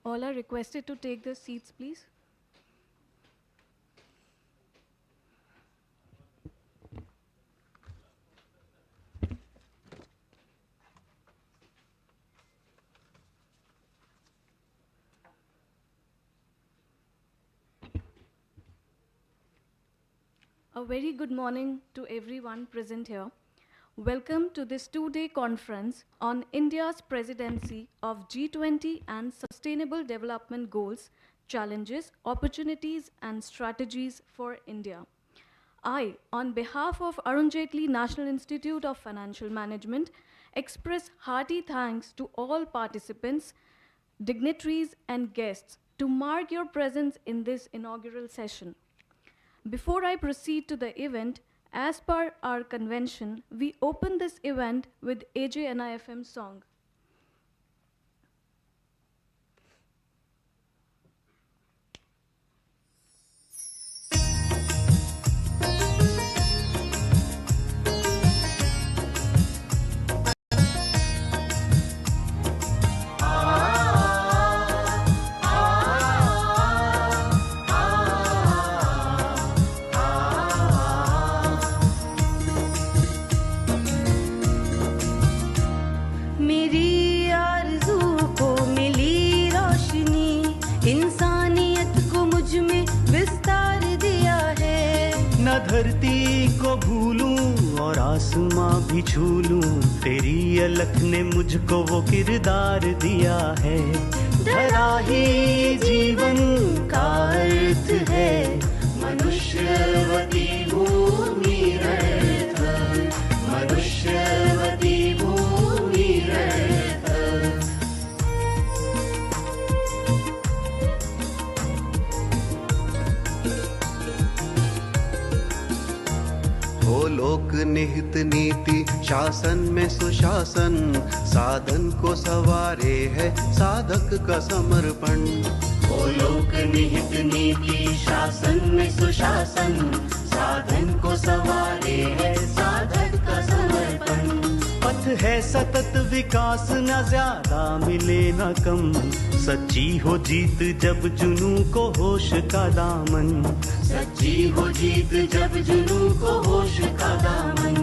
All are requested to take their seats, please. A very good morning to everyone present here. Welcome to this two-day conference on India's presidency of G20 and Sustainable Development Goals, Challenges, Opportunities and Strategies for India. I, on behalf of Arun Jaitley National Institute of Financial Management, express hearty thanks to all participants, dignitaries and guests to mark your presence in this inaugural session. Before I proceed to the event, as per our convention, we open this event with AJNIFM song. धरती को भूलूं और आसमां भी छू लूं, तेरी अलख ने मुझको वो किरदार दिया है। धरा ही जीवन का अर्थ है, मनुष्यवती भूमि अर्थ, मनुष्यवती भूमि अर्थ। लोक निहित नीति शासन में सुशासन, साधन को सवारे है साधक का समर्पण। ओ लोक निहित नीति शासन में सुशासन, साधन को सवारे है साधक का समर्पण। पथ है सतत विकास, न ज्यादा मिले न कम, सच्ची हो जीत जब जुनू को होश का दामन। सच्ची हो जीत जब जुनू को होश का दामन।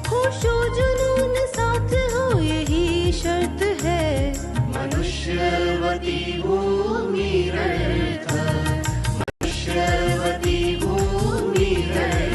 होशो जुनून साथ हो यही शर्त है, मनुष्यवती भूमि अर्थ, मनुष्यवती भूमि अर्थ।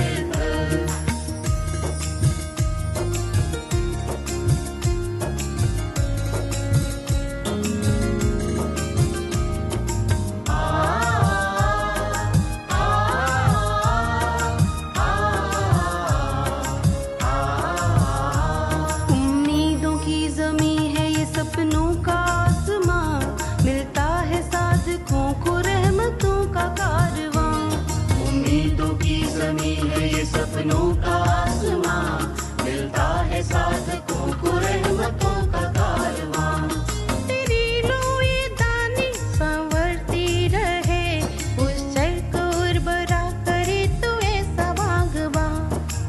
सपनों का आसमां, मिलता है साधकों को रहमतों का कारवां। तेरी लोई दानी संवरती रहे, उस जल को उर्वरा करे तो ऐसा बागबां,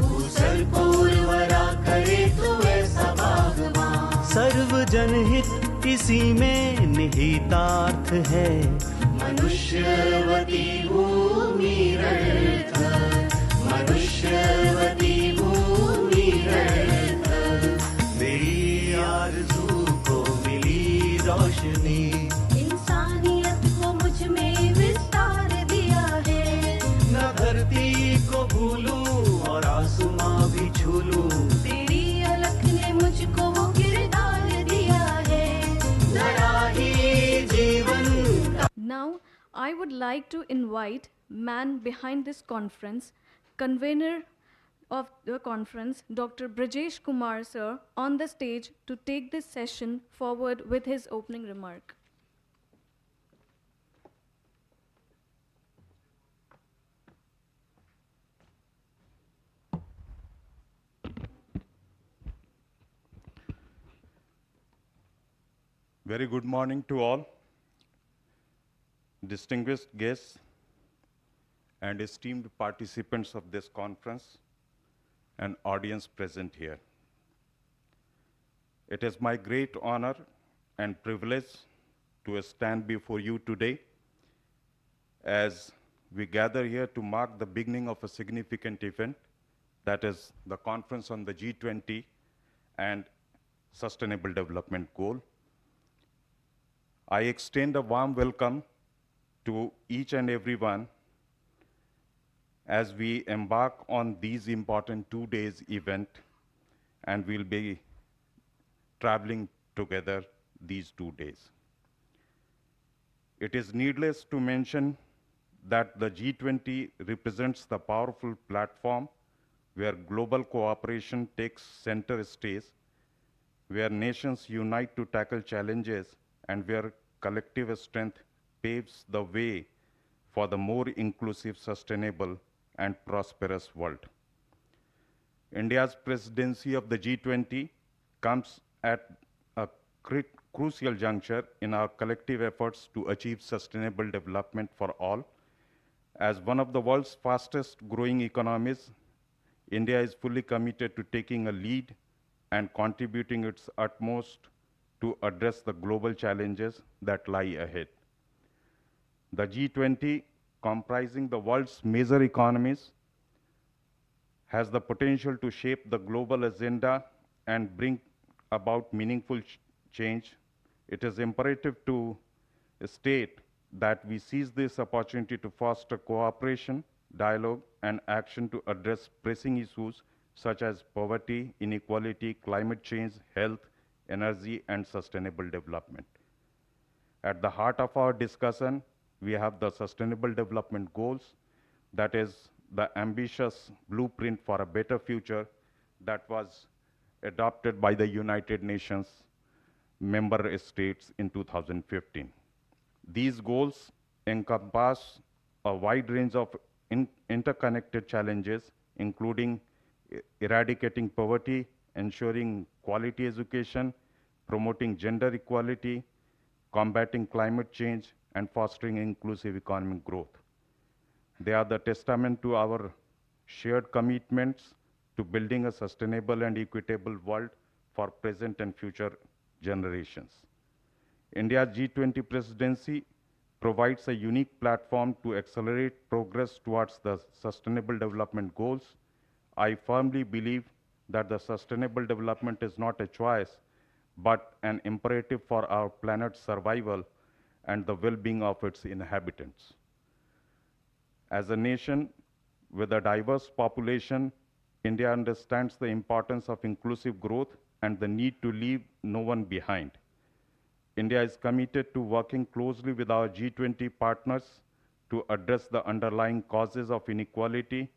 उस जल को उर्वरा करे तो ऐसा बागबां। सर्व जनहित इसी में निहितार्थ है, मनुष्यवती भूमि अर्थ, मनुष्यवती भूमि अर्थ। मेरी आरज़ू को मिली रोशनी, इंसानियत को मुझ में विस्तार दिया है। न धरती को भूलूं और आसमां भी छू लूं, तेरी अलख ने मुझको वो किरदार दिया है। धरा ही जीवन। Now, I would like to invite man behind this conference, convener of the conference, Dr. Brajesh Kumar sir, on the stage to take this session forward with his opening remark. Very good morning to all, distinguished guests and esteemed participants of this conference and audience present here. It is my great honor and privilege to stand before you today as we gather here to mark the beginning of a significant event, that is the conference on the G20 and Sustainable Development Goal. I extend a warm welcome to each and everyone as we embark on these important 2 days event, and we'll be traveling together these 2 days. It is needless to mention that the G20 represents the powerful platform where global cooperation takes center stage, where nations unite to tackle challenges, and where collective strength paves the way for the more inclusive, sustainable, and prosperous world. India's presidency of the G20 comes at a crucial juncture in our collective efforts to achieve sustainable development for all. As one of the world's fastest growing economies, India is fully committed to taking a lead and contributing its utmost to address the global challenges that lie ahead. The G20, comprising the world's major economies, has the potential to shape the global agenda and bring about meaningful change. It is imperative to state that we seize this opportunity to foster cooperation, dialogue, and action to address pressing issues such as poverty, inequality, climate change, health, energy, and sustainable development. At the heart of our discussion, we have the Sustainable Development Goals, that is the ambitious blueprint for a better future that was adopted by the United Nations member states in 2015. These goals encompass a wide range of interconnected challenges, including eradicating poverty, ensuring quality education, promoting gender equality, combating climate change, and fostering inclusive economic growth. They are the testament to our shared commitments to building a sustainable and equitable world for present and future generations. India's G20 presidency provides a unique platform to accelerate progress towards the Sustainable Development Goals. I firmly believe that the sustainable development is not a choice, but an imperative for our planet's survival and the well-being of its inhabitants. As a nation with a diverse population, India understands the importance of inclusive growth and the need to leave no one behind. India is committed to working closely with our G20 partners to address the underlying causes of inequality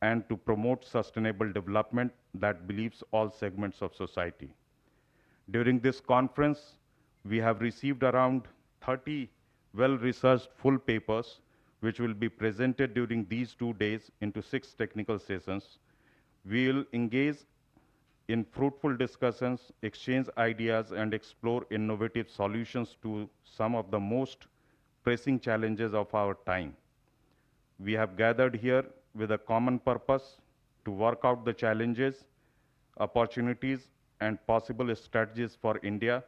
and to promote sustainable development that believes all segments of society. During this conference, we have received around 30 well-researched full papers which will be presented during these 2 days into 6 technical sessions. We will engage in fruitful discussions, exchange ideas, and explore innovative solutions to some of the most pressing challenges of our time. We have gathered here with a common purpose to work out the challenges, opportunities, and possible strategies for India,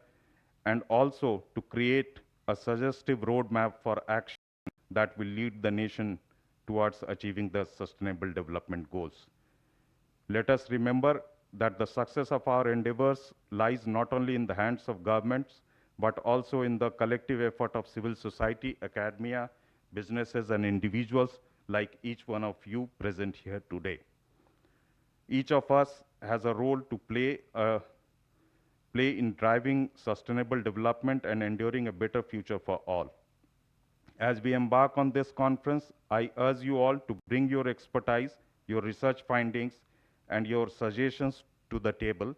and also to create a suggestive roadmap for action that will lead the nation towards achieving the Sustainable Development Goals. Let us remember that the success of our endeavors lies not only in the hands of governments, but also in the collective effort of civil society, academia, businesses, and individuals like each one of you present here today. Each of us has a role to play in driving sustainable development and enduring a better future for all. As we embark on this conference, I urge you all to bring your expertise, your research findings, and your suggestions to the table.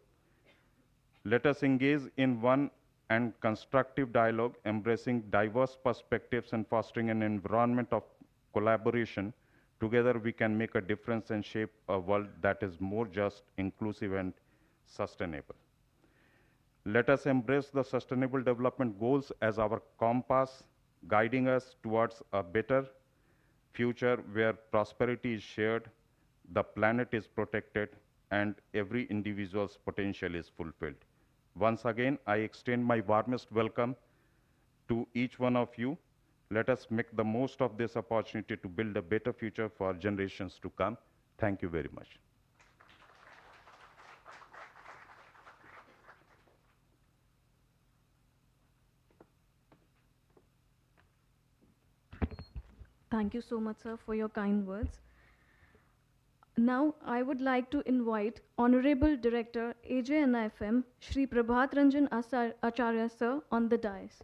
Let us engage in one and constructive dialogue, embracing diverse perspectives and fostering an environment of collaboration. Together we can make a difference and shape a world that is more just, inclusive, and sustainable. Let us embrace the Sustainable Development Goals as our compass, guiding us towards a better future where prosperity is shared, the planet is protected, and every individual's potential is fulfilled. Once again, I extend my warmest welcome to each one of you. Let us make the most of this opportunity to build a better future for generations to come. Thank you very much. Thank you so much, sir, for your kind words. Now, I would like to invite Honorable Director AJNIFM, Shri Prabhat Ranjan Acharya, sir, on the dais.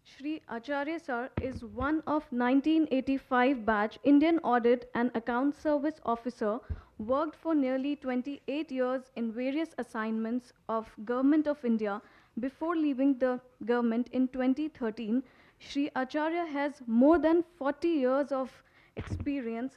Shri Acharya sir is one of 1985 batch Indian Audit and Account Service Officer, worked for nearly 28 years in various assignments of Government of India before leaving the government in 2013. Shri Acharya has more than 40 years of experience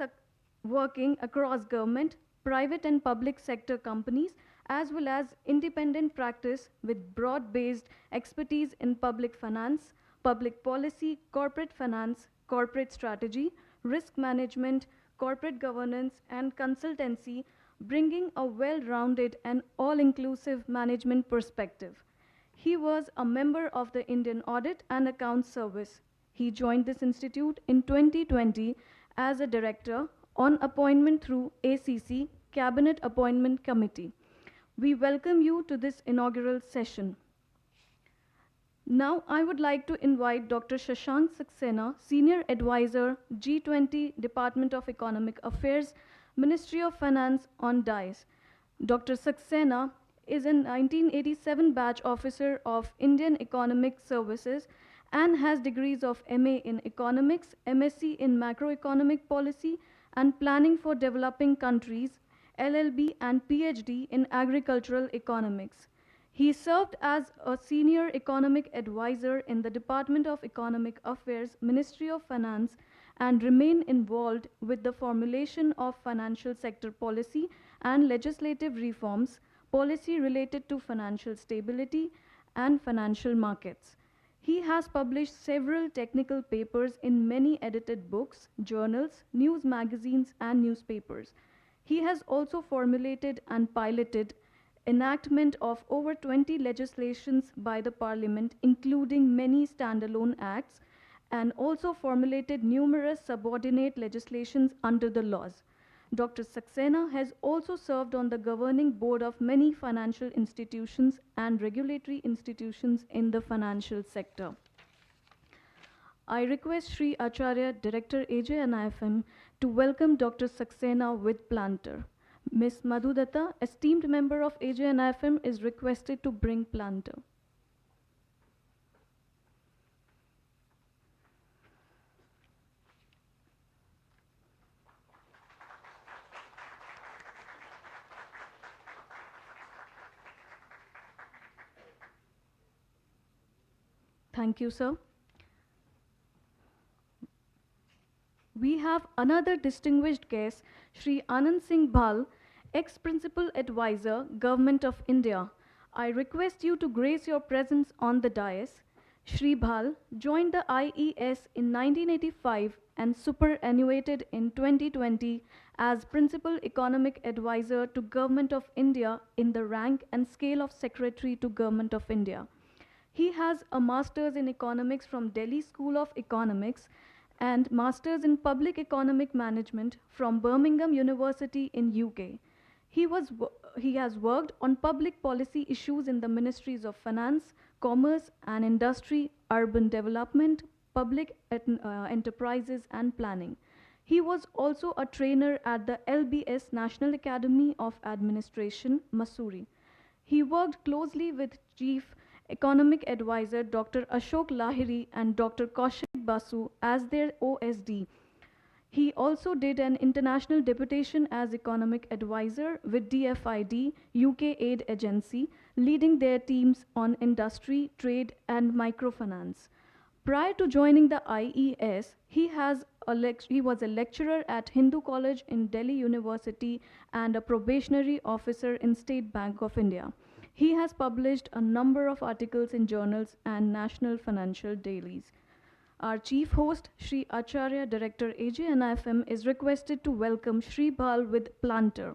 working across government, private and public sector companies, as well as independent practice with broad-based expertise in public finance, public policy, corporate finance, corporate strategy, risk management, corporate governance, and consultancy, bringing a well-rounded and all-inclusive management perspective. He was a member of the Indian Audit and Accounts Service. He joined this institute in 2020 as a director on appointment through ACC, Cabinet Appointment Committee. We welcome you to this inaugural session. Now, I would like to invite Dr. Shashank Saxena, Senior Advisor, G20, Department of Economic Affairs, Ministry of Finance, on dais. Dr. Saxena is a 1987 batch officer of Indian Economic Services and has degrees of MA in Economics, MSc in Macroeconomic Policy and Planning for Developing Countries, LLB and PhD in Agricultural Economics. He served as a senior economic advisor in the Department of Economic Affairs, Ministry of Finance, and remained involved with the formulation of financial sector policy and legislative reforms, policy related to financial stability and financial markets. He has published several technical papers in many edited books, journals, news magazines, and newspapers. He has also formulated and piloted enactment of over 20 legislations by the Parliament, including many standalone acts, and also formulated numerous subordinate legislations under the laws. Dr. Saxena has also served on the governing board of many financial institutions and regulatory institutions in the financial sector. I request Shri Acharya, Director AJNIFM, to welcome Dr. Saxena with planter. Ms. Madhudatta, esteemed member of AJNIFM, is requested to bring planter. Thank you, sir. We have another distinguished guest, Shri Anand Singh Bhal, ex-principal advisor, Government of India. I request you to grace your presence on the dais. Shri Bhal joined the IES in 1985 and superannuated in 2020 as Principal Economic Advisor to Government of India in the rank and scale of Secretary to Government of India. He has a Master's in Economics from Delhi School of Economics and Masters in Public Economic Management from Birmingham University in UK. He has worked on public policy issues in the Ministries of Finance, Commerce and Industry, Urban Development, Public Enterprises and Planning. He was also a trainer at the LBS National Academy of Administration, Mussoorie. He worked closely with Chief Economic Advisor Dr. Ashok Lahiri and Dr. Kaushik Basu as their OSD. He also did an international deputation as Economic Advisor with DFID, UK Aid Agency, leading their teams on industry, trade and microfinance. Prior to joining the IES, he was a lecturer at Hindu College in Delhi University and a probationary officer in State Bank of India. He has published a number of articles in journals and national financial dailies. Our chief host, Shri Acharya, Director AJNIFM, is requested to welcome Shri Bhal with planter.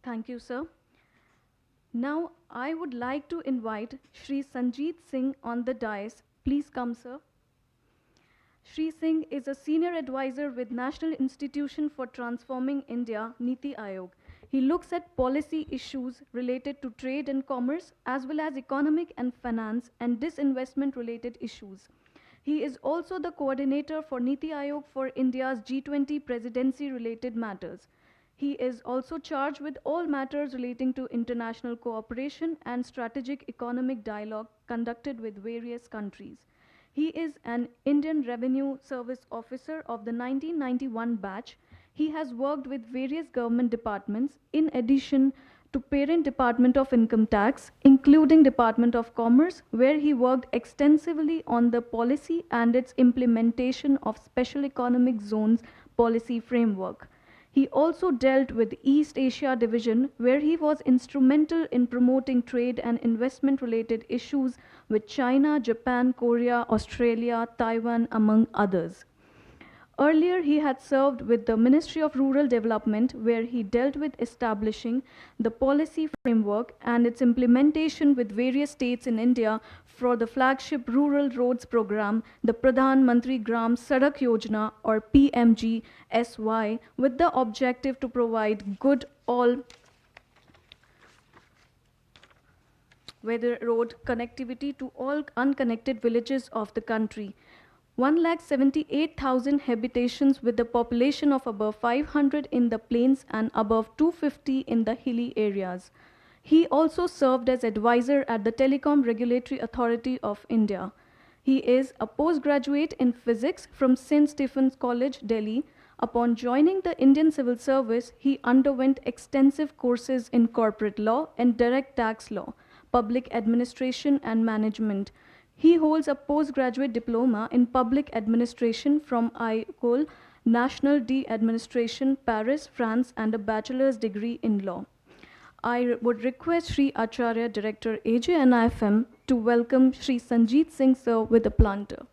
Thank you, sir. Now, I would like to invite Shri Sanjeet Singh on the dais. Please come, sir. Shri Singh is a senior advisor with National Institution for Transforming India, Niti Aayog. He looks at policy issues related to trade and commerce, as well as economic and finance and disinvestment related issues. He is also the coordinator for Niti Aayog for India's G20 presidency related matters. He is also charged with all matters relating to international cooperation and strategic economic dialogue conducted with various countries. He is an Indian Revenue Service officer of the 1991 batch. He has worked with various government departments in addition to parent Department of Income Tax, including Department of Commerce, where he worked extensively on the policy and its implementation of Special Economic Zones policy framework. He also dealt with East Asia Division, where he was instrumental in promoting trade and investment related issues with China, Japan, Korea, Australia, Taiwan, among others. Earlier, he had served with the Ministry of Rural Development, where he dealt with establishing the policy framework and its implementation with various states in India for the flagship Rural Roads Program, the Pradhan Mantri Gram Sadak Yojana or PMGSY, with the objective to provide good all weather road connectivity to all unconnected villages of the country. 178,000 habitations with a population of above 500 in the plains and above 250 in the hilly areas. He also served as advisor at the Telecom Regulatory Authority of India. He is a postgraduate in physics from St. Stephen's College, Delhi. Upon joining the Indian Civil Service, he underwent extensive courses in corporate law and direct tax law, public administration and management. He holds a postgraduate diploma in public administration from École Nationale d'Administration, Paris, France, and a bachelor's degree in law. I would request Sri Acharya, Director, AJNIFM, to welcome Sri Sanjeet Singh sir with a planter.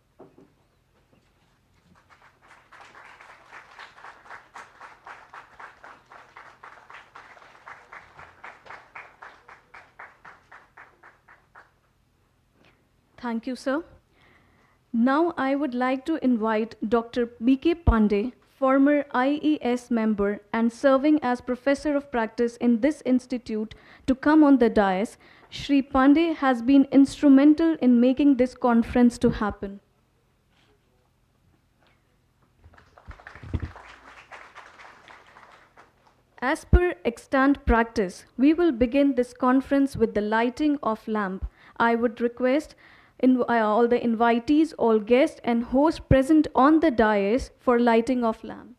Thank you, sir. Now I would like to invite Dr. B.K. Pandey, former IES member and serving as Professor of Practice in this institute, to come on the dais. Shri Pandey has been instrumental in making this conference to happen. As per extant practice, we will begin this conference with the lighting of lamp. I would request all the invitees, all guests and hosts present on the dais for lighting of lamp.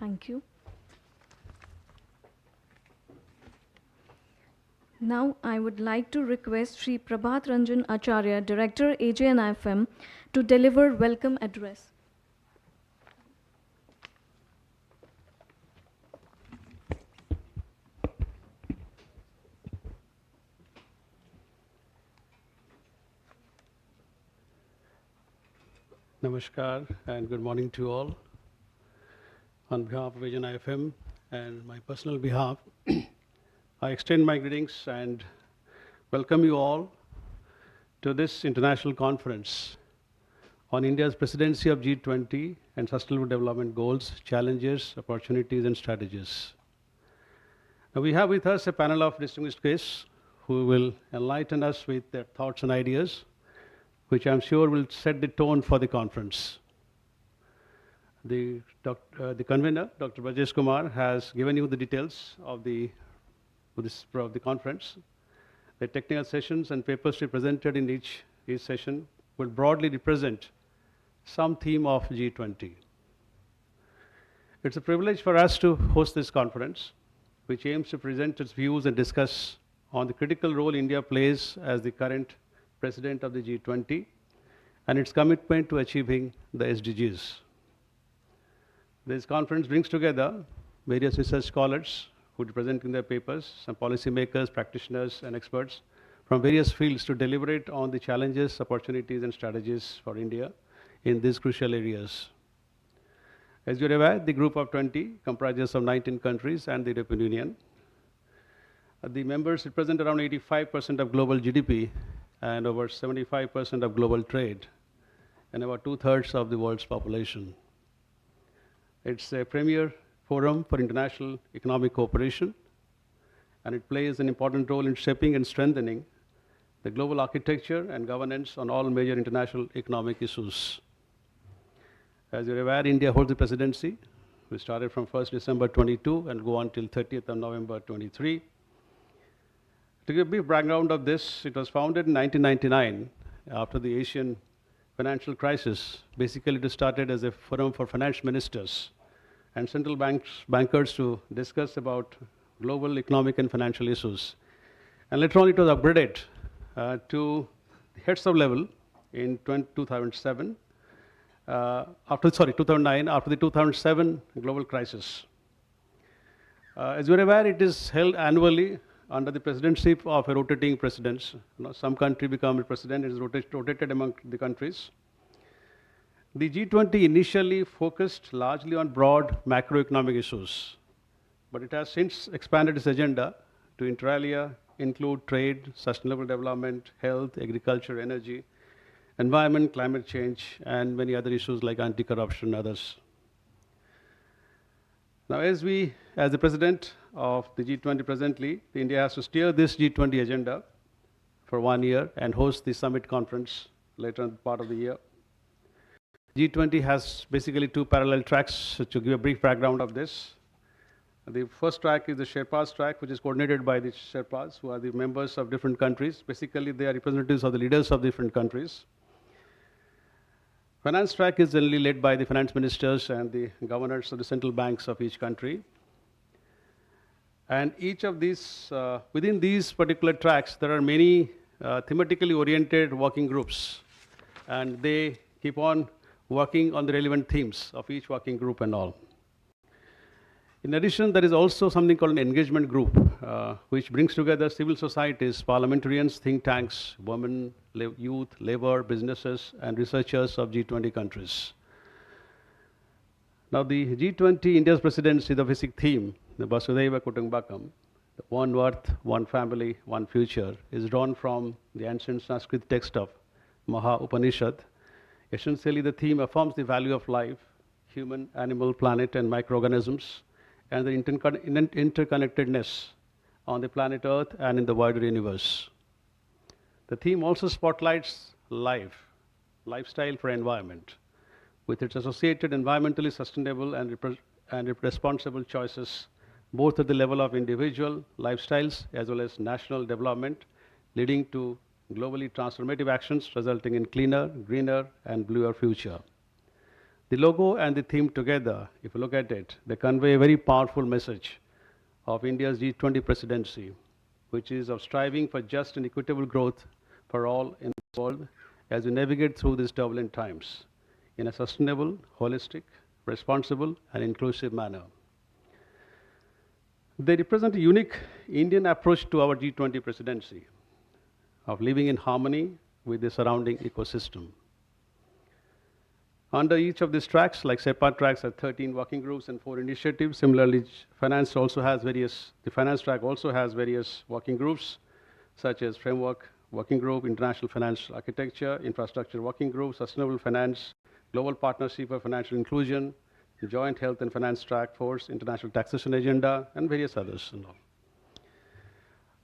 Thank you. Now I would like to request Sri Prabhat Ranjan Acharya, Director, AJNIFM, to deliver welcome address. Namaskar and good morning to all. On behalf of Vision IFM and my personal behalf, I extend my greetings and welcome you all to this international conference on India's presidency of G20 and Sustainable Development Goals, Challenges, Opportunities, and Strategies. Now we have with us a panel of distinguished guests who will enlighten us with their thoughts and ideas, which I'm sure will set the tone for the conference. The convener, Dr. Brajesh Kumar, has given you the details of the conference. The technical sessions and papers presented in each session will broadly represent some theme of G20. It's a privilege for us to host this conference, which aims to present its views and discuss on the critical role India plays as the current president of the G20 and its commitment to achieving the SDGs. This conference brings together various research scholars who are presenting their papers, some policymakers, practitioners, and experts from various fields to deliberate on the challenges, opportunities, and strategies for India in these crucial areas. As you're aware, the group of 20 comprises of 19 countries and the European Union. The members represent around 85% of global GDP and over 75% of global trade and about 2/3 of the world's population. It's a premier forum for international economic cooperation, and it plays an important role in shaping and strengthening the global architecture and governance on all major international economic issues. As you're aware, India holds the presidency. We started from 1st December 22 and go on till 30th of November 23. To give a brief background of this, it was founded in 1999 after the Asian financial crisis. Basically, it started as a forum for finance ministers and central bankers to discuss about global economic and financial issues. And later on, it was upgraded to heads of level in 2009, after the 2007 global crisis. As you're aware, it is held annually under the presidency of a rotating presidents. Some country become a president, it is rotated among the countries. The G20 initially focused largely on broad macroeconomic issues, but it has since expanded its agenda to inter alia include trade, sustainable development, health, agriculture, energy, environment, climate change, and many other issues like anti-corruption and others. Now, as the president of the G20 presently, India has to steer this G20 agenda for 1 year and host the summit conference later in part of the year. G20 has basically two parallel tracks. To give a brief background of this, the first track is the Sherpas track, which is coordinated by the Sherpas, who are the members of different countries. Basically, they are representatives of the leaders of different countries. Finance track is generally led by the finance ministers and the governors of the central banks of each country. And each of these, within these particular tracks, there are many thematically oriented working groups, and they keep on working on the relevant themes of each working group and all. In addition, there is also something called an engagement group, which brings together civil societies, parliamentarians, think tanks, women, youth, labor, businesses, and researchers of G20 countries. Now, the G20 India's presidency, the basic theme, the Vasudhaiva Kutumbakam, the one earth, one family, one future, is drawn from the ancient Sanskrit text of Maha Upanishad. Essentially, the theme affirms the value of life, human, animal, planet, and microorganisms, and the interconnectedness on the planet Earth and in the wider universe. The theme also spotlights lifestyle for environment, with its associated environmentally sustainable and responsible choices, both at the level of individual lifestyles as well as national development, leading to globally transformative actions resulting in cleaner, greener, and bluer future. The logo and the theme together, if you look at it, they convey a very powerful message of India's G20 presidency, which is of striving for just and equitable growth for all in the world as we navigate through these turbulent times in a sustainable, holistic, responsible, and inclusive manner. They represent a unique Indian approach to our G20 presidency of living in harmony with the surrounding ecosystem. Under each of these tracks, like SEPA tracks, are 13 working groups and 4 initiatives. Similarly, the finance track also has various working groups, such as Framework Working Group, International Finance Architecture, Infrastructure Working Group, Sustainable Finance, Global Partnership for Financial Inclusion, Joint Health and Finance Track Force, International Taxation Agenda, and various others and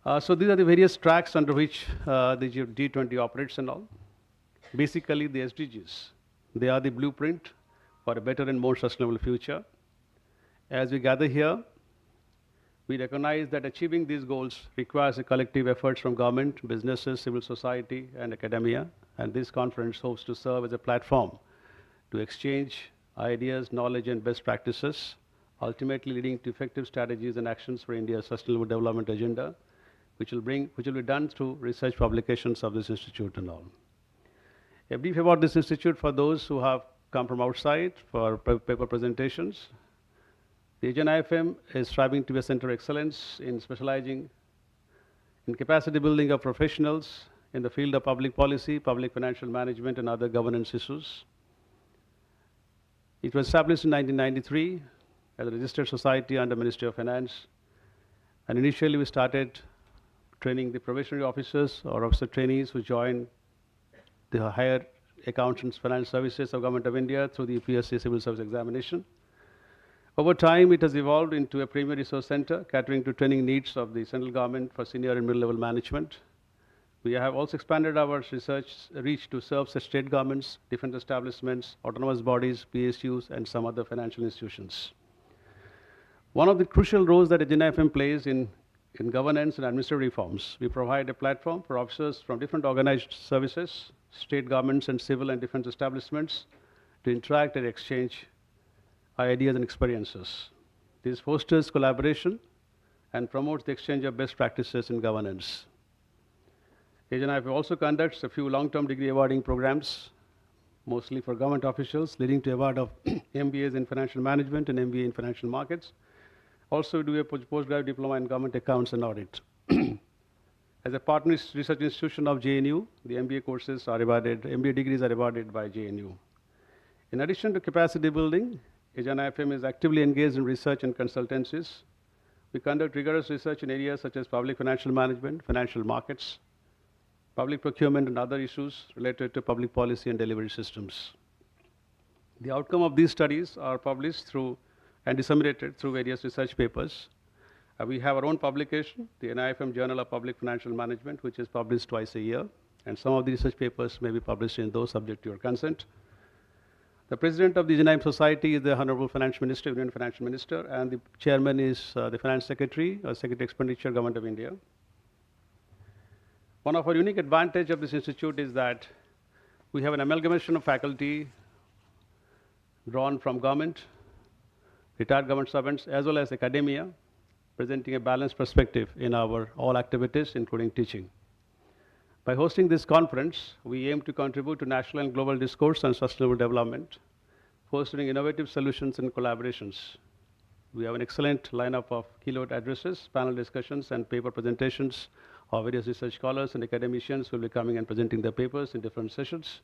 all. So these are the various tracks under which the G20 operates and all. Basically, the SDGs. They are the blueprint for a better and more sustainable future. As we gather here, we recognize that achieving these goals requires a collective effort from government, businesses, civil society, and academia. And this conference hopes to serve as a platform to exchange ideas, knowledge, and best practices, ultimately leading to effective strategies and actions for India's sustainable development agenda, which will be done through research publications of this institute and all. A brief about this institute for those who have come from outside for paper presentations. The Asian IFM is striving to be a center of excellence in specializing in capacity building of professionals in the field of public policy, public financial management, and other governance issues. It was established in 1993 as a registered society under Ministry of Finance. And initially we started training the probationary officers or officer trainees who join the higher accountants finance services of Government of India through the UPSC civil service examination. Over time, it has evolved into a premier resource center catering to training needs of the central government for senior and middle level management. We have also expanded our research reach to serve such state governments, defense establishments, autonomous bodies, PSUs, and some other financial institutions. One of the crucial roles that AGNIFM plays in governance and administrative reforms, we provide a platform for officers from different organized services, state governments, and civil and defense establishments to interact and exchange ideas and experiences. This fosters collaboration and promotes the exchange of best practices in governance. AGNIFM also conducts a few long-term degree awarding programs, mostly for government officials, leading to award of MBAs in financial management and MBA in financial markets. Also, we do a postgraduate diploma in government accounts and audit. As a partner research institution of JNU, the MBA courses are awarded, MBA degrees are awarded by JNU. In addition to capacity building, AGNIFM is actively engaged in research and consultancies. We conduct rigorous research in areas such as public financial management, financial markets, public procurement, and other issues related to public policy and delivery systems. The outcome of these studies are published through and disseminated through various research papers. We have our own publication, the NIFM Journal of Public Financial Management, which is published twice a year, and some of the research papers may be published in those subject to your consent. The president of the AGNIFM Society is the Honorable Finance Minister, Union Financial Minister, and the chairman is the Finance Secretary, Secretary Expenditure, Government of India. One of our unique advantage of this institute is that we have an amalgamation of faculty drawn from government, retired government servants, as well as academia, presenting a balanced perspective in our all activities, including teaching. By hosting this conference, we aim to contribute to national and global discourse on sustainable development, fostering innovative solutions and collaborations. We have an excellent lineup of keynote addresses, panel discussions, and paper presentations of various research scholars and academicians who will be coming and presenting their papers in different sessions.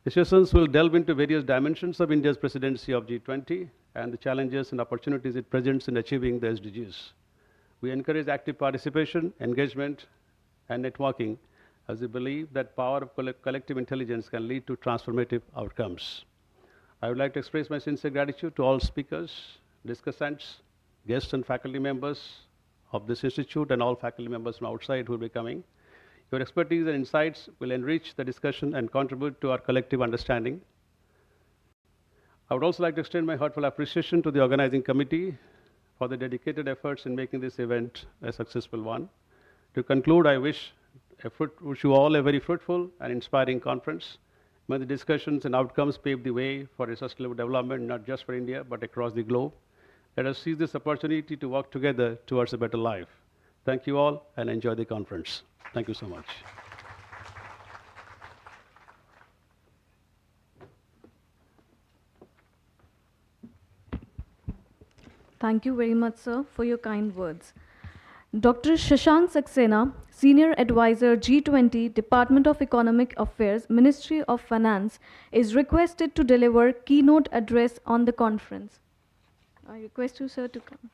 The sessions will delve into various dimensions of India's presidency of G20 and the challenges and opportunities it presents in achieving the SDGs. We encourage active participation, engagement, and networking, as we believe that power of collective intelligence can lead to transformative outcomes. I would like to express my sincere gratitude to all speakers, discussants, guests, and faculty members of this institute, and all faculty members from outside who will be coming. Your expertise and insights will enrich the discussion and contribute to our collective understanding. I would also like to extend my heartfelt appreciation to the organizing committee for the dedicated efforts in making this event a successful one. To conclude, I wish you all a very fruitful and inspiring conference. May the discussions and outcomes pave the way for a sustainable development, not just for India, but across the globe. Let us seize this opportunity to work together towards a better life. Thank you all, and enjoy the conference. Thank you so much. Thank you very much, sir, for your kind words. Dr. Shashank Saxena, Senior Advisor G20, Department of Economic Affairs, Ministry of Finance, is requested to deliver keynote address on the conference. I request you, sir, to come.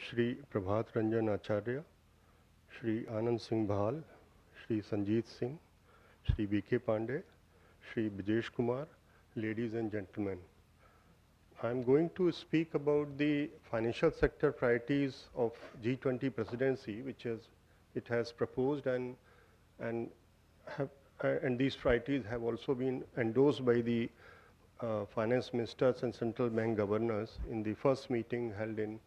Shri Prabhat Ranjan Acharya, Shri Anand Singh Bahal, Shri Sanjeet Singh, Shri B.K. Pandey, Shri Bijesh Kumar, ladies and gentlemen. I am going to speak about the financial sector priorities of G20 presidency, which it has proposed and these priorities have also been endorsed by the finance ministers and central bank governors in the first meeting held in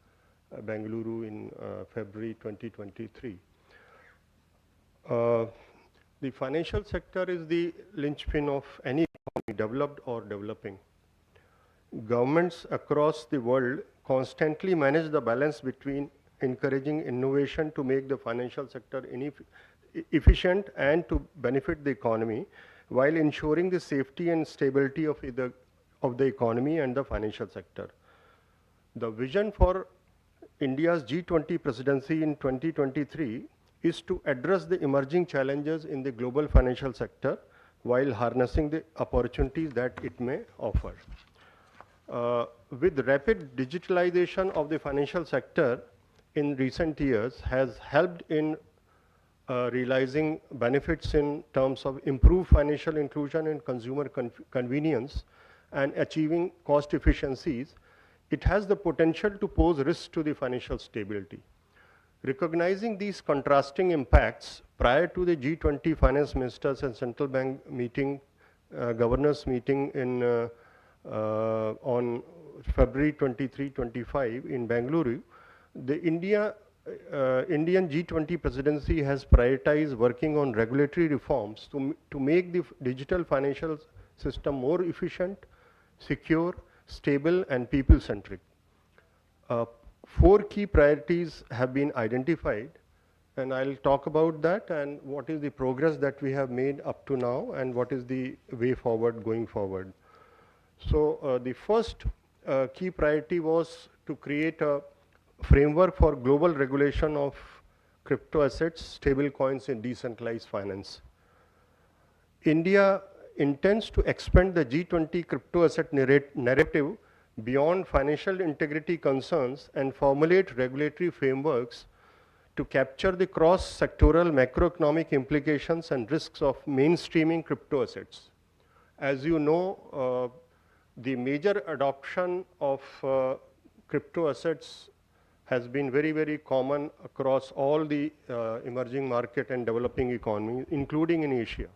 Bengaluru in February 2023. The financial sector is the linchpin of any economy, developed or developing. Governments across the world constantly manage the balance between encouraging innovation to make the financial sector efficient and to benefit the economy, while ensuring the safety and stability of the economy and the financial sector. The vision for India's G20 presidency in 2023 is to address the emerging challenges in the global financial sector while harnessing the opportunities that it may offer. With rapid digitalization of the financial sector in recent years has helped in realizing benefits in terms of improved financial inclusion and consumer convenience and achieving cost efficiencies, it has the potential to pose risks to the financial stability. Recognizing these contrasting impacts, prior to the G20 finance ministers and central bank meeting, governors meeting on February 23-25 in Bengaluru, the Indian G20 presidency has prioritized working on regulatory reforms to make the digital financial system more efficient, secure, stable, and people-centric. 4 key priorities have been identified, and I'll talk about that and what is the progress that we have made up to now and what is the way forward going forward. So the first key priority was to create a framework for global regulation of crypto assets, stable coins, and decentralized finance. India intends to expand the G20 crypto asset narrative beyond financial integrity concerns and formulate regulatory frameworks to capture the cross-sectoral macroeconomic implications and risks of mainstreaming crypto assets. As you know, the major adoption of crypto assets has been very, very common across all the emerging market and developing economies, including in Asia.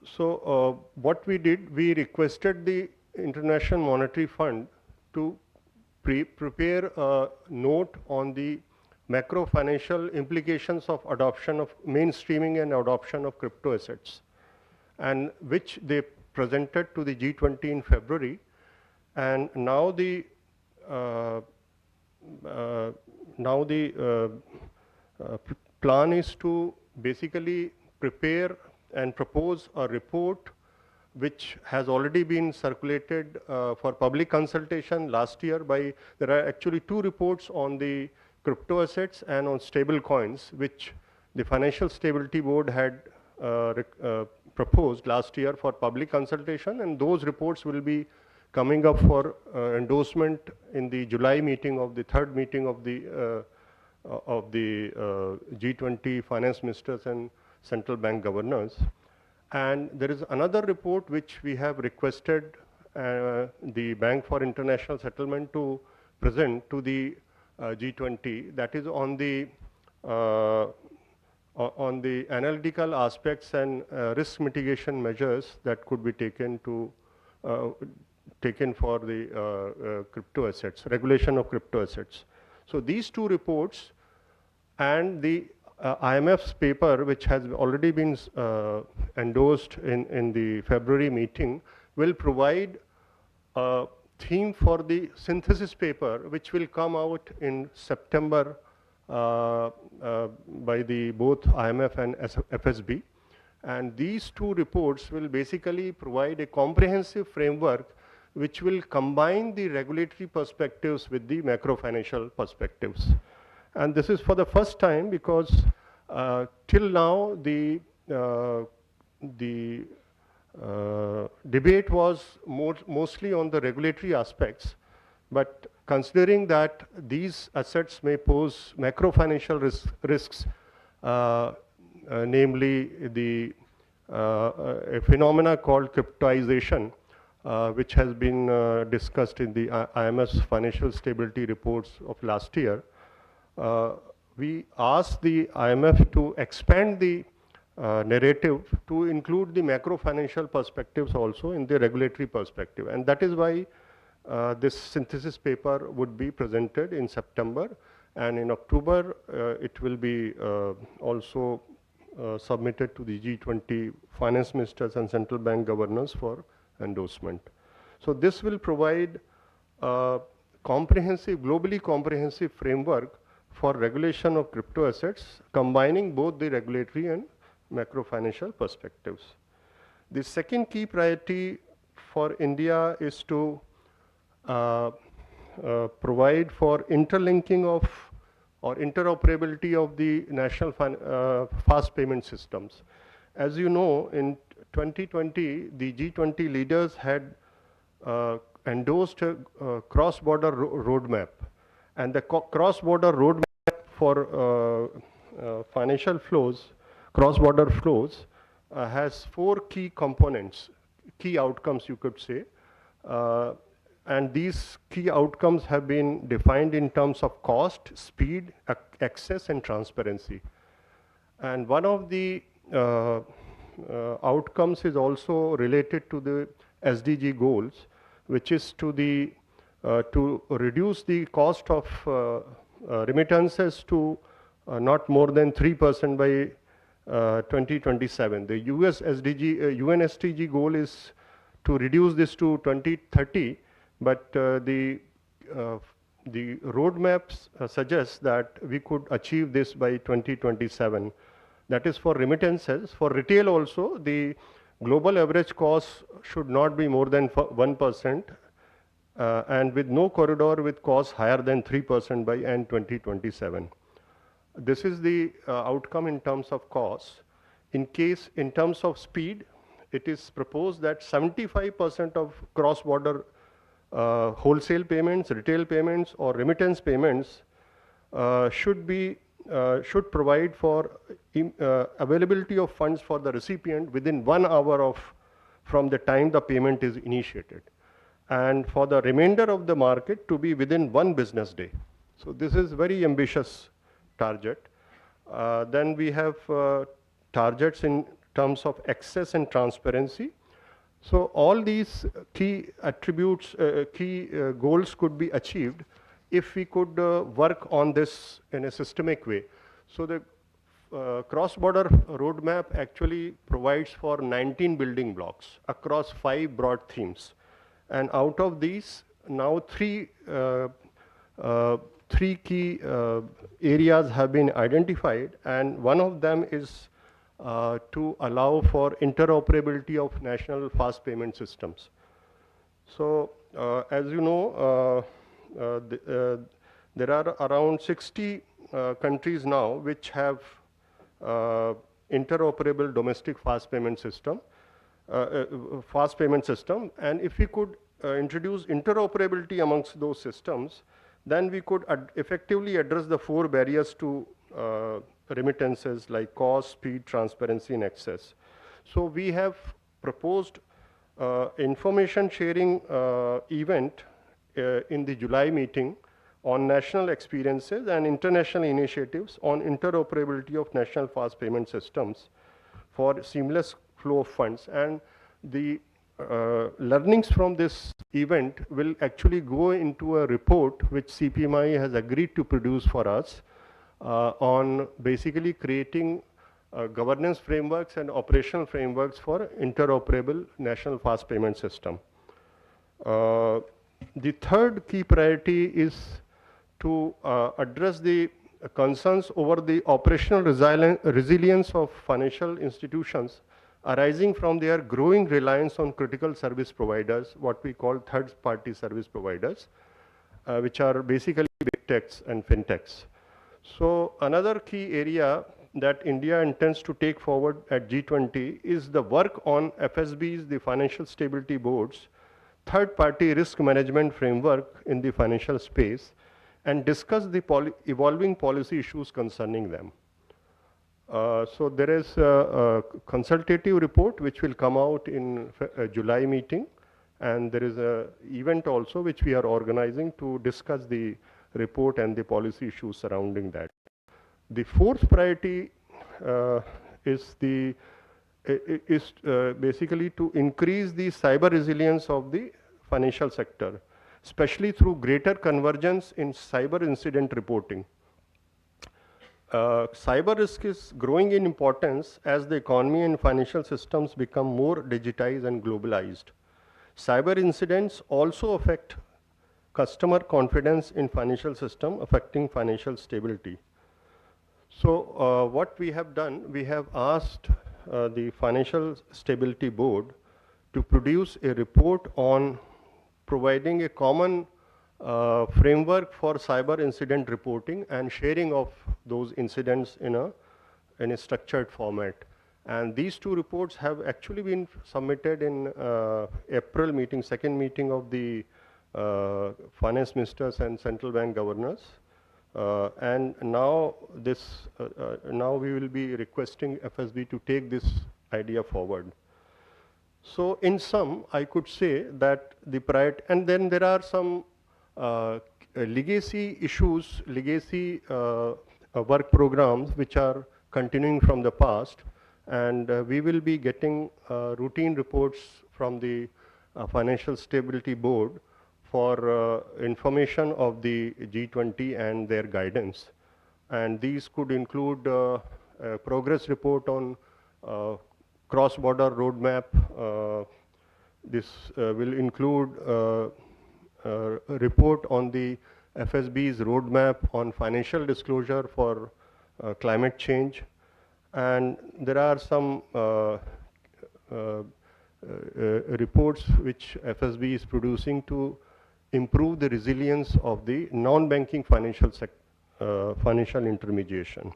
So what we did, we requested the International Monetary Fund to prepare a note on the macro financial implications of adoption of mainstreaming and adoption of crypto assets, and which they presented to the G20 in February. And now the plan is to basically prepare and propose a report which has already been circulated for public consultation last year there are actually 2 reports on the crypto assets and on stable coins, which the Financial Stability Board had proposed last year for public consultation, and those reports will be coming up for endorsement in the July meeting of the 3rd meeting of the G20 finance ministers and central bank governors. And there is another report which we have requested the Bank for International Settlement to present to the G20, that is on the analytical aspects and risk mitigation measures that could be taken for the crypto assets, regulation of crypto assets. So these 2 reports and the IMF's paper, which has already been endorsed in the February meeting, will provide a theme for the synthesis paper, which will come out in September by the both IMF and FSB. And these two reports will basically provide a comprehensive framework which will combine the regulatory perspectives with the macro-financial perspectives. And this is for the first time because till now the debate was mostly on the regulatory aspects, but considering that these assets may pose macro-financial risks, namely a phenomena called cryptoization, which has been discussed in the IMF's financial stability reports of last year. We asked the IMF to expand the narrative to include the macro-financial perspectives also in the regulatory perspective. And that is why this synthesis paper would be presented in September, and in October it will be also submitted to the G20 finance ministers and central bank governors for endorsement. So this will provide a globally comprehensive framework for regulation of crypto assets, combining both the regulatory and macro-financial perspectives. The second key priority for India is to provide for interlinking of or interoperability of the national fast payment systems. As you know, in 2020, the G20 leaders had endorsed a cross-border roadmap. And the cross-border roadmap for financial flows, cross-border flows, has 4 key components, key outcomes you could say. And these key outcomes have been defined in terms of cost, speed, access, and transparency. And one of the outcomes is also related to the SDG goals, which is to reduce the cost of remittances to not more than 3% by 2027. The UN SDG goal is to reduce this to 2030, but the roadmaps suggest that we could achieve this by 2027. That is for remittances. For retail also, the global average cost should not be more than 1%, and with no corridor with costs higher than 3% by end 2027. This is the outcome in terms of cost. In terms of speed, it is proposed that 75% of cross-border wholesale payments, retail payments, or remittance payments should provide for availability of funds for the recipient within 1 hour from the time the payment is initiated, and for the remainder of the market to be within 1 business day. So this is very ambitious target. Then we have targets in terms of access and transparency. So all these key attributes, goals could be achieved if we could work on this in a systemic way. So the cross-border roadmap actually provides for 19 building blocks across 5 broad themes. And out of these, now three key areas have been identified, and one of them is to allow for interoperability of national fast payment systems. So as you know, there are around 60 countries now which have interoperable domestic fast payment system, and if we could introduce interoperability amongst those systems, then we could effectively address the 4 barriers to remittances like cost, speed, transparency, and access. So we have proposed information sharing event in the July meeting on national experiences and international initiatives on interoperability of national fast payment systems for seamless flow of funds. And the learnings from this event will actually go into a report which CPMI has agreed to produce for us on basically creating governance frameworks and operational frameworks for interoperable national fast payment system. The third key priority is to address the concerns over the operational resilience of financial institutions arising from their growing reliance on critical service providers, what we call third-party service providers, which are basically big techs and fintechs. So another key area that India intends to take forward at G20 is the work on FSBs, the Financial Stability Boards, third-party risk management framework in the financial space, and discuss the evolving policy issues concerning them. So there is a consultative report which will come out in July meeting, and there is an event also which we are organizing to discuss the report and the policy issues surrounding that. The fourth priority is basically to increase the cyber resilience of the financial sector, especially through greater convergence in cyber incident reporting. Cyber risk is growing in importance as the economy and financial systems become more digitized and globalized. Cyber incidents also affect customer confidence in financial system, affecting financial stability. So what we have done, we have asked the Financial Stability Board to produce a report on providing a common framework for cyber incident reporting and sharing of those incidents in a structured format. And these two reports have actually been submitted in April meeting, second meeting of the finance ministers and central bank governors. And now now we will be requesting FSB to take this idea forward. So in sum, I could say that the priority, and then there are some legacy issues, legacy work programs which are continuing from the past, and we will be getting routine reports from the Financial Stability Board for information of the G20 and their guidance. And these could include a progress report on cross-border roadmap. This will include a report on the FSB's roadmap on financial disclosure for climate change. And there are some reports which FSB is producing to improve the resilience of the non-banking financial intermediation.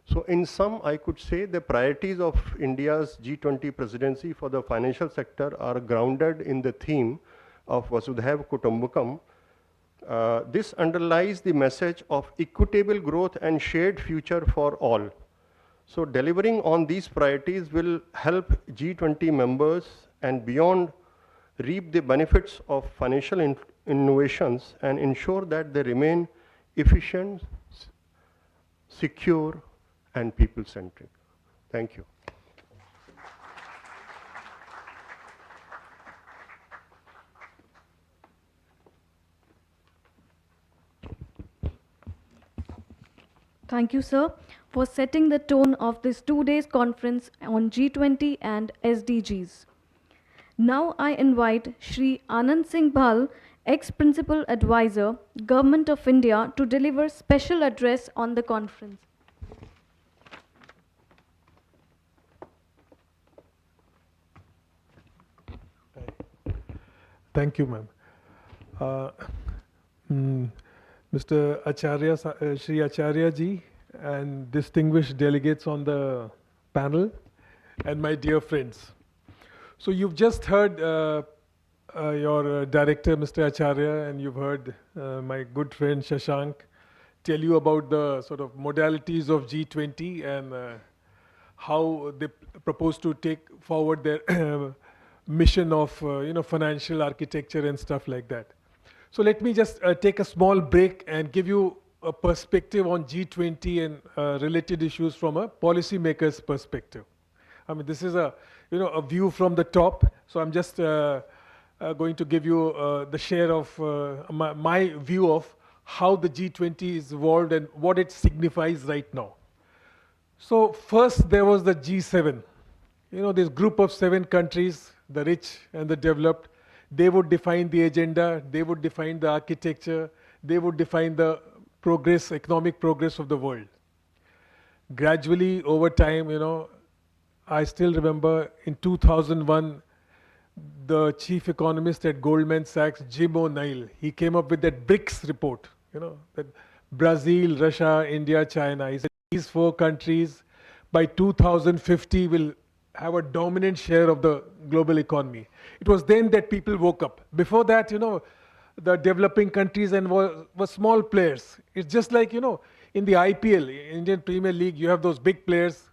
So in sum, I could say the priorities of India's G20 presidency for the financial sector are grounded in the theme of Vasudhaiva Kutumbakam. This underlies the message of equitable growth and shared future for all. So delivering on these priorities will help G20 members and beyond reap the benefits of financial innovations and ensure that they remain efficient, secure, and people-centric. Thank you. Thank you, sir, for setting the tone of this 2 days conference on G20 and SDGs. Now I invite Shri Anand Singh Bhal, ex-principal advisor, Government of India, to deliver special address on the conference. Thank you, ma'am. Mr. Acharya, Shri Acharya ji, and distinguished delegates on the panel, and my dear friends. So you've just heard your director, Mr. Acharya, and you've heard my good friend Shashank tell you about the sort of modalities of G20 and how they propose to take forward their mission of financial architecture and stuff like that. So let me just take a small break and give you a perspective on G20 and related issues from a policymaker's perspective. I mean, this is a view from the top. So I'm just going to give you the share of my view of how the G20 is evolved and what it signifies right now. So first there was the G7. This group of 7 countries, the rich and the developed, they would define the agenda, they would define the architecture, they would define the progress, economic progress of the world. Gradually, over time, I still remember in 2001, the chief economist at Goldman Sachs, Jim O'Neill, he came up with that BRICS report, that Brazil, Russia, India, China. He said these four countries by 2050 will have a dominant share of the global economy. It was then that people woke up. Before that, the developing countries and were small players. It's just like, in the IPL, Indian Premier League, you have those big players.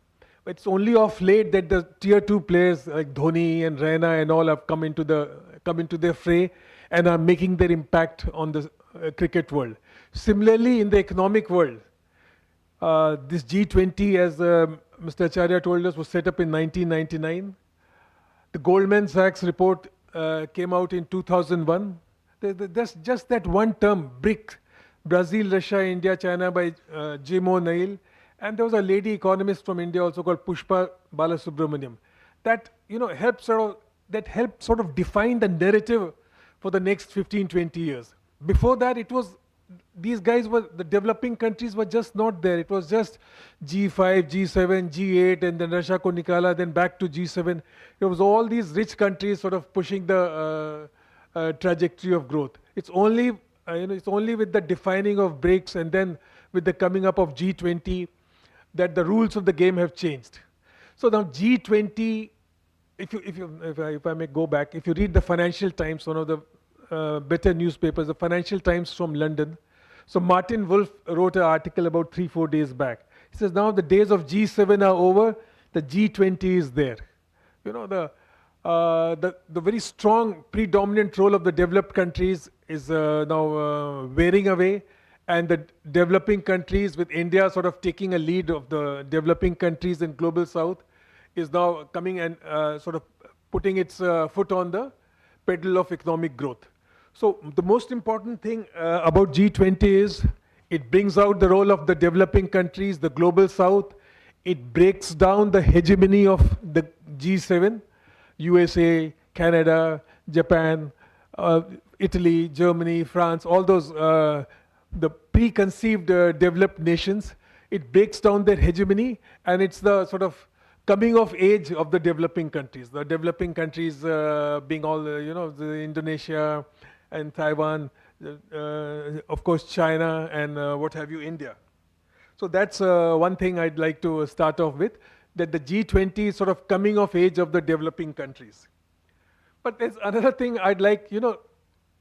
It's only of late that the tier 2 players like Dhoni and Raina and all have come into their fray and are making their impact on the cricket world. Similarly, in the economic world, this G20, as Mr. Acharya told us, was set up in 1999. The Goldman Sachs report came out in 2001. There's just that one term, BRIC, Brazil, Russia, India, China, by Jim O'Neill. And there was a lady economist from India also called Pushpa Balasubramaniam. That, helped sort of define the narrative for the next 15, 20 years. Before that, these guys the developing countries were just not there. It was just G5, G7, G8, and then Russia ko nikala, then back to G7. It was all these rich countries sort of pushing the trajectory of growth. It's only with the defining of BRICS and then with the coming up of G20 that the rules of the game have changed. So now G20, if I may go back, if you read the Financial Times, one of the better newspapers, the Financial Times from London. So Martin Wolf wrote an article about 3-4 days back. He says now the days of G7 are over, the G20 is there. The very strong predominant role of the developed countries is now wearing away, and the developing countries, with India sort of taking a lead of the developing countries in Global South, is now coming and sort of putting its foot on the pedal of economic growth. So the most important thing about G20 is it brings out the role of the developing countries, the Global South. It breaks down the hegemony of the G7, USA, Canada, Japan, Italy, Germany, France, all those the preconceived developed nations. It breaks down their hegemony, and it's the sort of coming of age of the developing countries. The developing countries being all, the Indonesia and Taiwan, of course China, and what have you, India. So that's one thing I'd like to start off with, that the G20 is sort of coming of age of the developing countries. But there's another thing I'd like,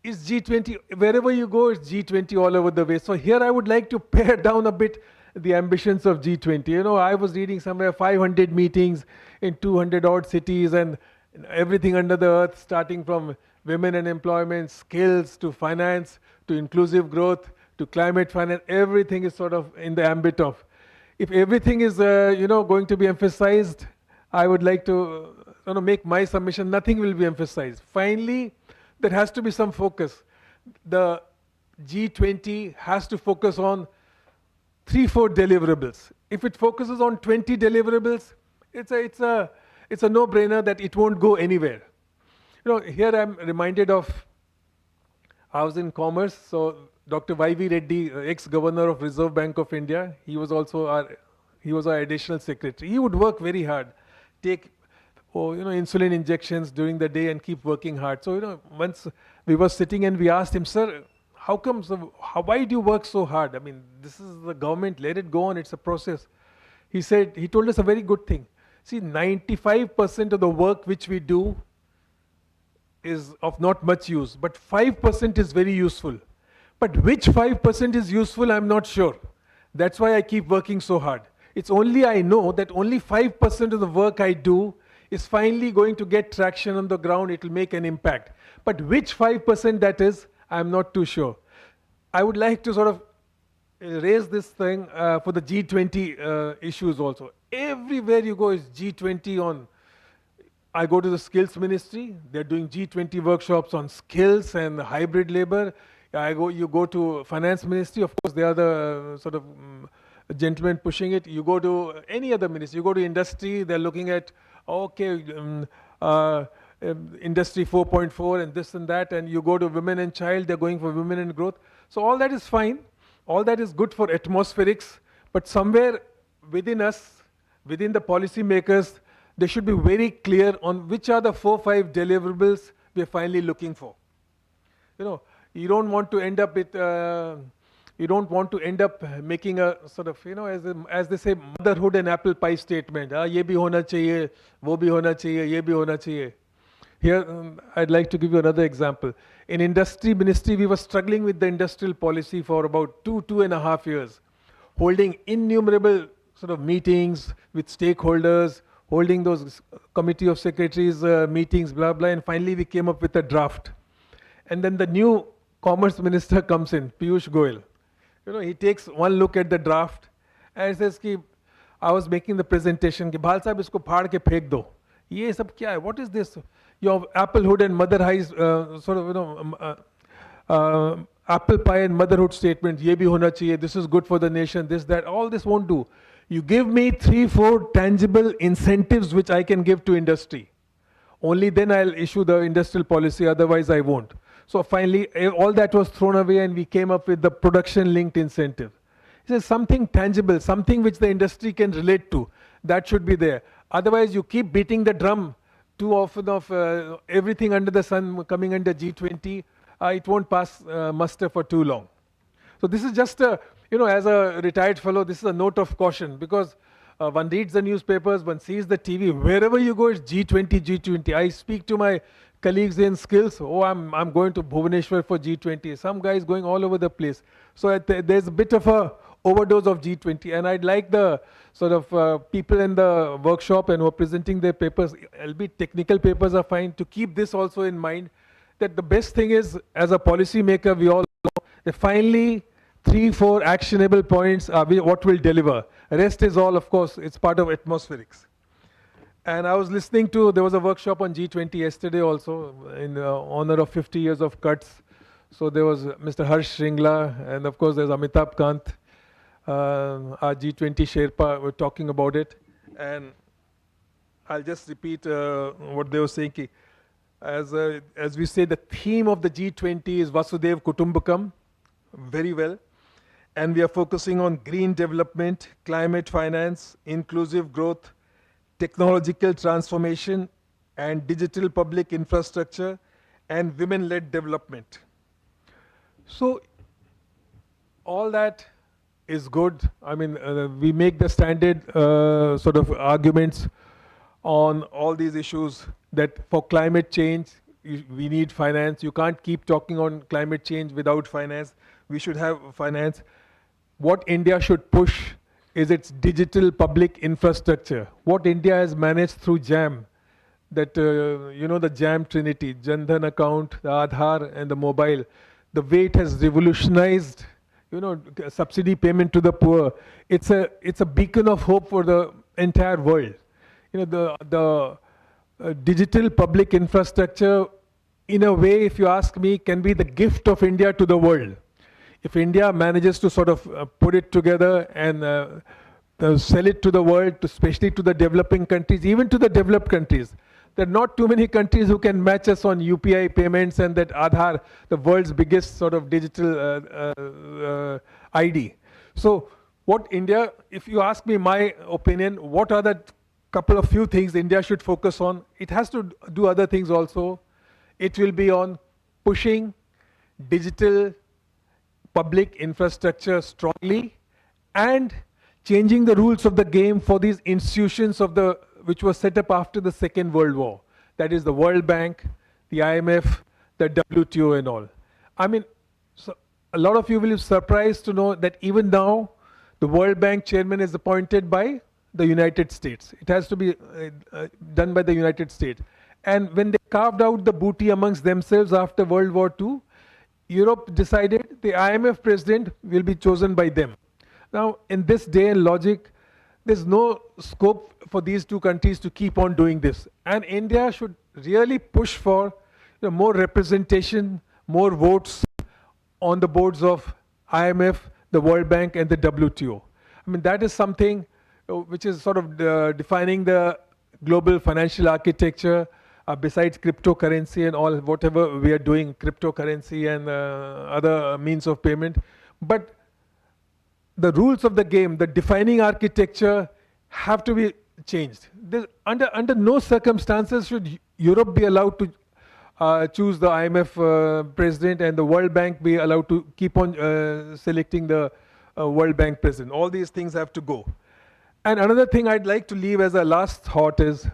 is G20, wherever you go, it's G20 all over the way. So here I would like to pare down a bit the ambitions of G20. I was reading somewhere 500 meetings in 200 odd cities and everything under the earth, starting from women and employment, skills, to finance, to inclusive growth, to climate finance. Everything is sort of in the ambit of. If everything is, going to be emphasized, I would like to make my submission, nothing will be emphasized. Finally, there has to be some focus. The G20 has to focus on 3-4 deliverables. If it focuses on 20 deliverables, it's a no-brainer that it won't go anywhere. Here I'm reminded of, I was in commerce, so Dr. Y.V. Reddy, ex-governor of Reserve Bank of India, he was also our additional secretary. He would work very hard, take insulin injections during the day and keep working hard. So, once we were sitting and we asked him, sir, why do you work so hard? I mean, this is the government, let it go on, it's a process. He told us a very good thing. See, 95% of the work which we do is of not much use, but 5% is very useful. But which 5% is useful, I'm not sure. That's why I keep working so hard. It's only I know that only 5% of the work I do is finally going to get traction on the ground, it will make an impact. But which 5% that is, I'm not too sure. I would like to sort of raise this thing for the G20 issues also. Everywhere you go is G20 on. I go to the skills ministry, they're doing G20 workshops on skills and hybrid labor. You go to finance ministry, of course they are the sort of gentlemen pushing it. You go to any other ministry, you go to industry, they're looking at, industry 4.4 and this and that, and you go to women and child, they're going for women and growth. So all that is fine, All that is good for atmospherics, but somewhere within us, within the policymakers, they should be very clear on which are the 4-5 deliverables we are finally looking for. You know, you don't want to end up with, making a sort of, you know, as they say, motherhood and apple pie statement. Ye bhi hona chahiye, wo bhi hona chahiye, ye bhi hona chahiye. Here, I'd like to give you another example. In industry ministry, we were struggling with the industrial policy for about 2.5 years, holding innumerable sort of meetings with stakeholders, holding those committee of secretaries meetings, blah, blah, and finally we came up with a draft. And then the new commerce minister comes in, Piyush Goyal. You know, he takes one look at the draft and says, ki, I was making the presentation, ki, Bhal sahab, isko phaad ke phek do. Ye sab kya hai? What is this? Your applehood and motherhood, sort of, you know, apple pie and motherhood statement, ye bhi hona chahiye, this is good for the nation, this, that, all this won't do. You give me 3-4 tangible incentives which I can give to industry. Only then I'll issue the industrial policy, otherwise I won't. So finally, all that was thrown away and we came up with the production-linked incentive. It is something tangible, something which the industry can relate to. That should be there. Otherwise, you keep beating the drum too often of everything under the sun coming under G20. It won't pass muster for too long. So this is just a, you know, as a retired fellow, this is a note of caution, because one reads the newspapers, one sees the TV, wherever you go, it's G20, G20. I speak to my colleagues in skills, oh, I'm going to Bhubaneswar for G20. Some guys going all over the place. So there's a bit of a overdose of G20, and I'd like the sort of people in the workshop and who are presenting their papers, albeit technical papers are fine, to keep this also in mind, that the best thing is, as a policy maker, we all know that finally 3-4 actionable points are what will deliver. Rest is all, of course, it's part of atmospherics. And I was listening to, there was a workshop on G20 yesterday also, in honor of 50 years of cuts. So there was Mr. Harsh Shringla, and of course there's Amitabh Kant, our G20 Sherpa, were talking about it. And I'll just repeat what they were saying. As we say, the theme of the G20 is Vasudev Kutumbakam, very well. And we are focusing on green development, climate finance, inclusive growth, technological transformation, and digital public infrastructure, and women-led development. So all that is good. I mean, we make the standard sort of arguments on all these issues, that for climate change, we need finance. You can't keep talking on climate change without finance. We should have finance. What India should push is its digital public infrastructure. What India has managed through JAM, that, you know, the JAM trinity, Jan Dhan account, the Aadhaar, and the mobile, the way it has revolutionized, you know, subsidy payment to the poor. It's a beacon of hope for the entire world. You know, the digital public infrastructure, in a way, if you ask me, can be the gift of India to the world. If India manages to sort of put it together and sell it to the world, especially to the developing countries, even to the developed countries, there are not too many countries who can match us on UPI payments and that Aadhaar, the world's biggest sort of digital ID. So what India, if you ask me my opinion, what are the few things India should focus on? It has to do other things also. It will be on pushing digital public infrastructure strongly and changing the rules of the game for these institutions which were set up after the Second World War. That is the World Bank, the IMF, the WTO and all. I mean, so a lot of you will be surprised to know that even now, the World Bank chairman is appointed by the United States. It has to be done by the United States. And when they carved out the booty amongst themselves after World War II, Europe decided the IMF president will be chosen by them. Now, in this day and logic, there's no scope for these two countries to keep on doing this. And India should really push for more representation, more votes on the boards of IMF, the World Bank, and the WTO. I mean, that is something which is sort of defining the global financial architecture, besides cryptocurrency and all, whatever we are doing, cryptocurrency and other means of payment. But the rules of the game, the defining architecture have to be changed. Under no circumstances should Europe be allowed to choose the IMF president and the World Bank be allowed to keep on selecting the World Bank president. All these things have to go. And another thing I'd like to leave as a last thought is,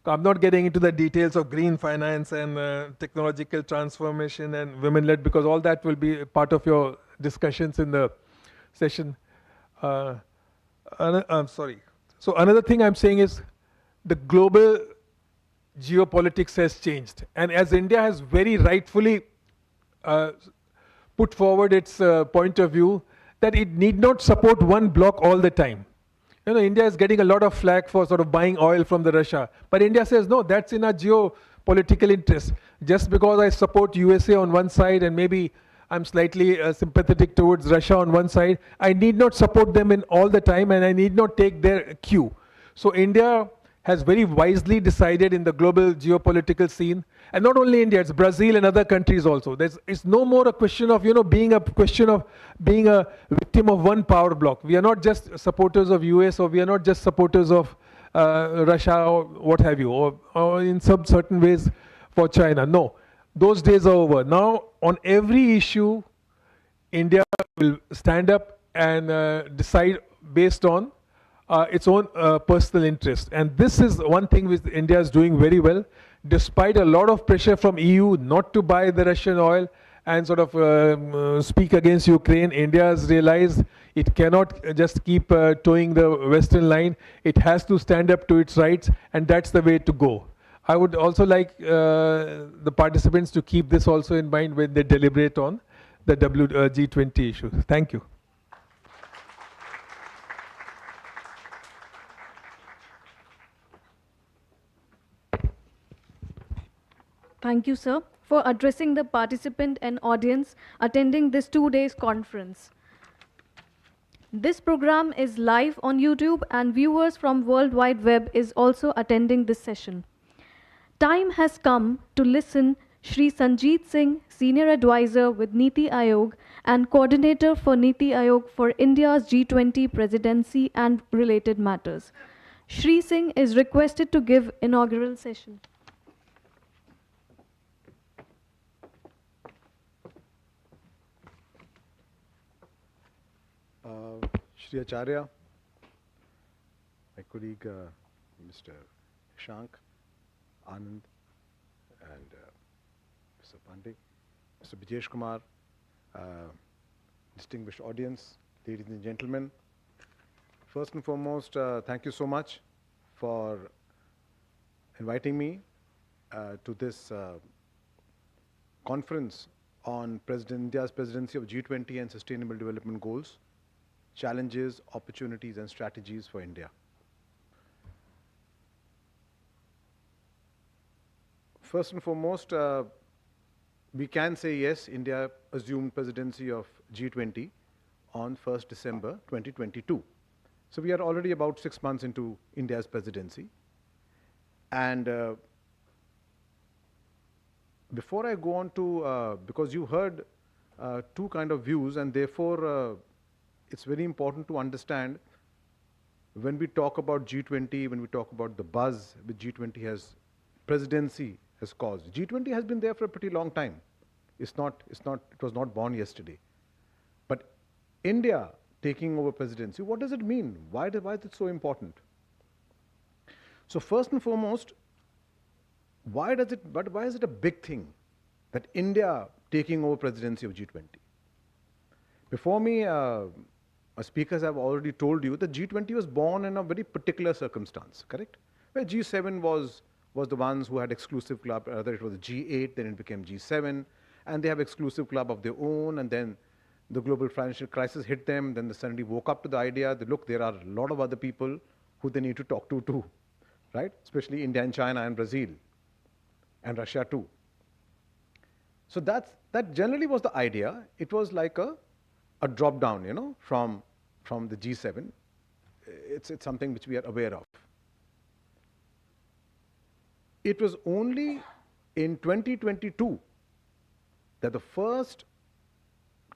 I'm not getting into the details of green finance and technological transformation and women-led, because all that will be part of your discussions in the session. I'm sorry. So another thing I'm saying is the global geopolitics has changed. And as India has very rightfully put forward its point of view, that it need not support one bloc all the time. You know, India is getting a lot of flack for sort of buying oil from the Russia. But India says, no, that's in our geopolitical interest. Just because I support USA on one side and maybe I'm slightly sympathetic towards Russia on one side, I need not support them in all the time and I need not take their cue. So India has very wisely decided in the global geopolitical scene, and not only India, it's Brazil and other countries also. It's no more a question of, being a victim of one power bloc. We are not just supporters of US, or we are not just supporters of Russia or what have you, or in some certain ways for China. No, those days are over. Now, on every issue, India will stand up and decide based on its own personal interest. And this is one thing which India is doing very well, despite a lot of pressure from EU not to buy the Russian oil and sort of speak against Ukraine. India has realized it cannot just keep towing the Western line. It has to stand up to its rights, and that's the way to go. I would also like the participants to keep this also in mind when they deliberate on the G20 issues. Thank you. Thank you, sir, for addressing the participant and audience attending this 2 days conference. This program is live on YouTube and viewers from World Wide Web is also attending this session. Time has come to listen Shri Sanjeet Singh, Senior Advisor with Niti Aayog and Coordinator for Niti Aayog for India's G20 Presidency and related matters. Shri Singh is requested to give inaugural session. Shri Acharya, my colleague Mr. Shank, Anand, and Mr. Pandey, Mr. Bijesh Kumar, distinguished audience, ladies and gentlemen. First and foremost, thank you so much for inviting me to this conference on India's presidency of G20 and Sustainable Development Goals, challenges, opportunities, and strategies for India. First and foremost, we can say yes, India assumed presidency of G20 on 1st December 2022. So we are already about 6 months into India's presidency. And before I go on to, because you heard two kind of views, and therefore it's very important to understand when we talk about G20, when we talk about the buzz which G20 has, presidency has caused. G20 has been there for a pretty long time. It was not born yesterday. But India taking over presidency, what does it mean? Why is it so important? So first and foremost, why is it a big thing that India taking over presidency of G20? Before me, speakers have already told you that G20 was born in a very particular circumstance, correct? Where G7 was the ones who had exclusive club, rather it was G8, then it became G7, and they have exclusive club of their own, and then the global financial crisis hit them, then they suddenly woke up to the idea that, look, there are a lot of other people who they need to talk to too, right? Especially India and China and Brazil, and Russia too. So that generally was the idea. It was like a drop down, from the G7. It's something which we are aware of. It was only in 2022 that the first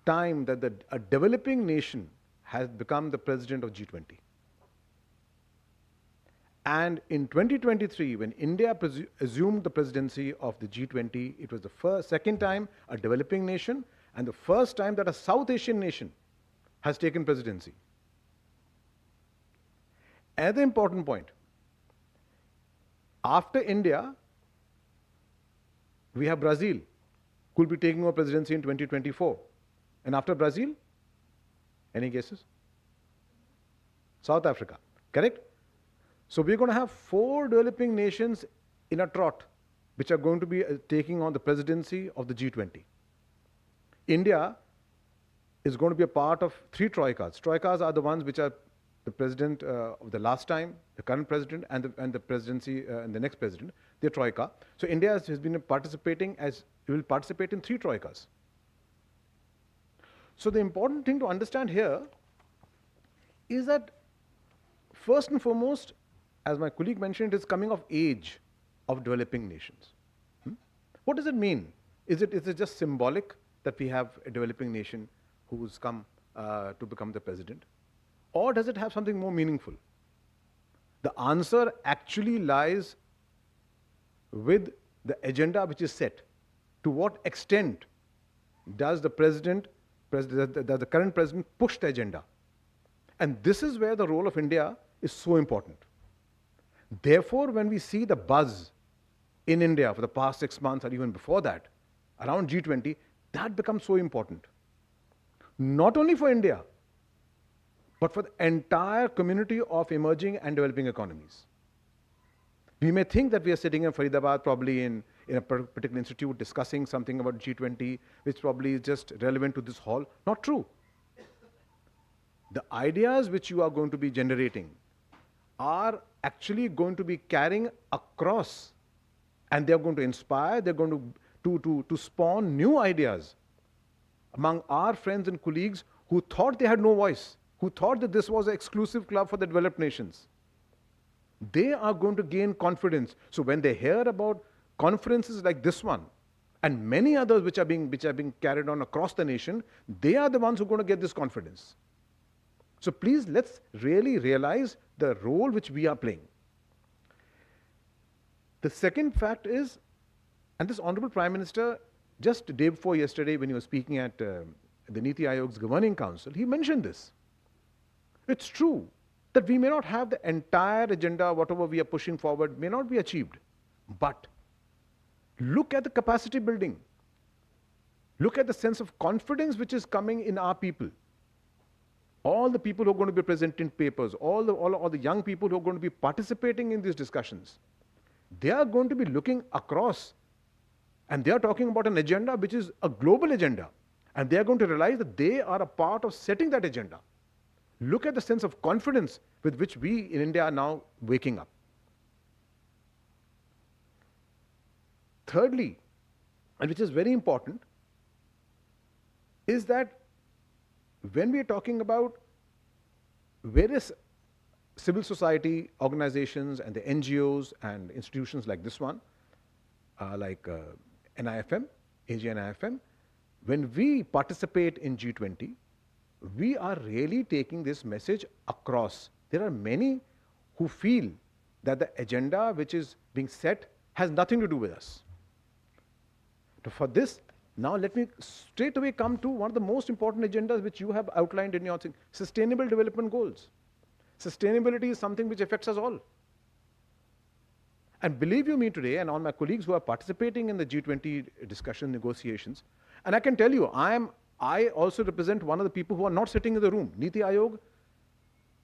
time that a developing nation has become the president of G20. And in 2023, when India assumed the presidency of the G20, it was the second time a developing nation and the first time that a South Asian nation has taken presidency. Another important point, after India, we have Brazil, who will be taking over presidency in 2024. And after Brazil, any guesses? South Africa, correct? So we're going to have 4 developing nations in a trot, which are going to be taking on the presidency of the G20. India is going to be a part of 3 troikas. Troikas are the ones which are the president of the last time, the current president, and the presidency and the next president. They're troika. So India has been participating will participate in 3 troikas. So the important thing to understand here is that first and foremost, as my colleague mentioned, it is coming of age of developing nations. What does it mean? Is it just symbolic that we have a developing nation who's come to become the president? Or does it have something more meaningful? The answer actually lies with the agenda which is set. To what extent does the current president push the agenda? And this is where the role of India is so important. Therefore, when we see the buzz in India for the past 6 months or even before that, around G20, that becomes so important. Not only for India, but for the entire community of emerging and developing economies. We may think that we are sitting in Faridabad, probably in a particular institute, discussing something about G20, which probably is just relevant to this hall. Not true. The ideas which you are going to be generating are actually going to be carrying across, and they're going to inspire, they're going to spawn new ideas among our friends and colleagues who thought they had no voice, who thought that this was an exclusive club for the developed nations. They are going to gain confidence. So when they hear about conferences like this one and many others which are being carried on across the nation, they are the ones who are going to get this confidence. So please, let's really realize the role which we are playing. The second fact is, and this Honorable Prime Minister, just the day before yesterday when he was speaking at the Niti Ayog's Governing Council, he mentioned this. It's true that we may not have the entire agenda, whatever we are pushing forward may not be achieved. But look at the capacity building. Look at the sense of confidence which is coming in our people. All the people who are going to be presenting papers, all the young people who are going to be participating in these discussions, they are going to be looking across, and they are talking about an agenda which is a global agenda, and they are going to realize that they are a part of setting that agenda. Look at the sense of confidence with which we in India are now waking up. Thirdly, and which is very important, is that when we are talking about various civil society organizations and the NGOs and institutions like this one, like NIFM, AGNIFM, when we participate in G20, we are really taking this message across. There are many who feel that the agenda which is being set has nothing to do with us. So for this, now let me straight away come to one of the most important agendas which you have outlined in your thing, Sustainable Development Goals. Sustainability is something which affects us all. And believe you me today, and all my colleagues who are participating in the G20 discussion negotiations, and I can tell you, I also represent one of the people who are not sitting in the room. Niti Ayog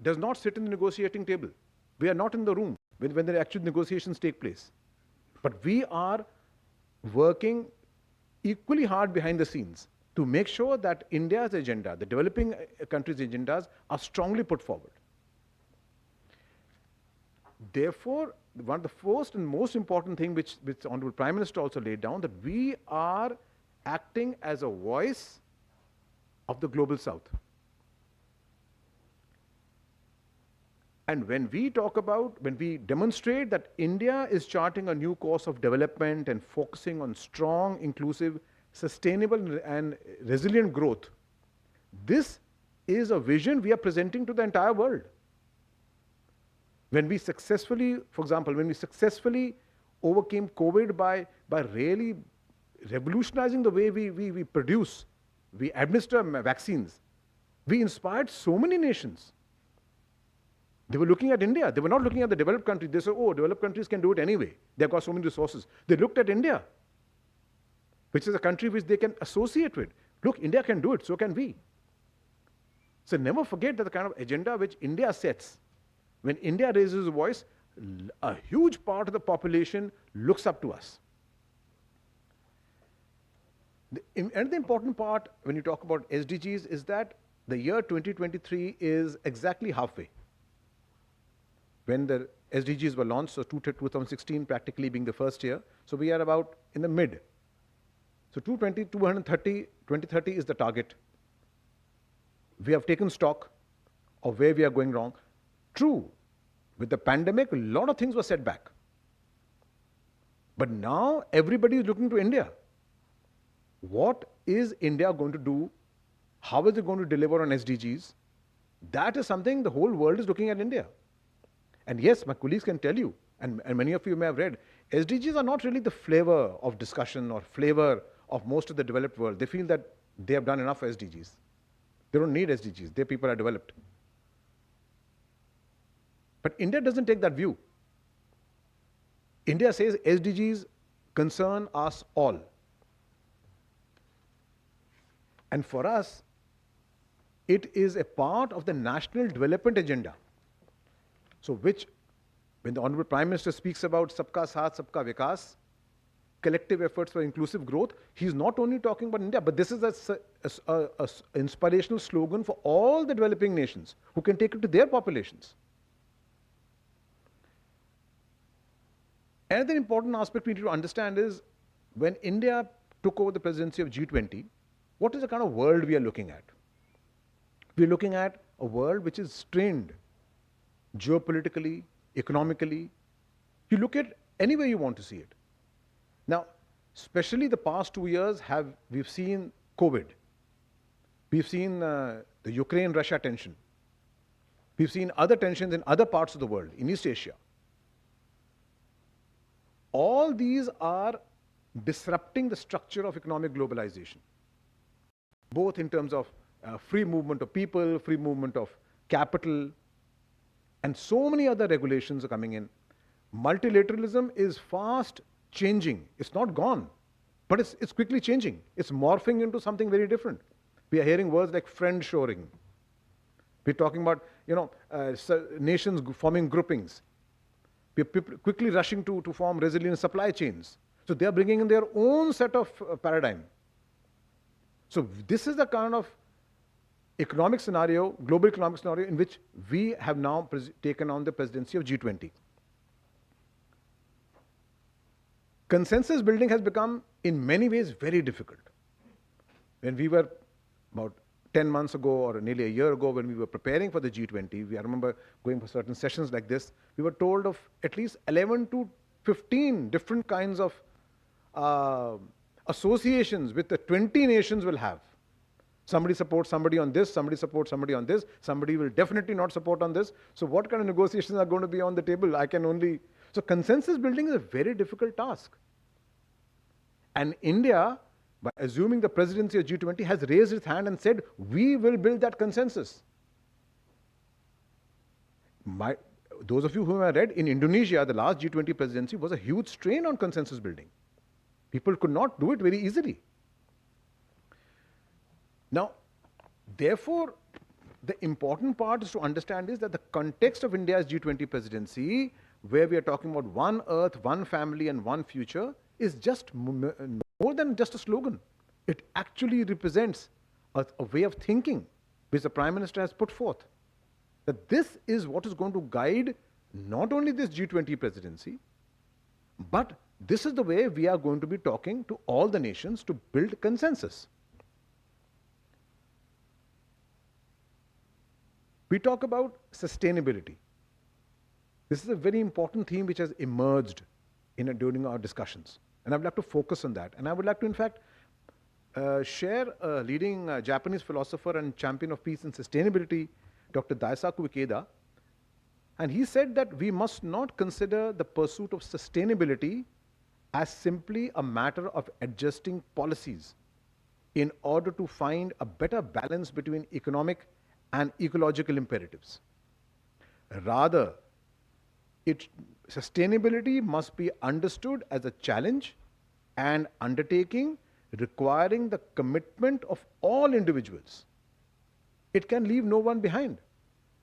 does not sit in the negotiating table. We are not in the room when the actual negotiations take place. But we are working equally hard behind the scenes to make sure that India's agenda, the developing countries' agendas, are strongly put forward. Therefore, one of the first and most important thing which the Honorable Prime Minister also laid down, that we are acting as a voice of the Global South. And when we demonstrate that India is charting a new course of development and focusing on strong, inclusive, sustainable and resilient growth, this is a vision we are presenting to the entire world. When we successfully, for example, when we successfully overcame COVID by really revolutionizing the way we produce, we administer vaccines, we inspired so many nations. They were looking at India. They were not looking at the developed countries. They said, oh, developed countries can do it anyway. They've got so many resources. They looked at India, which is a country which they can associate with. Look, India can do it, so can we. So never forget that the kind of agenda which India sets, when India raises a voice, a huge part of the population looks up to us. Another important part when you talk about SDGs is that the year 2023 is exactly halfway. When the SDGs were launched, so 2016 practically being the first year, so we are about in the mid. So 2030 is the target. We have taken stock of where we are going wrong. True, with the pandemic, a lot of things were set back. But now everybody is looking to India. What is India going to do? How is it going to deliver on SDGs? That is something the whole world is looking at India. And yes, my colleagues can tell you, and many of you may have read, SDGs are not really the flavor of discussion or flavor of most of the developed world. They feel that they have done enough for SDGs. They don't need SDGs. Their people are developed. But India doesn't take that view. India says SDGs concern us all. And for us, it is a part of the national development agenda. So which, when the Honorable Prime Minister speaks about Sabka Saath, Sabka Vikas, collective efforts for inclusive growth, he's not only talking about India, but this is an inspirational slogan for all the developing nations who can take it to their populations. Another important aspect we need to understand is when India took over the presidency of G20, what is the kind of world we are looking at? We are looking at a world which is strained geopolitically, economically. You look at any way you want to see it. Now, especially the past 2 years, we've seen COVID. We've seen the Ukraine-Russia tension. We've seen other tensions in other parts of the world, in East Asia. All these are disrupting the structure of economic globalization, both in terms of free movement of people, free movement of capital, and so many other regulations are coming in. Multilateralism is fast changing. It's not gone, but it's quickly changing. It's morphing into something very different. We are hearing words like friend-shoring. We're talking about, nations forming groupings. We're quickly rushing to form resilient supply chains. So they are bringing in their own set of paradigm. So this is the kind of economic scenario, global economic scenario, in which we have now taken on the presidency of G20. Consensus building has become, in many ways, very difficult. When we were about 10 months ago or nearly a year ago, when we were preparing for the G20, I remember going for certain sessions like this, we were told of at least 11 to 15 different kinds of associations which the 20 nations will have. Somebody supports somebody on this, somebody supports somebody on this, somebody will definitely not support on this. So what kind of negotiations are going to be on the table? So consensus building is a very difficult task. And India, by assuming the presidency of G20, has raised its hand and said, we will build that consensus. Those of you who have read, in Indonesia, the last G20 presidency was a huge strain on consensus building. People could not do it very easily. Now, therefore, the important part is to understand is that the context of India's G20 presidency, where we are talking about one earth, one family, and one future, is just more than just a slogan. It actually represents a way of thinking which the Prime Minister has put forth. That this is what is going to guide not only this G20 presidency, but this is the way we are going to be talking to all the nations to build consensus. We talk about sustainability. This is a very important theme which has emerged during our discussions. And I would like to focus on that. And I would like to, in fact, share a leading Japanese philosopher and champion of peace and sustainability, Dr. Daisaku Ikeda. And he said that we must not consider the pursuit of sustainability as simply a matter of adjusting policies in order to find a better balance between economic and ecological imperatives. Rather, sustainability must be understood as a challenge and undertaking requiring the commitment of all individuals. It can leave no one behind.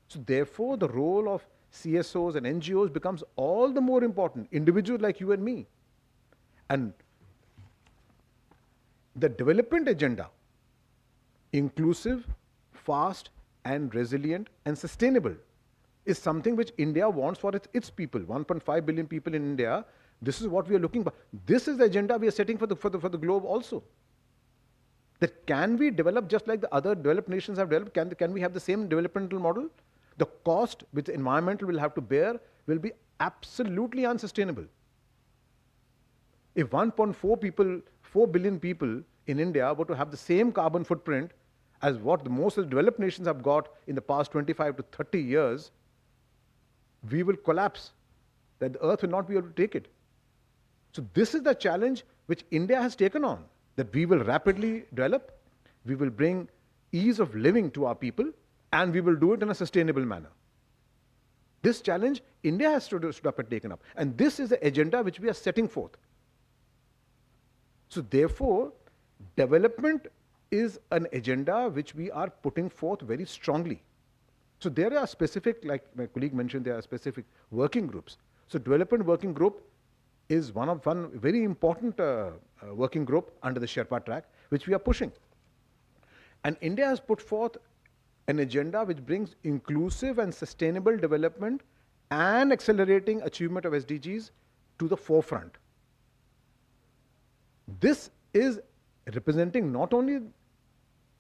So therefore, the role of CSOs and NGOs becomes all the more important, individuals like you and me. And the development agenda, inclusive, fast, and resilient, and sustainable, is something which India wants for its people, 1.5 billion people in India. This is what we are looking for. This is the agenda we are setting for the globe also. That can we develop just like the other developed nations have developed? Can we have the same developmental model? The cost which the environmental will have to bear will be absolutely unsustainable. If 4 billion people in India were to have the same carbon footprint as what the most of the developed nations have got in the past 25 to 30 years, we will collapse, that the earth will not be able to take it. So this is the challenge which India has taken on, that we will rapidly develop, we will bring ease of living to our people, and we will do it in a sustainable manner. This challenge India has stood up and taken up, and this is the agenda which we are setting forth. So therefore, development is an agenda which we are putting forth very strongly. So there are specific, like my colleague mentioned, there are specific working groups. So development working group is one very important working group under the Sherpa track, which we are pushing. And India has put forth an agenda which brings inclusive and sustainable development and accelerating achievement of SDGs to the forefront. This is representing not only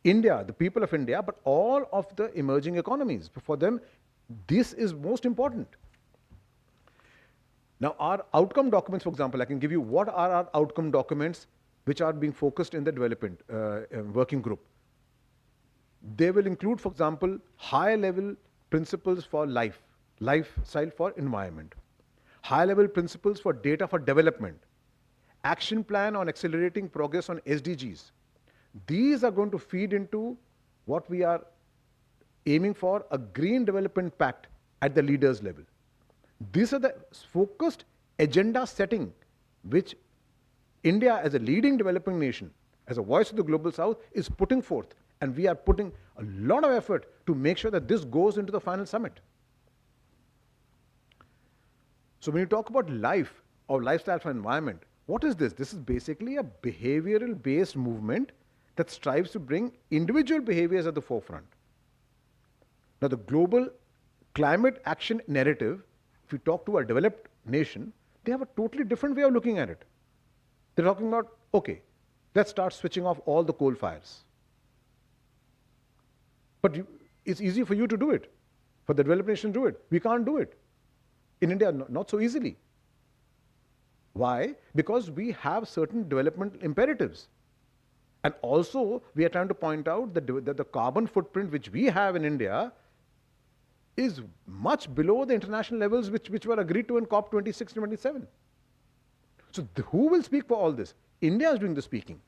India, the people of India, but all of the emerging economies. For them, this is most important. Now, our outcome documents, for example, I can give you what are our outcome documents which are being focused in the development working group. They will include, for example, high-level principles for lifestyle for environment, high-level principles for data for development, action plan on accelerating progress on SDGs. These are going to feed into what we are aiming for, a green development pact at the leaders level. These are the focused agenda setting which India as a leading developing nation, as a voice of the global south, is putting forth. And we are putting a lot of effort to make sure that this goes into the final summit. So when you talk about life or lifestyle for environment, what is this? This is basically a behavioral based movement that strives to bring individual behaviors at the forefront. Now the global climate action narrative, if you talk to a developed nation, they have a totally different way of looking at it. They're talking about, okay, let's start switching off all the coal fires. But it's easy for you to do it, for the developed nation to do it. We can't do it. In India, not so easily. Why? Because we have certain development imperatives. And also, we are trying to point out that the carbon footprint which we have in India is much below the international levels which were agreed to in COP 26 and 27. So who will speak for all this? India is doing the speaking.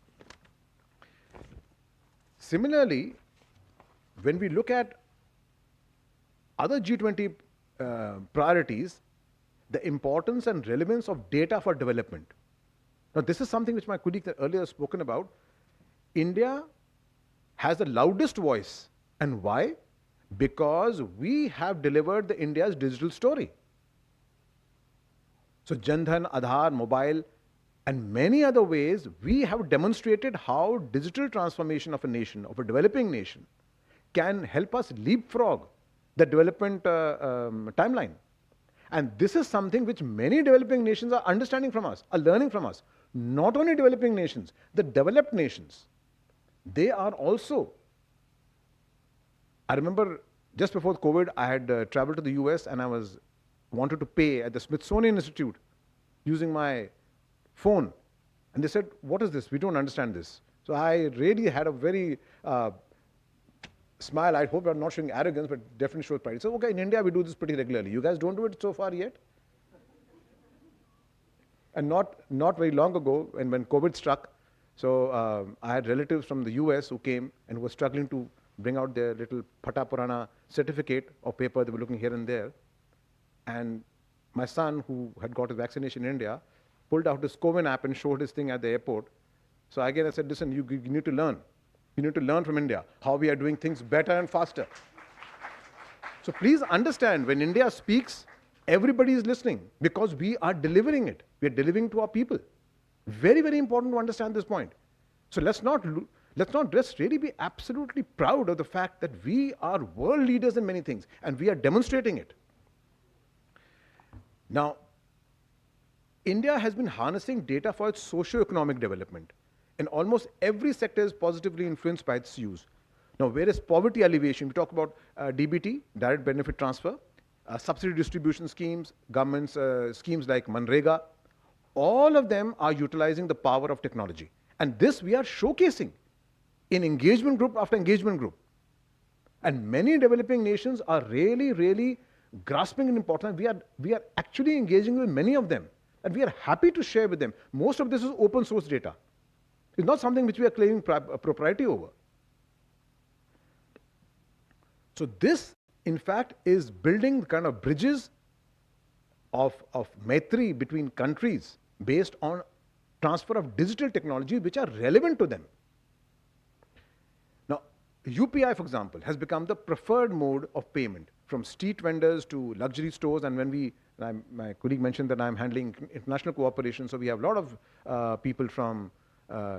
Similarly, when we look at other G20 priorities, the importance and relevance of data for development. Now, this is something which my colleague earlier has spoken about. India has the loudest voice. And why? Because we have delivered the India's digital story. So Jan Dhan, Aadhaar, mobile, and many other ways, we have demonstrated how digital transformation of a nation, of a developing nation, can help us leapfrog the development timeline. And this is something which many developing nations are understanding from us, are learning from us. Not only developing nations, the developed nations, they are also. I remember just before COVID, I had traveled to the US and I wanted to pay at the Smithsonian Institute using my phone. And they said, what is this? We don't understand this. So I really had a very smile. I hope I'm not showing arrogance, but definitely shows pride. So, okay, in India, we do this pretty regularly. You guys don't do it so far yet? And not very long ago, and when COVID struck, so I had relatives from the US who came and were struggling to bring out their little Phata Purana certificate of paper. They were looking here and there. And my son, who had got his vaccination in India, pulled out his COVID app and showed his thing at the airport. So again, I said, listen, you need to learn. You need to learn from India, how we are doing things better and faster. So please understand, when India speaks, everybody is listening because we are delivering it. We are delivering to our people. Very, very important to understand this point. So let's not just really be absolutely proud of the fact that we are world leaders in many things, and we are demonstrating it. Now, India has been harnessing data for its socio-economic development, and almost every sector is positively influenced by its use. Now, whereas poverty alleviation, we talk about DBT, direct benefit transfer, subsidy distribution schemes, government's schemes like Manrega, all of them are utilizing the power of technology. And this we are showcasing in engagement group after engagement group. And many developing nations are really, really grasping an importance. We are actually engaging with many of them, and we are happy to share with them. Most of this is open source data. It's not something which we are claiming propriety over. So this, in fact, is building kind of bridges of Maitri between countries based on transfer of digital technology which are relevant to them. Now, UPI, for example, has become the preferred mode of payment from street vendors to luxury stores. And when my colleague mentioned that I'm handling international cooperation, so we have a lot of people from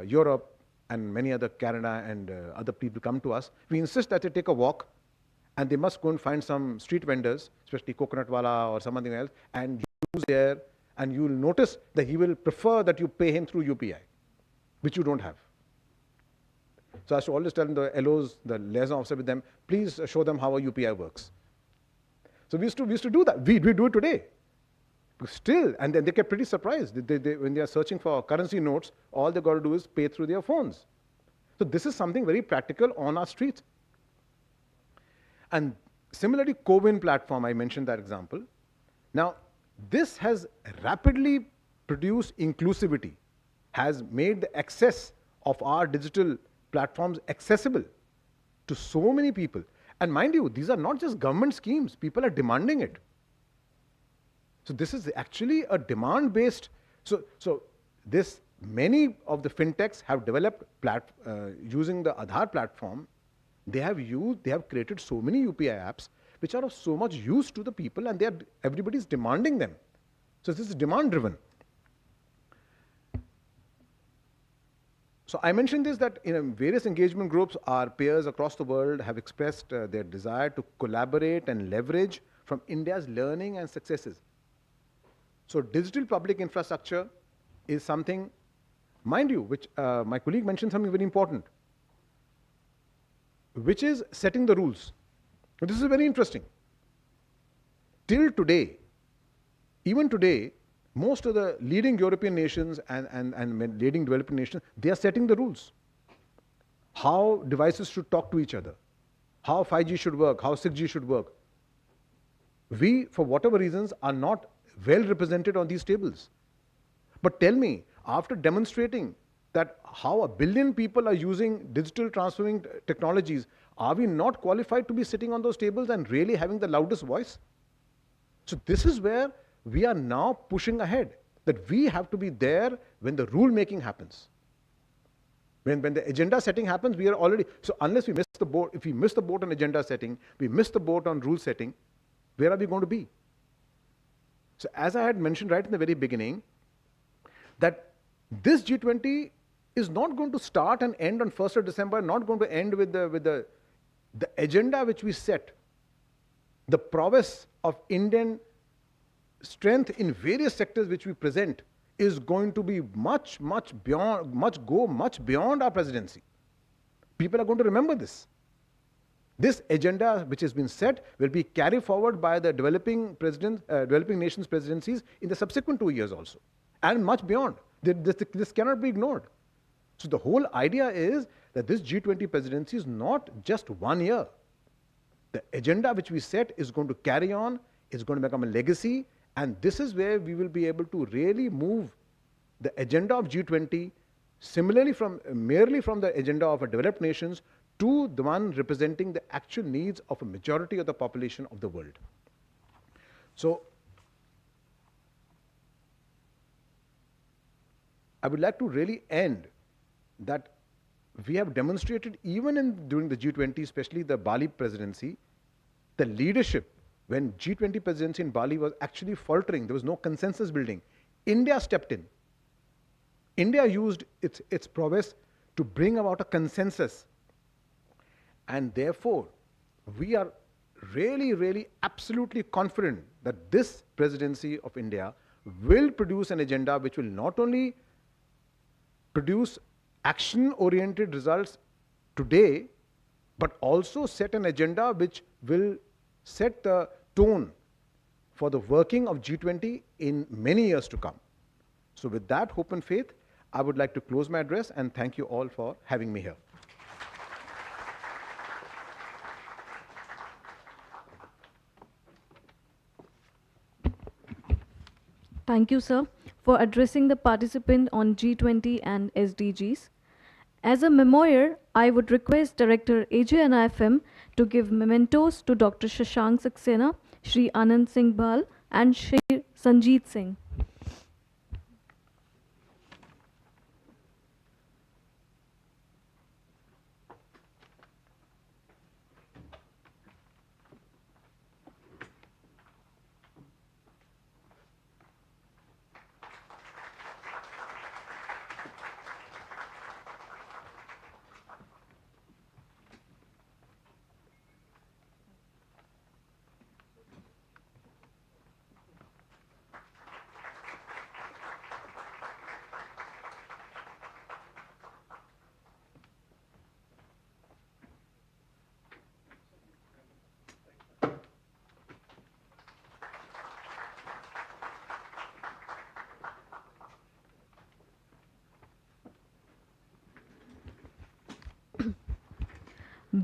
Europe and many other Canada and other people come to us. We insist that they take a walk and they must go and find some street vendors, especially coconut wala or something else, and use there, and you will notice that he will prefer that you pay him through UPI, which you don't have. So I used to always tell the LOs, the liaison officer with them, please show them how a UPI works. So we used to do that. We do it today. Still, and then they get pretty surprised. When they are searching for currency notes, all they got to do is pay through their phones. So this is something very practical on our streets. And similarly, CoWIN platform, I mentioned that example. Now, this has rapidly produced inclusivity, has made the access of our digital platforms accessible to so many people. And mind you, these are not just government schemes. People are demanding it. So this is actually a demand-based. So many of the fintechs have developed using the Aadhaar platform. They have created so many UPI apps which are of so much use to the people, and everybody is demanding them. So this is demand-driven. So I mentioned this, that in various engagement groups, our peers across the world have expressed their desire to collaborate and leverage from India's learning and successes. So digital public infrastructure is something, mind you, which my colleague mentioned something very important, which is setting the rules. This is very interesting. Till today, even today, most of the leading European nations and leading developing nations, they are setting the rules. How devices should talk to each other, how 5G should work, how 6G should work. We, for whatever reasons, are not well represented on these tables. But tell me, after demonstrating that how 1 billion people are using digital transforming technologies, are we not qualified to be sitting on those tables and really having the loudest voice? So this is where we are now pushing ahead, that we have to be there when the rule making happens. When the agenda setting happens, we are already, so unless we miss the boat, if we miss the boat on agenda setting, we miss the boat on rule setting, where are we going to be? So as I had mentioned right in the very beginning, that this G20 is not going to start and end on 1st of December, not going to end with the agenda which we set. The prowess of Indian strength in various sectors which we present is going to be much beyond our presidency. People are going to remember this. This agenda which has been set will be carried forward by the developing nations presidencies in the subsequent 2 years also, and much beyond. This cannot be ignored. So the whole idea is that this G20 presidency is not just 1 year. The agenda which we set is going to carry on, is going to become a legacy, and this is where we will be able to really move the agenda of G20 similarly merely from the agenda of developed nations to the one representing the actual needs of a majority of the population of the world. So I would like to really end that we have demonstrated even during the G20, especially the Bali presidency, the leadership. When G20 presidency in Bali was actually faltering, there was no consensus building, India stepped in. India used its prowess to bring about a consensus. And therefore, we are really absolutely confident that this presidency of India will produce an agenda which will not only produce action-oriented results today, but also set an agenda which will set the tone for the working of G20 in many years to come. So with that hope and faith, I would like to close my address and thank you all for having me here. Thank you, sir, for addressing the participant on G20 and SDGs. As a memorial, I would request Director AJNIFM to give mementos to Dr. Shashank Saxena, Shri Anand Singh Bal, and Shri Sanjeet Singh.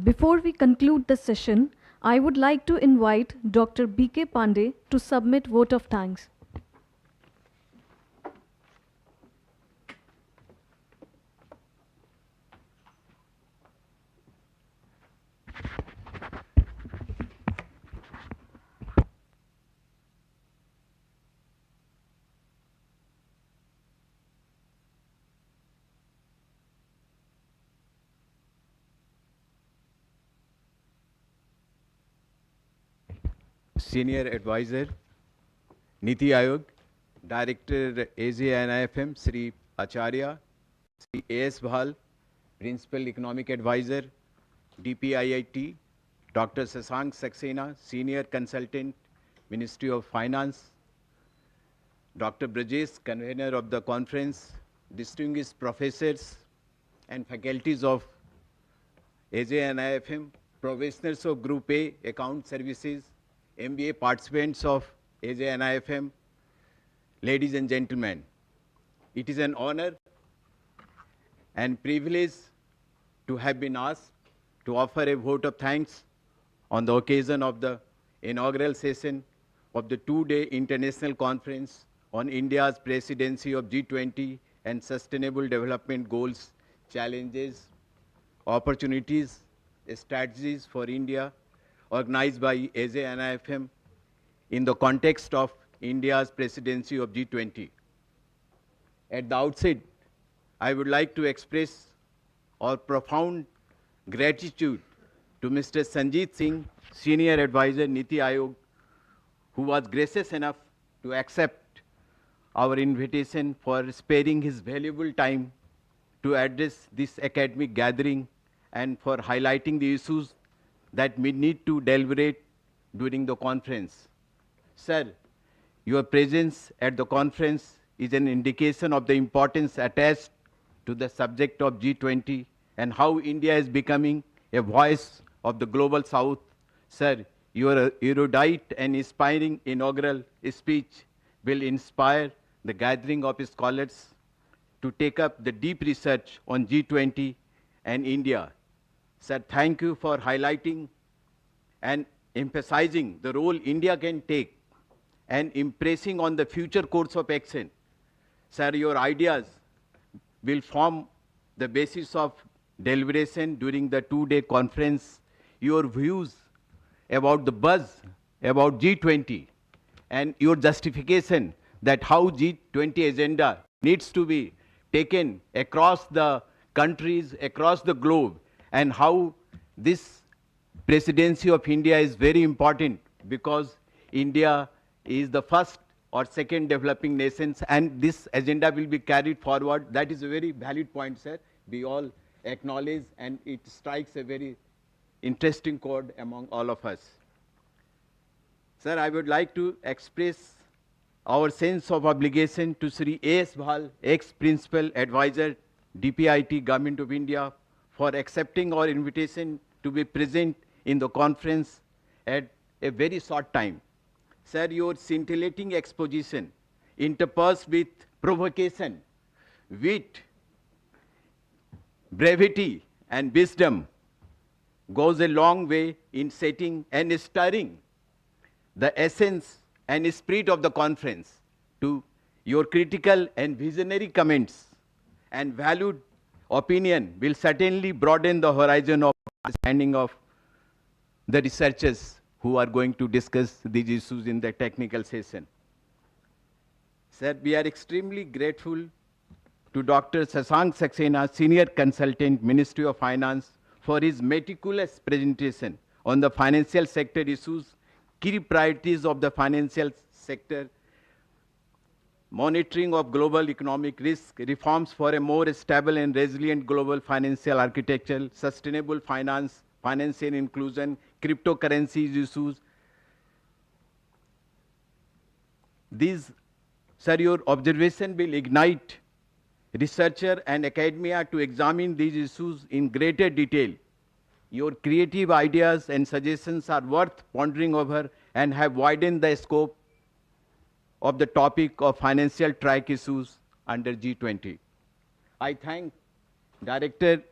Before we conclude the session, I would like to invite Dr. B.K. Pandey to submit vote of thanks. Senior Advisor, Niti Aayog, Director AJNIFM, Sri Acharya, Sri A.S. Bhal, Principal Economic Advisor, DPIIT, Dr. Shashank Saxena, Senior Consultant, Ministry of Finance, Dr. Brajesh, Convener of the conference, distinguished professors and faculties of AJNIFM, professionals of Group A, Account Services, MBA participants of AJNIFM, ladies and gentlemen, it is an honor and privilege to have been asked to offer a vote of thanks on the occasion of the inaugural session of the two-day international conference on India's presidency of G20 and Sustainable Development Goals, Challenges, Opportunities, Strategies for India, organized by AJNIFM in the context of India's presidency of G20. At the outset, I would like to express our profound gratitude to Mr. Sanjeet Singh, Senior Advisor, Niti Aayog, who was gracious enough to accept our invitation for sparing his valuable time to address this academic gathering and for highlighting the issues that we need to deliberate during the conference. Sir, your presence at the conference is an indication of the importance attached to the subject of G20 and how India is becoming a voice of the global South. Sir, your erudite and inspiring inaugural speech will inspire the gathering of scholars, to take up the deep research on G20 and India. Sir, thank you for highlighting and emphasizing the role India can take and impressing on the future course of action. Sir, your ideas will form the basis of deliberation during the two-day conference. Your views about the buzz about G20 and your justification that how G20 agenda needs to be taken across the countries, across the globe, and how this presidency of India is very important because India is the first or second developing nations and this agenda will be carried forward. That is a very valid point, sir. We all acknowledge and it strikes a very interesting chord among all of us. Sir, I would like to express our sense of obligation to Sri A.S. Bhal, ex-Principal Advisor, DPIT, Government of India, for accepting our invitation to be present in the conference at a very short time. Sir, your scintillating exposition, interspersed with provocation, wit, brevity, and wisdom, goes a long way in setting and stirring the essence and spirit of the conference. To your critical and visionary comments and valued opinion will certainly broaden the horizon of understanding of the researchers who are going to discuss these issues in the technical session. Sir, we are extremely grateful to Dr. Sasank Saxena, Senior Consultant, Ministry of Finance, for his meticulous presentation on the financial sector issues, key priorities of the financial sector, monitoring of global economic risk, reforms for a more stable and resilient global financial architecture, sustainable finance, financial inclusion, cryptocurrencies issues. These, sir, your observation will ignite researcher and academia to examine these issues in greater detail. Your creative ideas and suggestions are worth pondering over and have widened the scope of the topic of financial track issues under G20. I thank Director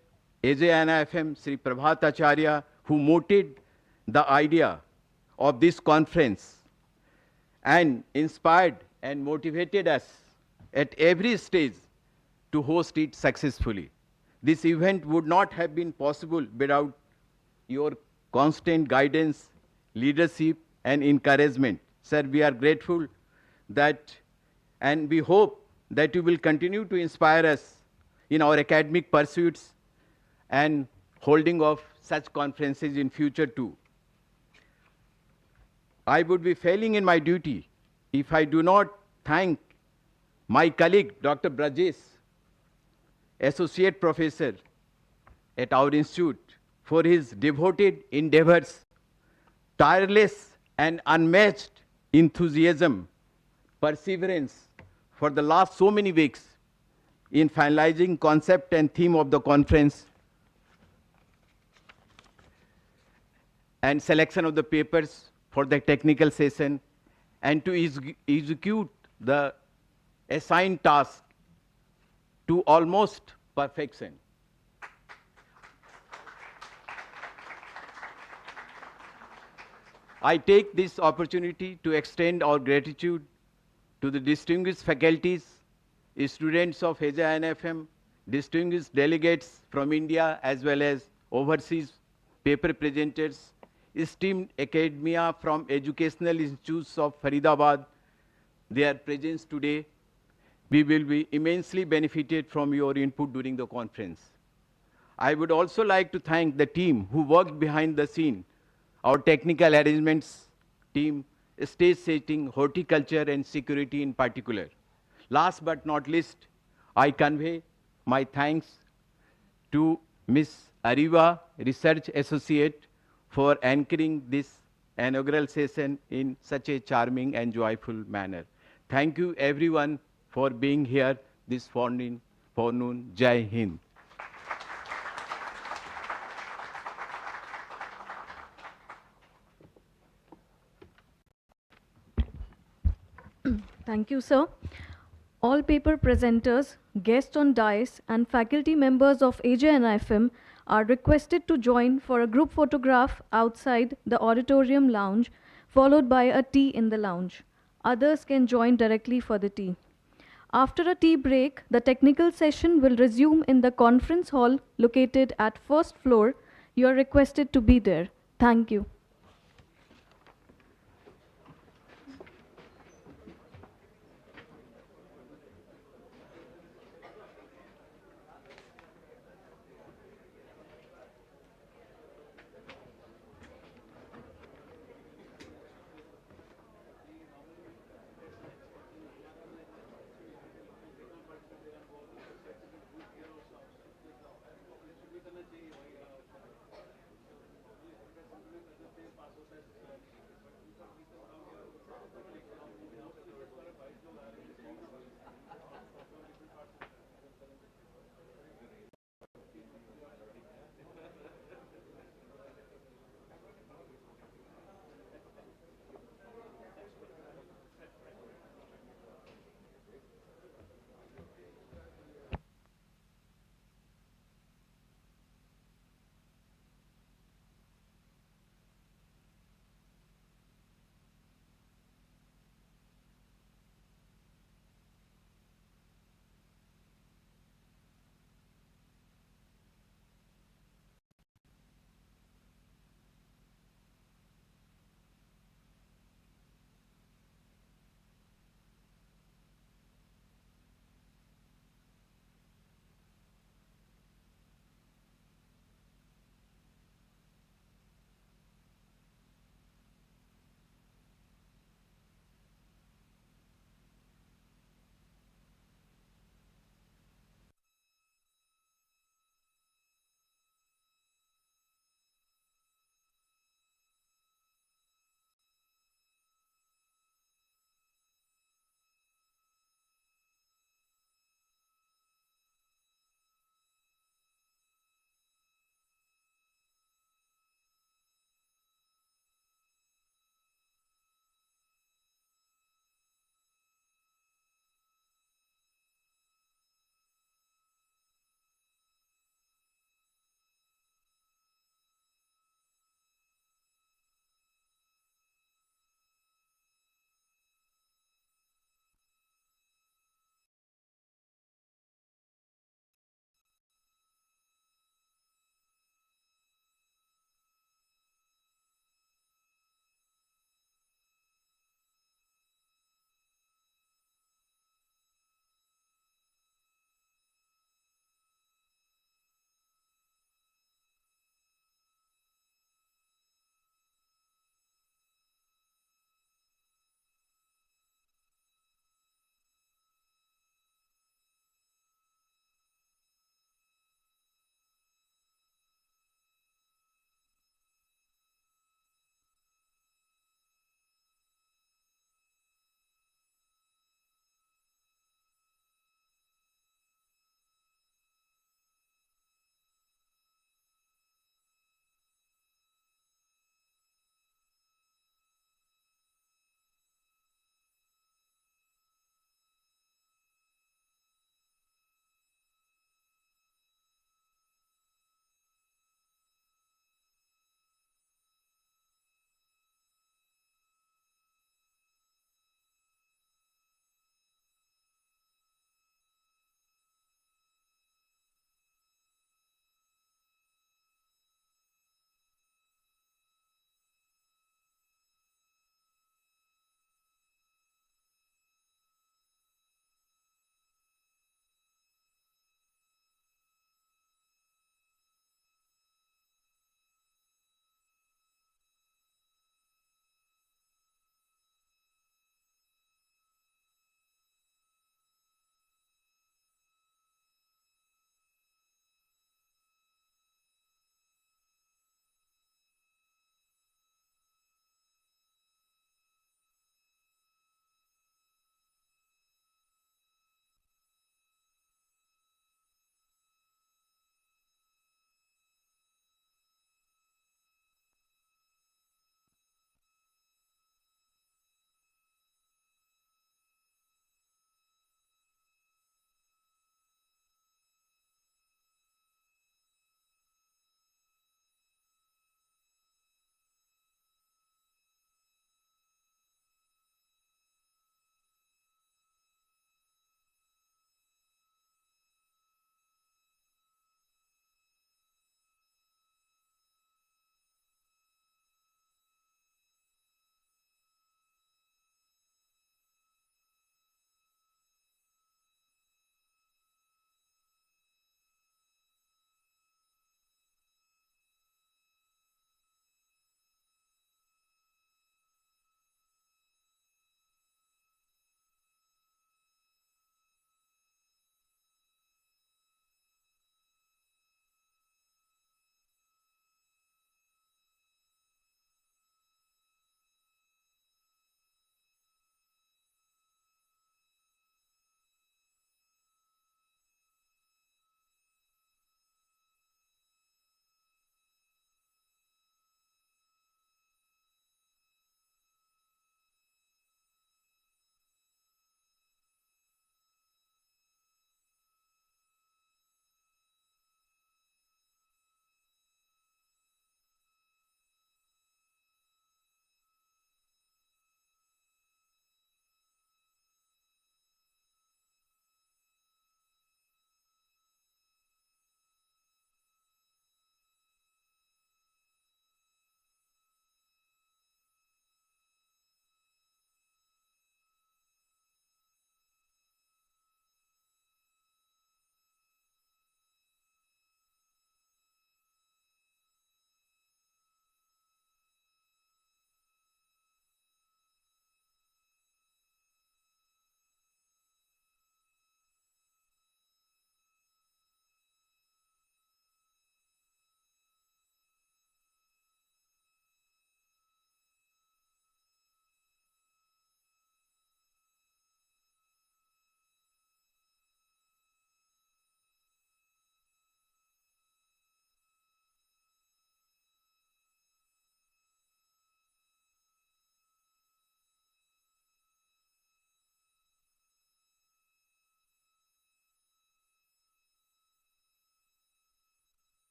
AJNIFM, Sri Prabhat Acharya, who mooted the idea of this conference and inspired and motivated us at every stage to host it successfully. This event would not have been possible without your constant guidance, leadership, and encouragement. Sir, we are grateful that, and we hope that you will continue to inspire us in our academic pursuits and holding of such conferences in future too. I would be failing in my duty if I do not thank my colleague, Dr. Brajesh, Associate Professor at our institute, for his devoted endeavors, tireless and unmatched enthusiasm, perseverance for the last so many weeks in finalizing concept and theme of the conference and selection of the papers for the technical session and to execute the assigned task to almost perfection. I take this opportunity to extend our gratitude to the distinguished faculties, students of AJNFM, distinguished delegates from India as well as overseas paper presenters, esteemed academia from educational institutes of Faridabad. Their presence today, we will be immensely benefited from your input during the conference. I would also like to thank the team who worked behind the scene, our technical arrangements team, stage setting, horticulture, and security in particular. Last but not least, I convey my thanks to Ms. Ariva, Research Associate, for anchoring this inaugural session in such a charming and joyful manner. Thank you everyone for being here this forenoon. Jai Hind. Thank you, sir. All paper presenters, guests on dais, and faculty members of AJNIFM are requested to join for a group photograph outside the auditorium lounge, followed by a tea in the lounge. Others can join directly for the tea. After a tea break, the technical session will resume in the conference hall located at first floor. You are requested to be there. Thank you.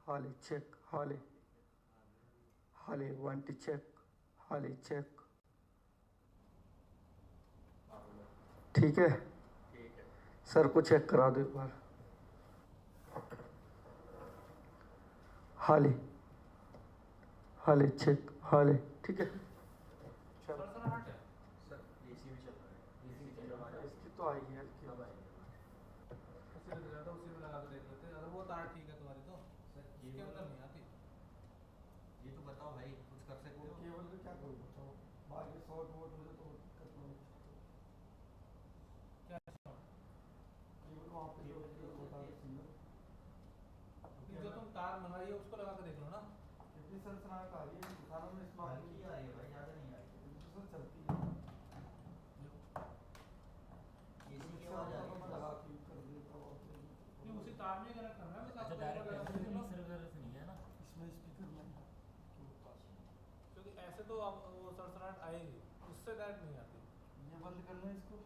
Holly, check. Holly. Holly, one to check. Holly, check. ठीक है sir को check करा दो एक बार हाली हाली check हाली ठीक है इसकी तो आई है उसी में लगा के देख लेते अगर वो तार ठीक है तुम्हारी तो इसके अंदर नहीं आती ये तो बताओ भाई कुछ कर सकते हो केबल में क्या करूँ बताओ बाकी शॉर्ट वोट हो जाए तो दिक्कत नहीं क्या केबल वहाँ पे जो तुम तार मंगाई है उसको लगा के देख लो ना कितनी सनसनाहट आ रही है दिखाना में इसमें हल्की आ रही है भाई ज़्यादा नहीं आ रही तो सर चलती है एसी की आवाज़ आ रही है लगा के कर देता हूँ नहीं उसी तार में कनेक्ट करना है बस अच्छा आपको डायरेक्ट लगा के देख लो नहीं है ना इसमें स्पीकर में क्योंकि ऐसे तो अब वो सनसनाहट आएगी उससे डायरेक्ट नहीं आती ये बंद करना है इसको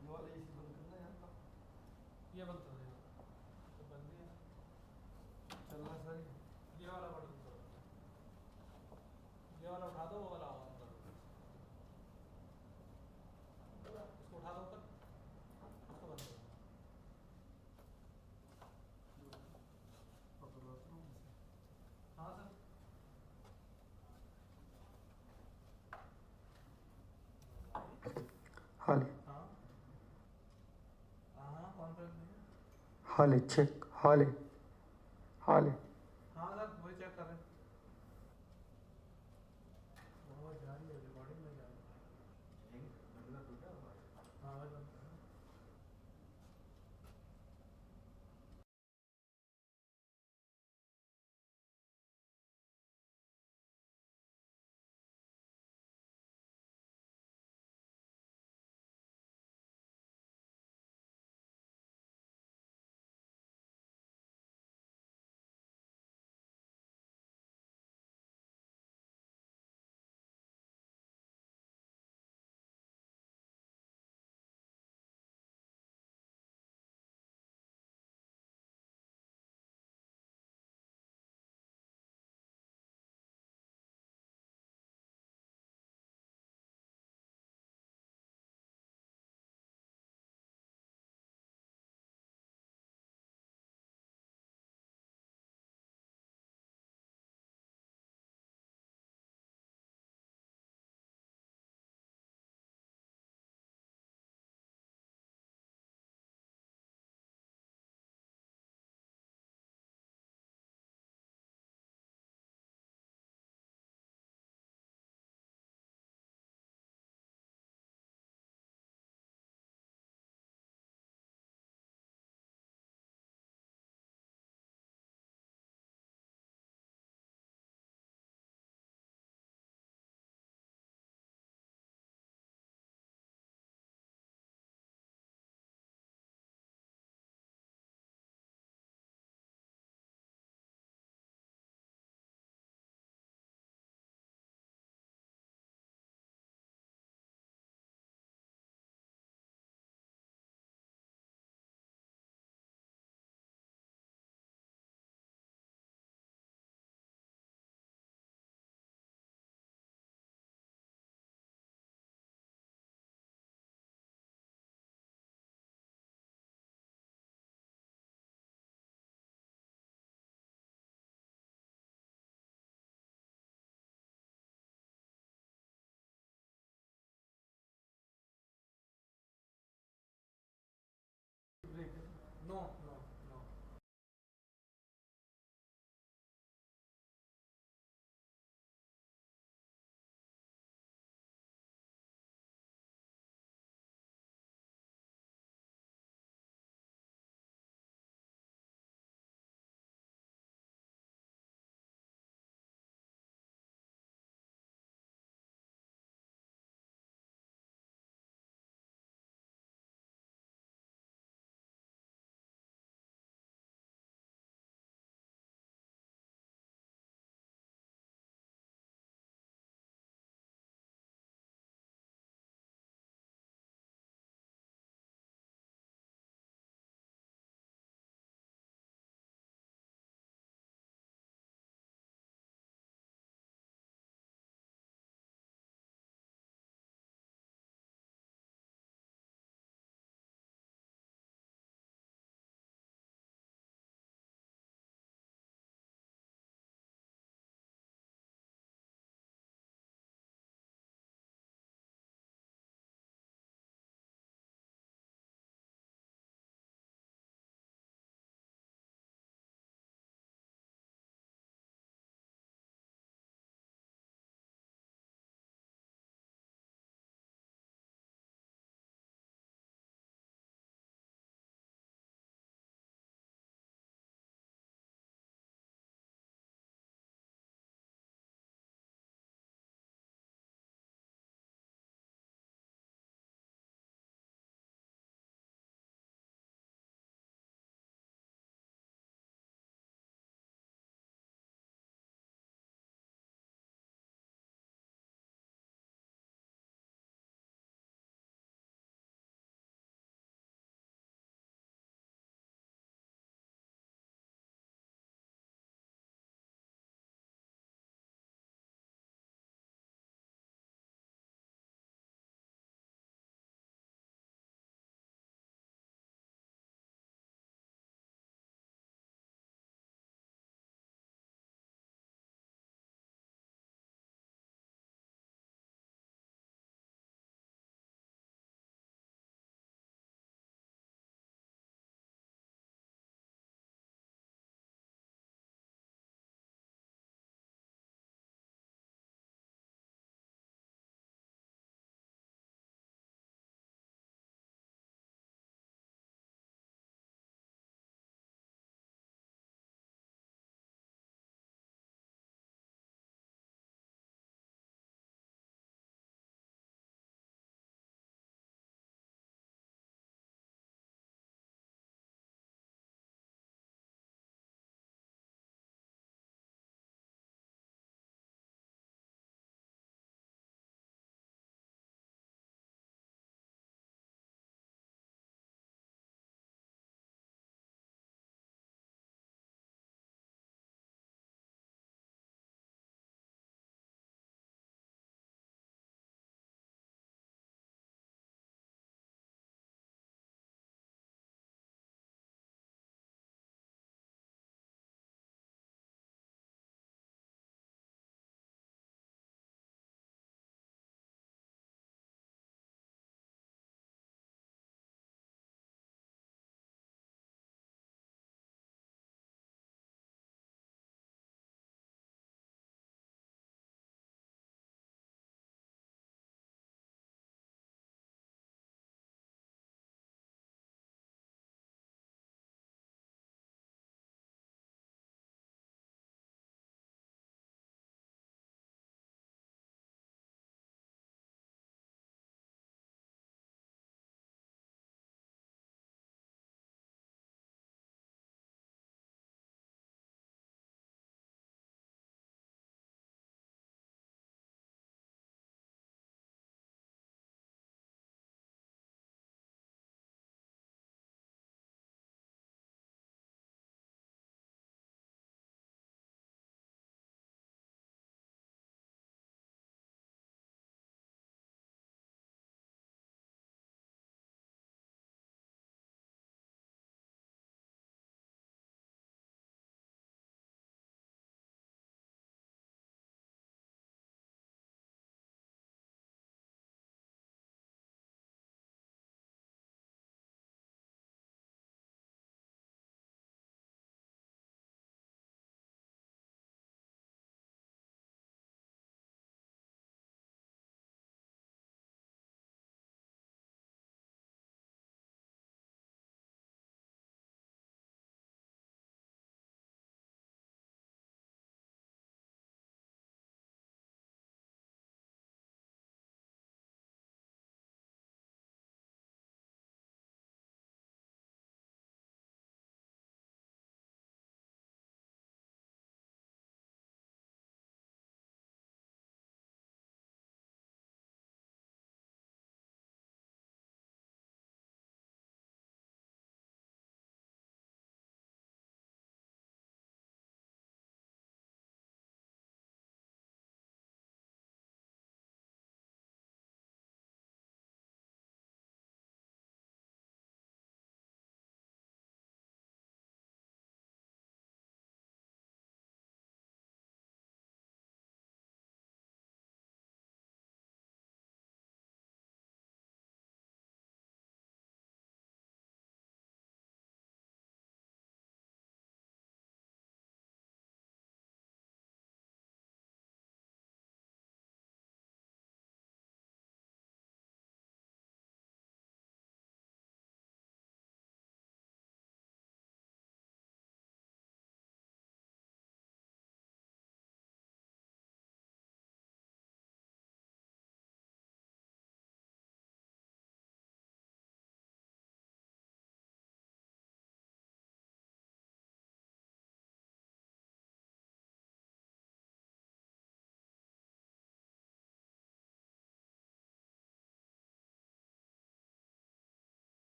ये वाला एसी बंद करना है यहाँ का ये बंद कर देगा तो बंद ही है चलना सर ये वाला बटन करो ये वाला उठा दो वो वाला ऑन कर दो इसको उठा दो ऊपर इसको बंद करो हाँ सर हाली हाँ हाँ कॉन्फ्रेंस में हाली चेक हाली हाली हाँ सर वही चेक कर रहे हैं वो जा रही है रिकॉर्डिंग में जा रही है हाँ भाई बंद कर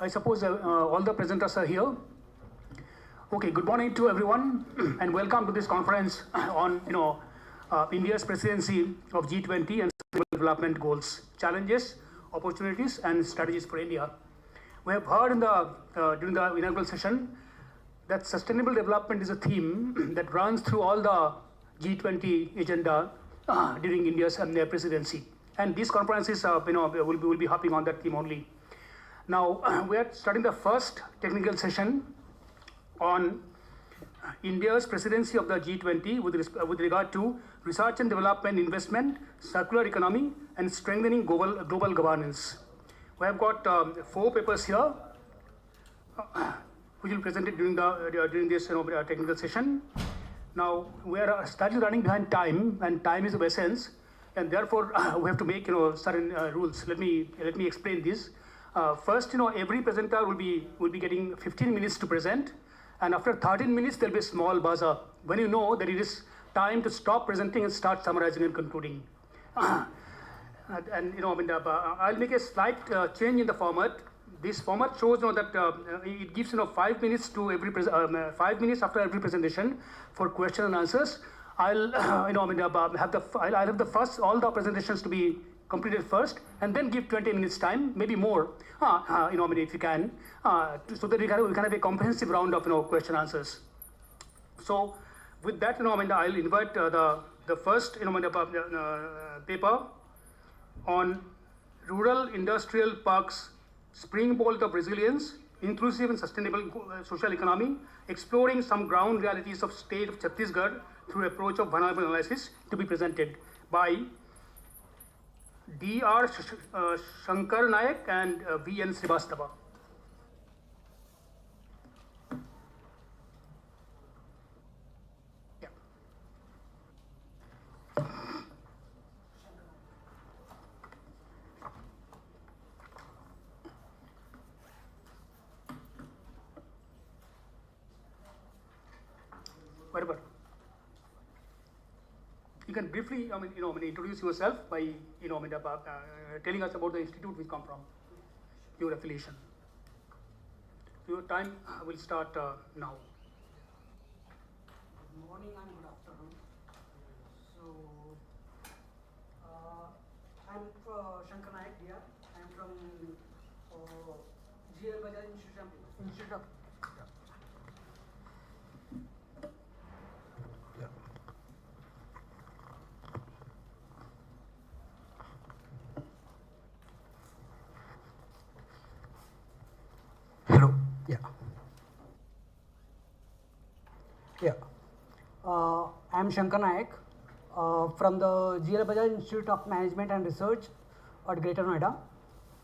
I suppose all the presenters are here. Okay, good morning to everyone, and welcome to this conference on India's presidency of G20 and Sustainable Development Goals, challenges, opportunities, and strategies for India. We have heard in during the inaugural session that sustainable development is a theme that runs through all the G20 agenda during India's presidency. And these conferences will be hopping on that theme only. Now, we are starting the first technical session on India's presidency of the G20 with regard to research and development investment, circular economy, and strengthening global governance. We have got 4 papers here, which will be presented during this technical session. Now, we are slightly running behind time, and time is of essence, and therefore we have to make certain rules. Let me explain this. First, every presenter will be getting 15 minutes to present, and after 13 minutes there will be a small buzzer when you know that it is time to stop presenting and start summarizing and concluding. I'll make a slight change in the format. This format shows that it gives 5 minutes to every 5 minutes after every presentation for question and answers. I'll have the first all the presentations to be completed first, and then give 20 minutes time, maybe more, if you can, so that we can have a comprehensive round of question answers. So with that, I'll invite the first paper on rural industrial parks, springboard of resilience, inclusive and sustainable social economy, exploring some ground realities of state of Chhattisgarh through approach of vulnerable analysis, to be presented by D.R. Shankar Nayak and V.N. Srivastava. Yeah. Whatever. You can briefly, introduce yourself by, telling us about the institute we come from, your affiliation. Your time will start now. Good morning and good afternoon. So, I'm Shankar Nayak here. I'm from GL Bajaj Institute of Hello. Yeah. Yeah. I'm Shankar Nayak from the GL Bajaj Institute of Management and Research at Greater Noida.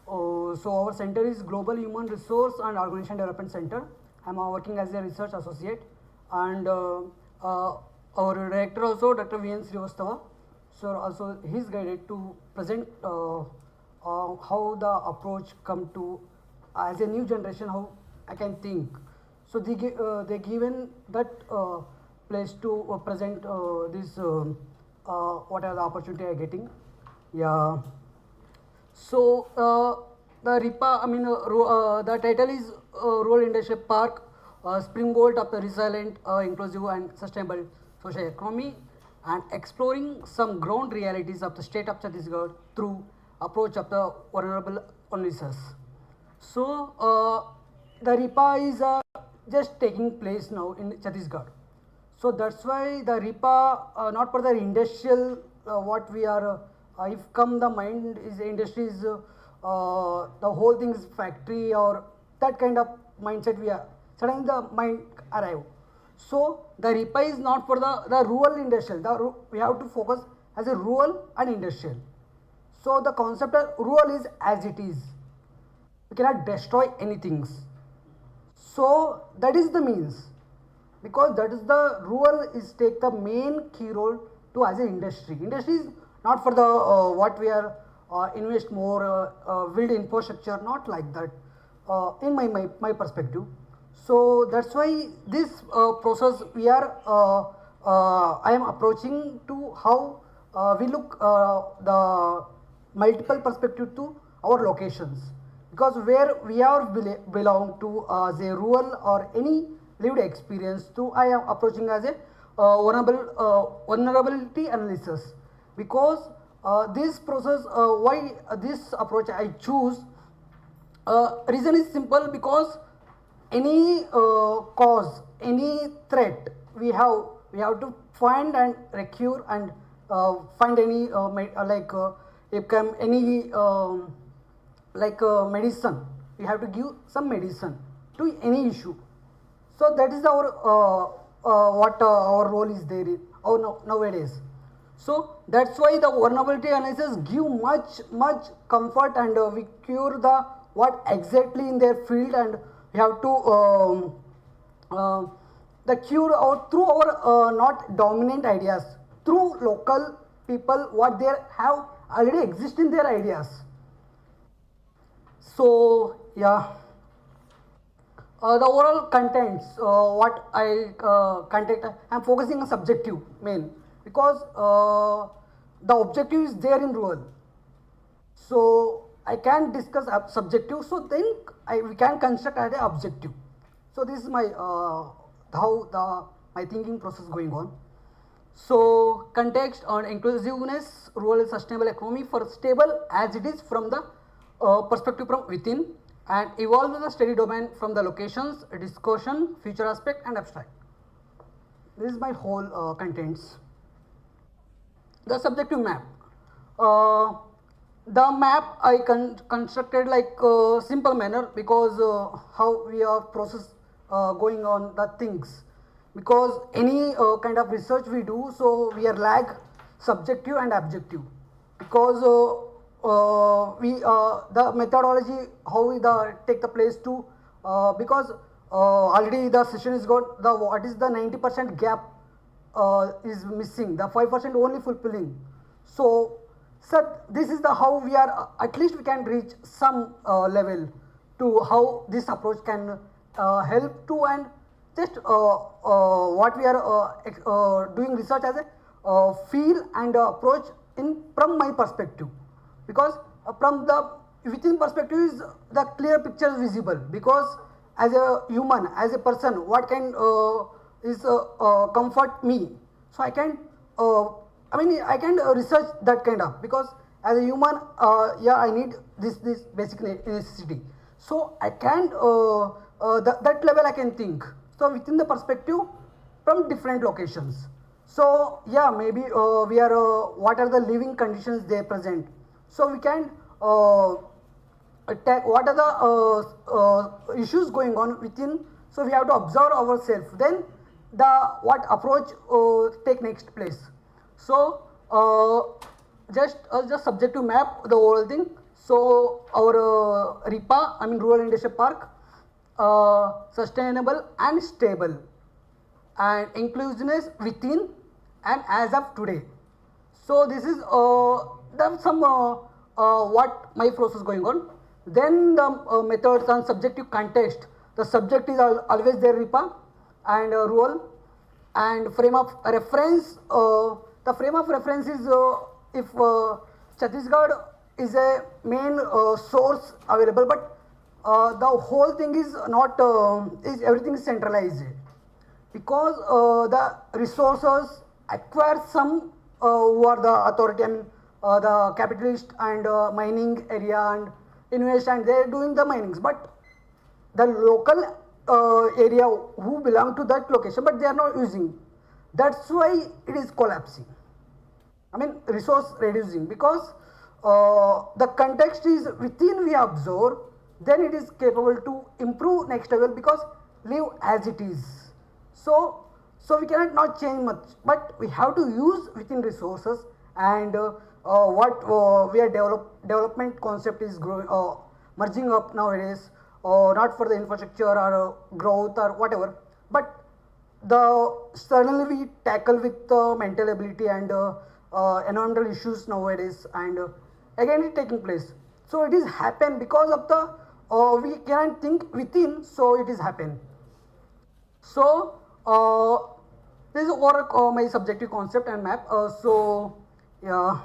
So our center is Global Human Resource and Organization Development Center. I'm working as a research associate, and our director also, Dr. V.N. Srivastava. So also he's guided to present how the approach come to as a new generation, how I can think. So they given that place to present this what are the opportunity I getting. Yeah. So the RIPA, the title is Rural Industrial Park, Springboard of the Resilient, Inclusive and Sustainable Social Economy, and exploring some ground realities of the state of Chhattisgarh through approach of the vulnerable analysis. So the RIPA is just taking place now in Chhattisgarh. So that's why the RIPA, not for the industrial, what we are, if come the mind is industry is the whole thing is factory or that kind of mindset we are, suddenly the mind arrive. So the RIPA is not for the rural industrial, we have to focus as a rural and industrial. So the concept of rural is as it is. We cannot destroy anything. So that is the means, because that is the rural is take the main key role to as an industry. Industry is not for the what we are invest more build infrastructure, not like that in my perspective. So that's why this process we are I am approaching to how we look the multiple perspective to our locations. because where we are belong to as a rural or any lived experience to I am approaching as a vulnerability analysis, because this process why this approach I choose, reason is simple, because any cause, any threat we have to find and recure and find any if come any medicine, we have to give some medicine to any issue. So that is our what our role is there in nowadays. So that's why the vulnerability analysis give much comfort, and we cure the what exactly in their field, and we have to the cure out through our not dominant ideas, through local people what they have already exist in their ideas. So yeah, the overall contents what I content I am focusing on subjective main, because the objective is there in rural, so I can discuss subjective, so then we can construct as a objective. So this is my how my thinking process going on. So context on inclusiveness, rural sustainable economy for stable as it is from the perspective from within, and evolve the study domain from the locations, discussion, future aspect and abstract. This is my whole contents. The subjective map. The map I constructed like simple manner, because how we are process going on the things, because any kind of research we do, so we are lag subjective and objective, because we the methodology how we take the place to because already the session is got the what is the 90% gap is missing, the 5% only fulfilling. So sir, this is the how we are at least we can reach some level to how this approach can help to, and just what we are doing research as a feel and approach in from my perspective, because from the within perspective is the clear picture is visible, because as a human, as a person, what can is comfort me, so I can I mean I can research that kind of, because as a human yeah I need this basic necessity, so I can that level I can think, so within the perspective from different locations. So yeah, maybe we are what are the living conditions they present, so we can attack what are the issues going on within, so we have to observe ourselves, then the what approach take next place. So just subjective map the whole thing. So our RIPA, I mean Rural Industrial Park, sustainable and stable, and inclusiveness within and as of today. So this is some what my process going on. Then the methods and subjective context. The subject is always there, RIPA and rural, and frame of reference. The frame of reference is if Chhattisgarh is a main source available, but the whole thing is not is everything is centralized, because the resources acquire some who are the authority, I mean the capitalist and mining area and invest, and they are doing the minings, but the local area who belong to that location, but they are not using. That's why it is collapsing. I mean resource reducing, because the context is within we observe, then it is capable to improve next level, because leave as it is. So we cannot not change much, but we have to use within resources, and what we are development concept is growing, merging up nowadays, not for the infrastructure or growth or whatever, but suddenly we tackle with mental ability and environmental issues nowadays, and again it taking place. So it is happen because of the we can think within, so it is happen. So this is overall my subjective concept and map. So yeah,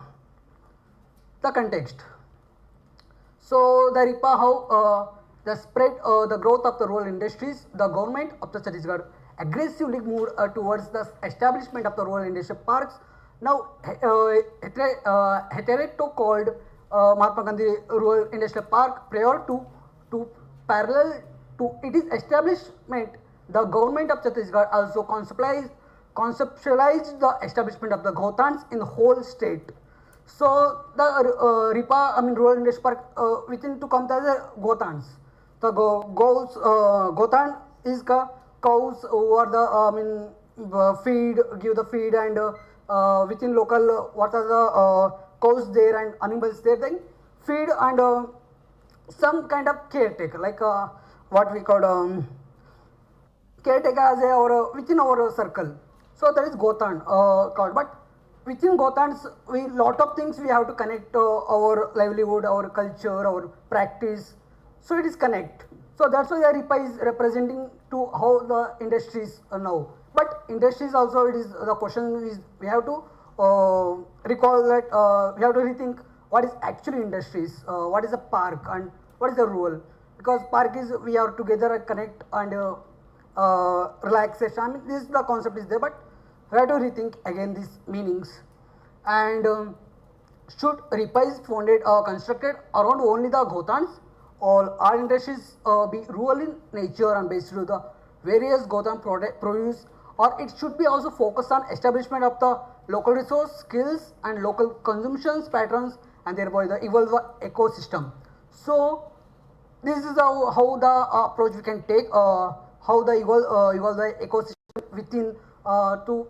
the context. So the RIPA, how the spread, the growth of the rural industries, the government of the Chhattisgarh aggressively moved towards the establishment of the rural industry parks. Now, hitherto called Mahatma Gandhi Rural Industrial Park, prior to parallel to its establishment, the government of Chhattisgarh also conceptualized the establishment of the Gotans in the whole state. So the RIPA, I mean Rural Industry Park, within to come as Gotans. The Gotan is cows over the feed, give the feed, and within local what are the cows there and animals there, then feed and some kind of caretaker, like what we call caretaker as a or within our circle. So that is Gotan called. But within Gotans, we lot of things we have to connect our livelihood, our culture, our practice. So it is connect. So that's why the RIPA is representing to how the industries are now. But industries also, it is the question is we have to recall that we have to rethink what is actually industries, what is a park and what is the rural. Because park is we are together connect and relaxation. I mean, this the concept is there, but we have to rethink again these meanings. And should RIPA is founded or constructed around only the Gotans, or our industries be rural in nature and based on the various Gotan produce, or it should be also focused on establishment of the local resource skills and local consumptions patterns, and thereby the evolve ecosystem. So this is how the approach we can take, how the evolve the ecosystem within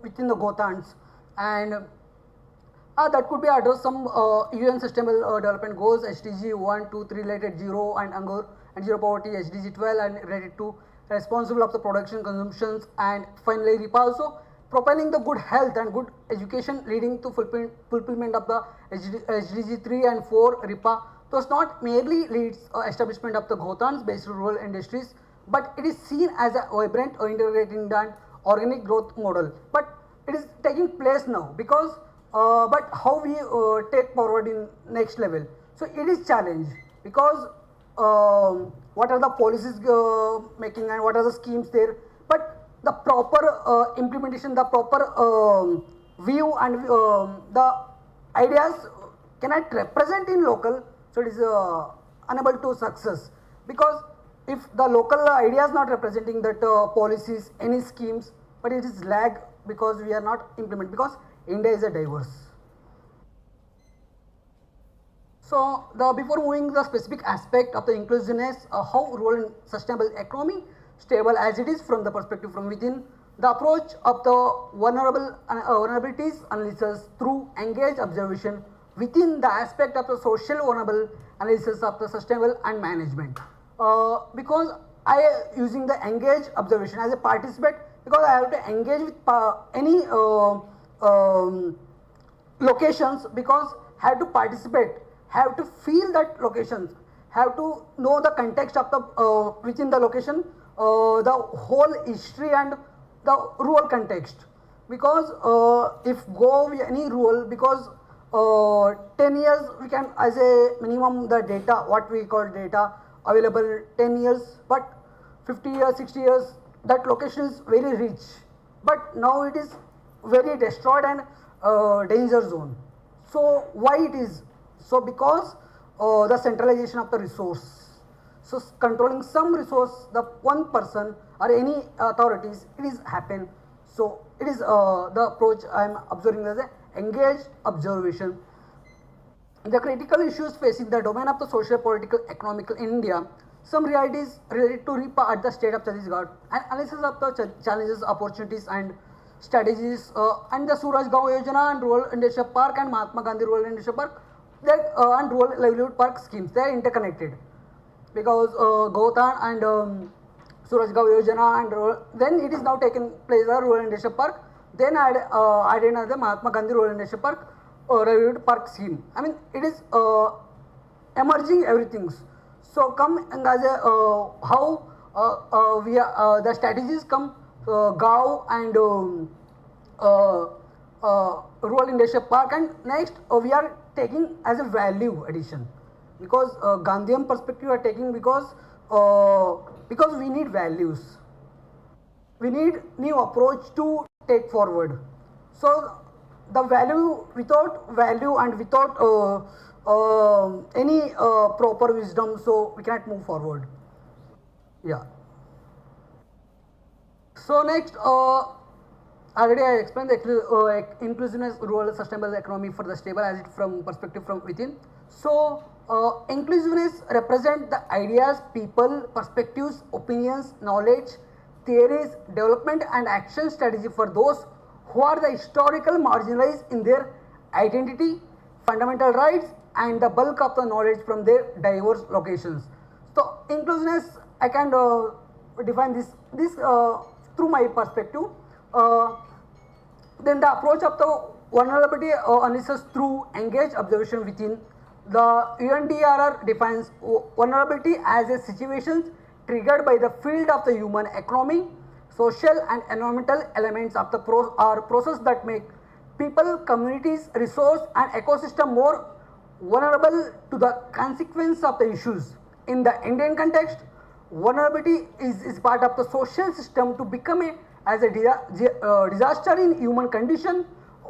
within the Gotans, and that could be address some UN Sustainable Development Goals, SDG 1, 2, 3 related zero and hunger and zero poverty, SDG 12 and related to responsible of the production consumptions, and finally RIPA also propelling the good health and good education leading to fulfillment of the SDG 3 and 4 RIPA. Thus not merely leads establishment of the Gotans based on rural industries, but it is seen as a vibrant integrating and organic growth model. But it is taking place now because but how we take forward in next level. So it is challenge because what are the policies making and what are the schemes there, but the proper implementation, the proper view and the ideas cannot represent in local, so it is unable to success, because if the local idea is not representing that policies, any schemes, but it is lag because we are not implement, because India is a diverse. So before moving the specific aspect of the inclusiveness, how rural and sustainable economy stable as it is from the perspective from within, the approach of the vulnerabilities analysis through engaged observation within the aspect of the social vulnerable analysis of the sustainable and management. Because I using the engaged observation as a participant, because I have to engage with any locations, because have to participate, have to feel that locations, have to know the context of the within the location, the whole history and the rural context. Because if go any rural, because 10 years we can as a minimum the data, what we call data available 10 years, but 50 years, 60 years, that location is very rich, but now it is very destroyed and danger zone. So why it is? So because the centralization of the resource. So controlling some resource, the one person or any authorities, it is happen. So it is the approach I am observing as a engaged observation. The critical issues facing the domain of the social, political, economical in India, some realities related to RIPA at the state of Chhattisgarh, and analysis of the challenges, opportunities and strategies, and the Suraj Gaon Yojana and Rural Industrial Park and Mahatma Gandhi Rural Industrial Park, that and Rural Livelihood Park schemes, they are interconnected, because Gotan and Suraj Gaon Yojana and then it is now taken place the Rural Industrial Park, then added another Mahatma Gandhi Rural Industrial Park Livelihood Park scheme. I mean it is emerging everything. So come and as a how we are, the strategies come Gao and Rural Industrial Park, and next we are taking as a value addition, because Gandhian perspective are taking because we need values. We need new approach to take forward. So the value, without value and without any proper wisdom, so we cannot move forward. Yeah. So next, already I explained the inclusiveness, rural sustainable economy for the stable as it from perspective from within. So inclusiveness represent the ideas, people, perspectives, opinions, knowledge, theories, development and action strategy for those who are the historical marginalized in their identity, fundamental rights and the bulk of the knowledge from their diverse locations. So inclusiveness, I can define this through my perspective. Then the approach of the vulnerability analysis through engaged observation within. The UNDRR defines vulnerability as a situation triggered by the field of the human economy, social and environmental elements of the process that make people, communities, resource and ecosystem more vulnerable to the consequence of the issues. In the Indian context, vulnerability is part of the social system to become as a disaster in human condition.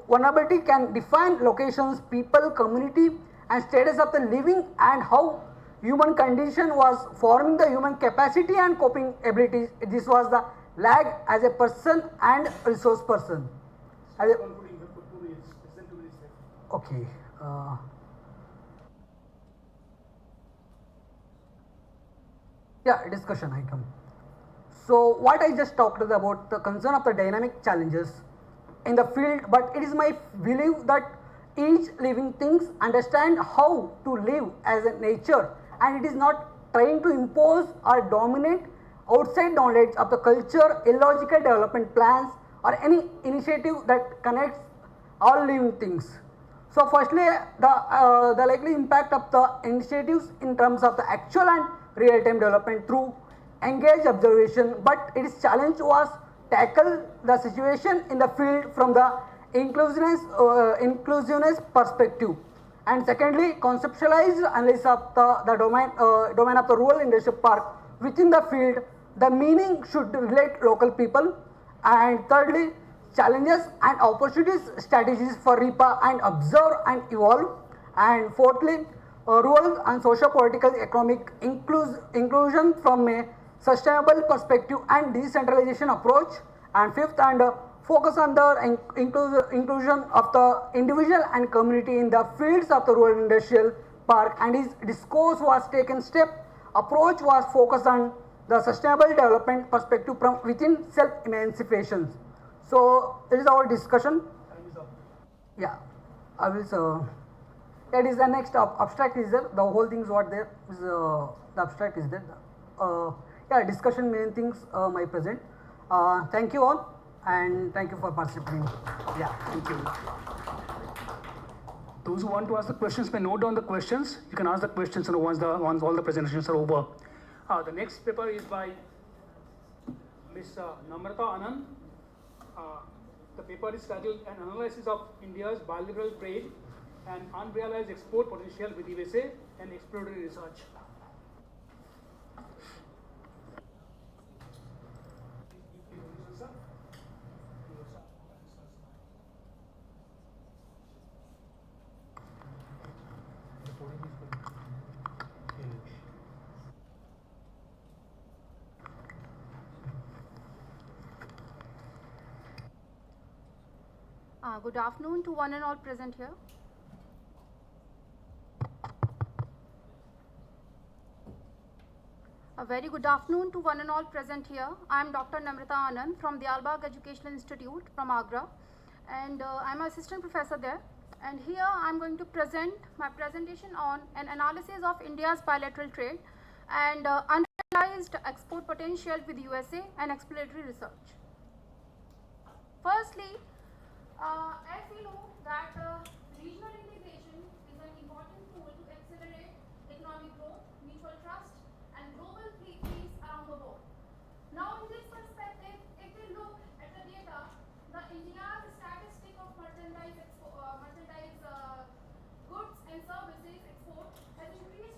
Vulnerability can define locations, people, community and status of the living and how human condition was forming the human capacity and coping abilities. This was the lag as a person and resource person. Okay. Yeah, discussion item. So what I just talked about the concern of the dynamic challenges in the field, but it is my belief that each living things understand how to live as a nature and it is not trying to impose or dominate outside knowledge of the culture, illogical development plans or any initiative that connects all living things. So firstly, the likely impact of the initiatives in terms of the actual and real-time development through engaged observation, but its challenge was tackle the situation in the field from the inclusiveness perspective. And secondly, conceptualized analysis of the domain of the rural industrial park within the field. The meaning should relate local people. And thirdly, challenges and opportunities strategies for REPA and observe and evolve. And fourthly, rural and socio-political economic inclusion from a sustainable perspective and decentralization approach. And fifth, and focus on the inclusion of the individual and community in the fields of the rural industrial park. And his discourse was taken step. Approach was focused on the sustainable development perspective from within self-emancipation. So it is our discussion. Yeah, I will. That is the next abstract is there. The whole thing is what there is. The abstract is there. Yeah, discussion main things my present. Thank you all and thank you for participating. Yeah, Thank you. Those who want to ask the questions may note down the questions. You can ask the questions once all the presentations are over. The next paper is by Ms. Namrata Anand. The paper is titled An Analysis of India's Bilateral Trade and Unrealized Export Potential with USA and Exploratory Research. Good afternoon to one and all present here. A very good afternoon to one and all present here. I am Dr. Namrata Anand from the Albagh Educational Institute from Agra, and I am an assistant professor there. And here I am going to present my presentation on an analysis of India's bilateral trade and unrealized export potential with USA and exploratory research. Firstly, as we know that regional integration is an important tool to accelerate economic growth, mutual trust and global peace around the world. Now in this perspective, if we look at the data, the India's statistic of merchandise goods and services export has increased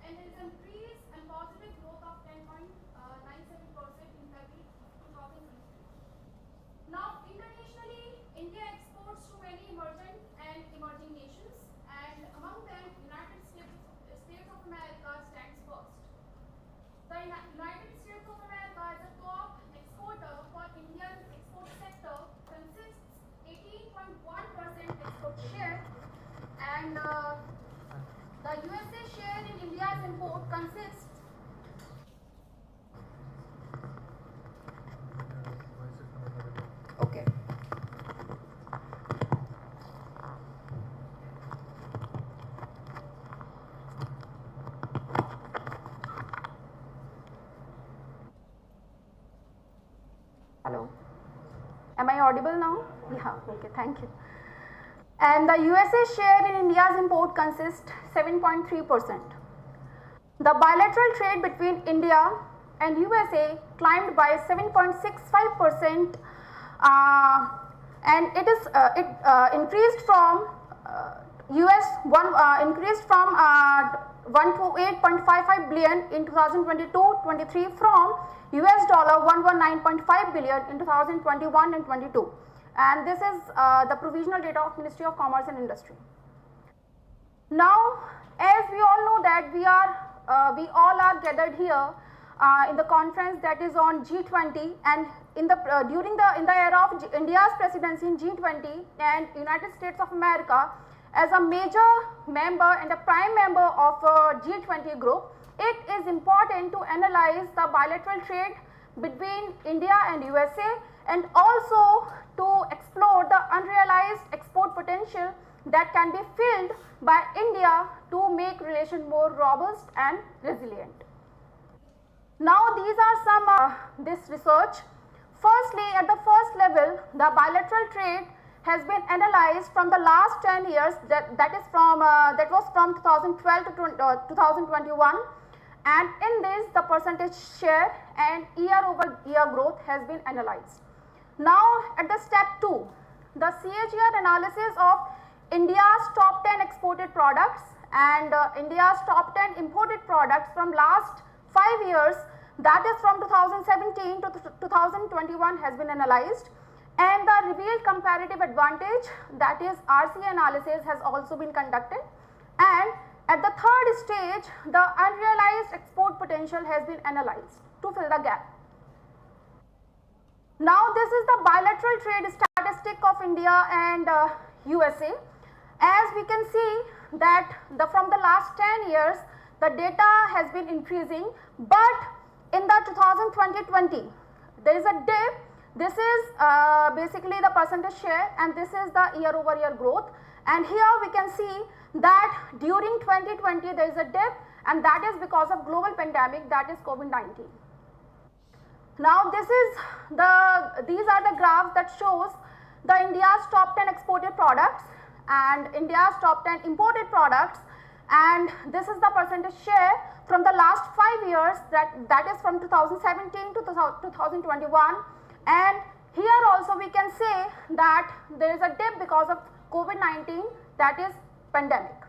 and there is an increase and positive growth of 10.97% in February 2023. Now, internationally, India exports to many emergent and emerging nations, and among them, United States of America stands first. The United States of America is a top exporter for Indian export sector, consists 18.1% export share, and the USA share in India's import consists okay. Hello. Am I audible now? Yeah, okay, thank you. And the USA share in India's import consists 7.3%. The bilateral trade between India and USA climbed by 7.65%, and it increased from increased from 128.55 billion in 2022-23 from US dollar 119.5 billion in 2021 and 22. And this is the provisional data of Ministry of Commerce and Industry. Now, as we all know that we all are gathered here in the conference that is on G20, and in the era of India's presidency in G20 and United States of America as a major member and a prime member of G20 group, it is important to analyze the bilateral trade between India and USA, and also to explore the unrealized export potential that can be filled by India to make relations more robust and resilient. Now, these are some this research. Firstly, at the first level, the bilateral trade has been analyzed from the last 10 years, that was from 2012 to 2021, and in this the percentage share and year-over-year growth has been analyzed. Now, at the step 2, the CAGR analysis of India's top 10 exported products and India's top 10 imported products from last 5 years, that is from 2017 to 2021, has been analyzed, and the revealed comparative advantage, that is RC analysis, has also been conducted, and at the third stage the unrealized export potential has been analyzed to fill the gap. Now, this is the bilateral trade statistic of India and USA. As we can see that from the last 10 years the data has been increasing, but in the 2020 there is a dip. This is basically the percentage share, and this is the year-over-year growth, and here we can see that during 2020 there is a dip, and that is because of global pandemic, that is COVID-19. Now, these are the graphs that shows the India's top 10 exported products and India's top 10 imported products, and this is the percentage share from the last 5 years, that is from 2017 to 2021, and here also we can say that there is a dip because of COVID-19, that is pandemic.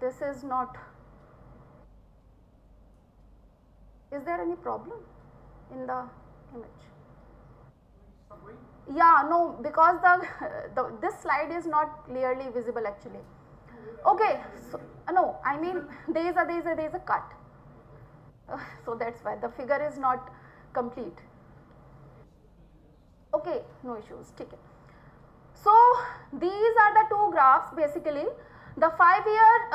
This is not. Is there any problem in the image? Yeah, no, because this slide is not clearly visible actually. Okay, so, no, I mean there is a cut, so that's why the figure is not complete. Okay, no issues. Take it. So these are the two graphs basically. The 5-year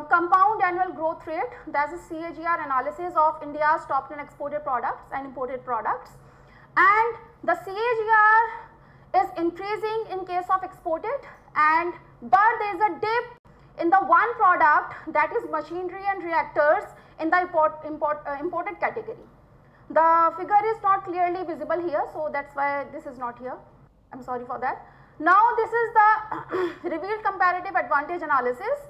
compound annual growth rate, that is CAGR analysis of India's top 10 exported products and imported products, and the CAGR is increasing in case of exported, but there is a dip in the one product, that is machinery and reactors, in the imported category. The figure is not clearly visible here, so that's why this is not here. I'm sorry for that. Now, this is the revealed comparative advantage analysis,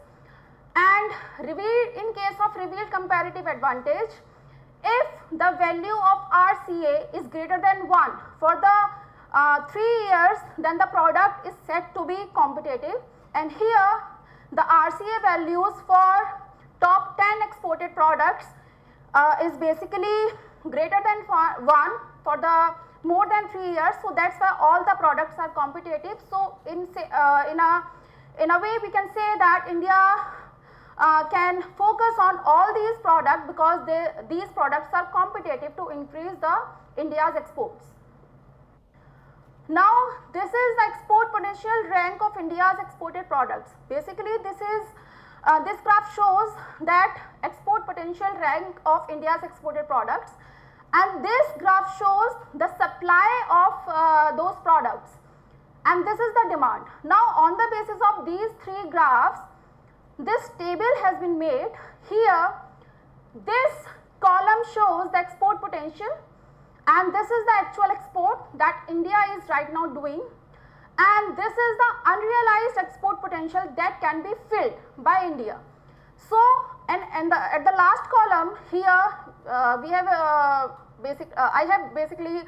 and in case of revealed comparative advantage, if the value of RCA is greater than 1 for the 3 years, then the product is said to be competitive, and here the RCA values for top 10 exported products is basically greater than 1 for the more than 3 years. So that's why all the products are competitive. So in a way we can say that India can focus on all these products because these products are competitive to increase the India's exports. Now this is the export potential rank of India's exported products. Basically this graph shows that export potential rank of India's exported products, and this graph shows the supply of those products, and this is the demand. Now on the basis of these three graphs, this table has been made. Here this column shows the export potential, and this is the actual export that India is right now doing, and this is the unrealized export potential that can be filled by India. So at the last column here we have I have basically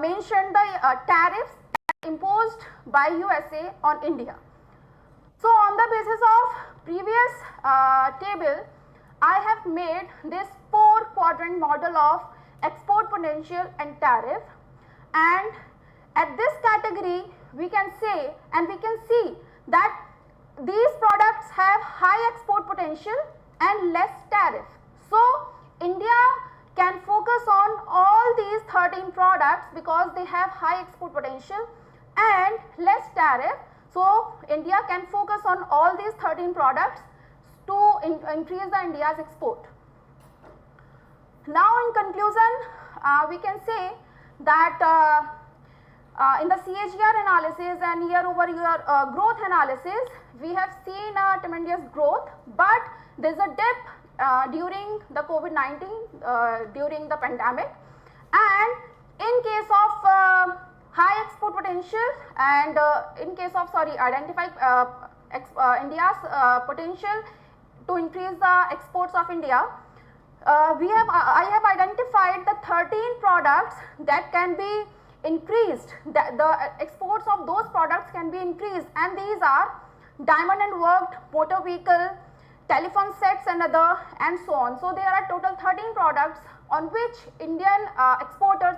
mentioned the tariffs imposed by USA on India. So on the basis of previous table, I have made this 4-quadrant model of export potential and tariff, and at this category we can say and we can see that these products have high export potential and less tariff. So India can focus on all these 13 products because they have high export potential and less tariff. So India can focus on all these 13 products to increase the India's export. Now in conclusion, we can say that in the CAGR analysis and year-over-year growth analysis, we have seen a tremendous growth, but there is a dip during the COVID-19, during the pandemic, and in case of high export potential and in case of identify India's potential to increase the exports of India, I have identified the 13 products that can be increased, the exports of those products can be increased, and these are diamond and worked, motor vehicle, telephone sets and other, and so on. So there are total 13 products on which Indian exporters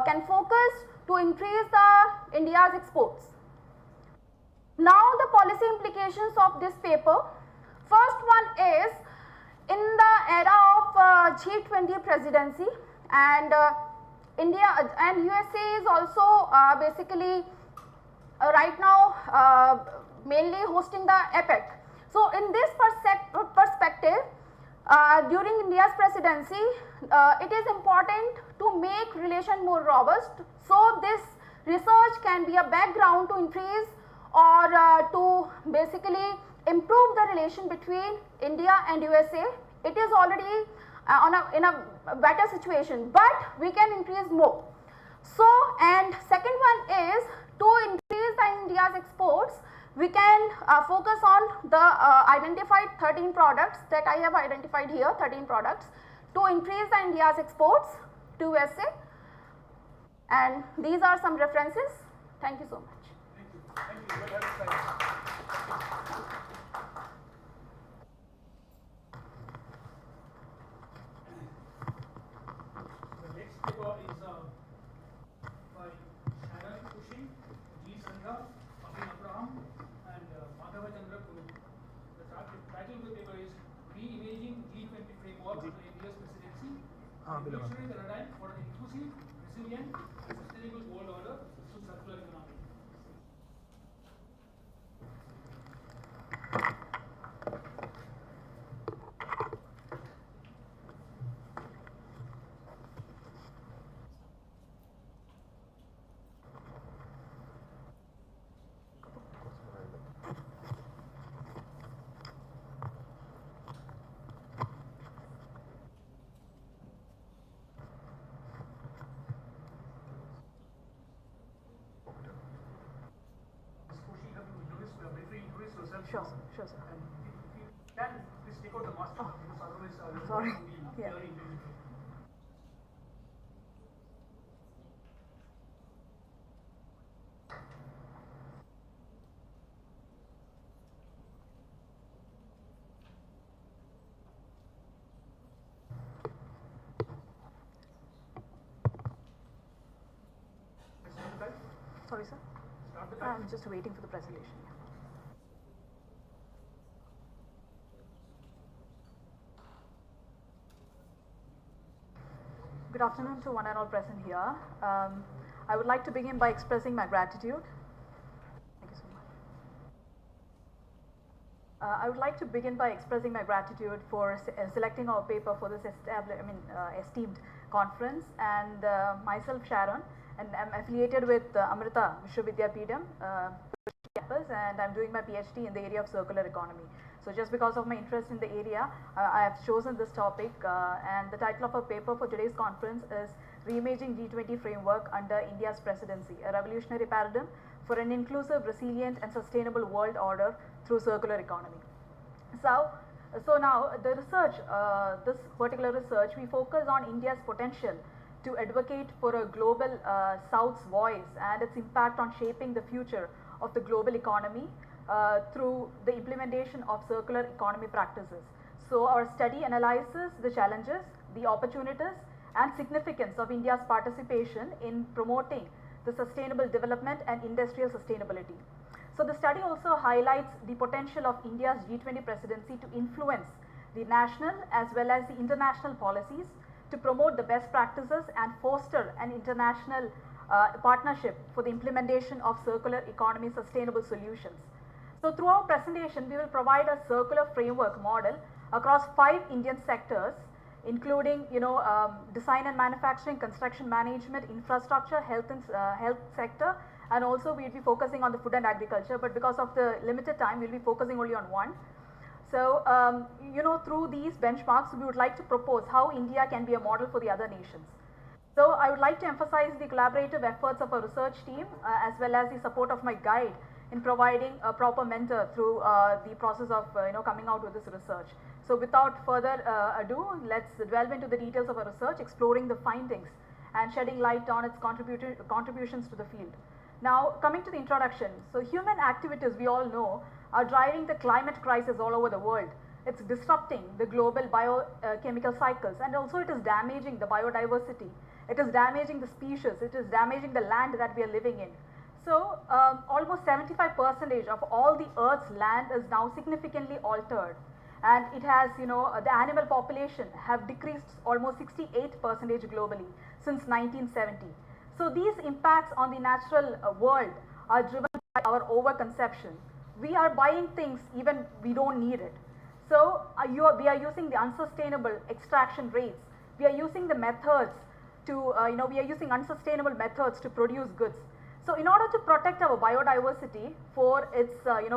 can focus to increase the India's exports. Now the policy implications of this paper. First one is in the era of G20 presidency, and India and USA is also basically right now mainly hosting the APEC. So in this perspective, during India's presidency, it is important to make relation more robust. So this research can be a background to increase or to basically improve the relation between India and USA. It is already in a better situation, but we can increase more. So, and second one is to increase the India's exports, we can focus on the identified 13 products that I have identified here, 13 products, to increase the India's exports to USA, and these are some references. Thank you so much. Thank you. Re-imaging G20 framework under India's presidency, revolutionary paradigm for an inclusive, resilient, and sustainable world order through circular economy. Sure, sure, sir. And if you can, please take out the mask because otherwise sorry. will be Yeah. blurry individually. Sorry, sir. I'm just waiting for the presentation. Good afternoon to one and all present here. I would like to begin by expressing my gratitude. Thank you so much. I would like to begin by expressing my gratitude for selecting our paper for this esteemed conference, and myself Sharon, and I'm affiliated with Amrita Vishwavidyapeetham campus, and I'm doing my PhD in the area of circular economy. So just because of my interest in the area, I have chosen this topic, and the title of our paper for today's conference is Reimaging G20 Framework Under India's Presidency, a Revolutionary Paradigm for an Inclusive, Resilient and Sustainable World Order through Circular Economy. So now the research, this particular research, we focus on India's potential to advocate for a global South's voice and its impact on shaping the future of the global economy through the implementation of circular economy practices. So our study analyzes the challenges, the opportunities and significance of India's participation in promoting the sustainable development and industrial sustainability. So the study also highlights the potential of India's G20 presidency to influence the national as well as the international policies to promote the best practices and foster an international partnership for the implementation of circular economy sustainable solutions. So through our presentation, we will provide a circular framework model across 5 Indian sectors, including design and manufacturing, construction management, infrastructure, health sector, and also we will be focusing on the food and agriculture, but because of the limited time, we will be focusing only on one. So through these benchmarks, we would like to propose how India can be a model for the other nations. So I would like to emphasize the collaborative efforts of our research team as well as the support of my guide in providing a proper mentor through the process of coming out with this research. So without further ado, let's delve into the details of our research, exploring the findings and shedding light on its contributions to the field. Now coming to the introduction, so human activities, we all know, are driving the climate crisis all over the world. It's disrupting the global biochemical cycles, and also it is damaging the biodiversity. It is damaging the species, it is damaging the land that we are living in. So almost 75% of all the Earth's land is now significantly altered, and it has, the animal population have decreased almost 68% globally since 1970. So these impacts on the natural world are driven by our overconsumption. We are buying things even we don't need it. So we are using the unsustainable extraction rates. We are using the methods to, we are using unsustainable methods to produce goods. So in order to protect our biodiversity for its,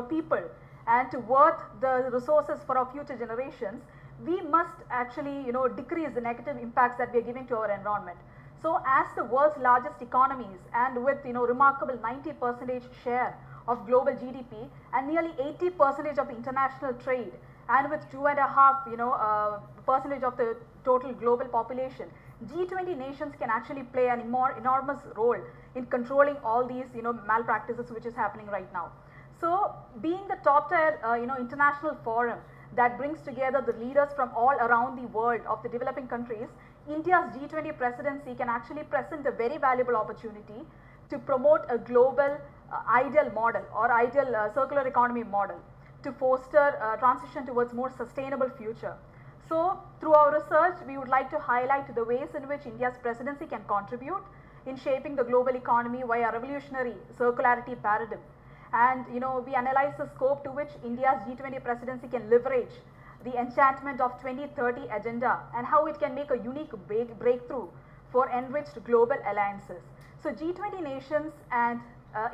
people and to worth the resources for our future generations, we must actually, decrease the negative impacts that we are giving to our environment. So as the world's largest economies and with, remarkable 90% share of global GDP and nearly 80% of international trade, and with 2.5% percentage of the total global population, G20 nations can actually play an enormous role in controlling all these malpractices which is happening right now. So being the top tier international forum that brings together the leaders from all around the world of the developing countries, India's G20 presidency can actually present a very valuable opportunity to promote a global ideal model or ideal circular economy model to foster transition towards more sustainable future. So through our research, we would like to highlight the ways in which India's presidency can contribute in shaping the global economy via revolutionary circularity paradigm. And we analyze the scope to which India's G20 presidency can leverage the enchantment of 2030 agenda and how it can make a unique breakthrough for enriched global alliances. So G20 nations and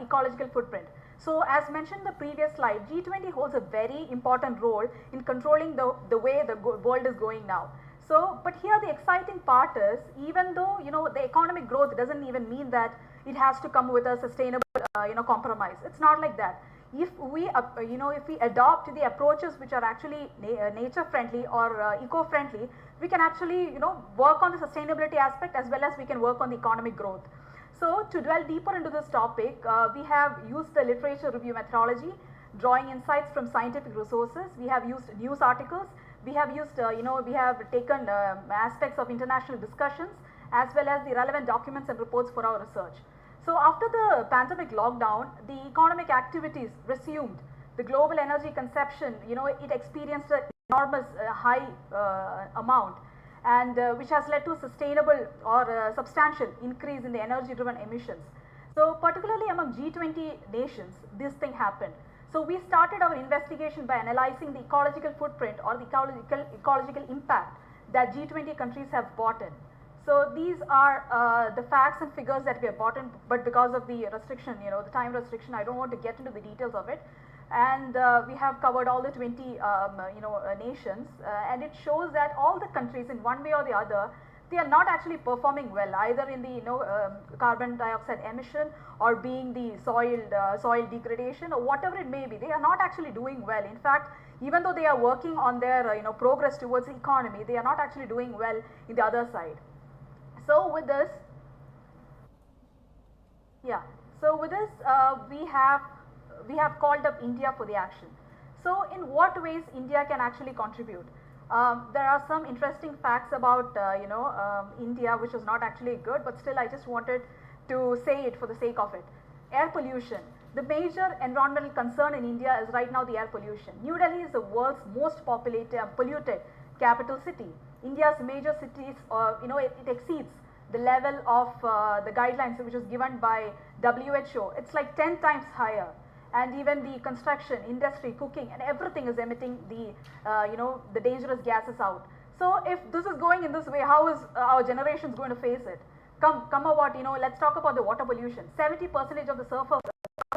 ecological footprint. So as mentioned in the previous slide, G20 holds a very important role in controlling the way the world is going now. So, but here the exciting part is, even though the economic growth doesn't even mean that it has to come with a sustainable compromise. It's not like that. If we if we adopt the approaches which are actually nature friendly or eco friendly, we can actually work on the sustainability aspect as well as we can work on the economic growth. So to delve deeper into this topic, we have used the literature review methodology, drawing insights from scientific resources. We have used news articles. We have used, we have taken aspects of international discussions as well as the relevant documents and reports for our research. So after the pandemic lockdown, the economic activities resumed. The global energy consumption, it experienced an enormous high amount, and which has led to a sustainable or substantial increase in the energy-driven emissions. So particularly among G20 nations, this thing happened. So we started our investigation by analyzing the ecological footprint or the ecological impact that G20 countries have brought in. So these are the facts and figures that we have brought in, but because of the restriction, the time restriction, I don't want to get into the details of it. And we have covered all the 20 nations, and it shows that all the countries in one way or the other, they are not actually performing well, either in the carbon dioxide emission or being the soil degradation or whatever it may be. They are not actually doing well. In fact, even though they are working on their progress towards the economy, they are not actually doing well in the other side. So with this, we have called up India for the action. So in what ways India can actually contribute? There are some interesting facts about India, which is not actually good, but still I just wanted to say it for the sake of it. Air pollution. The major environmental concern in India is right now the air pollution. New Delhi is the world's most polluted capital city. India's major cities, it exceeds the level of the guidelines which is given by WHO. It's like 10 times higher. And even the construction, industry, cooking, and everything is emitting the dangerous gases out. So if this is going in this way, how is our generations going to face it? Come about, let's talk about the water pollution. 70% of the surface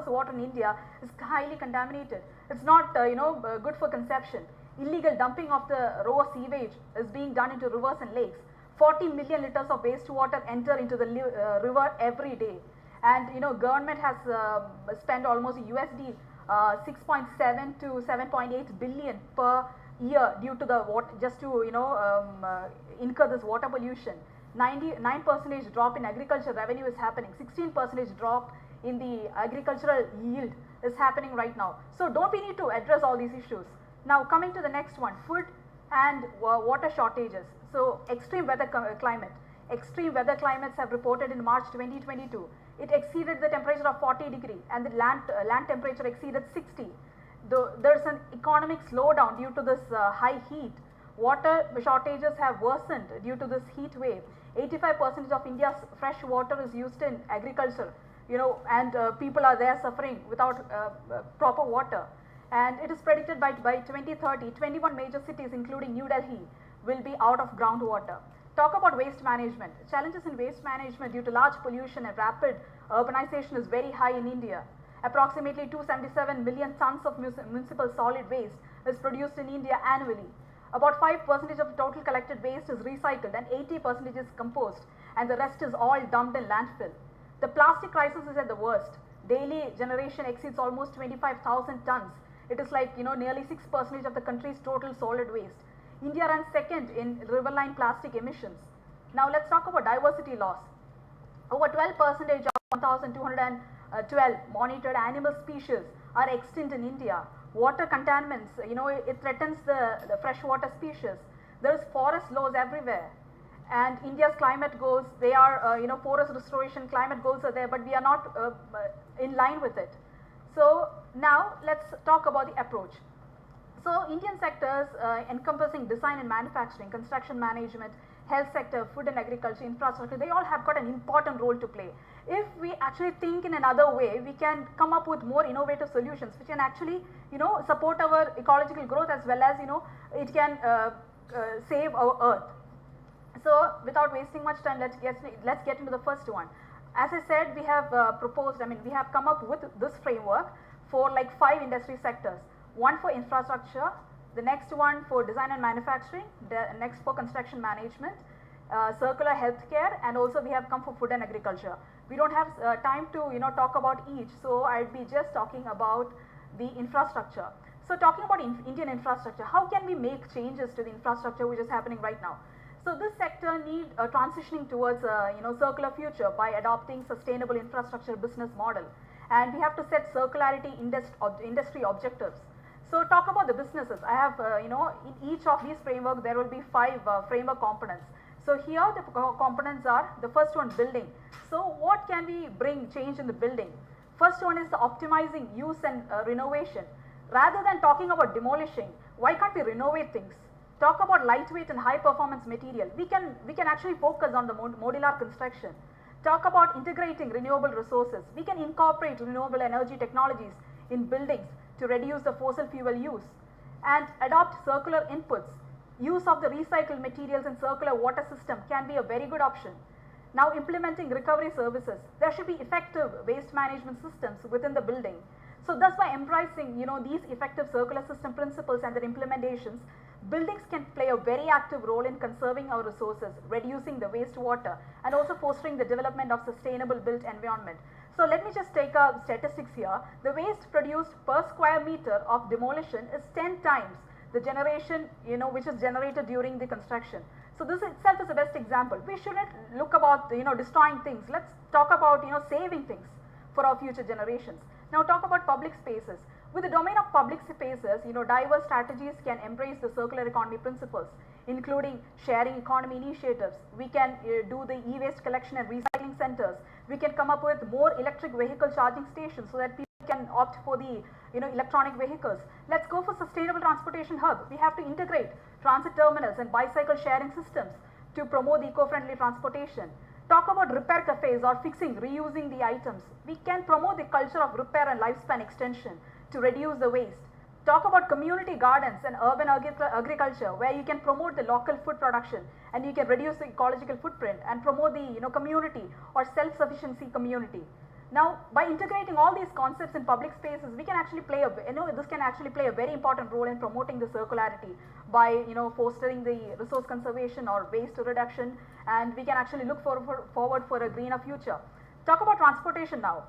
water in India is highly contaminated. It's not, good for consumption. Illegal dumping of the raw sewage is being done into rivers and lakes. 40 million liters of wastewater enter into the river every day. And government has spent almost USD 6.7 to 7.8 billion per year due to the water, just to incur this water pollution. 9% drop in agriculture revenue is happening. 16% drop in the agricultural yield is happening right now. So don't we need to address all these issues? Now coming to the next one, food and water shortages. So extreme weather climate. Extreme weather climates have reported in March 2022. It exceeded the temperature of 40 degrees and the land temperature exceeded 60. There's an economic slowdown due to this high heat. Water shortages have worsened due to this heat wave. 85% of India's fresh water is used in agriculture, and people are there suffering without proper water. And it is predicted by 2030, 21 major cities including New Delhi will be out of groundwater. Talk about waste management. Challenges in waste management due to large pollution and rapid urbanization is very high in India. Approximately 277 million tons of municipal solid waste is produced in India annually. About 5% of the total collected waste is recycled and 80% is composed, and the rest is all dumped in landfill. The plastic crisis is at the worst. Daily generation exceeds almost 25,000 tons. It is like nearly 6% of the country's total solid waste. India ranks second in riverine plastic emissions. Now let's talk about diversity loss. Over 12% of 1,212 monitored animal species are extinct in India. Water contaminants, it threatens the freshwater species. There is forest loss everywhere. And India's climate goals, they are, forest restoration, climate goals are there, but we are not in line with it. So now let's talk about the approach. So Indian sectors encompassing design and manufacturing, construction management, health sector, food and agriculture, infrastructure, they all have got an important role to play. If we actually think in another way, we can come up with more innovative solutions which can actually, support our ecological growth as well as, it can save our earth. So without wasting much time, let's get into the first one. As I said, we have we have come up with this framework for like 5 industry sectors. One for infrastructure, the next one for design and manufacturing, the next for construction management, circular healthcare, and also we have come for food and agriculture. We don't have time to talk about each, so I'll be just talking about the infrastructure. So talking about Indian infrastructure, how can we make changes to the infrastructure which is happening right now? So this sector needs transitioning towards a circular future by adopting sustainable infrastructure business model, and we have to set circularity industry objectives. So talk about the businesses. I have, in each of these framework, there will be 5 framework components. So here the components are, the first one, building. So what can we bring change in the building? First one is the optimizing use and renovation. Rather than talking about demolishing, why can't we renovate things? Talk about lightweight and high performance material. We can actually focus on the modular construction. Talk about integrating renewable resources. We can incorporate renewable energy technologies in buildings to reduce the fossil fuel use and adopt circular inputs. Use of the recycled materials and circular water system can be a very good option. Now implementing recovery services. There should be effective waste management systems within the building. So thus by embracing these effective circular system principles and their implementations, buildings can play a very active role in conserving our resources, reducing the wastewater, and also fostering the development of sustainable built environment. So let me just take a statistics here. The waste produced per square meter of demolition is 10 times the generation which is generated during the construction. So this itself is the best example. We shouldn't look about destroying things. Let's talk about saving things for our future generations. Now talk about public spaces. With the domain of public spaces, diverse strategies can embrace the circular economy principles, including sharing economy initiatives. We can do the e-waste collection and recycling centers. We can come up with more electric vehicle charging stations so that people can opt for the electronic vehicles. Let's go for sustainable transportation hub. We have to integrate transit terminals and bicycle sharing systems to promote eco-friendly transportation. Talk about repair cafes or fixing, reusing the items. We can promote the culture of repair and lifespan extension to reduce the waste. Talk about community gardens and urban agriculture, where you can promote the local food production and you can reduce the ecological footprint and promote the community or self-sufficiency community. Now, by integrating all these concepts in public spaces, we can actually play this can actually play a very important role in promoting the circularity by fostering the resource conservation or waste reduction, and we can actually look forward for a greener future. Talk about transportation now.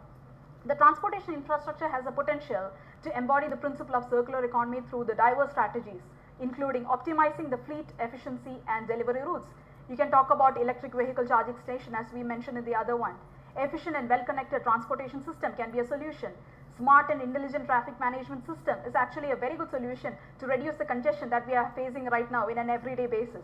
The transportation infrastructure has a potential to embody the principle of circular economy through the diverse strategies, including optimizing the fleet efficiency and delivery routes. You can talk about electric vehicle charging station, as we mentioned in the other one. Efficient and well-connected transportation system can be a solution. Smart and intelligent traffic management system is actually a very good solution to reduce the congestion that we are facing right now in an everyday basis.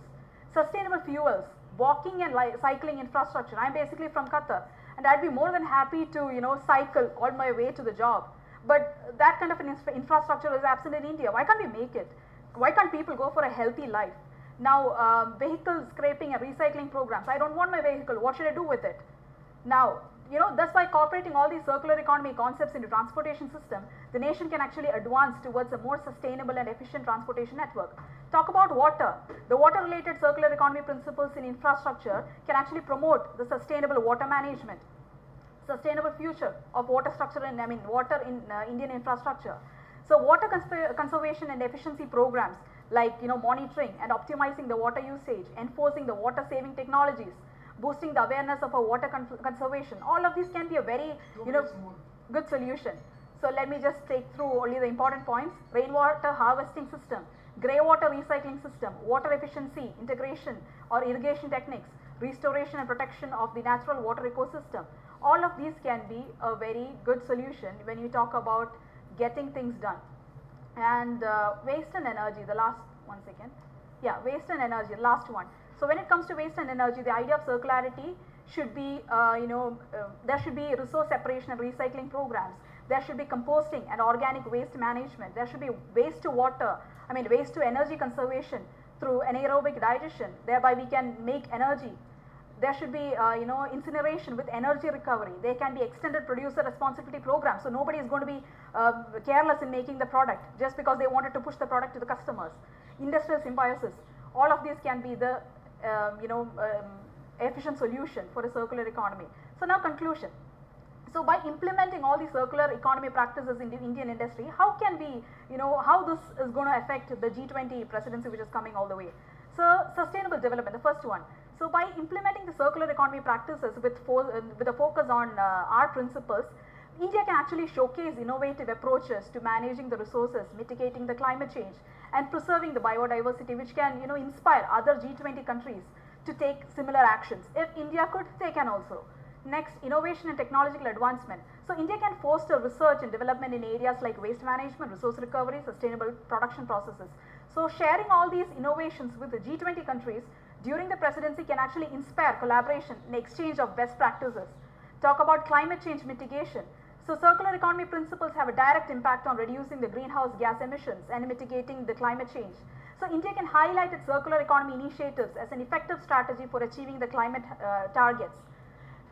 Sustainable fuels, walking and cycling infrastructure. I'm basically from Qatar, and I'd be more than happy to cycle all my way to the job. But that kind of an infrastructure is absent in India. Why can't we make it? Why can't people go for a healthy life? Now, vehicle scraping and recycling programs. I don't want my vehicle. What should I do with it? Now, thus by incorporating all these circular economy concepts into transportation system, the nation can actually advance towards a more sustainable and efficient transportation network. Talk about water. The water-related circular economy principles in infrastructure can actually promote the sustainable water management, sustainable future of water structure and water in Indian infrastructure. So water conservation and efficiency programs like monitoring and optimizing the water usage, enforcing the water saving technologies, boosting the awareness of our water conservation. All of these can be a very good solution. So let me just take through only the important points. Rainwater harvesting system, grey water recycling system, water efficiency, integration or irrigation techniques, restoration and protection of the natural water ecosystem. All of these can be a very good solution when you talk about getting things done. And waste and energy, the last one second. Yeah, waste and energy, last one. So when it comes to waste and energy, the idea of circularity should be, there should be resource separation and recycling programs. There should be composting and organic waste management. There should be waste to water, waste to energy conservation through anaerobic digestion. Thereby we can make energy. There should be, incineration with energy recovery. There can be extended producer responsibility programs. So nobody is going to be careless in making the product just because they wanted to push the product to the customers. Industrial symbiosis. All of these can be the efficient solution for a circular economy. So now conclusion. So by implementing all these circular economy practices in the Indian industry, how can we, how this is going to affect the G20 presidency which is coming all the way? So sustainable development, the first one. So by implementing the circular economy practices with a focus on our principles, India can actually showcase innovative approaches to managing the resources, mitigating the climate change, and preserving the biodiversity, which can inspire other G20 countries to take similar actions. If India could, they can also. Next, innovation and technological advancement. So India can foster research and development in areas like waste management, resource recovery, sustainable production processes. So sharing all these innovations with the G20 countries during the presidency can actually inspire collaboration and exchange of best practices. Talk about climate change mitigation. So circular economy principles have a direct impact on reducing the greenhouse gas emissions and mitigating the climate change. So India can highlight its circular economy initiatives as an effective strategy for achieving the climate targets.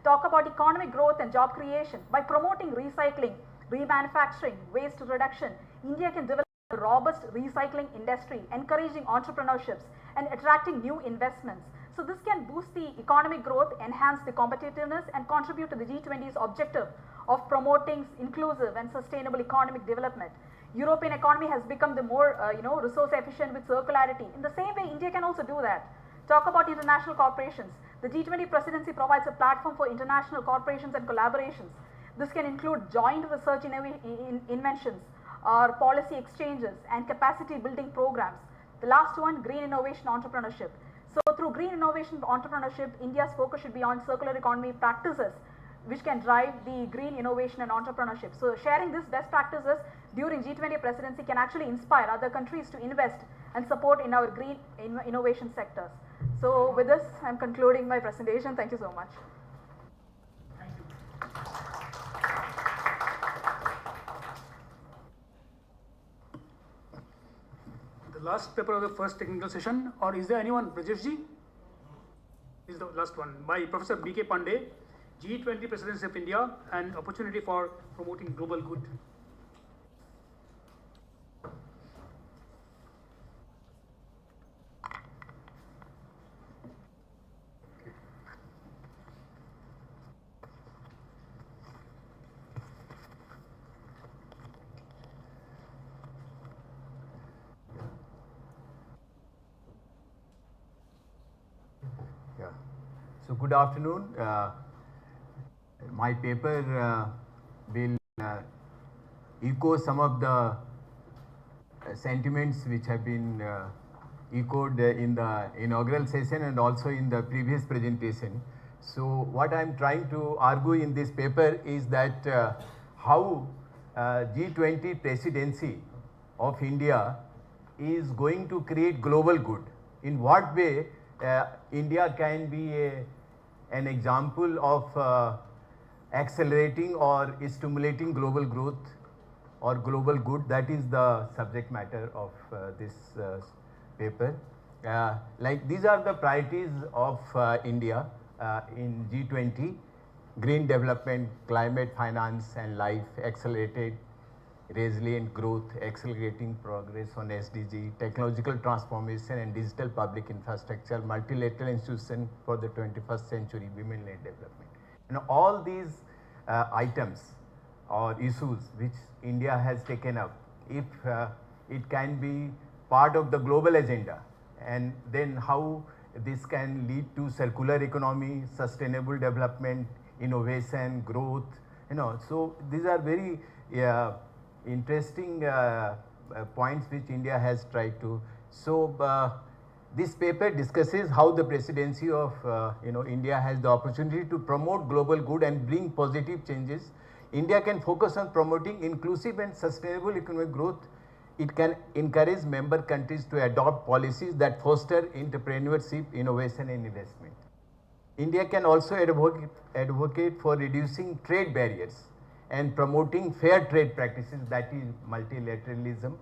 Talk about economic growth and job creation. By promoting recycling, remanufacturing, waste reduction, India can develop a robust recycling industry, encouraging entrepreneurships and attracting new investments. So this can boost the economic growth, enhance the competitiveness and contribute to the G20's objective of promoting inclusive and sustainable economic development. European economy has become the more resource efficient with circularity. In the same way, India can also do that. Talk about international corporations. The G20 presidency provides a platform for international corporations and collaborations. This can include joint research inventions or policy exchanges and capacity building programs. The last one, green innovation entrepreneurship. So through green innovation entrepreneurship, India's focus should be on circular economy practices which can drive the green innovation and entrepreneurship. So sharing these best practices during G20 presidency can actually inspire other countries to invest and support in our green innovation sectors. So with this, I'm concluding my presentation. Thank you so much. The last paper of the first technical session, or is there anyone? Brajesh ji? This is the last one by Professor B.K. Pandey, G20 Presidency of India, and opportunity for promoting global good. Yeah. So good afternoon. My paper will echo some of the sentiments which have been echoed in the inaugural session and also in the previous presentation. So what I am trying to argue in this paper is that how G20 presidency of India is going to create global good. In what way India can be an example of accelerating or stimulating global growth or global good. That is the subject matter of this paper. Like these are the priorities of India in G20: green development, climate finance and life, accelerated resilient growth, accelerating progress on SDG, technological transformation and digital public infrastructure, multilateral institution for the 21st century, women-led development. And all these items or issues which India has taken up, if it can be part of the global agenda, and then how this can lead to circular economy, sustainable development, innovation, growth, so these are very interesting points which India has tried to. So this paper discusses how the presidency of India has the opportunity to promote global good and bring positive changes. India can focus on promoting inclusive and sustainable economic growth. It can encourage member countries to adopt policies that foster entrepreneurship, innovation and investment. India can also advocate for reducing trade barriers and promoting fair trade practices, that is multilateralism,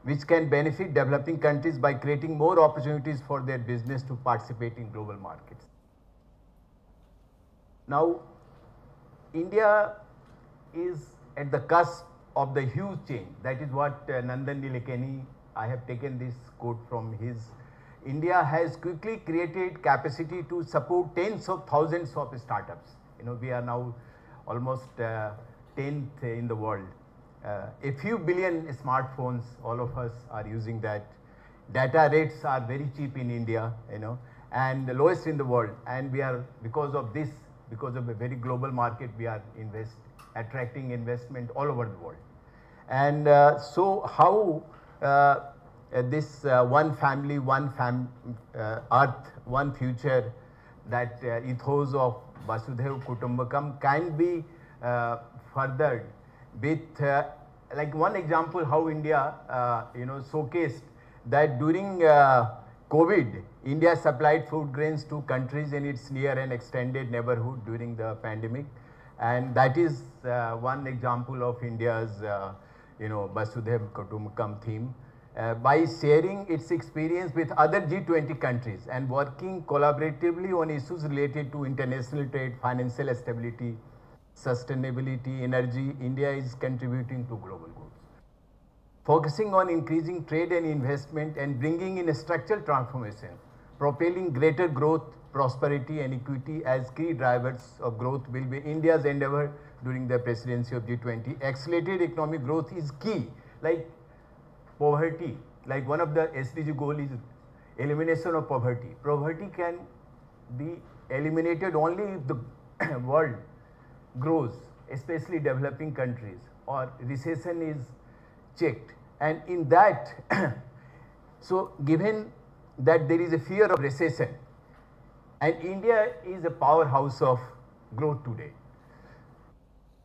which can benefit developing countries by creating more opportunities for their business to participate in global markets. Now, India is at the cusp of the huge change. That is what Nandan Nilekani, I have taken this quote from his. India has quickly created capacity to support tens of thousands of startups. We are now almost 10th in the world. A few billion smartphones, all of us are using that. Data rates are very cheap in India, and the lowest in the world. And we are, because of this, because of a very global market, we are attracting investment all over the world. And so how this one family, one earth, one future, that ethos of Vasudhaiva Kutumbakam can be furthered with like one example how India showcased that during COVID, India supplied food grains to countries in its near and extended neighborhood during the pandemic. And that is one example of India's, Vasudhaiv Kutumbakam theme. By sharing its experience with other G20 countries and working collaboratively on issues related to international trade, financial stability, sustainability, energy, India is contributing to global goals. Focusing on increasing trade and investment and bringing in a structural transformation, propelling greater growth, prosperity and equity as key drivers of growth will be India's endeavor during the presidency of G20. Accelerated economic growth is key, like poverty, like one of the SDG goals is elimination of poverty. Poverty can be eliminated only if the world grows, especially developing countries, or recession is checked. And in that, so given that there is a fear of recession, and India is a powerhouse of growth today.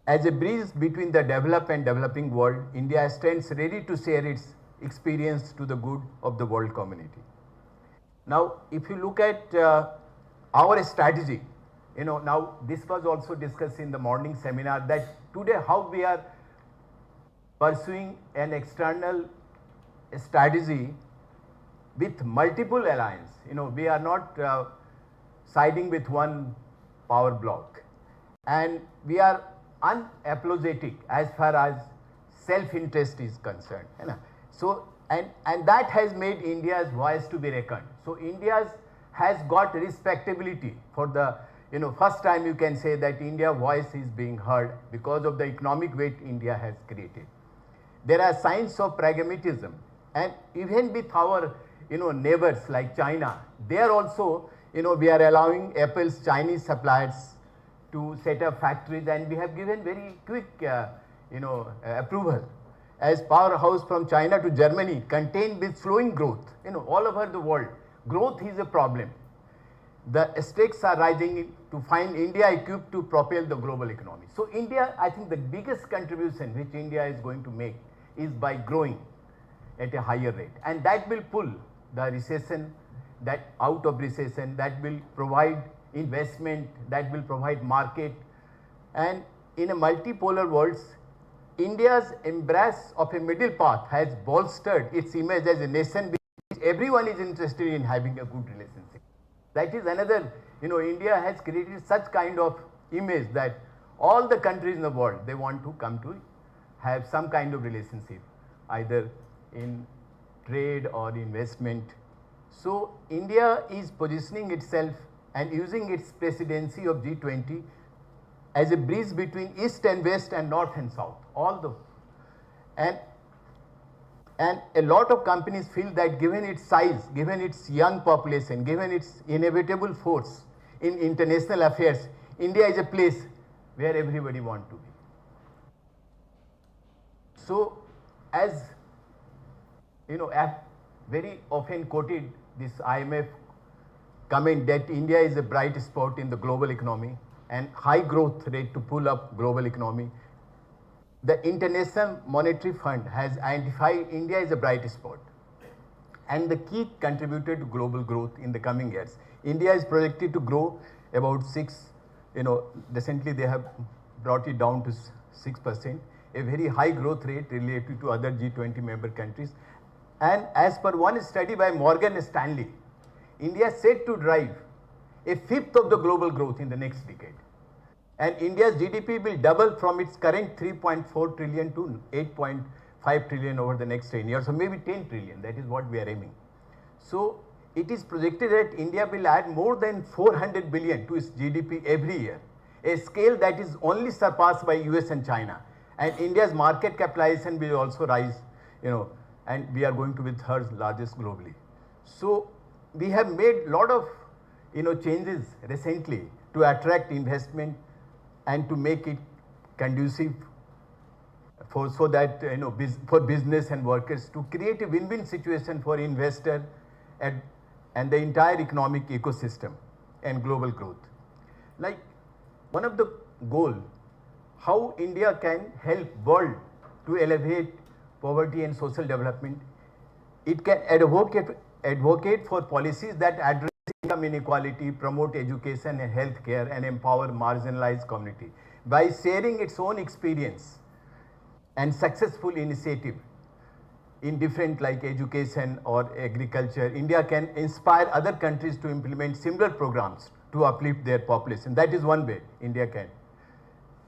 As a bridge between the developed and developing world, India stands ready to share its experience to the good of the world community. Now, if you look at our strategy, now this was also discussed in the morning seminar, that today how we are pursuing an external strategy with multiple alliance. We are not siding with one power bloc, and we are unapologetic as far as self-interest is concerned. So, and that has made India's voice to be reckoned. So India has got respectability for the, first time you can say that India's voice is being heard because of the economic weight India has created. There are signs of pragmatism, and even with our, neighbors like China, they are also, we are allowing Apple's Chinese suppliers to set up factories, and we have given very quick, approval. As powerhouse from China to Germany, contained with slowing growth, all over the world, growth is a problem. The stakes are rising to find India equipped to propel the global economy. So India, I think the biggest contribution which India is going to make is by growing at a higher rate, and that will pull the recession, that out of recession, that will provide investment, that will provide market. And in a multipolar world, India's embrace of a middle path has bolstered its image as a nation which everyone is interested in having a good relationship. That is another, India has created such kind of image that all the countries in the world, they want to come to have some kind of relationship, either in trade or investment. So India is positioning itself and using its presidency of G20 as a bridge between East and West and North and South. And a lot of companies feel that given its size, given its young population, given its inevitable force in international affairs, India is a place where everybody wants to be. So, as I've very often quoted this IMF comment that India is a bright spot in the global economy and high growth rate to pull up global economy. The International Monetary Fund has identified India as a bright spot and the key contributor to global growth in the coming years. India is projected to grow about 6, recently they have brought it down to 6%, a very high growth rate related to other G20 member countries. And as per one study by Morgan Stanley, India is set to drive a fifth of the global growth in the next decade. And India's GDP will double from its current 3.4 trillion to 8.5 trillion over the next 10 years, or maybe 10 trillion, that is what we are aiming. So it is projected that India will add more than 400 billion to its GDP every year, a scale that is only surpassed by US and China. And India's market capitalization will also rise, and we are going to be third largest globally. So we have made a lot of, changes recently to attract investment and to make it conducive so that, for business and workers, to create a win-win situation for investor and the entire economic ecosystem and global growth. Like one of the goal, how India can help world to elevate poverty and social development. It can advocate advocate for policies that address income inequality, promote education and healthcare, and empower marginalized community. By sharing its own experience and successful initiative in different like education or agriculture, India can inspire other countries to implement similar programs to uplift their population. That is one way India can.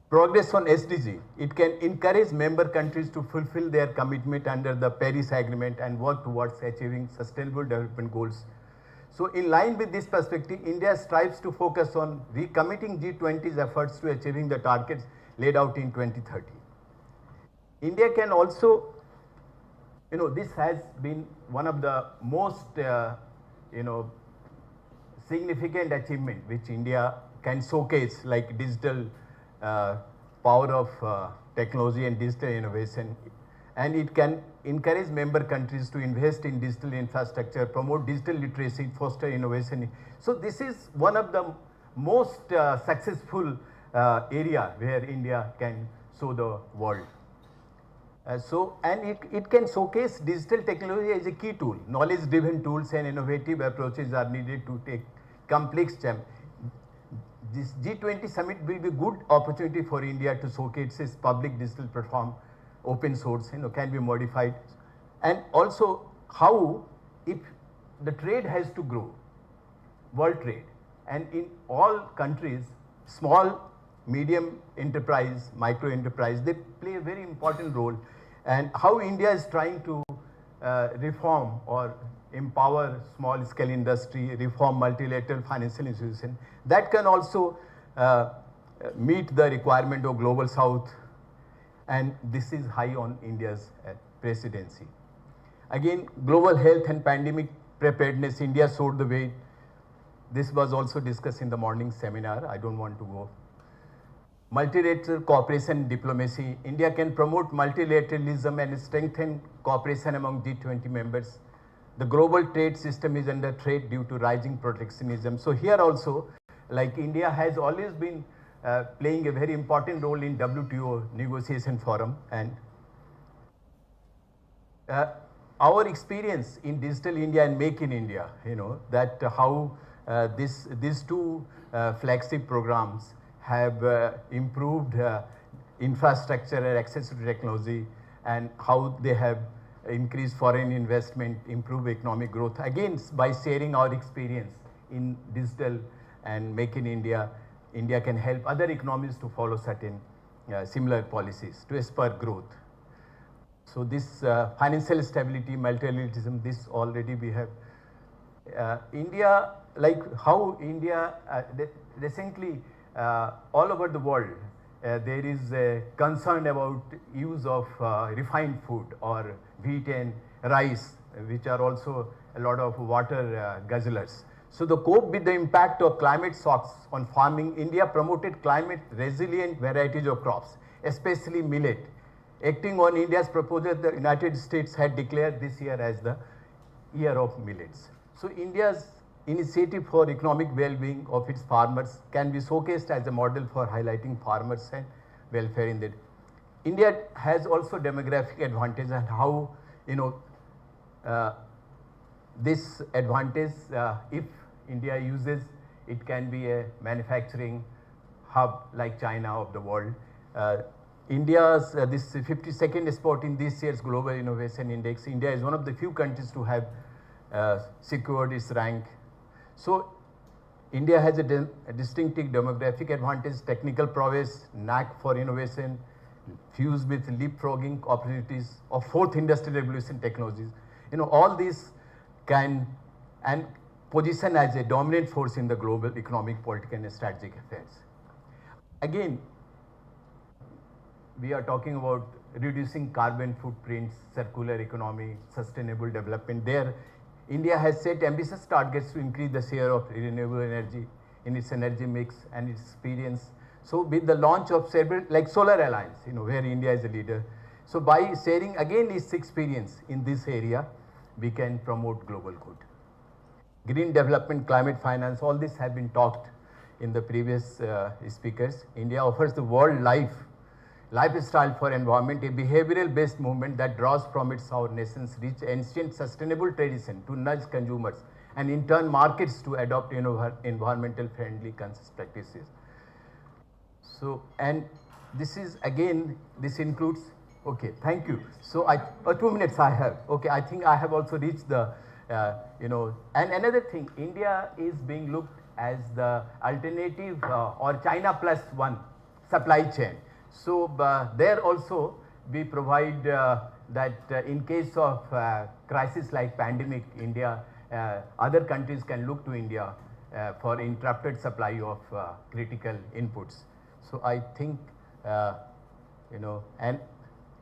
Progress on SDG, it can encourage member countries to fulfill their commitment under the Paris Agreement and work towards achieving sustainable development goals. So in line with this perspective, India strives to focus on recommitting G20's efforts to achieving the targets laid out in 2030. India can also, this has been one of the most, significant achievement which India can showcase, like digital power of technology and digital innovation, and it can encourage member countries to invest in digital infrastructure, promote digital literacy, foster innovation. So this is one of the most successful area where India can show the world. And it can showcase digital technology as a key tool. Knowledge-driven tools and innovative approaches are needed to take complex challenges. This G20 summit will be a good opportunity for India to showcase its public digital platform, open source, can be modified. And also how, if the trade has to grow, world trade, and in all countries, small, medium enterprise, micro enterprise, they play a very important role. And how India is trying to reform or empower small scale industry, reform multilateral financial institutions, that can also meet the requirement of global south, and this is high on India's presidency. Again, global health and pandemic preparedness, India showed the way. This was also discussed in the morning seminar, I don't want to go. Multilateral cooperation and diplomacy, India can promote multilateralism and strengthen cooperation among G20 members. The global trade system is under threat due to rising protectionism. So here also, like India has always been playing a very important role in WTO negotiation forum, and our experience in Digital India and Make in India, that how these two flagship programs have improved infrastructure and access to technology, and how they have increased foreign investment, improve economic growth. Again, by sharing our experience in digital and Make in India, India can help other economies to follow certain similar policies to spur growth. So this financial stability, multilateralism, this already we have. India, like how India recently all over the world, there is a concern about use of refined food or wheat and rice, which are also a lot of water guzzlers. So to cope with the impact of climate shocks on farming, India promoted climate resilient varieties of crops, especially millet. Acting on India's proposal, the United States had declared this year as the year of millets. So India's initiative for economic well-being of its farmers can be showcased as a model for highlighting farmers and welfare in that. India has also demographic advantage, and how this advantage, if India uses, it can be a manufacturing hub like China of the world. India's this 52nd spot in this year's Global Innovation Index. India is one of the few countries to have secured its rank. So India has a distinctive demographic advantage, technical prowess, knack for innovation, fused with leapfrogging opportunities of fourth industrial revolution technologies. All these can and position as a dominant force in the global economic, political and strategic affairs. Again, we are talking about reducing carbon footprints, circular economy, sustainable development. There, India has set ambitious targets to increase the share of renewable energy in its energy mix and its experience. So with the launch of several, like Solar Alliance, where India is a leader. So by sharing again its experience in this area, we can promote global good. Green development, climate finance, all this have been talked in the previous speakers. India offers the world life, lifestyle for environment, a behavioral-based movement that draws from our nation's rich ancient sustainable tradition to nudge consumers and in turn markets to adopt environmental friendly conscious practices. So, and this is again, this includes, okay, thank you. So, 2 minutes I have, okay, I think I have also reached the, and another thing, India is being looked as the alternative or China plus one supply chain. So, there also we provide that in case of crisis like pandemic, India, other countries can look to India for interrupted supply of critical inputs. So, I think, and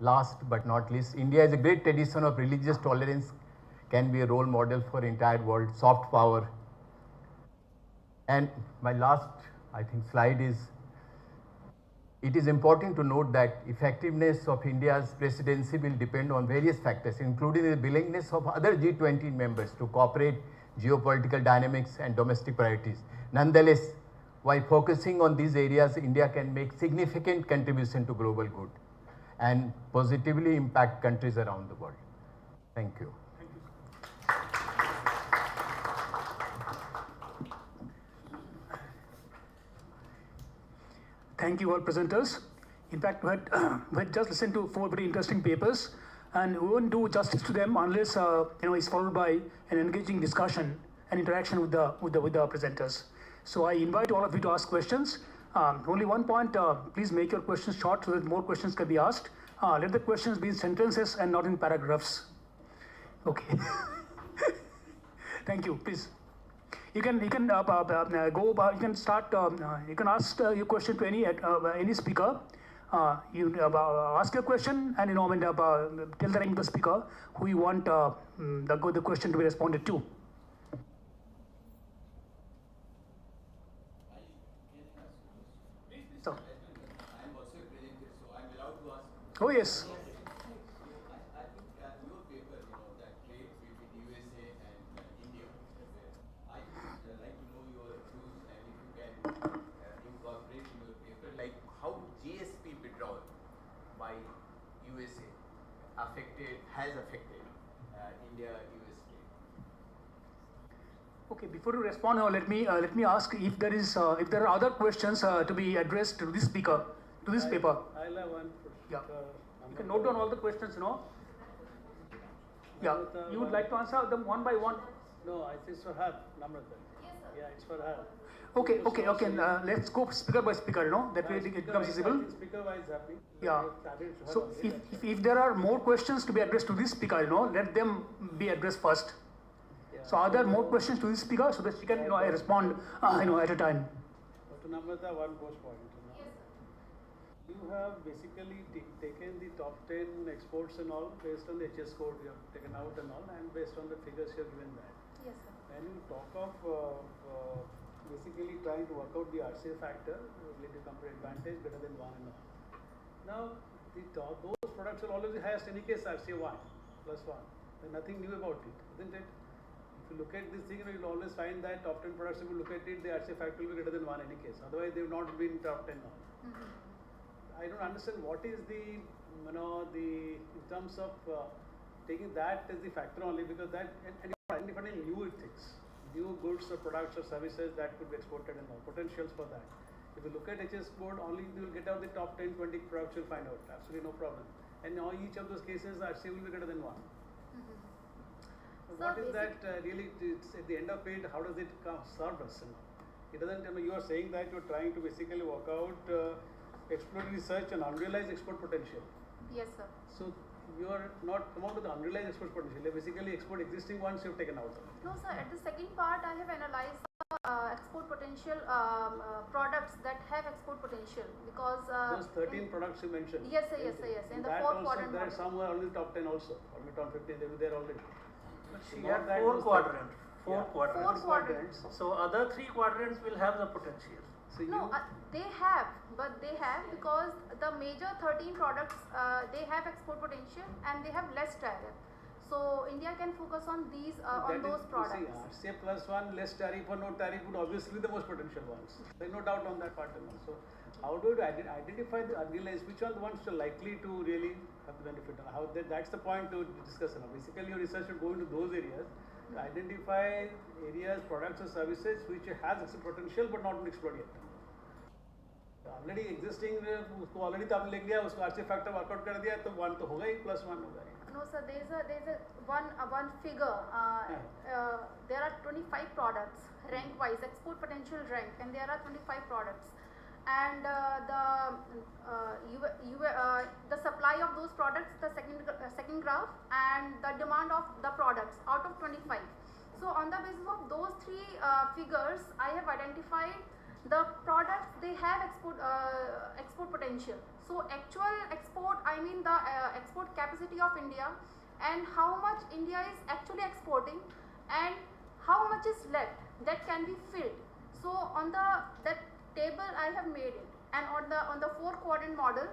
last but not least, India has a great tradition of religious tolerance, can be a role model for entire world, soft power. And my last, I think, slide is, it is important to note that effectiveness of India's presidency will depend on various factors, including the willingness of other G20 members to cooperate geopolitical dynamics and domestic priorities. Nonetheless, while focusing on these areas, India can make significant contribution to global good and positively impact countries around the world. Thank you. Thank you all presenters. In fact, we had just listened to 4 very interesting papers, and we won't do justice to them unless it's followed by an engaging discussion and interaction with the presenters. So I invite all of you to ask questions. Only one point, please make your questions short so that more questions can be asked. Let the questions be in sentences and not in paragraphs. Okay. Thank you. Please. You can start. You can ask your question to any speaker. You ask your question and tell the name of the speaker who you want the question to be responded to. So. I'm also a presenter, so I'm allowed to ask. Oh yes. I think your paper, that trade between USA and India, I would like to know your views and if you can incorporate in your paper, like how GSP withdrawal by USA has affected India-US trade. Okay, before you respond, let me ask if there are other questions to be addressed to this speaker, to this paper. I'll have one. Yeah. You can note down all the questions, Yeah. You would like to answer them one by one? No, it's for her, Namrata. Yes, sir. Yeah, it's for her. Okay. Let's go speaker by speaker, That way it becomes visible. Speaker wise happening. Yeah. So if there are more questions to be addressed to this speaker, let them be addressed first. So are there more questions to this speaker so that she can, I respond, at a time? To Namrata, one post point. Yes, sir. You have basically taken the top 10 exports and all based on the HS code you have taken out and all, and based on the figures you have given that. Yes, sir. When you talk of basically trying to work out the RCA factor, relative comparative advantage greater than 1 and all. Now, those products will always be highest in any case RCA 1 plus 1. There's nothing new about it, isn't it? If you look at this thing, you will always find that top 10 products, if you look at it, the RCA factor will be greater than 1 in any case. Otherwise, they will not be in top 10 now. I don't understand what is the, in terms of taking that as the factor only, because that, and you're identifying new things, new goods or products or services that could be exported and all, potentials for that. If you look at HS code, only you will get out the top 10, 20 products, you'll find out, absolutely no problem. And now each of those cases, RCA will be greater than 1. So what is that really, it's at the end of it, how does it serve us? It doesn't, you are saying that you're trying to basically work out exploratory research and unrealized export potential. Yes, sir. So you are not come out with the unrealized export potential. You basically export existing ones you've taken out. No, sir. At the second part, I have analyzed export potential products that have export potential because those 13 products you mentioned. Yes, sir. Yes, sir. Yes. In the that fourth also, quadrant. There are some who are only top 10 also, only top 15. They were there already. She had 4 quadrants. 4 quadrants. So other 3 quadrants will have the potential. So no, they have because the major 13 products they have export potential and they have less tariff. So India can focus on these on those products. See, RCA plus one, less tariff or no tariff would obviously be the most potential ones. There is no doubt on that part. So how do you identify the realize which are the ones which are likely to really have the benefit? How that's the point to discuss now. Basically, your research should go into those areas to identify areas, products or services which has potential but not been explored yet. Already existing उसको already तो आपने लिख लिया, उसको RC factor workout कर दिया तो 1 तो होगा ही, +1 होगा ही. No sir, there is a one figure. There are 25 products rank wise, export potential rank, and there are 25 products, and the supply of those products, the second graph, and the demand of the products out of 25. So on the basis of those three figures, I have identified the products they have export potential. So actual export, I mean the export capacity of India, and how much India is actually exporting, and how much is left that can be filled. So on that table I have made it, and on the 4-quadrant model,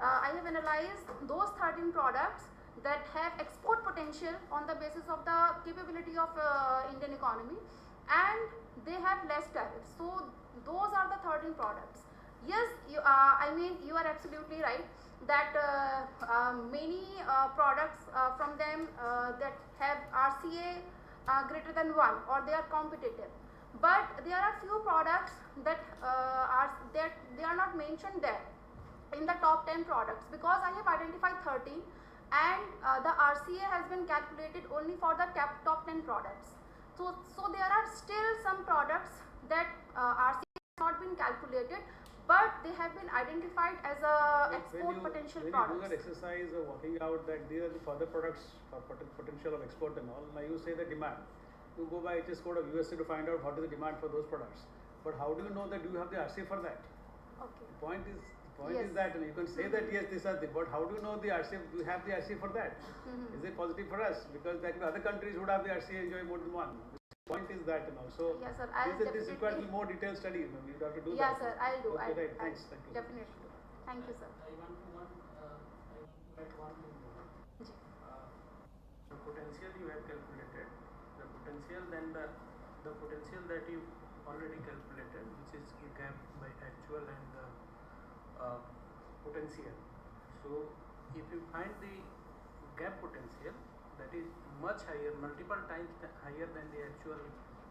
I have analyzed those 13 products that have export potential on the basis of the capability of Indian economy, and they have less tariffs. So those are the 13 products. Yes, I mean you are absolutely right that many products from them that have RCA greater than 1, or they are competitive. But there are few products that they are not mentioned there in the top 10 products, because I have identified 13, and the RCA has been calculated only for the top 10 products. So there are still some products that RCA has not been calculated, but they have been identified as export potential products. When you do that exercise of working out that these are the further products for potential of export and all, now you say the demand. You go by HS code of USA to find out what is the demand for those products. But how do you know that you have the RCA for that? Okay. The point is that you can say that yes, these are the, but how do you know the RCA? You have the RCA for that. Is it positive for us? Because that other countries would have the RCA enjoy more than one. The point is that so yes, sir, this requires more detailed study. You have to do that. Yes, sir, I'll do. Okay, right. Thanks. Thank you. Definitely. Thank you, sir. I want to add one thing more. The potential you have calculated, the potential, then the potential that you already calculated, which is gap by actual and potential. So if you find the gap potential, that is much higher, multiple times higher than the actual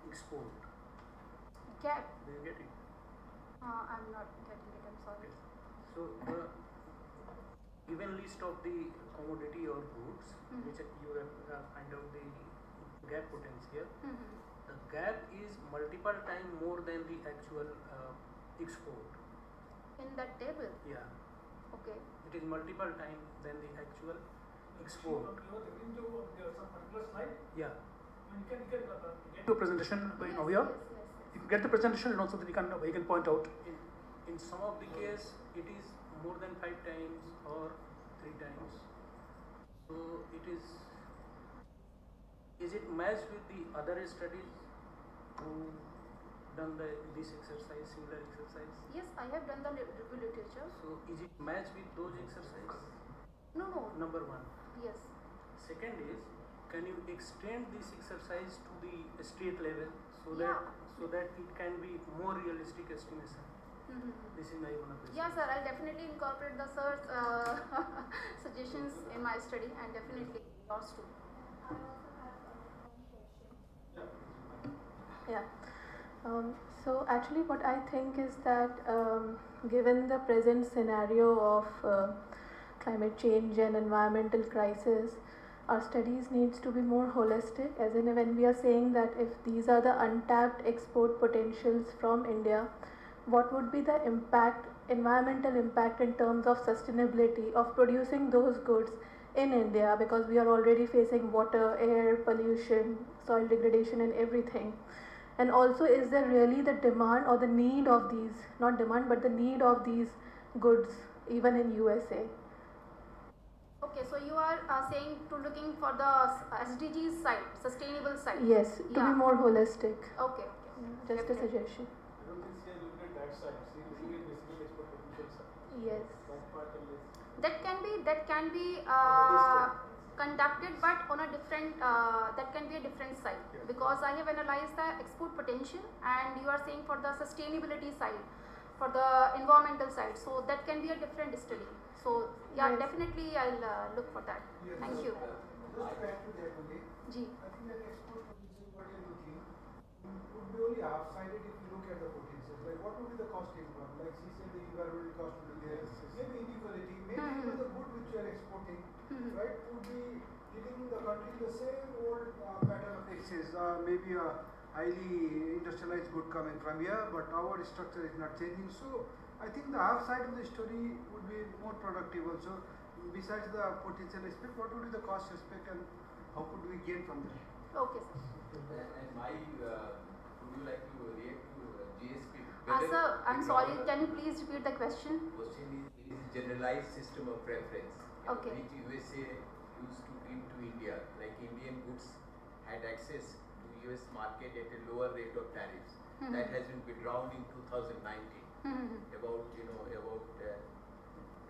export. Gap? Do you get it? I'm not getting it, I'm sorry. Okay. So the given list of the commodity or goods, which you have find out the gap potential, the gap is multiple times more than the actual export. In that table? Yeah. Okay. It is multiple times than the actual export. You are referring to some particular slide? Yeah. You can get your presentation over here. You can get the presentation, and also that you can point out. In some of the case, it is more than 5 times or 3 times. So it is it matched with the other studies who done this exercise, similar exercise? Yes, I have done the review literature. So is it matched with those exercises? No. Number 1. Yes. Second is, can you extend this exercise to the state level so that it can be more realistic estimation? This is my one of the. Yeah, sir. I'll definitely incorporate the sir's suggestions in my study, and definitely yours too. Yeah. So actually what I think is that given the present scenario of climate change and environmental crisis, our studies needs to be more holistic, as in when we are saying that if these are the untapped export potentials from India, what would be the impact, environmental impact in terms of sustainability of producing those goods in India, because we are already facing water, air pollution, soil degradation and everything. And also, is there really the demand or the need of these, not demand, but the need of these goods even in USA? Okay, so you are saying to looking for the SDGs side, sustainable side. Yes, to be more holistic. Okay. Just a suggestion. I don't think she has looked at that side. She is looking at basically export potential side. Yes. That can be conducted, but on a different, that can be a different side, because I have analyzed the export potential and you are saying for the sustainability side, for the environmental side, so that can be a different study. So yeah, Yes. definitely I'll look for that. Thank you. Just to add to that only, Ji. I think that export potential, what you're looking, would be only half-sided if you look at the potential. Like what would be the cost income? Like she said, the environmental cost would be there. Maybe inequality, maybe even the good which you are exporting, right, would be giving the country the same old pattern of excess. Maybe a highly industrialized good coming from here, but our structure is not changing. So I think the half side of the story would be more productive also. Besides the potential aspect, what would be the cost aspect and how could we gain from that? Okay, sir. And would you like to react to GSP? Sir, I'm sorry, can you please repeat the question? Question is, it is a generalized system of preference, Okay. which USA used to give to India, like Indian goods had access to US market at a lower rate of tariffs. That has been withdrawn in 2019. About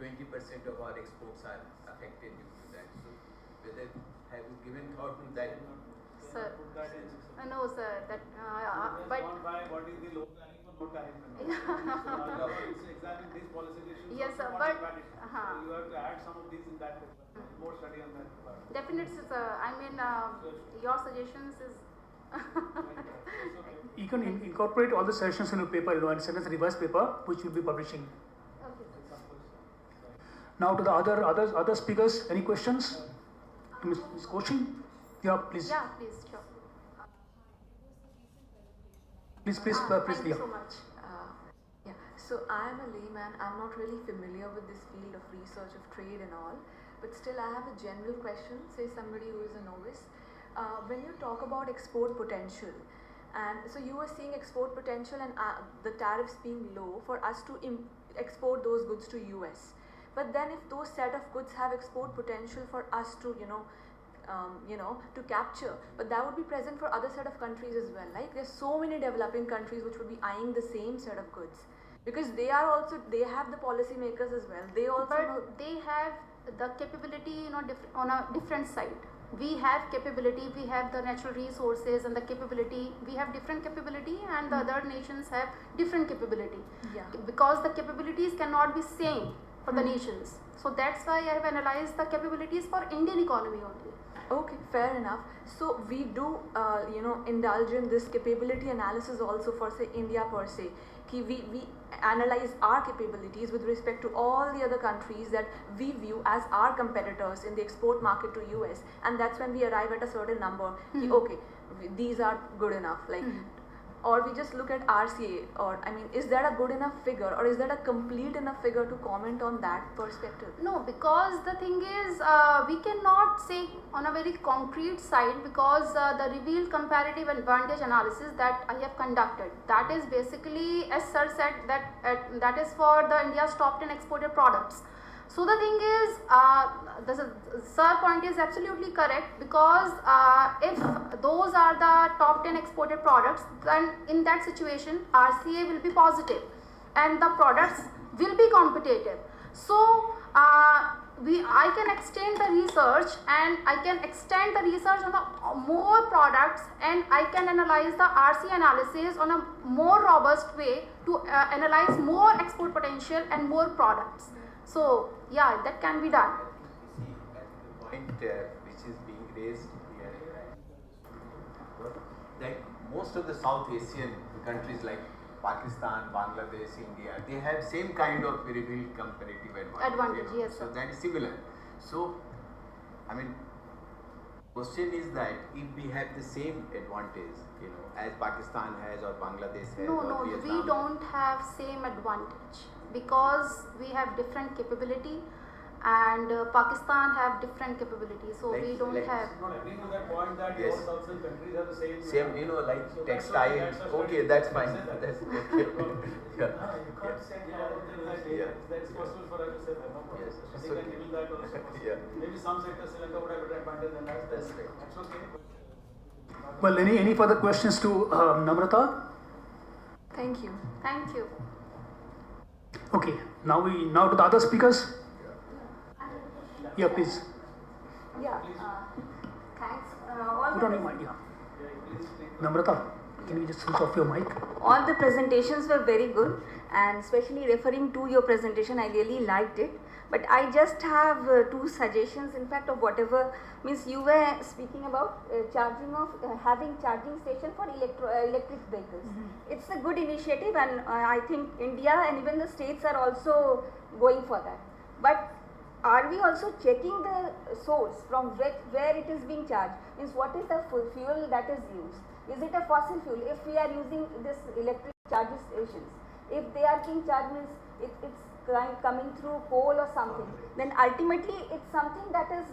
20% of our exports are affected due to that. So whether have you given thought to that? Sir, no sir, that but What is the low tariff or no tariff? So examine this policy issues. Yes, sir, also but quantify it. So you have to add some of these in that paper. More study on that part. definitely, sir. I mean, your suggestions is. You can incorporate all the suggestions in your paper, and send us a revised paper, which we'll be publishing. Now to the other speakers, any questions? Ms. Koshin? Yeah, please. Yeah, please, sure. Please, Thank you so much. Yeah, so I am a layman. I'm not really familiar with this field of research of trade and all, but still I have a general question, say somebody who is a novice. When you talk about export potential, and so you were seeing export potential and the tariffs being low for us to export those goods to US. But then if those set of goods have export potential for us to, to capture, but that would be present for other set of countries as well. Like there's so many developing countries which would be eyeing the same set of goods, because they have the policy makers as well. They also know. But they have the capability, on a different side. We have capability, we have the natural resources and the capability. We have different capability, and the other nations have different capability. Yeah. Because the capabilities cannot be same for the nations. So that's why I have analyzed the capabilities for Indian economy only. Okay, fair enough. So we do, indulge in this capability analysis also for say India per se. We analyze our capabilities with respect to all the other countries that we view as our competitors in the export market to US, and that's when we arrive at a certain number. Okay, these are good enough. Like. Or we just look at RCA, or I mean, is that a good enough figure, or is that a complete enough figure to comment on that perspective? No, because the thing is, we cannot say on a very concrete side, because the revealed comparative advantage analysis that I have conducted, that is basically, as sir said, that is for the India's top 10 exported products. So the thing is, the sir point is absolutely correct, because if those are the top 10 exported products, then in that situation RCA will be positive and the products will be competitive. So I can extend the research, and I can extend the research on the more products, and I can analyze the RCA analysis on a more robust way to analyze more export potential and more products. So yeah, that can be done. See, at the point which is being raised here, like most of the South Asian countries like Pakistan, Bangladesh, India, they have same kind of revealed comparative advantage. Yes, so sir. that is similar. So, I mean, question is that if we have the same advantage, as Pakistan has or Bangladesh has or No, Vietnam. we don't have same advantage, because we have different capability, and Pakistan have different capability, so we don't have. Not agreeing to that point that Yes. all Southern countries have the same. Same, like So textile. that's Okay, that's fine. That's okay. You can't say that's possible for us to say that. No problem. Yes, I it's think I okay. can that also. Yeah. Maybe some sectors Sri Lanka would have better advantage than that. That's right. That's okay. Well, any further questions to Namrata? Thank you. Thank you. Okay, now to the other speakers. Yeah, please. Yeah. Thanks. Put on your mic, yeah. Namrata, can you just switch off your mic? All the presentations were very good, and especially referring to your presentation, I really liked it. But I just have two suggestions, in fact, of whatever means you were speaking about charging of having charging station for electric vehicles. It's a good initiative, and I think India and even the states are also going for that. But are we also checking the source from where it is being charged? Means what is the fuel that is used? Is it a fossil fuel? If we are using this electric charging stations, if they are being charged means it's coming through coal or something, then ultimately it's something that is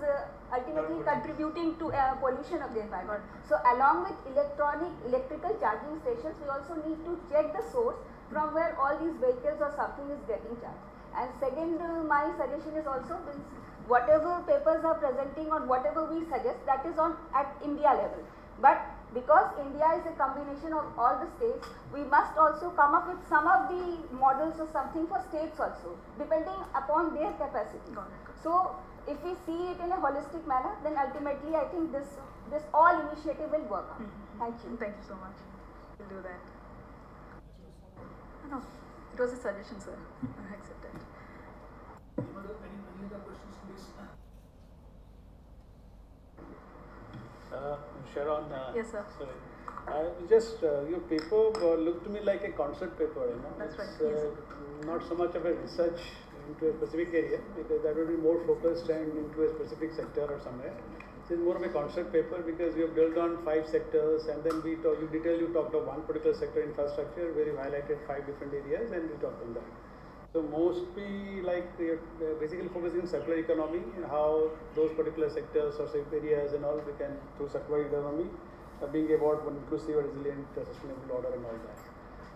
ultimately contributing to pollution of the environment. So along with electrical charging stations, we also need to check the source from where all these vehicles or something is getting charged. And second, my suggestion is also whatever papers are presenting or whatever we suggest, that is on at India level. But because India is a combination of all the states, we must also come up with some of the models or something for states also, depending upon their capacity. So if we see it in a holistic manner, then ultimately I think this all initiative will work out. Thank you. Thank you so much. We'll do that. No, it was a suggestion, sir. I accept it. Any other questions, please? Sharon. Yes, sir. Sorry. Just your paper looked to me like a concept paper, you know. That's right. Yes, not so much of a research into a specific area, because that would be more focused and into a specific sector or somewhere. This is more of a concept paper because we have built on 5 sectors, and then you talked of one particular sector, infrastructure, where you highlighted 5 different areas, and we talked on that. So mostly like you're basically focusing on circular economy and how those particular sectors or areas and all we can, through circular economy, being about one inclusive, resilient, sustainable order and all that.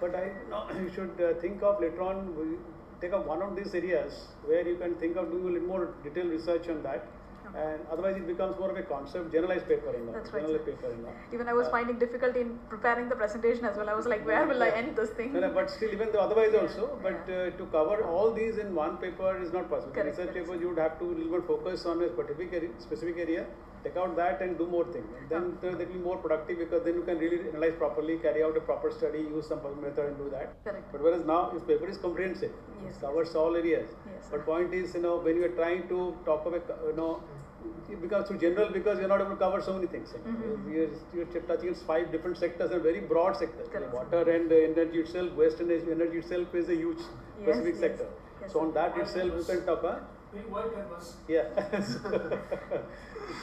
But I know you should think of later on, take up one of these areas where you can think of doing a little more detailed research on that. And otherwise it becomes more of a concept, generalized paper. That's right. Paper. Even I was finding difficulty in preparing the presentation as well. I was like, where will I end this thing? No, but still, even otherwise also, but to cover all these in one paper is not possible. Correct, Research paper, you would have to little bit focus on a specific area, take out that and do more things. Then they will be more productive, because then you can really analyze properly, carry out a proper study, use some method and do that. Correct. But whereas now, this paper is comprehensive, it covers all areas. Yes. But point is, when you are trying to talk about, it becomes too general because you're not able to cover so many things. You're touching 5 different sectors and very broad sectors. Water and energy itself, waste and energy itself is a huge specific sector. So on that itself you can talk. Yeah. It's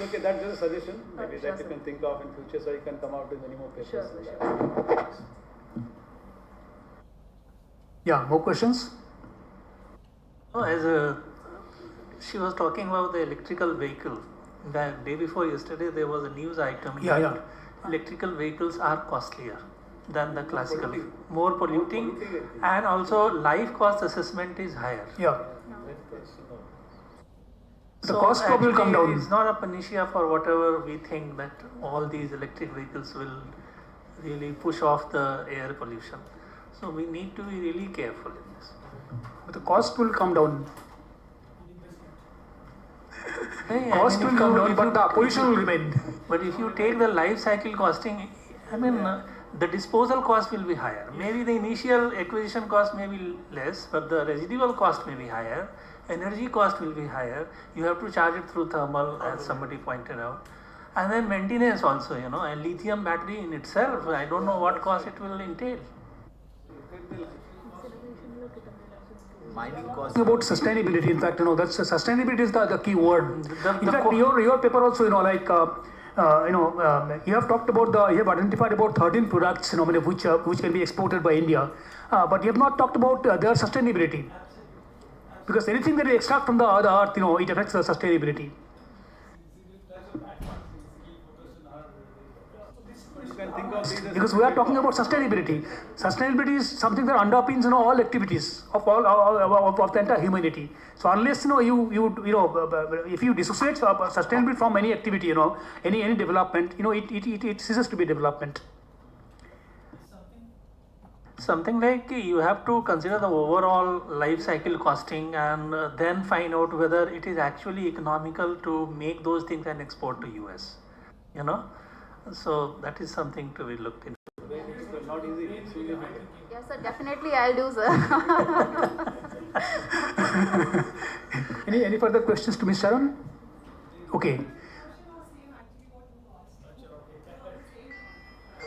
okay, that's just a suggestion maybe that you can think of in future, so you can come out with many more papers. Yeah, more questions? She was talking about the electrical vehicle. The day before yesterday, there was a news item. Electrical vehicles are costlier than the classical, more polluting, and also life cost assessment is higher. Yeah. The cost will come down. It's not a panacea for whatever we think that all these electric vehicles will really push off the air pollution. So we need to be really careful in this. But the cost will come down. Cost will come down, but the pollution will remain. But if you take the life cycle costing, the disposal cost will be higher. Maybe the initial acquisition cost may be less, but the residual cost may be higher. Energy cost will be higher. You have to charge it through thermal, as somebody pointed out. And then maintenance also, and lithium battery in itself, I don't know what cost it will entail. Mining cost. About sustainability, in fact, that's sustainability is the key word. In fact, your paper also, you have talked about you have identified about 13 products, which can be exported by India, but you have not talked about their sustainability, because anything that we extract from the earth, it affects the sustainability. Because we are talking about sustainability. Sustainability is something that underpins all activities of of the entire humanity. So unless if you dissociate sustainability from any activity, any development, it ceases to be development. something like you have to consider the overall life cycle costing and then find out whether it is actually economical to make those things and export to US. You know, so that is something to be looked into. Not easy. It's really hard. Yes, sir. Definitely, I'll do, sir. Any further questions to Ms. Sharon? Okay.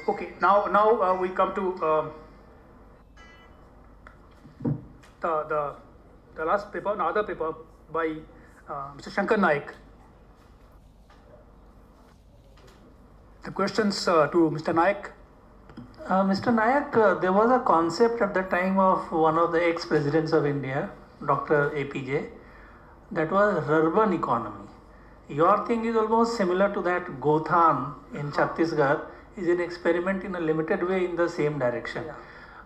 Okay. Now we come to the last paper, another paper by Mr. Shankar Naik. The questions to Mr. Naik. Mr. Nayak, there was a concept at the time of one of the ex-presidents of India, Dr. APJ, that was urban economy. Your thing is almost similar to that. Gothan in Chhattisgarh is an experiment in a limited way in the same direction. Yeah.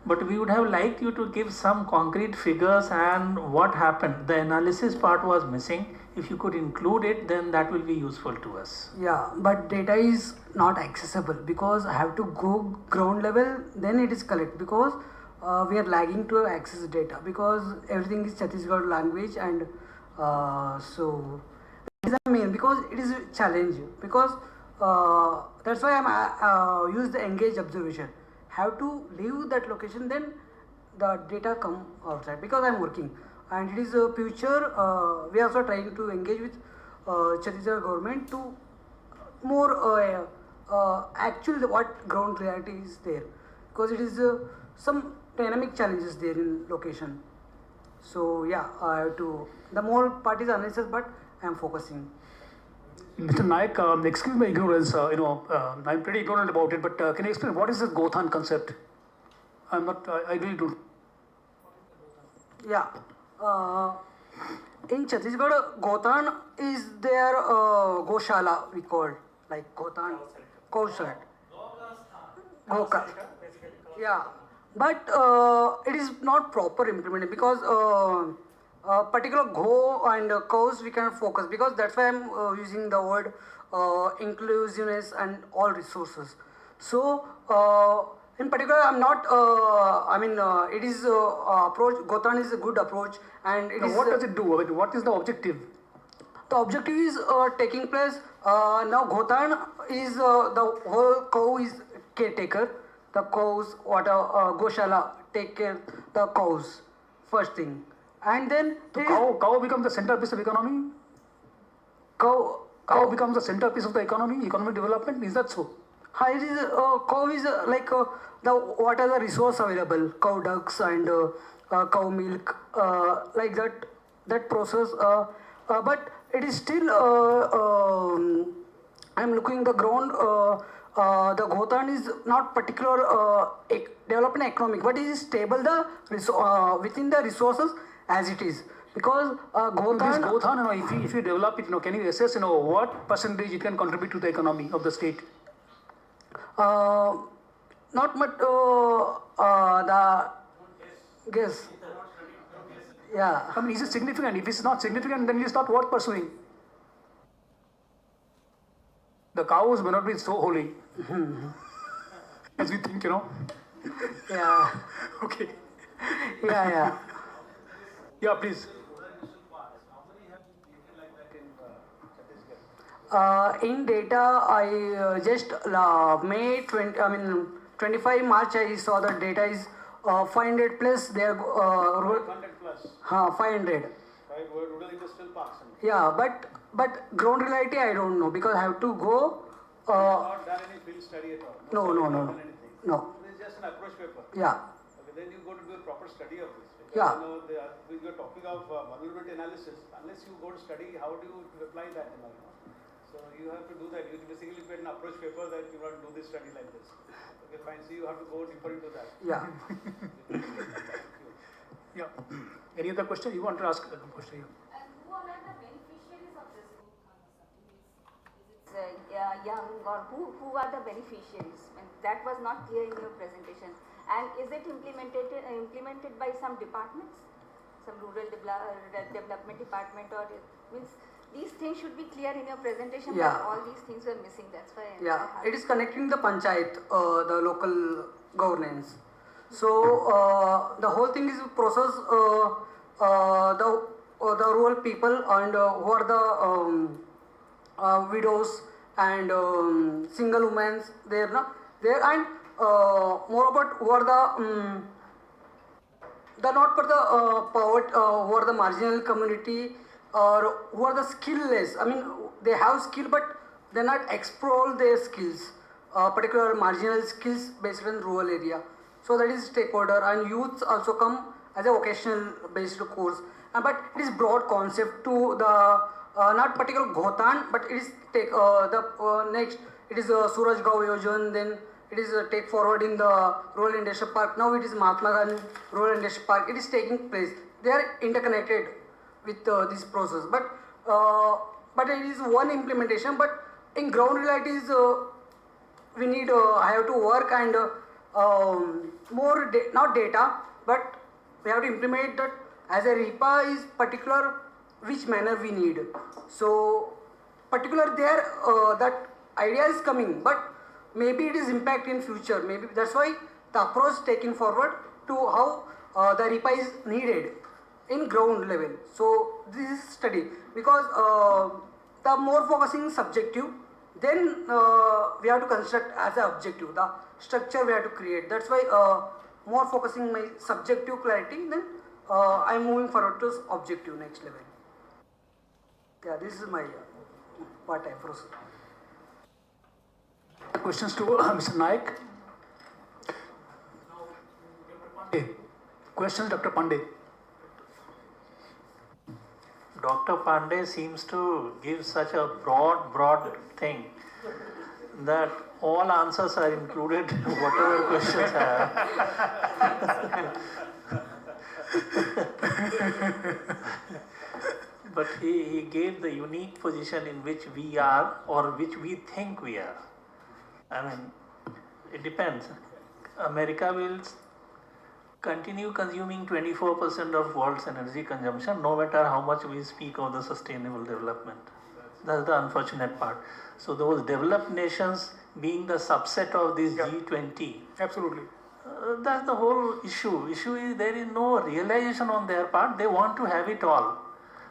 But we would have liked you to give some concrete figures and what happened. The analysis part was missing. If you could include it, then that will be useful to us. Yeah, but data is not accessible because I have to go ground level, then it is correct because we are lagging to access data because everything is Chhattisgarh language and so that is the main because it is a challenge because that's why I'm use the engage observation. Have to leave that location, then the data come outside because I'm working. And it is a future, we are also trying to engage with Chhattisgarh government to more actual what ground reality is there because it is some dynamic challenges there in location. So yeah, I have to, the more part is analysis but I am focusing. Mr. Naik, excuse my ignorance, I'm pretty ignorant about it, but can you explain what is this Gothan concept? I'm not, I really don't. Yeah. In Chhattisgarh, Gothan is their Goshala, we call like Gothan, Kaushat. Yeah, but it is not proper implemented because particular go and cows we can focus because that's why I'm using the word inclusiveness and all resources. So in particular, I'm not. It is approach. Gothan is a good approach, and it now is. What does it do? I mean, what is the objective? The objective is taking place. Now Gothan is the whole cow is caretaker. The cows, Goshala take care the cows first thing, and then the cow becomes the centerpiece of economy. Cow becomes the centerpiece of the economic development. Is that so? It is cow is like the what are the resource available, cow ducks and cow milk, like that process. But it is still I'm looking the ground. The Gothan is not particular development economic, but it is stable within the resources as it is. Because Gothan, if you develop it, can you assess, what percentage it can contribute to the economy of the state? Not much. The guess. Yeah. I mean, is it significant? If it's not significant, then it is not worth pursuing. The cows may not be so holy as we think, Yeah. Okay. Yeah. Yeah, please. In data, I just May 25 March I saw the data is 500 plus. They are 500 plus. 500. Rural industrial parks. Yeah, but ground reality I don't know because I have to go. Not done any field study at all. No. It's just an approach paper. Yeah. Okay, then you go to do a proper study of this. Yeah. You're talking of vulnerability analysis. Unless you go to study, how do you apply that? So you have to do that. You basically create an approach paper that you want to do this study like this. Okay, fine. So you have to go deeper into that. Yeah. Yeah. Any other question? You want to ask a question? And who are the beneficiaries of this? Is it young or who are the beneficiaries? And that was not clear in your presentation. And is it implemented by some departments, some rural development department, or means these things should be clear in your presentation? Yeah. But all these things were missing. That's why. Yeah, it is connecting the panchayat, the local governance. So the whole thing is process the rural people and who are the widows and single women there, no? There and more about who are the not for the poverty, who are the marginal community or who are the skillless. I mean, they have skill but they not explore their skills, particular marginal skills based on rural area. So that is stakeholder, and youths also come as a vocational based course. But it is broad concept to the not particular Ghotan, but it is take the next. It is Suraj Gaon Yojan, then it is take forward in the rural industrial park. Now it is Mahatma Gandhi rural industrial park. It is taking place. They are interconnected with this process, but it is one implementation. But in ground realities, we need have to work and more not data, but we have to implement that as a RIPA is particular which manner we need. So particular there that idea is coming, but maybe it is impact in future. Maybe that's why the approach taken forward to how the RIPA is needed in ground level. So this is study because the more focusing subjective, then we have to construct as an objective. The structure we have to create. That's why more focusing my subjective clarity. Then I'm moving forward to objective next level. Yeah, this is my what I proceed. Questions to Mr. Naik. Questions, Dr. Pandey. Dr. Pandey seems to give such a broad thing that all answers are included, whatever questions have. But he gave the unique position in which we are or which we think we are. I mean, it depends. America will continue consuming 24% of world's energy consumption, no matter how much we speak of the sustainable development. That's the unfortunate part. So those developed nations being the subset of this G20. Absolutely. That's the whole issue. Issue is there is no realization on their part. They want to have it all.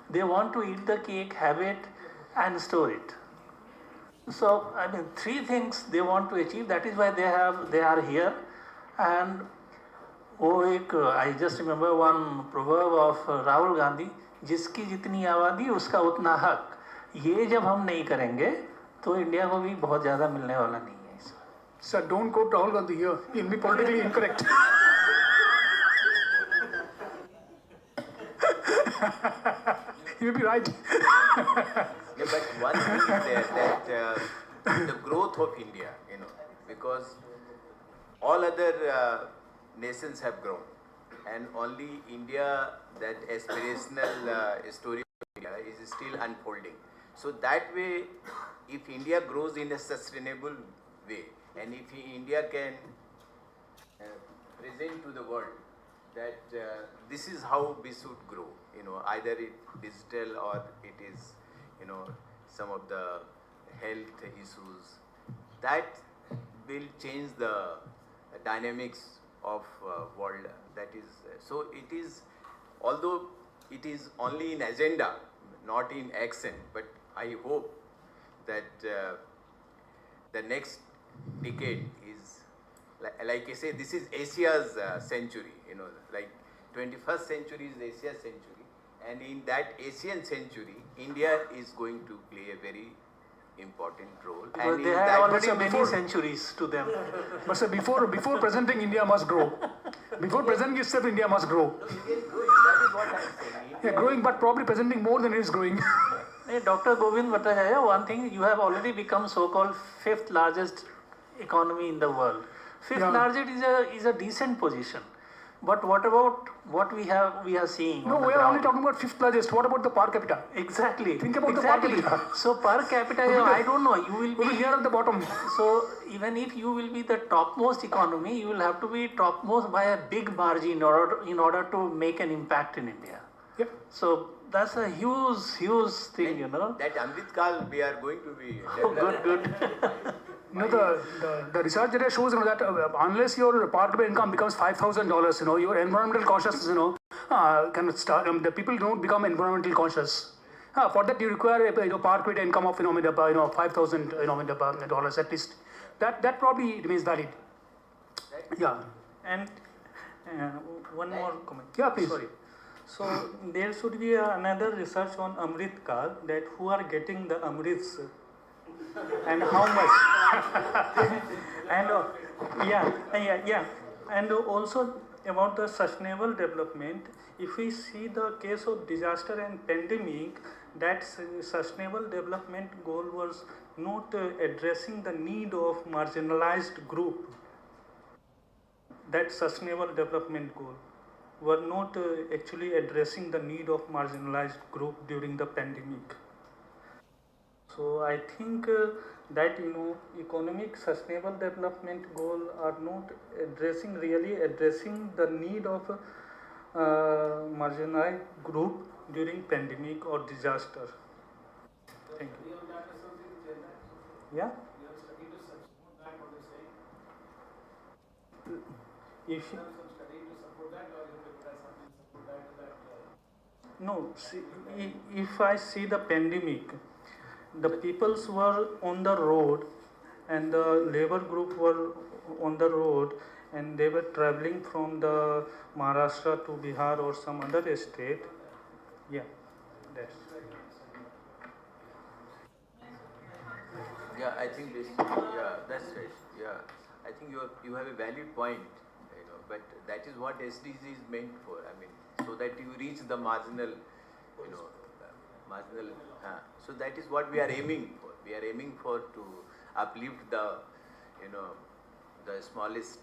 They want to eat the cake, have it, and store it. So, I mean, three things they want to achieve. That is why they are here. And I just remember one proverb of Rahul Gandhi, जिसकी जितनी आबादी उसका उतना हक. ये जब हम नहीं करेंगे तो इंडिया को भी बहुत ज़्यादा मिलने वाला नहीं है. Sir, don't quote Rahul Gandhi here. He'll be politically incorrect. You may be right. Yeah, but one thing is there that the growth of India, because all other nations have grown, and only India, that aspirational story of India is still unfolding. So that way, if India grows in a sustainable way, and if India can present to the world that this is how we should grow, either it digital or it is, some of the health issues, that will change the dynamics of world. That is, so it is, although it is only in agenda, not in action, but I hope that the next decade is, like I say, this is Asia's century, like 21st century is Asia's century, and in that Asian century, India is going to play a very important role. Because and they have already many centuries to them. But sir, before presenting, India must grow. Before presenting itself, India must grow. That is what I am saying. Yeah, growing, but probably presenting more than it is growing. Hey, Dr. Govind Bhattacharya, one thing, you have already become so-called 5th largest economy in the world. 5th largest is a decent position. But what about what we are seeing? No, we are only talking about 5th largest. What about the per capita? Exactly. Think about the per capita. So per capita, I don't know. You will be here at the bottom. So even if you will be the topmost economy, you will have to be topmost by a big margin in order to make an impact in India. Yep. So that's a huge thing, That Amrit Kal we are going to be. Oh, good. The research data shows that unless your per capita income becomes $5,000, your environmental consciousness, can start. The people don't become environmental conscious. For that, you require a per capita income of $5,000 dollars at least. That probably remains valid. Yeah. And one more comment. Yeah, please. Sorry. So there should be another research on Amrit Kal, that who are getting the Amrits and how much. And yeah. And also about the sustainable development, if we see the case of disaster and pandemic, that sustainable development goal was not addressing the need of marginalized group. That sustainable development goal were not actually addressing the need of marginalized group during the pandemic. So I think that economic sustainable development goal are not really addressing the need of marginalized group during pandemic or disaster. Thank you. Yeah. If no, see, if I see the pandemic, the peoples were on the road and the labor group were on the road and they were traveling from the Maharashtra to Bihar or some other state. Yeah, that's. Yeah, I think this. Yeah, that's right. Yeah, I think you have a valid point. But that is what SDGs is meant for. I mean, so that you reach the marginal, marginal. So that is what we are aiming for. We are aiming for to uplift the, the smallest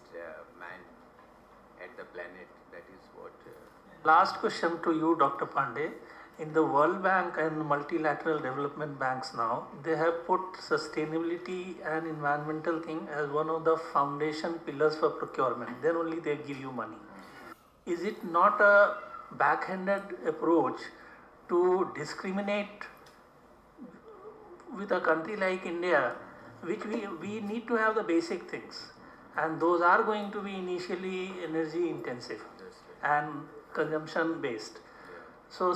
man at the planet. That is what. Last question to you, Dr. Pandey. In the World Bank and multilateral development banks now, they have put sustainability and environmental thing as one of the foundation pillars for procurement. Then only they give you money. Is it not a backhanded approach to discriminate with a country like India, which we need to have the basic things, and those are going to be initially energy intensive and consumption based. So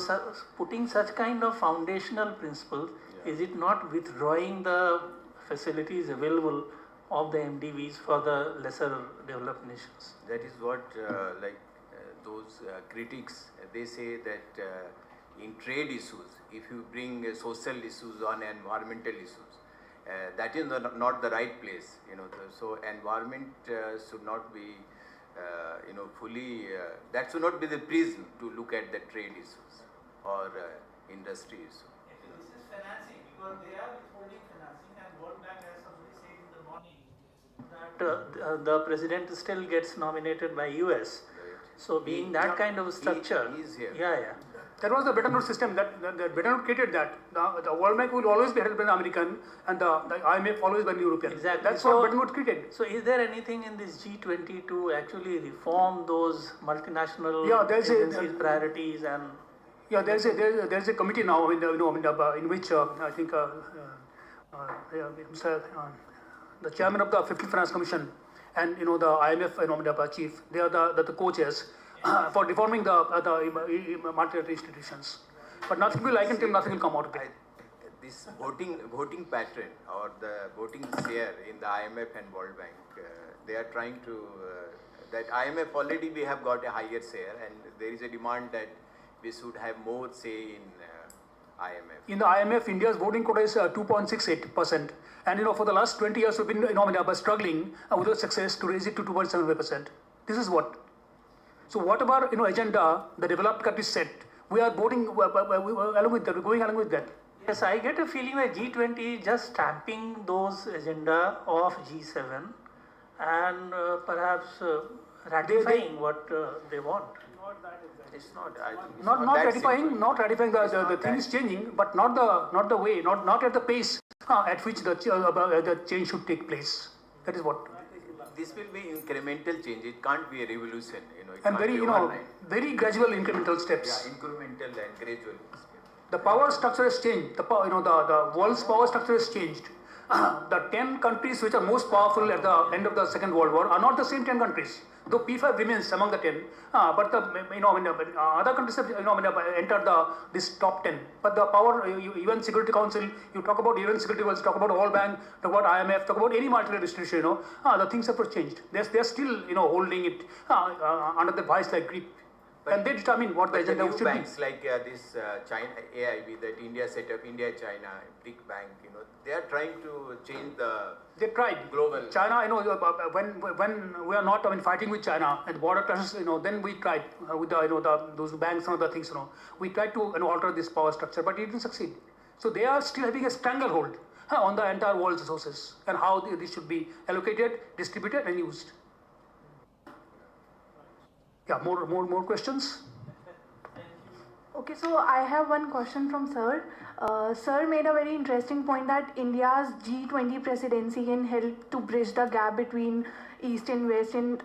putting such kind of foundational principles, is it not withdrawing the facilities available of the MDVs for the lesser developed nations? That is what those critics, they say that in trade issues, if you bring social issues on environmental issues, that is not the right place. So environment should not be fully, that should not be the prism to look at the trade issues or industry issues. This is financing, because they are withholding financing, and World Bank, as somebody said in the morning, that the president still gets nominated by US. Right. So being that kind of structure, he is here. Yeah. That was the Bretton Woods system. That Bretton Woods created that. The World Bank will always be held by the American, and the IMF always by the European. Exactly. That's what Bretton Woods created. So is there anything in this G20 to actually reform those multinational agencies' priorities and? Yeah, there's a committee now in in which I think the chairman of the 15th Finance Commission and the IMF chief, they are the co-chairs. For reforming the monetary institutions, but nothing will nothing will come out of it. This voting pattern or the voting share in the IMF and World Bank, they are trying to that IMF already we have got a higher share, and there is a demand that we should have more say in IMF. In the IMF, India's voting quota is 2.68%, and for the last 20 years we've been struggling without success to raise it to 2.75%. This is what. So whatever agenda the developed countries set, we are voting along with that. We're going along with that. Yes, I get a feeling that G20 is just stamping those agenda of G7 and perhaps ratifying what they want. It's not. I think it's not ratifying. Not ratifying. The thing is changing, but not the way, not at the pace at which the change should take place. That is what. This will be incremental change. It can't be a revolution. And very gradual incremental steps. Yeah, incremental and gradual. The power structure has changed. The world's power structure has changed. the 10 countries which are most powerful at the end of the Second World War are not the same 10 countries. Though P5 remains among the 10, but the other countries have entered this top 10. But the power, UN Security Council, you talk about UN Security Council, talk about World Bank, talk about IMF, talk about any multilateral institution, the things have changed. They're still holding it under the vice like grip. And they determine what the agenda should be. Banks like this China AIB that India set up, India China BRIC Bank, they are trying to change the. They tried. Global. China, when we are not fighting with China and border clashes, then we tried with those banks and other things, we tried to alter this power structure, but it didn't succeed. So they are still having a stranglehold on the entire world's resources and how this should be allocated, distributed, and used. Yeah, more questions? Okay, so I have one question from Sir. Sir made a very interesting point that India's G20 presidency can help to bridge the gap between East and West and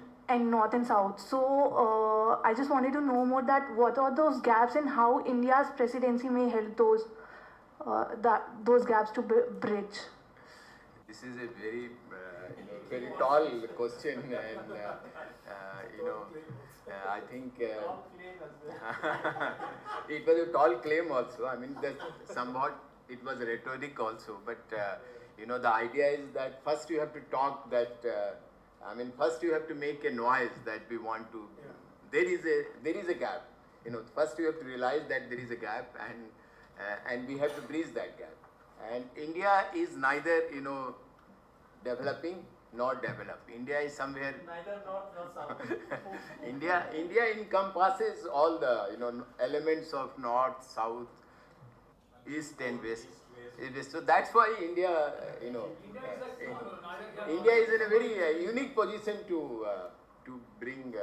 North and South. So I just wanted to know more that what are those gaps and how India's presidency may help those gaps to bridge. This is a very very tall question, and I think it was a tall claim also. I mean, somewhat it was rhetoric also. But the idea is that first you have to talk that. First you have to make a noise that we want to. There is a gap. First you have to realize that there is a gap, and we have to bridge that gap. And India is neither developing nor developed. India is somewhere. Neither north nor south. India encompasses all the elements of north, south, east, and west. So that's why India India is in a very unique position to bring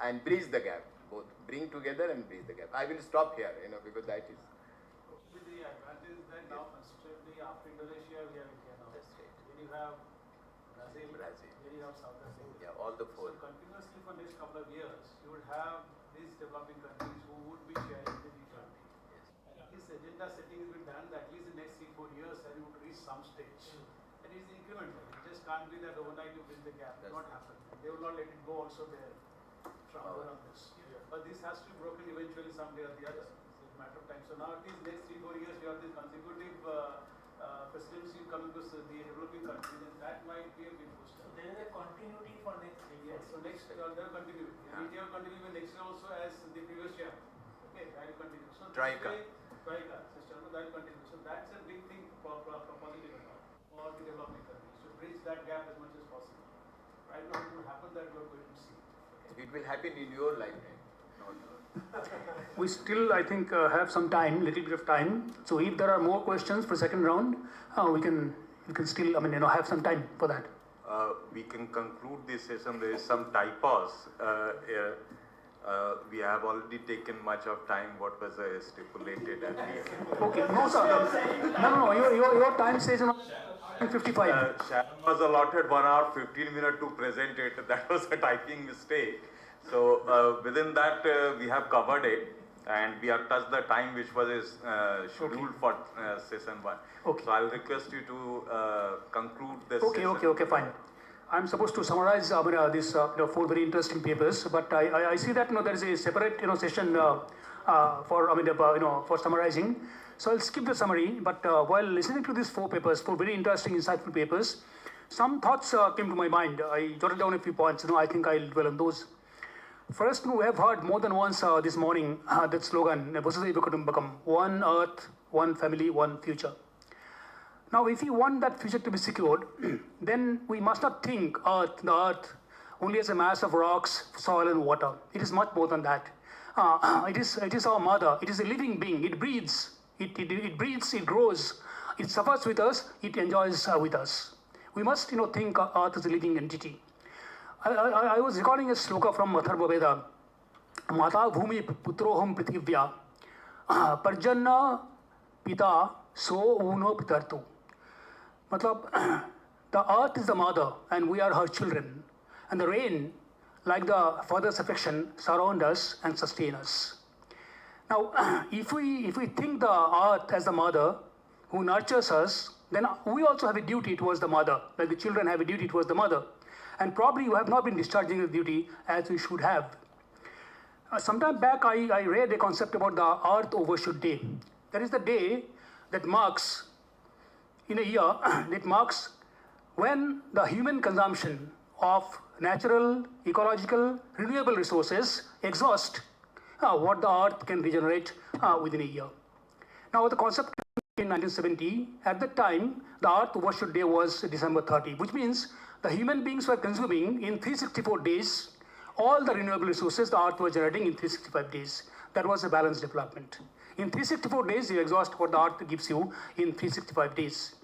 and bridge the gap. Both bring together and bridge the gap. I will stop here, because that is. With the advantage that now constantly after Indonesia we have India now. That's right. Then you have Brazil. Then you have South Africa. Yeah, all the four. So continuously for next couple of years, you would have these developing countries who would be sharing the G20. Yes. This agenda setting has been done that at least in the next 3-4 years, and you would reach some stage. And it's incremental. It just can't be that overnight you bridge the gap. It will not happen. They will not let it go also there. On this. But this has to be broken eventually someday or the other. It's a matter of time. So now at least next 3-4 years you have this consecutive presidency coming to the developing countries, and that might be a big booster. So there is a continuity for next 3 years. So next there will continue. India will continue next year also as the previous year. Okay, that will continue. So Trika system, that will continue. So that's a big thing for positive for the developing countries to bridge that gap as much as possible. Right now it will happen that we are going to see. It will happen in your lifetime. We still, I think, have some time, little bit of time. So if there are more questions for second round, we can still, have some time for that. We can conclude this session. There is some typos. We have already taken much of time. What was stipulated at the. Okay, no, sir. No. Your time says 55. Sharon was allotted 1 hour 15 minutes to present it. That was a typing mistake. So within that we have covered it, and we have touched the time which was scheduled for session 1. Okay. So I will request you to conclude this. Okay, fine. I'm supposed to summarize these 4 very interesting papers, but I see that there is a separate session for summarizing. So I'll skip the summary, but while listening to these 4 papers, 4 very interesting, insightful papers, some thoughts came to my mind. I jotted down a few points. I think I'll dwell on those. First, we have heard more than once this morning that slogan, one earth, one family, one future. Now, if we want that future to be secured, then we must not think the earth, only as a mass of rocks, soil and water. It is much more than that. It is our mother. It is a living being. It breathes. It breathes, it grows, it suffers with us, it enjoys with us. We must, think earth as a living entity. I was recalling a sloka from Atharva Veda. Mata bhumi putroham prithivya parjanna pita so uno pitartu. Matlab, the earth is the mother and we are her children. And the rain, like the father's affection, surround us and sustain us. Now, if we think the earth as the mother, who nurtures us, then we also have a duty towards the mother, like the children have a duty towards the mother. And probably you have not been discharging the duty as we should have. Sometime back, I read a concept about the Earth Overshoot Day. That is the day that marks, in a year, that marks when the human consumption of natural, ecological, renewable resources exhaust what the Earth can regenerate within a year. Now, the concept in 1970, at that time, the Earth Overshoot Day was December 30, which means the human beings were consuming in 364 days all the renewable resources the Earth was generating in 365 days. That was a balanced development. In 364 days, you exhaust what the Earth gives you in 365 days.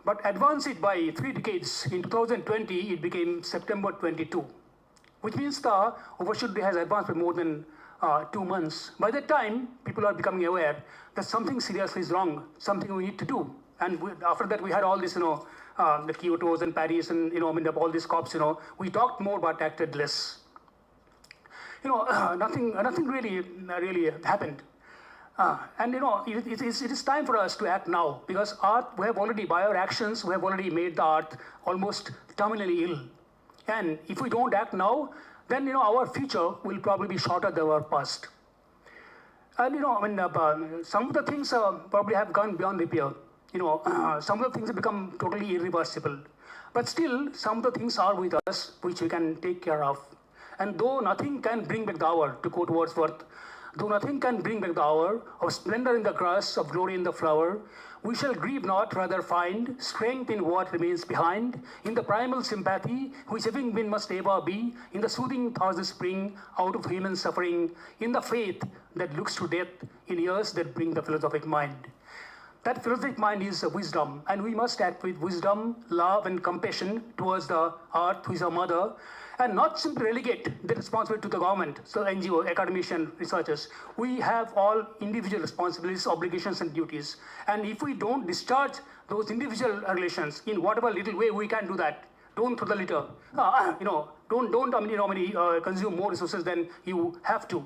But advance it by 3 decades. In 2020, it became September 22, which means the overshoot day has advanced by more than 2 months. By that time, people are becoming aware that something seriously is wrong, something we need to do. And after that, we had all this, the Kyotos and Paris and, all these COPs, we talked more but acted less. Nothing really happened. And it is time for us to act now, because we have already, by our actions, we have already made the Earth almost terminally ill. And if we don't act now, then our future will probably be shorter than our past. And some of the things probably have gone beyond repair. Some of the things have become totally irreversible. But still, some of the things are with us which we can take care of. And though nothing can bring back the hour, to quote Wordsworth, though nothing can bring back the hour of splendor in the grass, of glory in the flower, we shall grieve not, rather find strength in what remains behind, in the primal sympathy which having been must ever be, in the soothing thoughts that spring out of human suffering, in the faith that looks to death, in years that bring the philosophic mind. That philosophic mind is wisdom, and we must act with wisdom, love, and compassion towards the earth, who is our mother, and not simply relegate the responsibility to the government, so NGO, academicians, researchers. We have all individual responsibilities, obligations, and duties. And if we don't discharge those individual relations in whatever little way we can do that, don't throw the litter. Don't consume more resources than you have to.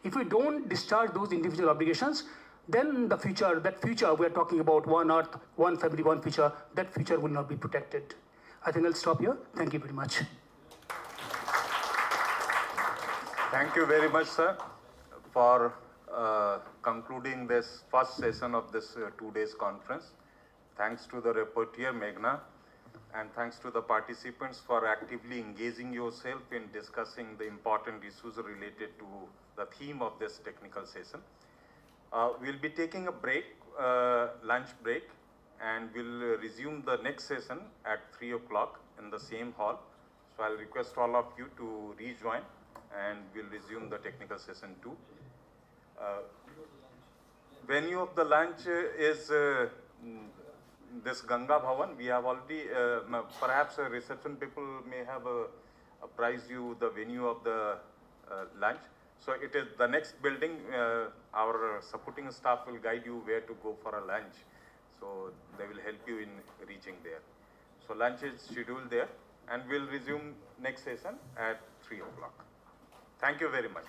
If we don't discharge those individual obligations, then that future we are talking about, one earth, one family, one future, that future will not be protected. I think I'll stop here. Thank you very much. Thank you very much, sir, for concluding this first session of this 2 days conference. Thanks to the rapporteur, Meghna, and thanks to the participants for actively engaging yourself in discussing the important issues related to the theme of this technical session. We'll be taking a break, lunch break, and we'll resume the next session at 3 o'clock in the same hall. So I'll request all of you to rejoin, and we'll resume the technical session too. Venue of the lunch is this Ganga Bhavan. We have already, perhaps reception people may have apprised you the venue of the lunch. So it is the next building. Our supporting staff will guide you where to go for a lunch. So they will help you in reaching there. So lunch is scheduled there, and we'll resume next session at 3 o'clock. Thank you very much.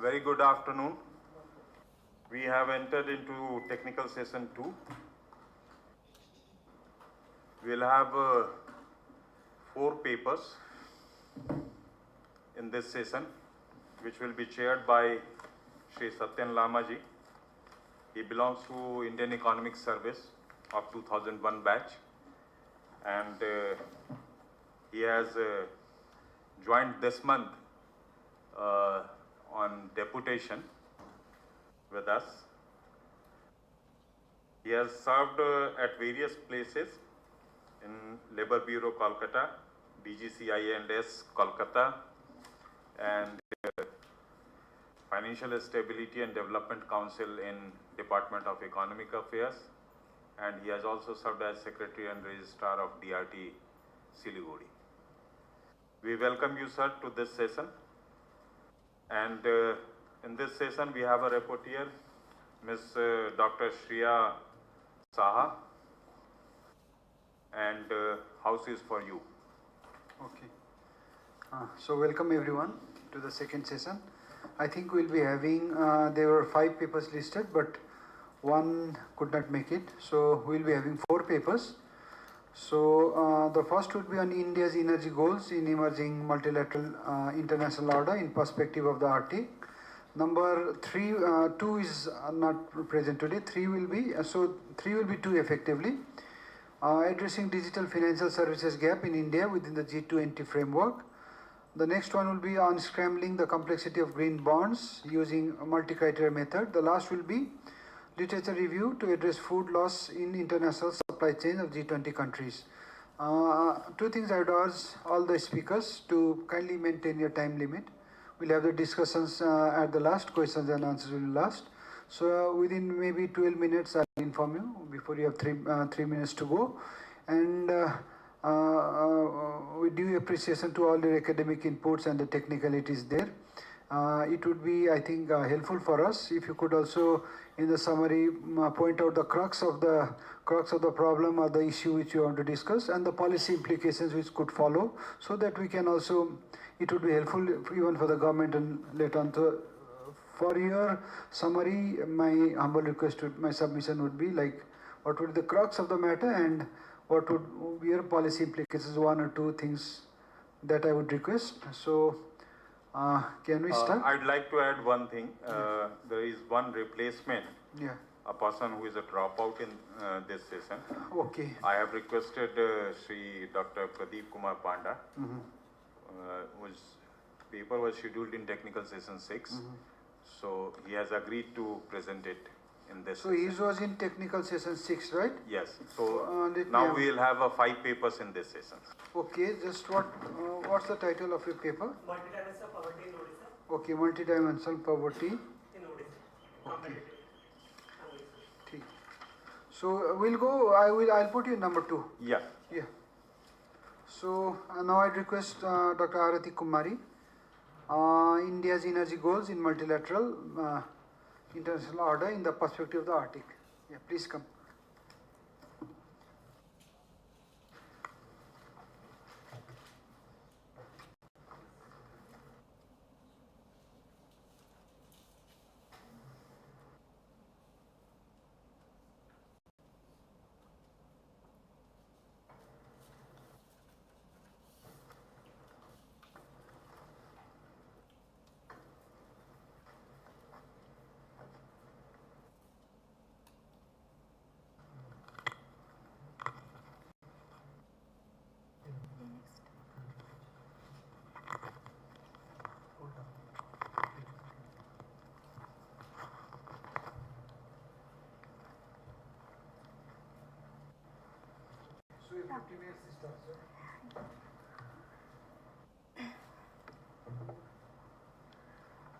Very good afternoon. We have entered into technical session 2. We'll have 4 papers in this session, which will be chaired by Shri Satyan Lamaji. He belongs to Indian Economic Service of 2001 batch, and he has joined this month on deputation with us. He has served at various places in Labour Bureau Kolkata, DGCI&S Kolkata, and Financial Stability and Development Council in Department of Economic Affairs, and he has also served as Secretary and Registrar of DRT Siliguri. We welcome you, sir, to this session, and in this session we have a rapporteur, Ms. Dr. Shriya Saha, and house is for you. Okay. So welcome everyone to the second session. I think we'll be having, there were 5 papers listed, but one could not make it. So we'll be having 4 papers. So the first would be on India's energy goals in emerging multilateral international order in perspective of the Arctic. Number 3, 2 is not present today. 3 will be, so 3 will be 2 effectively. Addressing digital financial services gap in India within the G20 framework. The next one will be on scrambling the complexity of green bonds using a multi-criteria method. The last will be literature review to address food loss in international supply chain of G20 countries. 2 things I would urge all the speakers to kindly maintain your time limit. We'll have the discussions at the last, questions and answers will last. So within maybe 12 minutes I'll inform you before you have 3 minutes to go. And with due appreciation to all your academic inputs and the technicalities there. It would be, I think, helpful for us if you could also, in the summary, point out the crux of the problem or the issue which you want to discuss and the policy implications which could follow, so that we can also, it would be helpful even for the government and later on. So, for your summary, my humble request, my submission would be like, what would be the crux of the matter and what would be your policy implications, 1 or 2 things that I would request. So, can we start? I'd like to add one thing. There is one replacement, Yeah. a person who is a dropout in this session. Okay. I have requested Sri Dr. Pradeep Kumar Panda, whose paper was scheduled in technical session 6. So he has agreed to present it in this So session. his was in technical session 6, right? Yes. So now we will have 5 papers in this session. Okay, just what's the title of your paper? Multidimensional poverty in Odisha. Okay, multidimensional poverty. In Odisha. Okay. ठीक. So we'll go. I'll put you number 2. Yeah. Yeah. So now I request Dr. Arati Kumari. India's energy goals in multilateral international order in the perspective of the Arctic. Yeah, please come.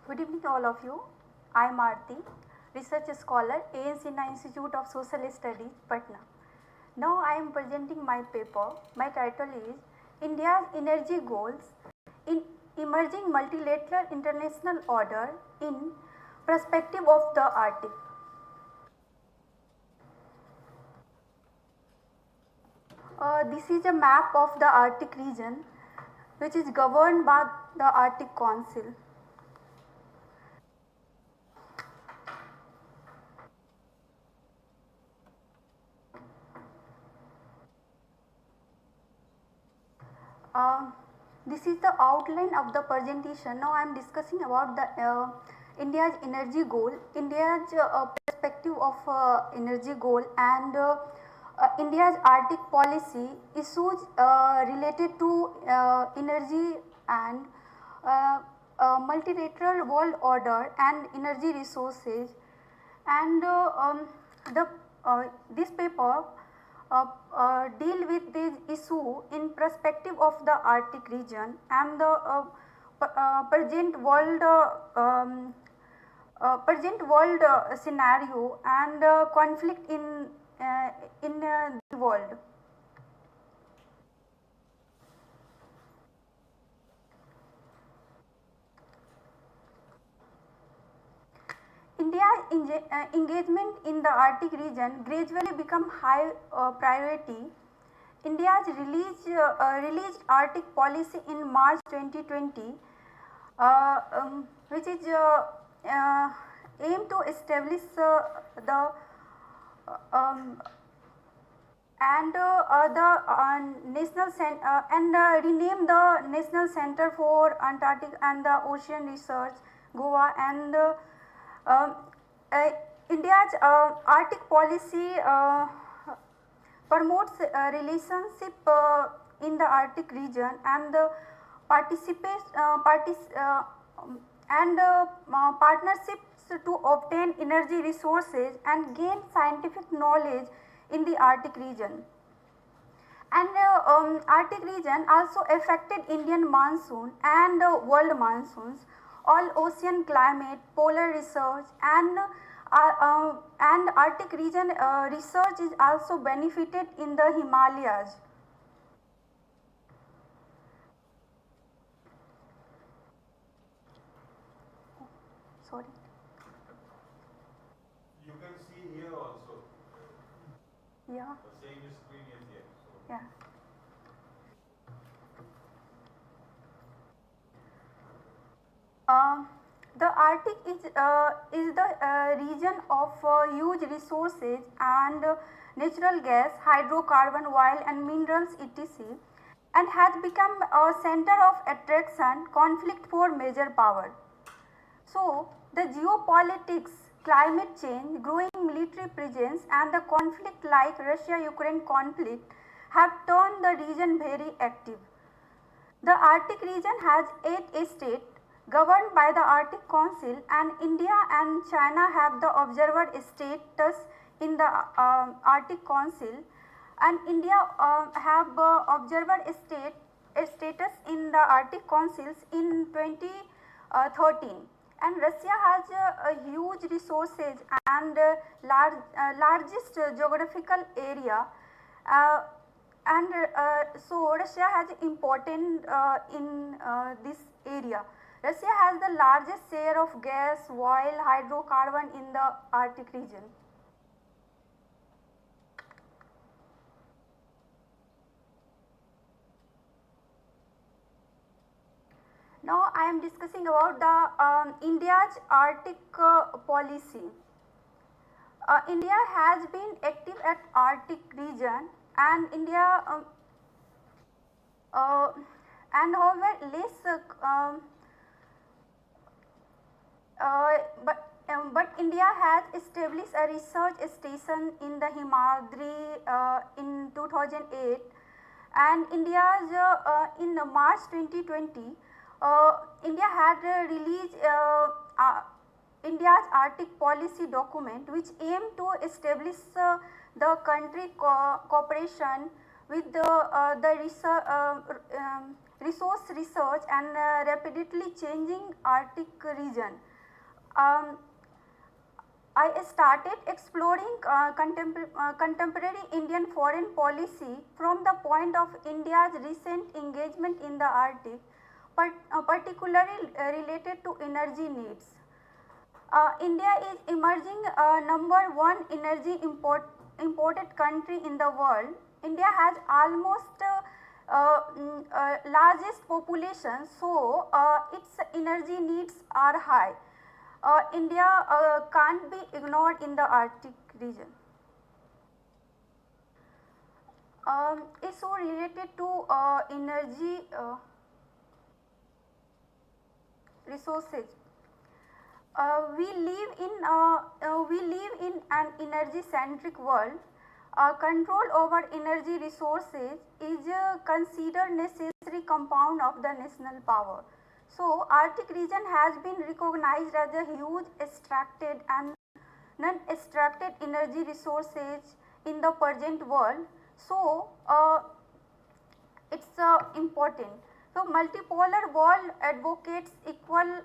Good evening to all of you. I am Aarti, research scholar, ANC Institute of Social Studies, Patna. Now I am presenting my paper. My title is India's Energy Goals in Emerging Multilateral International Order in Perspective of the Arctic. This is a map of the Arctic region, which is governed by the Arctic Council. This is the outline of the presentation. Now I am discussing about the India's energy goal, India's perspective of energy goal, and India's Arctic policy issues related to energy and multilateral world order and energy resources. And this paper deal with this issue in perspective of the Arctic region and the present world scenario and conflict in the world. India's engagement in the Arctic region gradually become high priority. India's released Arctic policy in March 2020, which is aim to establish the national rename the National Center for Antarctic and the Ocean Research, Goa, and India's Arctic policy promotes relationship in the Arctic region and the partnerships to obtain energy resources and gain scientific knowledge in the Arctic region. And Arctic region also affected Indian monsoon and world monsoons, all ocean climate, polar research, and Arctic region research is also benefited in the Himalayas. Sorry. You can see here also. Yeah. The same screen is here. So. Yeah. The Arctic is the region of huge resources and natural gas, hydrocarbon, oil and minerals etc. and has become a center of attraction, conflict for major power. So, the geopolitics, climate change, growing military presence and the conflict like Russia-Ukraine conflict have turned the region very active. The Arctic region has 8 states governed by the Arctic Council, and India and China have the observer status in the Arctic Council, and India have observer status in the Arctic Councils in 2013. And Russia has huge resources and largest geographical area, so Russia has important in this area. Russia has the largest share of gas, oil, hydrocarbon in the Arctic region. Now I am discussing about the India's Arctic policy. India has been active at Arctic region, and India and however less but India has established a research station in the Himadri in 2008, and India's in March 2020 India had released India's Arctic policy document, which aimed to establish the country cooperation with the resource research and rapidly changing Arctic region. I started exploring contemporary Indian foreign policy from the point of India's recent engagement in the Arctic, particularly related to energy needs. India is emerging #1 energy imported country in the world. India has almost largest population, so its energy needs are high. India can't be ignored in the Arctic region. issue related to energy resources. We live in an energy-centric world. Control over energy resources is considered necessary compound of the national power. So, Arctic region has been recognized as a huge extracted and non-extracted energy resources in the present world. So, it's important. So, multipolar world advocates equal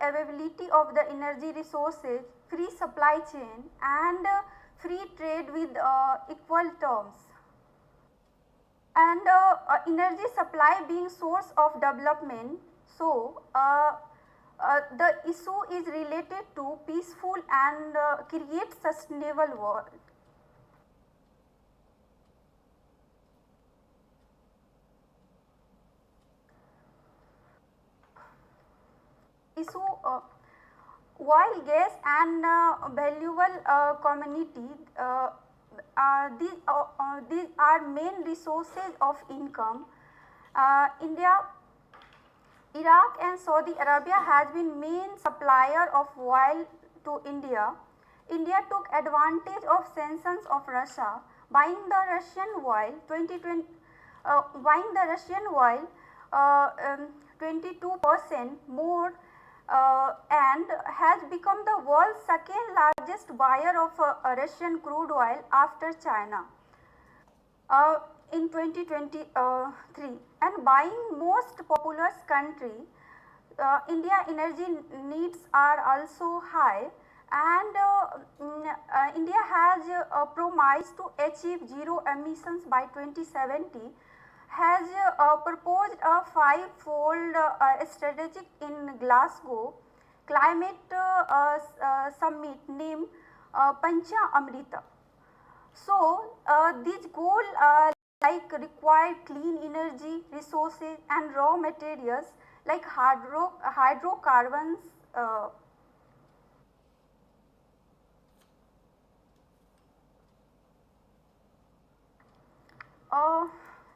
availability of the energy resources, free supply chain and free trade with equal terms. And energy supply being source of development. So, the issue is related to peaceful and create sustainable world. Issue oil, gas and valuable community, these are main resources of income. India, Iraq and Saudi Arabia has been main supplier of oil to India. India took advantage of sanctions of Russia, buying the Russian oil 22% more and has become the world's second largest buyer of Russian crude oil after China in 2023 and buying most populous country. India energy needs are also high and India has promised to achieve zero emissions by 2070, has proposed a five-fold strategy in Glasgow climate summit named Pancha Amrita. So, these goals like require clean energy resources and raw materials like hydrocarbons.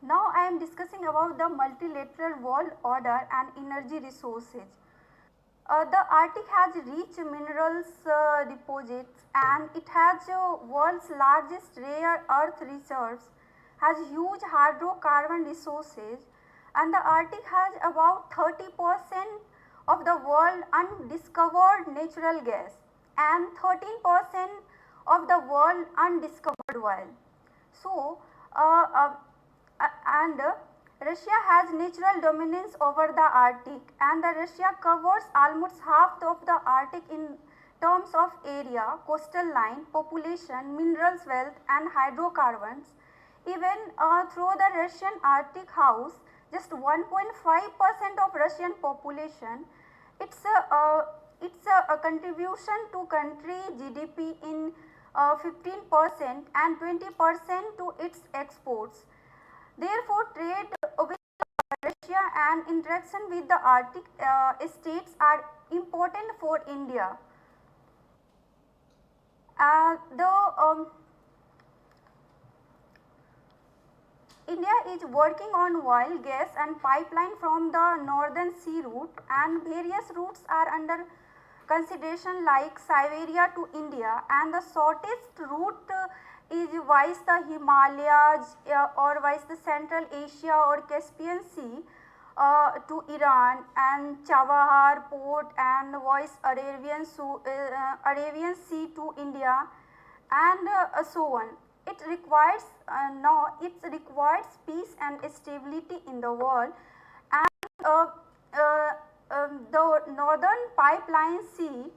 Now I am discussing about the multilateral world order and energy resources. The Arctic has rich minerals deposits and it has world's largest rare earth reserves, has huge hydrocarbon resources and the Arctic has about 30% of the world undiscovered natural gas and 13% of the world undiscovered oil. So, Russia has natural dominance over the Arctic and Russia covers almost half of the Arctic in terms of area, coastal line, population, minerals wealth and hydrocarbons. Even through the Russian Arctic House, just 1.5% of Russian population, it's a contribution to country GDP in 15% and 20% to its exports. Therefore, trade with Russia and interaction with the Arctic states are important for India. India is working on oil, gas and pipeline from the northern sea route and various routes are under consideration like Siberia to India and the shortest route is vice the Himalayas or vice the Central Asia or Caspian Sea to Iran and Chabahar port and vice Arabian Sea to India and so on. It requires peace and stability in the world and the northern pipeline sea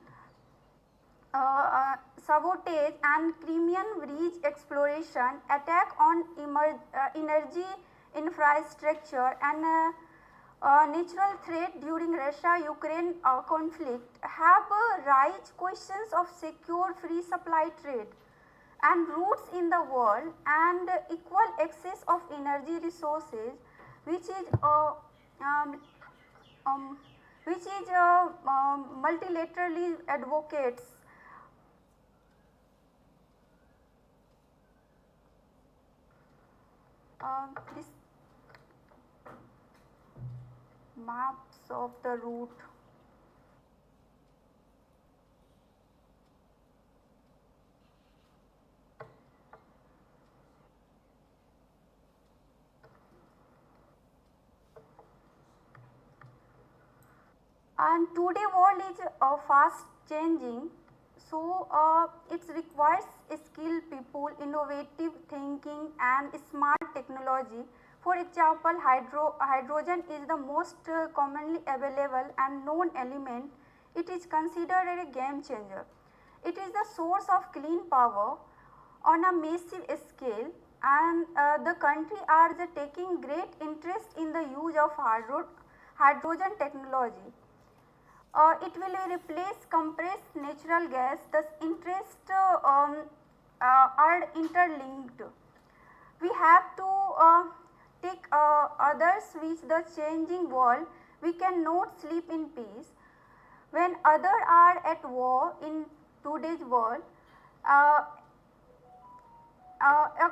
sabotage and Crimean bridge exploration, attack on energy infrastructure and natural threat during Russia-Ukraine conflict have raised questions of secure free supply trade and routes in the world and equal access of energy resources which is multilaterally advocates. This maps of the route. And today world is fast changing, so it requires skilled people, innovative thinking and smart technology. For example, hydrogen is the most commonly available and known element. It is considered a game changer. It is the source of clean power on a massive scale, and the country are taking great interest in the use of hydrogen technology. It will replace compressed natural gas, thus interests are interlinked. We have to take others with the changing world. We cannot sleep in peace. When others are at war in today's world, a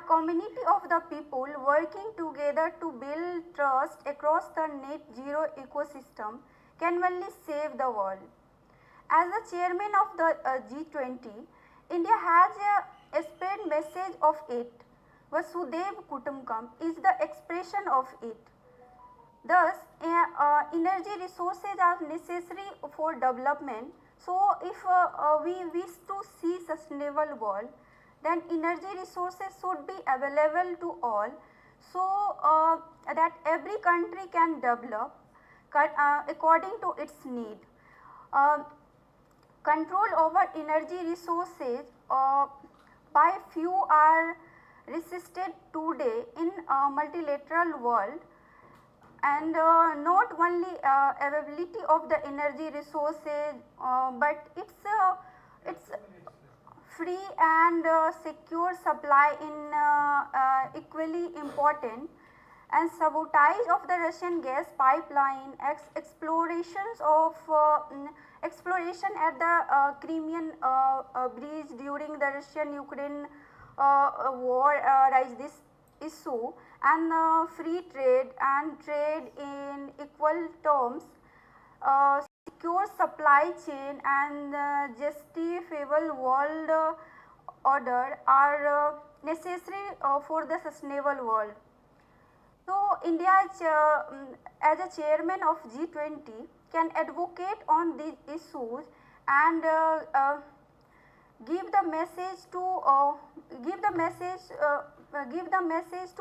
community of the people working together to build trust across the net zero ecosystem can only save the world. As the chairman of the G20, India has a spread message of it. Vasudev Kutumbakam is the expression of it. Thus, energy resources are necessary for development. So, if we wish to see sustainable world, then energy resources should be available to all, so that every country can develop according to its need. Control over energy resources by few are resisted today in a multilateral world, and not only availability of the energy resources, but its free and secure supply in equally important. And sabotage of the Russian gas pipeline, exploration at the Crimean bridge during the Russian-Ukraine war raised this issue, and free trade and trade in equal terms, secure supply chain and justifiable world order are necessary for the sustainable world. So, India as a chairman of G20 can advocate on these issues and give the message to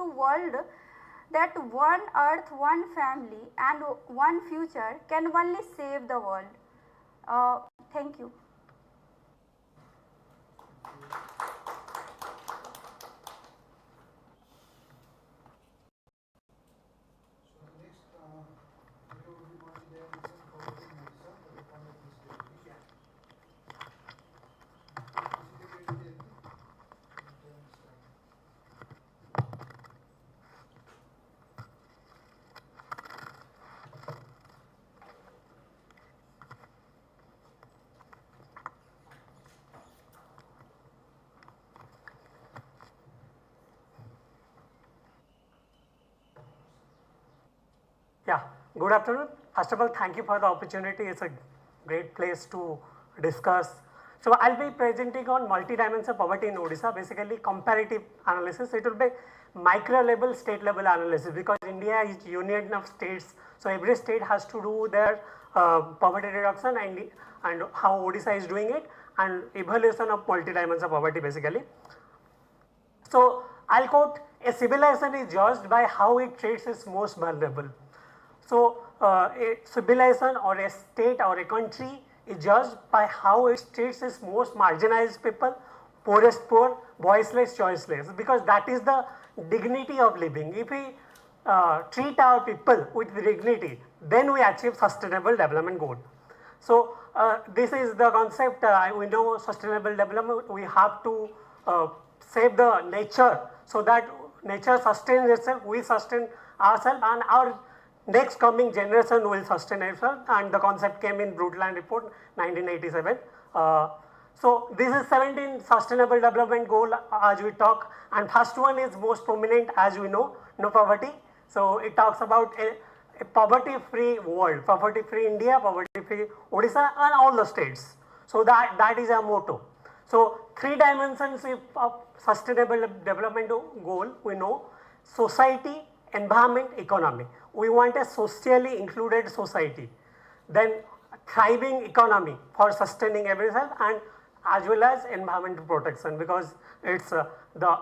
world that one earth, one family and one future can only save the world. Thank you. Yeah, good afternoon. First of all, thank you for the opportunity. It's a great place to discuss. So, I'll be presenting on multi-dimensional poverty in Odisha, basically comparative analysis. It will be micro level, state level analysis, because India is union of states. So, every state has to do their poverty reduction and how Odisha is doing it, and evaluation of multi-dimensional poverty basically. So, I'll quote, a civilization is judged by how it treats its most vulnerable. So, a civilization or a state or a country is judged by how it treats its most marginalized people, poorest poor, voiceless, choiceless, because that is the dignity of living. If we treat our people with dignity, then we achieve sustainable development goal. So, this is the concept. We know sustainable development, we have to save the nature so that nature sustains itself, we sustain ourselves, and our next coming generation will sustain itself, and the concept came in Brundtland report 1987. So this is 17 sustainable development goal as we talk, and first one is most prominent as we know, no poverty. So it talks about a poverty-free world, poverty-free India, poverty-free Odisha and all the states. So that is our motto. So three dimensions of sustainable development goal we know: society, environment, economy. We want a socially included society. Then thriving economy for sustaining everything, and as well as environmental protection, because it's the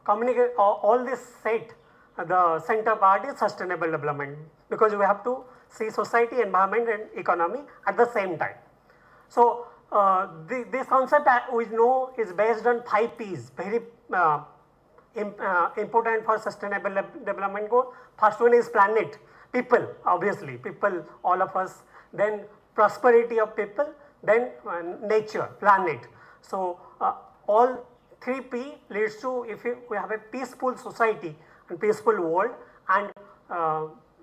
communicate all this set, the center part is sustainable development, because we have to see society, environment and economy at the same time. So this concept we know is based on 5 P's, very important for sustainable development goal. First one is planet, people, obviously, people, all of us. Then prosperity of people, then nature, planet. So all 3P leads to, if we have a peaceful society and peaceful world, and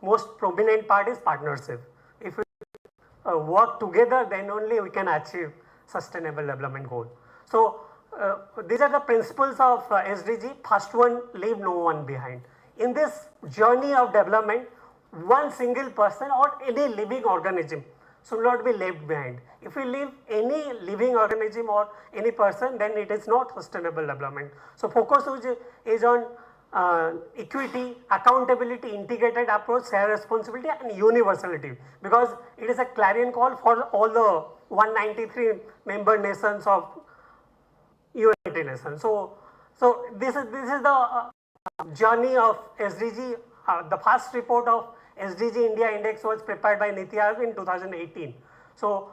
most prominent part is partnership. If we work together, then only we can achieve sustainable development goal. So these are the principles of SDG. First one, leave no one behind. In this journey of development, one single person or any living organism should not be left behind. If we leave any living organism or any person, then it is not sustainable development. So focus is on equity, accountability, integrated approach, shared responsibility and universality, because it is a clarion call for all the 193 member nations of United Nations. So this is the journey of SDG. The first report of SDG India Index was prepared by Niti Aayog in 2018. So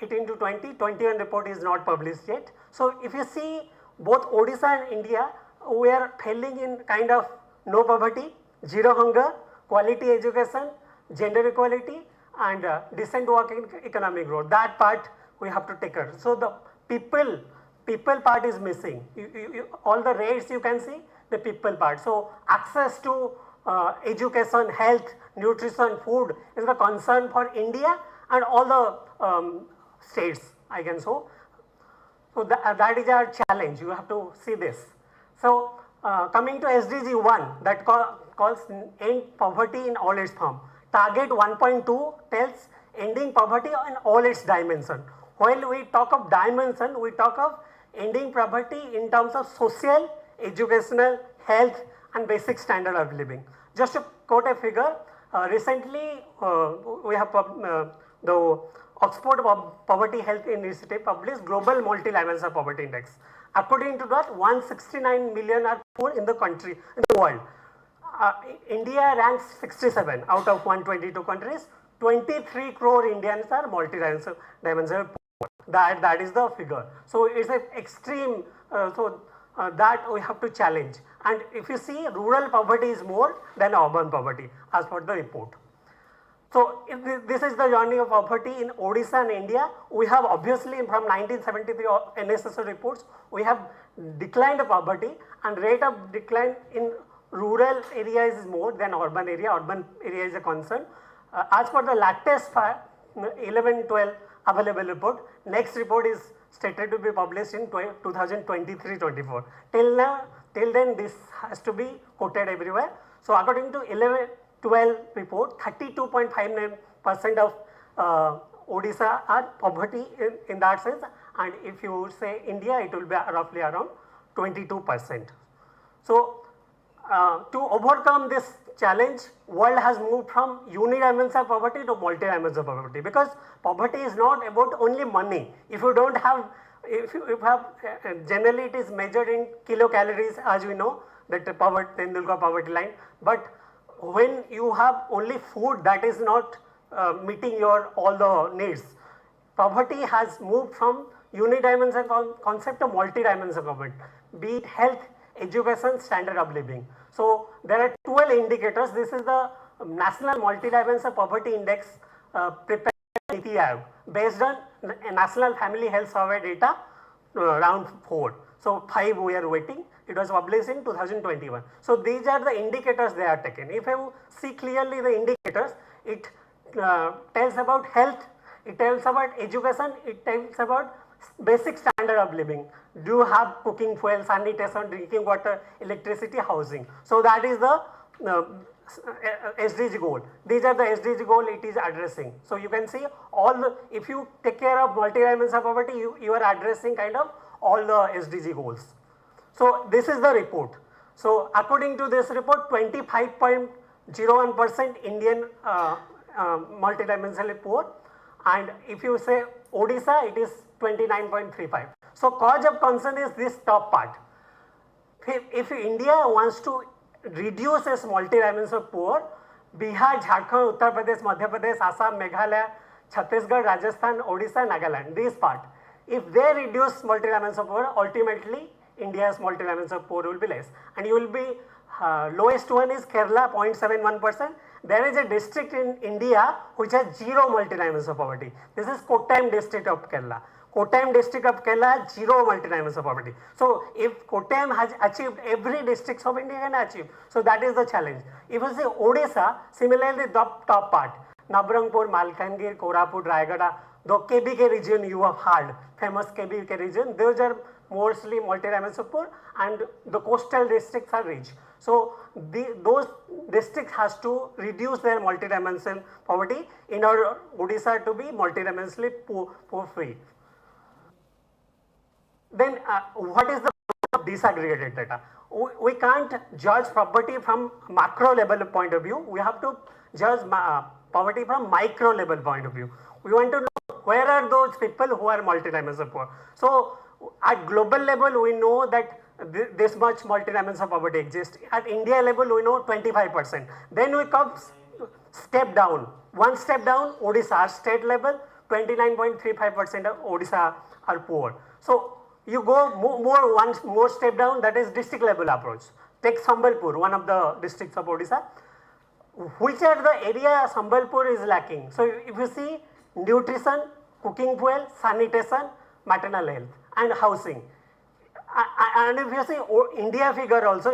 18 to 20, 21 report is not published yet. So if you see both Odisha and India, we are failing in kind of no poverty, zero hunger, quality education, gender equality and decent working economic growth. That part we have to take care. So the people part is missing. All the rates you can see, the people part. So access to education, health, nutrition, food is the concern for India and all the states, I can so. So that is our challenge. You have to see this. So coming to SDG 1, that calls end poverty in all its form. Target 1.2 tells ending poverty in all its dimension. While we talk of dimension, we talk of ending poverty in terms of social, educational, health and basic standard of living. Just to quote a figure, recently we have the Oxford Poverty Health Initiative published Global Multi-Dimensional Poverty Index. According to that, 169 million are poor in the country, in the world. India ranks 67 out of 122 countries. 23 crore Indians are multi-dimensional poor. That is the figure. So it's an extreme, that we have to challenge. And if you see, rural poverty is more than urban poverty as per the report. So this is the journey of poverty in Odisha and India. We have obviously from 1973 NSSO reports, we have declined poverty, and rate of decline in rural areas is more than urban area. Urban area is a concern. As per the latest 11-12 available report, next report is stated to be published in 2023-24. Till then this has to be quoted everywhere. So according to 11-12 report, 32.59% of Odisha are poverty in that sense, and if you say India, it will be roughly around 22%. So to overcome this challenge, world has moved from unidimensional poverty to multi-dimensional poverty, because poverty is not about only money. If you don't have, if you have, generally it is measured in kilocalories, as we know, that the Tendulkar poverty line. But when you have only food, that is not meeting your all the needs. Poverty has moved from unidimensional concept to multi-dimensional poverty, be it health, education, standard of living. So there are 12 indicators. This is the National Multi-Dimensional Poverty Index prepared by Niti Aayog based on National Family Health Survey data, round 4. So 5 we are waiting. It was published in 2021. So these are the indicators they are taken. If you see clearly the indicators, it tells about health, it tells about education, it tells about basic standard of living. Do you have cooking fuel, sanitation, drinking water, electricity, housing? So that is the SDG goal. These are the SDG goal it is addressing. So you can see all the, if you take care of multi-dimensional poverty, you are addressing kind of all the SDG goals. So this is the report. So according to this report, 25.01% Indian multi-dimensionally poor, and if you say Odisha, it is 29.35. So cause of concern is this top part. If India wants to reduce its multi-dimensional poor, Bihar, Jharkhand, Uttar Pradesh, Madhya Pradesh, Assam, Meghalaya, Chhattisgarh, Rajasthan, Odisha, Nagaland, this part, if they reduce multi-dimensional poor, ultimately India's multi-dimensional poor will be less. And you will be, lowest one is Kerala, 0.71%. There is a district in India which has zero multi-dimensional poverty. This is Kottayam district of Kerala. Kottayam district of Kerala has zero multi-dimensional poverty. So if Kottayam has achieved, every district of India can achieve. So that is the challenge. If you say Odisha, similarly the top part, Nabarangpur, Malkangiri, Koraput, Rayagada, the KBK region you have heard, famous KBK region, those are mostly multi-dimensional poor, and the coastal districts are rich. So those districts has to reduce their multi-dimensional poverty in order Odisha to be multi-dimensionally poor free. Then what is the disaggregated data? We can't judge poverty from macro level point of view. We have to judge poverty from micro level point of view. We want to know where are those people who are multi-dimensional poor. So at global level, we know that this much multi-dimensional poverty exists. At India level, we know 25%. Then we come step down. One step down, Odisha, state level, 29.35% of Odisha are poor. So you go one more step down, that is district level approach. Take Sambalpur, one of the districts of Odisha. Which are the area Sambalpur is lacking? So if you see nutrition, cooking fuel, sanitation, maternal health and housing. And if you see India figure also,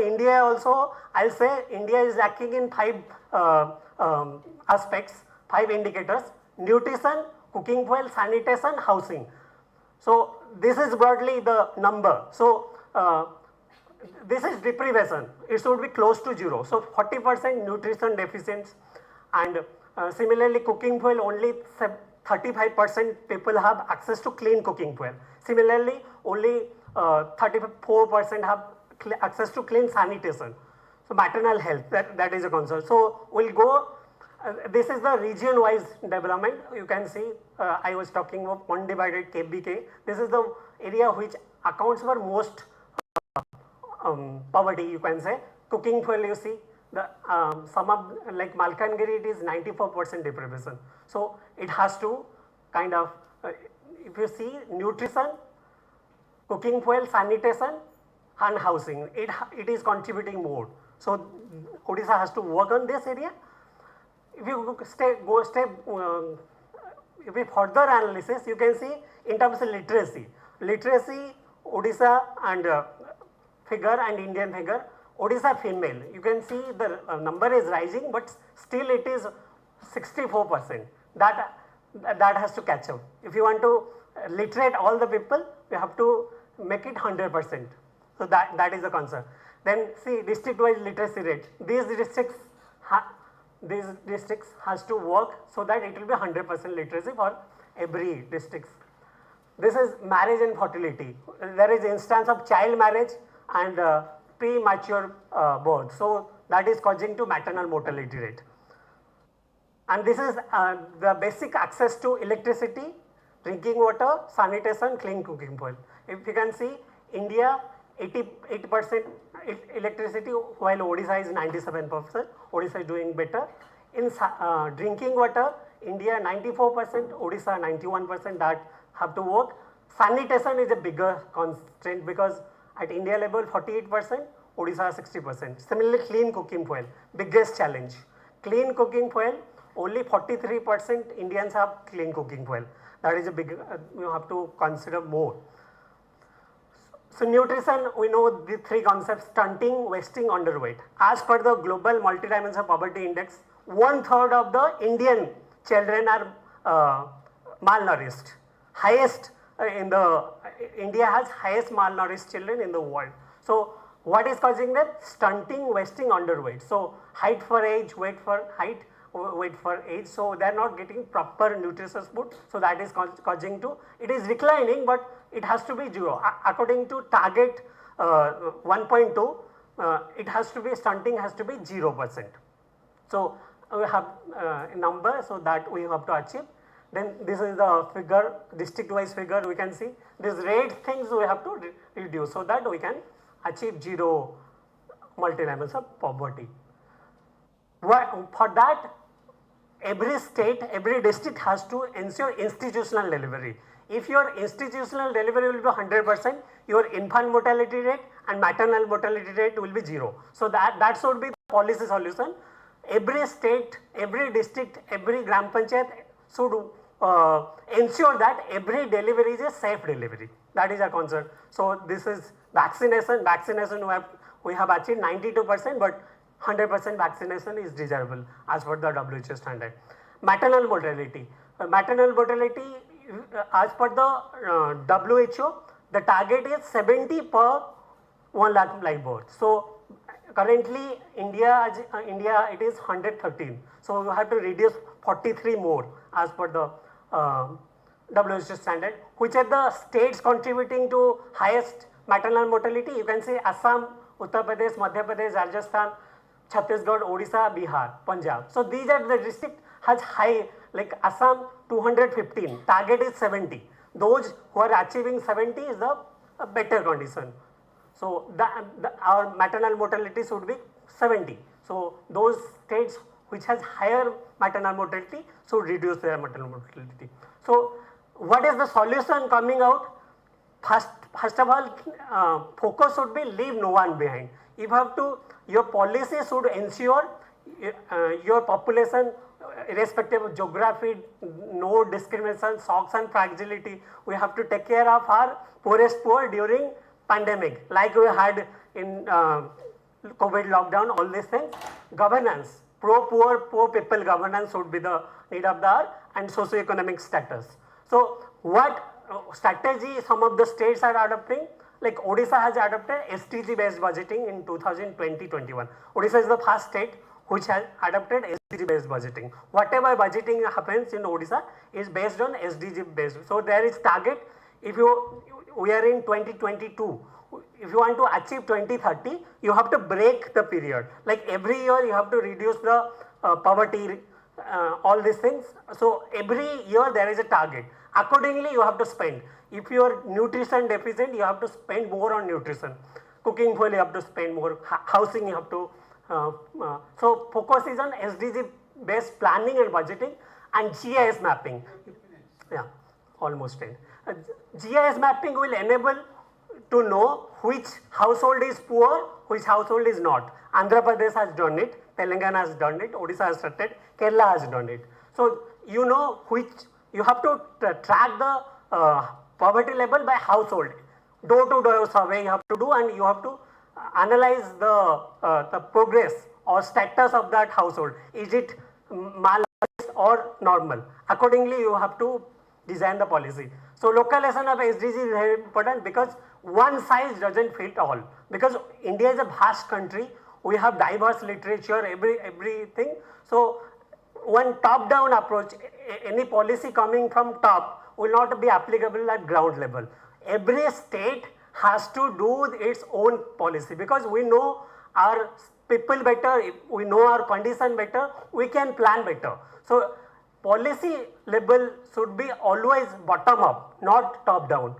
I'll say India is lacking in 5 aspects, 5 indicators: nutrition, cooking fuel, sanitation, housing. So this is broadly the number. So this is deprivation. It should be close to 0. So 40% nutrition deficiency, and similarly cooking fuel, only 35% people have access to clean cooking fuel. Similarly, only 34% have access to clean sanitation. So maternal health, that is a concern. So we'll go, this is the region wise development. You can see I was talking of undivided KBK. This is the area which accounts for most poverty, you can say. Cooking fuel, you see, the some of like Malkangiri, it is 94% deprivation. So it has to kind of, if you see nutrition, cooking fuel, sanitation and housing, it is contributing more. So Odisha has to work on this area. If you if you further analysis, you can see in terms of literacy, Odisha and figure and Indian figure, Odisha female, you can see the number is rising, but still it is 64%. That has to catch up. If you want to literate all the people, you have to make it 100%. So that is the concern. Then see district-wise literacy rate. These districts has to work so that it will be 100% literacy for every district. This is marriage and fertility. There is instance of child marriage and premature birth. So that is causing to maternal mortality rate. And this is the basic access to electricity, drinking water, sanitation, clean cooking fuel. If you can see, India 88% electricity, while Odisha is 97%. Odisha is doing better. In drinking water, India 94%, Odisha 91%, that have to work. Sanitation is a bigger constraint because at India level 48%, Odisha 60%. Similarly, clean cooking fuel, biggest challenge. Clean cooking fuel, only 43% Indians have clean cooking fuel. That is a big, you have to consider more. So nutrition, we know the 3 concepts: stunting, wasting, underweight. As per the global multidimensional poverty index, 1/3 of the Indian children are malnourished, highest in the, India has highest malnourished children in the world. So what is causing that? Stunting, wasting, underweight. So height for age, weight for height, weight for age. So they are not getting proper nutritious food. So that is causing to, it is declining, but it has to be 0. According to target 1.2, it has to be, stunting has to be 0%. So we have a number, so that we have to achieve. Then this is the figure, district wise figure we can see. These red things we have to reduce so that we can achieve 0 multi-dimensions of poverty. For that, every state, every district has to ensure institutional delivery. If your institutional delivery will be 100%, your infant mortality rate and maternal mortality rate will be 0. So that should be the policy solution. Every state, every district, every gram panchayat should ensure that every delivery is a safe delivery. That is our concern. So this is vaccination. Vaccination we have achieved 92%, but 100% vaccination is desirable as per the WHO standard. Maternal mortality. Maternal mortality as per the WHO, the target is 70 per 1 lakh live birth. So currently India it is 113. So we have to reduce 43 more as per the WHO standard. Which are the states contributing to highest maternal mortality? You can see Assam, Uttar Pradesh, Madhya Pradesh, Rajasthan, Chhattisgarh, Odisha, Bihar, Punjab. So these are the districts has high, like Assam 215, target is 70. Those who are achieving 70 is the better condition. So our maternal mortality should be 70. So those states which has higher maternal mortality should reduce their maternal mortality. So what is the solution coming out? First of all, focus should be leave no one behind. You have to, your policy should ensure your population, irrespective of geography, no discrimination, shocks and fragility. We have to take care of our poorest poor during pandemic, like we had in COVID lockdown, all these things. Governance, pro-poor, poor people governance should be the need of the hour, and socio-economic status. So what strategy some of the states are adopting? Like Odisha has adopted SDG based budgeting in 2020-21. Odisha is the first state which has adopted SDG based budgeting. Whatever budgeting happens in Odisha is based on SDG based. So there is target. If we are in 2022, if you want to achieve 2030, you have to break the period. Like every year you have to reduce the poverty, all these things. So every year there is a target. Accordingly you have to spend. If you are nutrition deficient, you have to spend more on nutrition. Cooking fuel you have to spend more. Housing you have to. So focus is on SDG based planning and budgeting and GIS mapping. Yeah, almost 10. GIS mapping will enable to know which household is poor, which household is not. Andhra Pradesh has done it, Telangana has done it, Odisha has started, Kerala has done it. So you know which, you have to track the poverty level by household. Door-to-door survey you have to do, and you have to analyze the progress or status of that household. Is it malnourished or normal? Accordingly you have to design the policy. So localization of SDG is very important, because one size doesn't fit all. Because India is a vast country, we have diverse literature, everything. So one top-down approach, any policy coming from top will not be applicable at ground level. Every state has to do its own policy, because we know our people better, we know our condition better, we can plan better. So policy level should be always bottom up, not top down.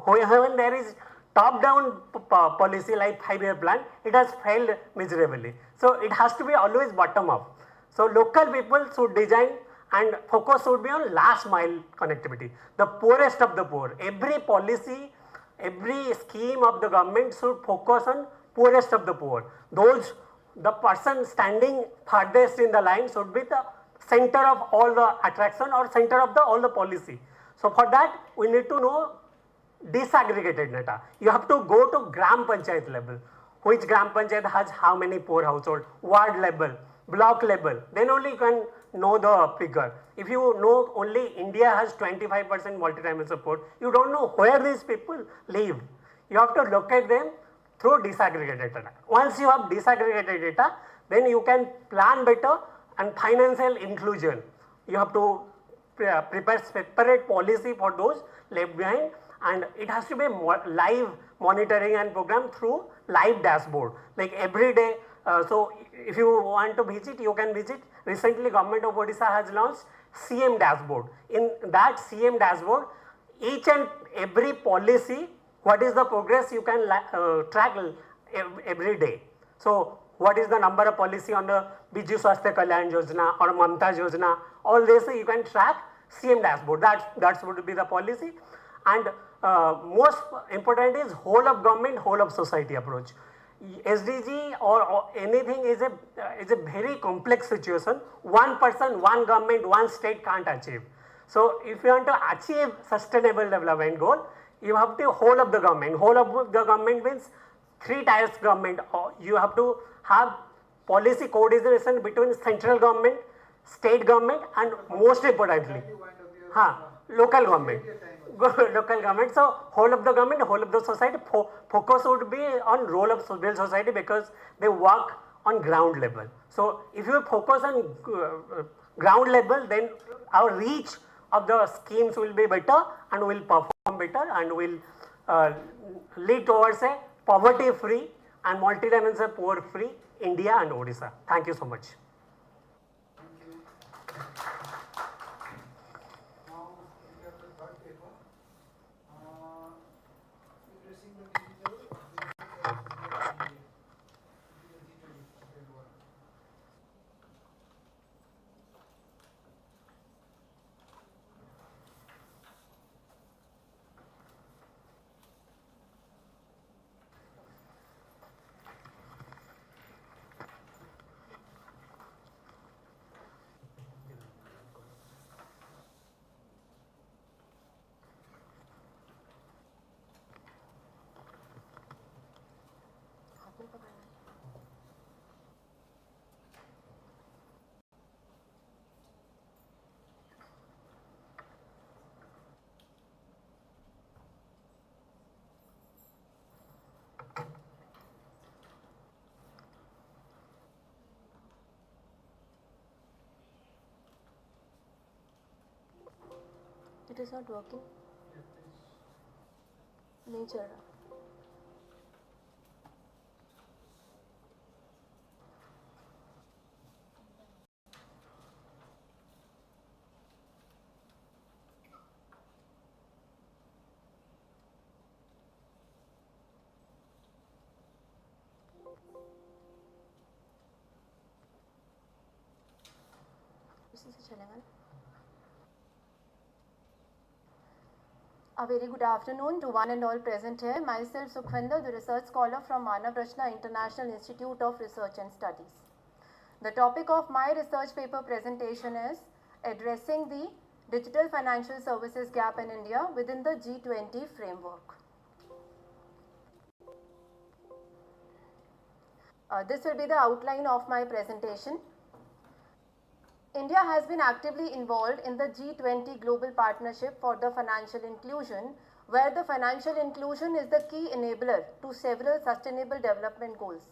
When there is top down policy like 5-year plan, it has failed miserably. So it has to be always bottom up. So local people should design, and focus should be on last mile connectivity, the poorest of the poor. Every policy, every scheme of the government should focus on poorest of the poor. Those, the person standing farthest in the line should be the center of all the attraction or center of all the policy. So for that we need to know disaggregated data. You have to go to gram panchayat level. Which gram panchayat has how many poor household, ward level, block level. Then only you can know the figure. If you know only India has 25% multi-dimensional port, you don't know where these people live. You have to look at them through disaggregated data. Once you have disaggregated data, then you can plan better and financial inclusion. You have to prepare separate policy for those left behind, and it has to be live monitoring and program through live dashboard. Like every day, so if you want to visit, you can visit. Recently, Government of Odisha has launched CM dashboard. In that CM dashboard, each and every policy, what is the progress you can track every day. So what is the number of policy on the Biju Swasthya Kalyan Yojana or Mamta Yojana, all this you can track CM dashboard. That would be the policy. And most important is whole of government, whole of society approach. SDG or anything is a very complex situation. One person, one government, one state can't achieve. So if you want to achieve sustainable development goal, you have to whole of the government. Whole of the government means 3 tiers government. You have to have policy coordination between central government, state government, and most importantly, local government. Local government. So whole of the government, whole of the society, focus would be on role of civil society because they work on ground level. So if you focus on ground level, then our reach of the schemes will be better and will perform better and will lead towards a poverty free and multi-dimensional poor free India and Odisha. Thank you so much. It is not working. नहीं चल रहा. इसी से चलेगा ना. A very good afternoon to one and all present here. Myself Sukhvinder, the research scholar from Manav Rachna International Institute of Research and Studies. The topic of my research paper presentation is addressing the digital financial services gap in India within the G20 framework. This will be the outline of my presentation. India has been actively involved in the G20 Global Partnership for the Financial Inclusion, where the financial inclusion is the key enabler to several sustainable development goals.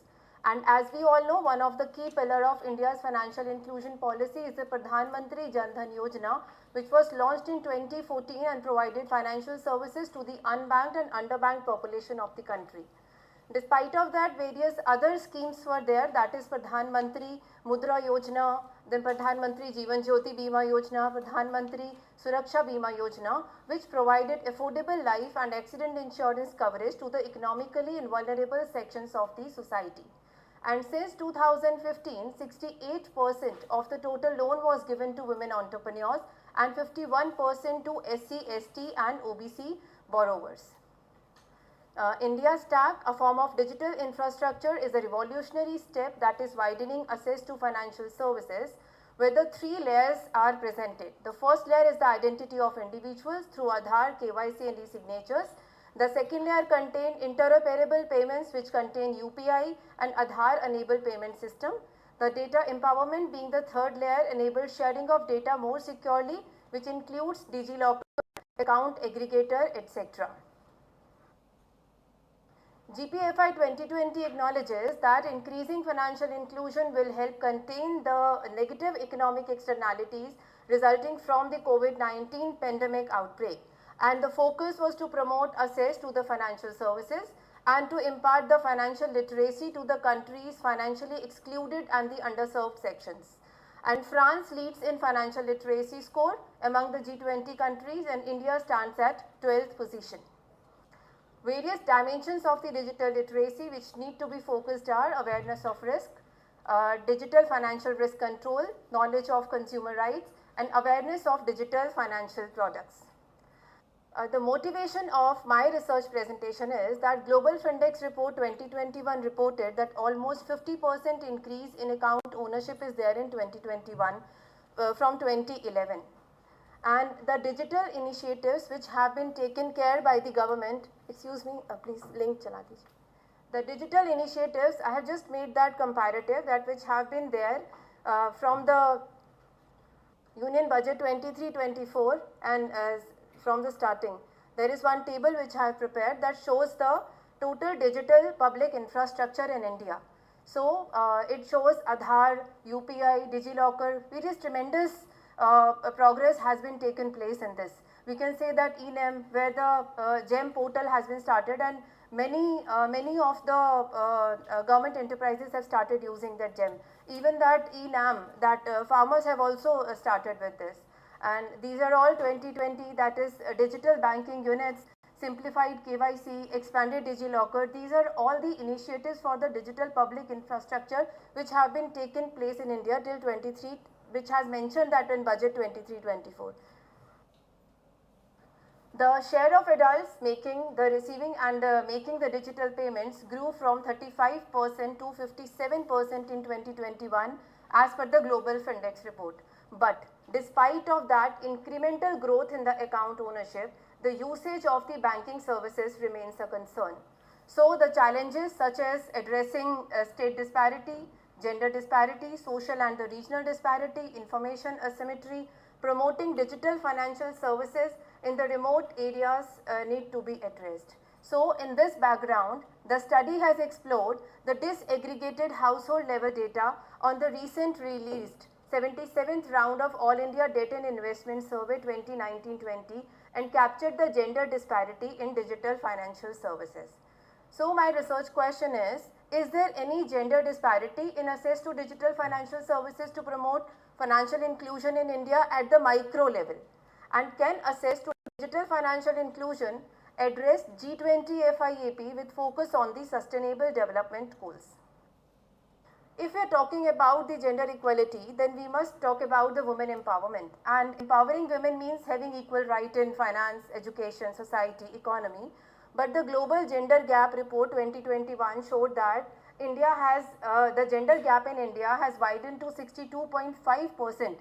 And as we all know, one of the key pillars of India's financial inclusion policy is the Pradhan Mantri Jan Dhan Yojana, which was launched in 2014 and provided financial services to the unbanked and underbanked population of the country. Despite of that, various other schemes were there, that is Pradhan Mantri Mudra Yojana, then Pradhan Mantri Jeevan Jyoti Bima Yojana, Pradhan Mantri Suraksha Bima Yojana, which provided affordable life and accident insurance coverage to the economically vulnerable sections of the society. And since 2015, 68% of the total loan was given to women entrepreneurs and 51% to SC, ST and OBC borrowers. India's TAC, a form of digital infrastructure, is a revolutionary step that is widening access to financial services, where the 3 layers are presented. The first layer is the identity of individuals through Aadhaar, KYC and e-signatures. The second layer contains interoperable payments which contain UPI and Aadhaar-enabled payment system. The data empowerment being the third layer enables sharing of data more securely, which includes DigiLocker, account aggregator, etc. GPFI 2020 acknowledges that increasing financial inclusion will help contain the negative economic externalities resulting from the COVID-19 pandemic outbreak. And the focus was to promote access to the financial services and to impart the financial literacy to the countries financially excluded and the underserved sections. And France leads in financial literacy score among the G20 countries, and India stands at 12th position. Various dimensions of the digital literacy which need to be focused are awareness of risk, digital financial risk control, knowledge of consumer rights, and awareness of digital financial products. The motivation of my research presentation is that Global Findex Report 2021 reported that almost 50% increase in account ownership is there in 2021 from 2011. And the digital initiatives which have been taken care by the government, excuse me, please link chala dijiye. The digital initiatives, I have just made that comparative, that which have been there from the Union Budget 23-24 and from the starting. There is one table which I have prepared that shows the total digital public infrastructure in India. So it shows Aadhaar, UPI, DigiLocker, various tremendous progress has been taken place in this. We can say that eNAM, where the GEM portal has been started, and many of the government enterprises have started using that GEM. Even that eNAM, that farmers have also started with this. And these are all 2020, that is digital banking units, simplified KYC, expanded DigiLocker. These are all the initiatives for the digital public infrastructure which have been taken place in India till 23, which has mentioned that in budget 23-24. The share of adults making the receiving and making the digital payments grew from 35% to 57% in 2021 as per the Global Findex report. But despite of that incremental growth in the account ownership, the usage of the banking services remains a concern. So the challenges such as addressing state disparity, gender disparity, social and the regional disparity, information asymmetry, promoting digital financial services in the remote areas need to be addressed. So in this background, the study has explored the disaggregated household level data on the recent released 77th round of All India Debt and Investment Survey 2019-20 and captured the gender disparity in digital financial services. So my research question is there any gender disparity in access to digital financial services to promote financial inclusion in India at the micro level? And can access to digital financial inclusion address G20 FIAP with focus on the Sustainable Development Goals? If we are talking about the gender equality, then we must talk about the women empowerment. And empowering women means having equal right in finance, education, society, economy. But the Global Gender Gap Report 2021 showed that India has, the gender gap in India has widened to 62.5%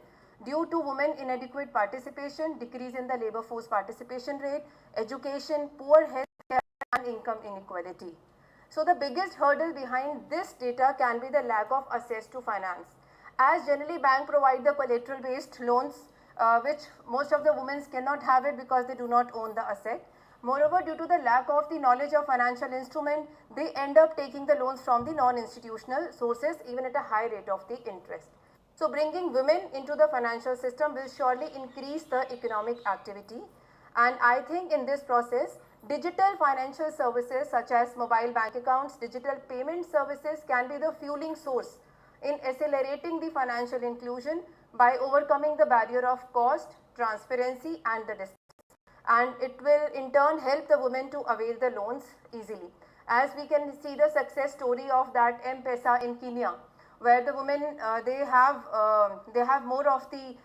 due to women inadequate participation, decrease in the labor force participation rate, education, poor health care and income inequality. So the biggest hurdle behind this data can be the lack of access to finance. As generally bank provide the collateral based loans, which most of the women cannot have it because they do not own the asset. Moreover, due to the lack of the knowledge of financial instrument, they end up taking the loans from the non-institutional sources even at a high rate of the interest. So bringing women into the financial system will surely increase the economic activity. And I think in this process, digital financial services such as mobile bank accounts, digital payment services can be the fueling source in accelerating the financial inclusion by overcoming the barrier of cost, transparency and the distance. And it will in turn help the women to avail the loans easily. As we can see the success story of that M-Pesa in Kenya, where the women they have more of the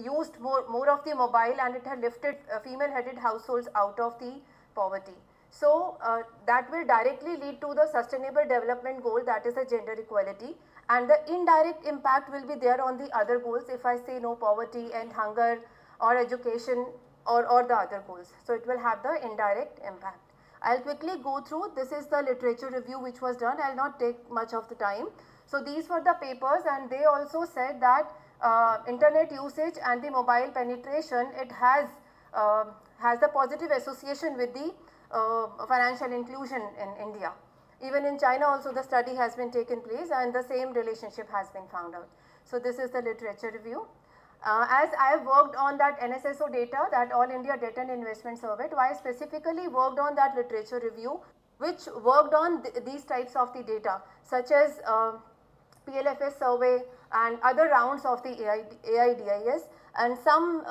used more of the mobile, and it had lifted female-headed households out of the poverty. So that will directly lead to the Sustainable Development Goal, that is the gender equality, and the indirect impact will be there on the other goals if I say no poverty and hunger or education or the other goals. So it will have the indirect impact. I'll quickly go through, this is the literature review which was done, I'll not take much of the time. So these were the papers, and they also said that internet usage and the mobile penetration, it has the positive association with the financial inclusion in India. Even in China also the study has been taken place and the same relationship has been found out. So this is the literature review. As I have worked on that NSSO data, that All India Debt and Investment Survey, I specifically worked on that literature review, which worked on these types of the data, such as PLFS survey and other rounds of the AIDIS, and some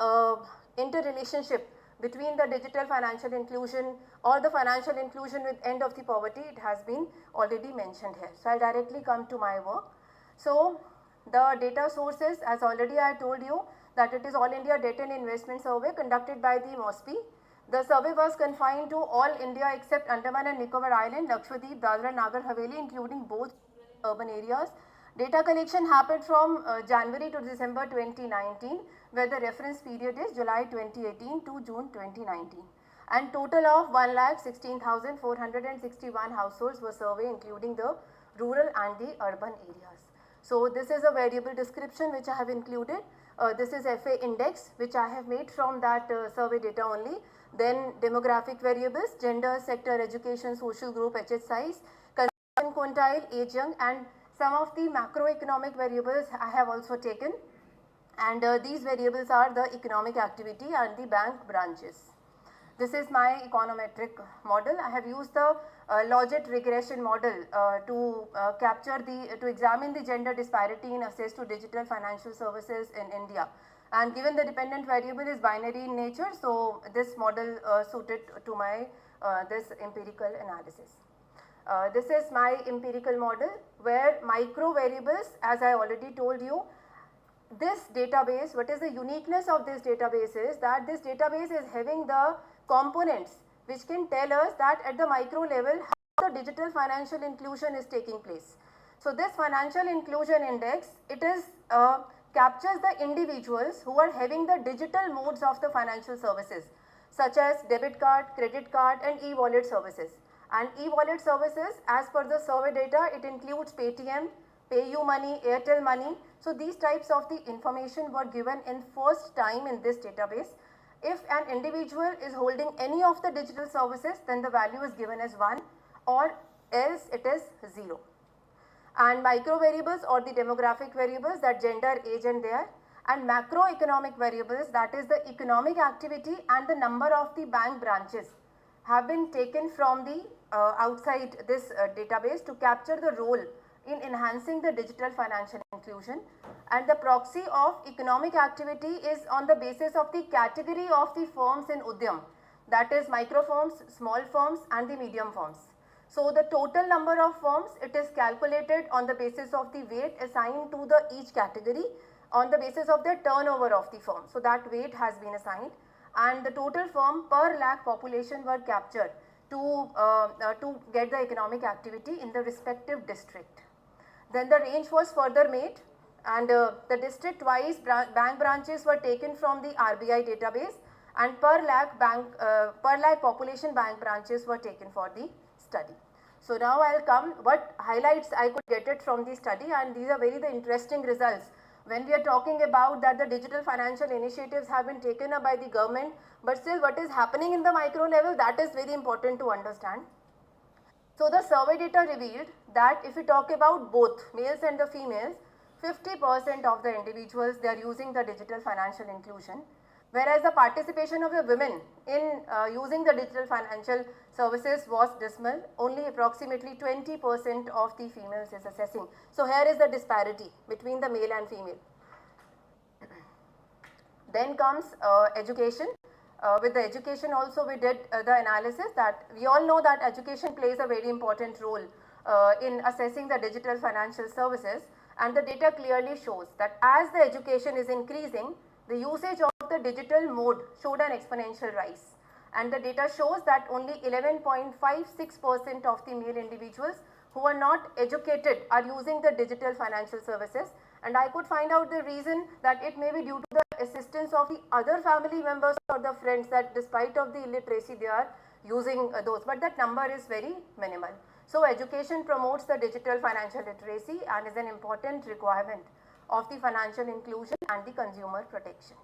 interrelationship between the digital financial inclusion or the financial inclusion with end of the poverty. It has been already mentioned here. So I'll directly come to my work. So the data sources, as already I told you, that it is All India Debt and Investment Survey conducted by the MOSPI. The survey was confined to all India except Andaman and Nicobar Island, Lakshadweep, Dadra and Nagar Haveli, including both urban areas. Data collection happened from January to December 2019, where the reference period is July 2018 to June 2019. And total of 1,16,461 households were surveyed, including the rural and the urban areas. So this is a variable description which I have included. This is FA index which I have made from that survey data only. Then demographic variables, gender, sector, education, social group, HH size, consumption quintile, age young, and some of the macroeconomic variables I have also taken. And these variables are the economic activity and the bank branches. This is my econometric model. I have used the logit regression model to examine the gender disparity in access to digital financial services in India. And given the dependent variable is binary in nature, so this model suited to my this empirical analysis. This is my empirical model where micro variables, as I already told you, this database, what is the uniqueness of this database is that this database is having the components which can tell us that at the micro level how the digital financial inclusion is taking place. So this financial inclusion index, it is captures the individuals who are having the digital modes of the financial services, such as debit card, credit card and e-wallet services. And e-wallet services, as per the survey data, it includes Paytm, PayU Money, Airtel Money. So these types of the information were given in first time in this database. If an individual is holding any of the digital services, then the value is given as 1, or else it is 0. And micro variables or the demographic variables, that gender, age and there, and macroeconomic variables, that is the economic activity and the number of the bank branches, have been taken from the outside this database to capture the role in enhancing the digital financial inclusion. And the proxy of economic activity is on the basis of the category of the firms in Udyam, that is micro firms, small firms and the medium firms. So the total number of firms, it is calculated on the basis of the weight assigned to the each category on the basis of the turnover of the firm. So that weight has been assigned, and the total firm per lakh population were captured to get the economic activity in the respective district. Then the range was further made, and the district wise bank branches were taken from the RBI database, and per lakh population bank branches were taken for the study. So now I'll come what highlights I could get it from the study, and these are very interesting results. When we are talking about that the digital financial initiatives have been taken up by the government, but still what is happening in the micro level, that is very important to understand. So the survey data revealed that if we talk about both males and the females, 50% of the individuals, they are using the digital financial inclusion, whereas the participation of the women in using the digital financial services was dismal. Only approximately 20% of the females is assessing. So here is the disparity between the male and female. Then comes education. With the education also we did the analysis that we all know that education plays a very important role in assessing the digital financial services, and the data clearly shows that as the education is increasing, the usage of the digital mode showed an exponential rise, and the data shows that only 11.56% of the male individuals who are not educated are using the digital financial services. And I could find out the reason that it may be due to the assistance of the other family members or the friends, that despite of the illiteracy they are using those, but that number is very minimal. So education promotes the digital financial literacy and is an important requirement of the financial inclusion and the consumer protection.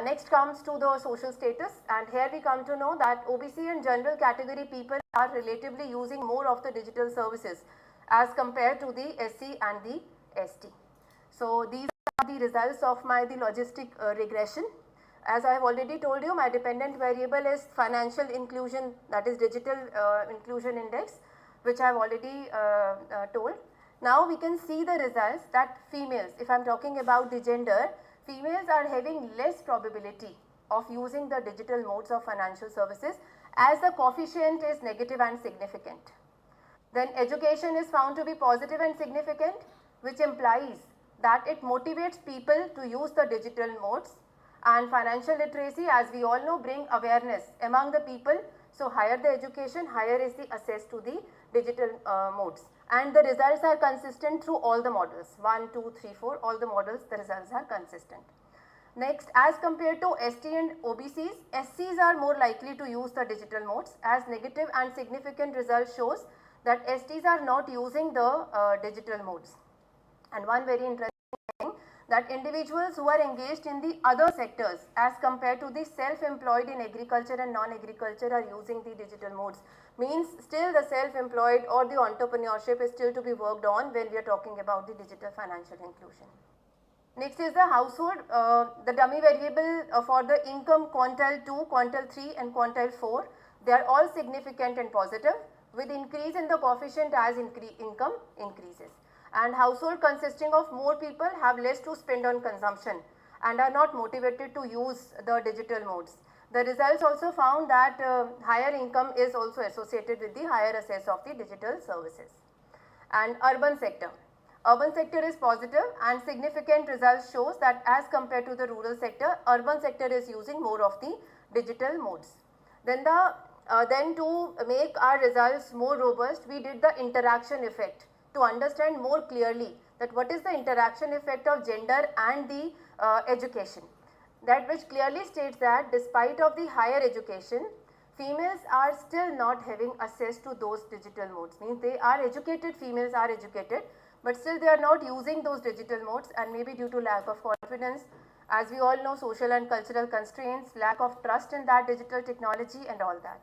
Next comes to the social status, and here we come to know that OBC and general category people are relatively using more of the digital services as compared to the SC and the ST. So these are the results of the logistic regression. As I have already told you, my dependent variable is financial inclusion, that is digital inclusion index, which I have already told. Now we can see the results that females, if I am talking about the gender, females are having less probability of using the digital modes of financial services as the coefficient is negative and significant. Then education is found to be positive and significant, which implies that it motivates people to use the digital modes, and financial literacy, as we all know, bring awareness among the people. So higher the education, higher is the access to the digital modes, and the results are consistent through all the models, 1, 2, 3, 4, all the models, the results are consistent. Next, as compared to ST and OBCs, SCs are more likely to use the digital modes, as negative and significant results shows that STs are not using the digital modes. And one very interesting thing, that individuals who are engaged in the other sectors as compared to the self-employed in agriculture and non-agriculture are using the digital modes. Means still the self-employed or the entrepreneurship is still to be worked on when we are talking about the digital financial inclusion. Next is the household, the dummy variable for the income quantile 2, quantile 3 and quantile 4, they are all significant and positive with increase in the coefficient as income increases. And household consisting of more people have less to spend on consumption and are not motivated to use the digital modes. The results also found that higher income is also associated with the higher access of the digital services. And urban sector. Urban sector is positive and significant results shows that as compared to the rural sector, urban sector is using more of the digital modes. Then to make our results more robust, we did the interaction effect to understand more clearly that what is the interaction effect of gender and the education. That which clearly states that despite of the higher education, females are still not having access to those digital modes. Means they are educated, females are educated, but still they are not using those digital modes, and maybe due to lack of confidence, as we all know, social and cultural constraints, lack of trust in that digital technology and all that.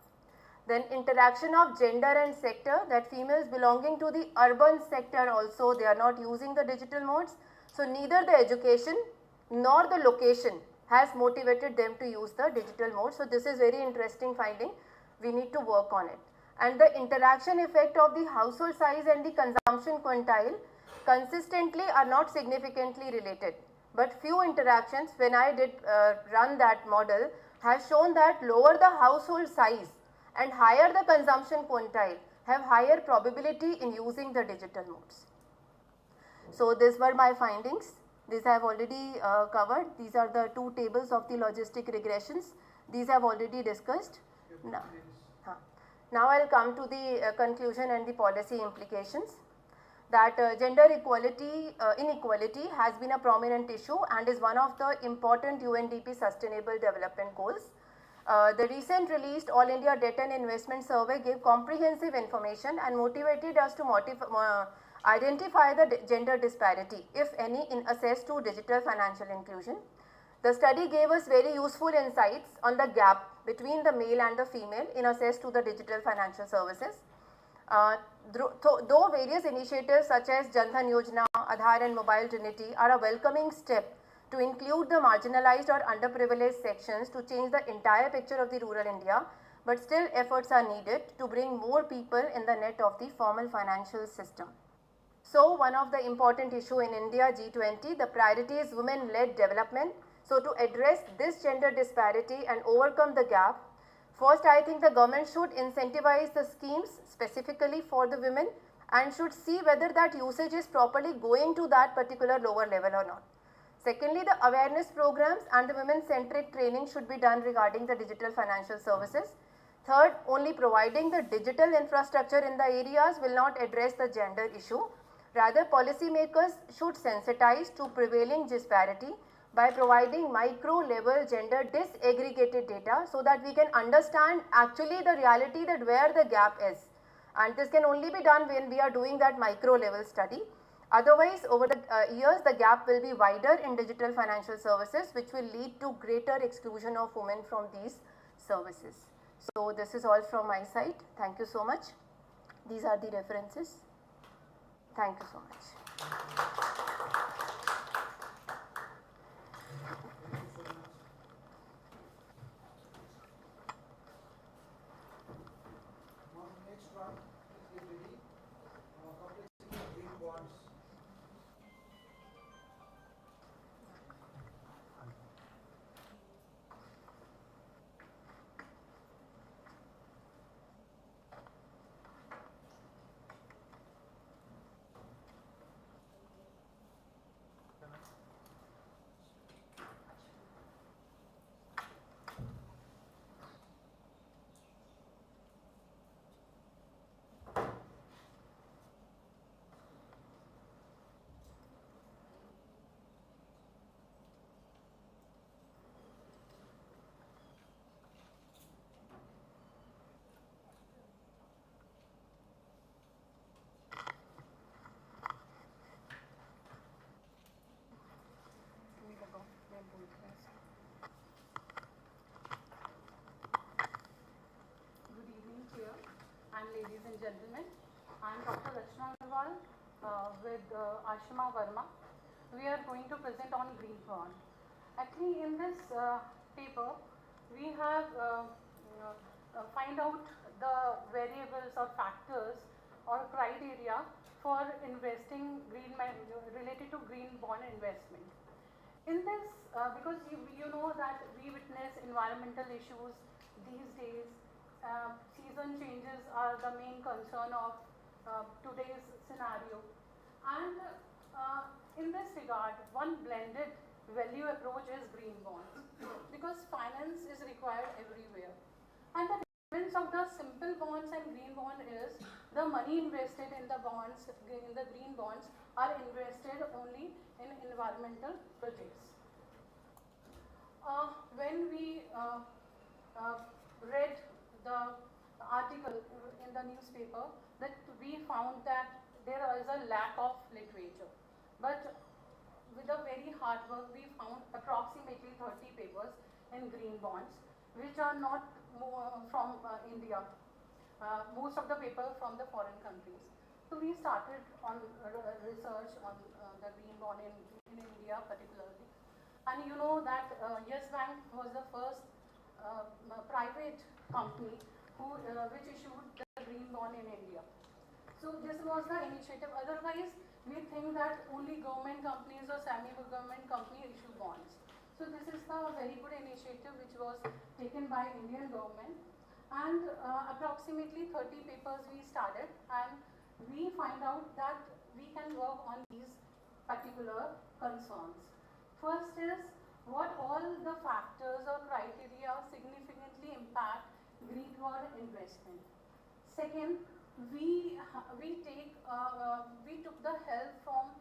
Then interaction of gender and sector, that females belonging to the urban sector also, they are not using the digital modes. So neither the education nor the location has motivated them to use the digital mode. So this is very interesting finding, we need to work on it. And the interaction effect of the household size and the consumption quintile consistently are not significantly related. But few interactions, when I did run that model, has shown that lower the household size and higher the consumption quintile have higher probability in using the digital modes. So these were my findings. These I have already covered. These are the two tables of the logistic regressions. These I have already discussed. Now I will come to the conclusion and the policy implications. That gender inequality has been a prominent issue and is one of the important UNDP Sustainable Development Goals. The recent released All India Debt and Investment Survey gave comprehensive information and motivated us to identify the gender disparity, if any, in access to digital financial inclusion. The study gave us very useful insights on the gap between the male and the female in access to the digital financial services. Though various initiatives such as Jan Dhan Yojana, Aadhaar and Mobile Trinity are a welcoming step to include the marginalized or underprivileged sections to change the entire picture of the rural India, but still efforts are needed to bring more people in the net of the formal financial system. So one of the important issue in India G20, the priority is women-led development. So to address this gender disparity and overcome the gap, first I think the government should incentivize the schemes specifically for the women and should see whether that usage is properly going to that particular lower level or not. Secondly, the awareness programs and the women-centric training should be done regarding the digital financial services. Third, only providing the digital infrastructure in the areas will not address the gender issue. Rather, policymakers should sensitize to prevailing disparity by providing micro-level gender disaggregated data so that we can understand actually the reality that where the gap is And this can only be done when we are doing that micro level study. Otherwise, over the years, the gap will be wider in digital financial services, which will lead to greater exclusion of women from these services. So this is all from my side. Thank you so much. These are the references. Thank you so much. Next one, please get ready. Complexity of green bonds. Good evening to you and ladies and gentlemen. I am Dr. Rachna Agarwal with Ashima Verma. We are going to present on green bond. Actually, in this paper, we have find out the variables or factors or criteria for investing related to green bond investment. In this, because you know that we witness environmental issues these days, season changes are the main concern of today's scenario. And in this regard, one blended value approach is green bonds, because finance is required everywhere. And the difference of the simple bonds and green bond is the money invested in the bonds, in the green bonds, are invested only in environmental projects. When we read the article in the newspaper, that we found that there is a lack of literature. But with a very hard work, we found approximately 30 papers in green bonds, which are not from India. Most of the papers from the foreign countries. So we started on research on the green bond in India particularly. And you know that Yes Bank was the first private company which issued the green bond in India. So this was the initiative. Otherwise, we think that only government companies or semi-government companies issue bonds. So this is the very good initiative which was taken by Indian government. And approximately 30 papers we started, and we find out that we can work on these particular concerns. First is, what all the factors or criteria significantly impact green bond investment. Second, we took the help from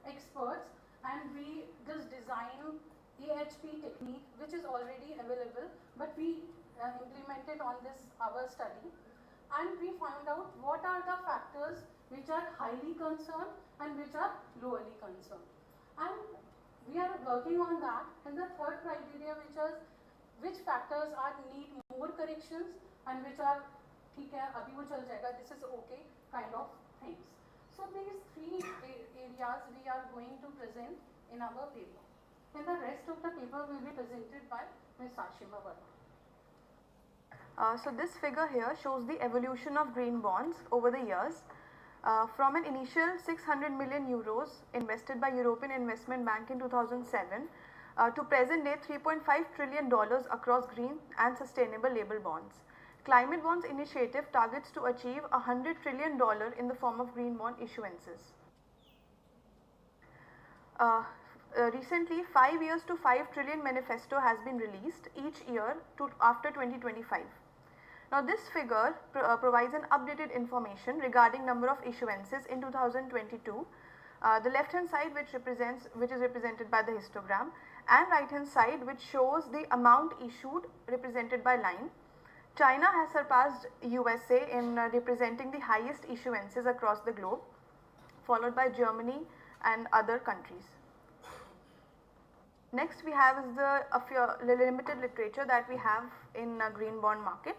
experts, and we just designed AHP technique, which is already available, but we implemented on this our study, and we found out what are the factors which are highly concerned and which are lowly concerned. And we are working on that. And the third criteria, which factors need more corrections and which are this is okay kind of things. So these three areas we are going to present in our paper. And the rest of the paper will be presented by Ms. Ashima Verma. So this figure here shows the evolution of green bonds over the years. From an initial 600 million euros invested by European Investment Bank in 2007 to present day $3.5 trillion across green and sustainable label bonds. Climate Bonds initiative targets to achieve $100 trillion in the form of green bond issuances. Recently, 5 years to 5 trillion manifesto has been released each year after 2025. Now this figure provides an updated information regarding number of issuances in 2022. The left hand side which is represented by the histogram, and right hand side which shows the amount issued represented by line. China has surpassed USA in representing the highest issuances across the globe, followed by Germany and other countries. Next we have is the limited literature that we have in green bond market.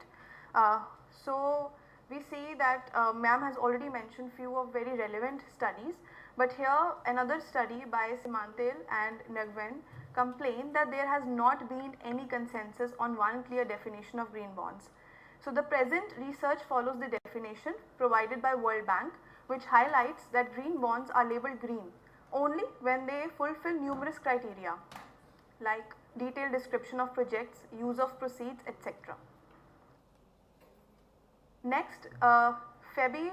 So we see that ma'am has already mentioned few of very relevant studies, but here another study by Simantel and Nagven complain that there has not been any consensus on one clear definition of green bonds. So the present research follows the definition provided by World Bank, which highlights that green bonds are labeled green only when they fulfill numerous criteria like detailed description of projects, use of proceeds, etc. Next, Feby,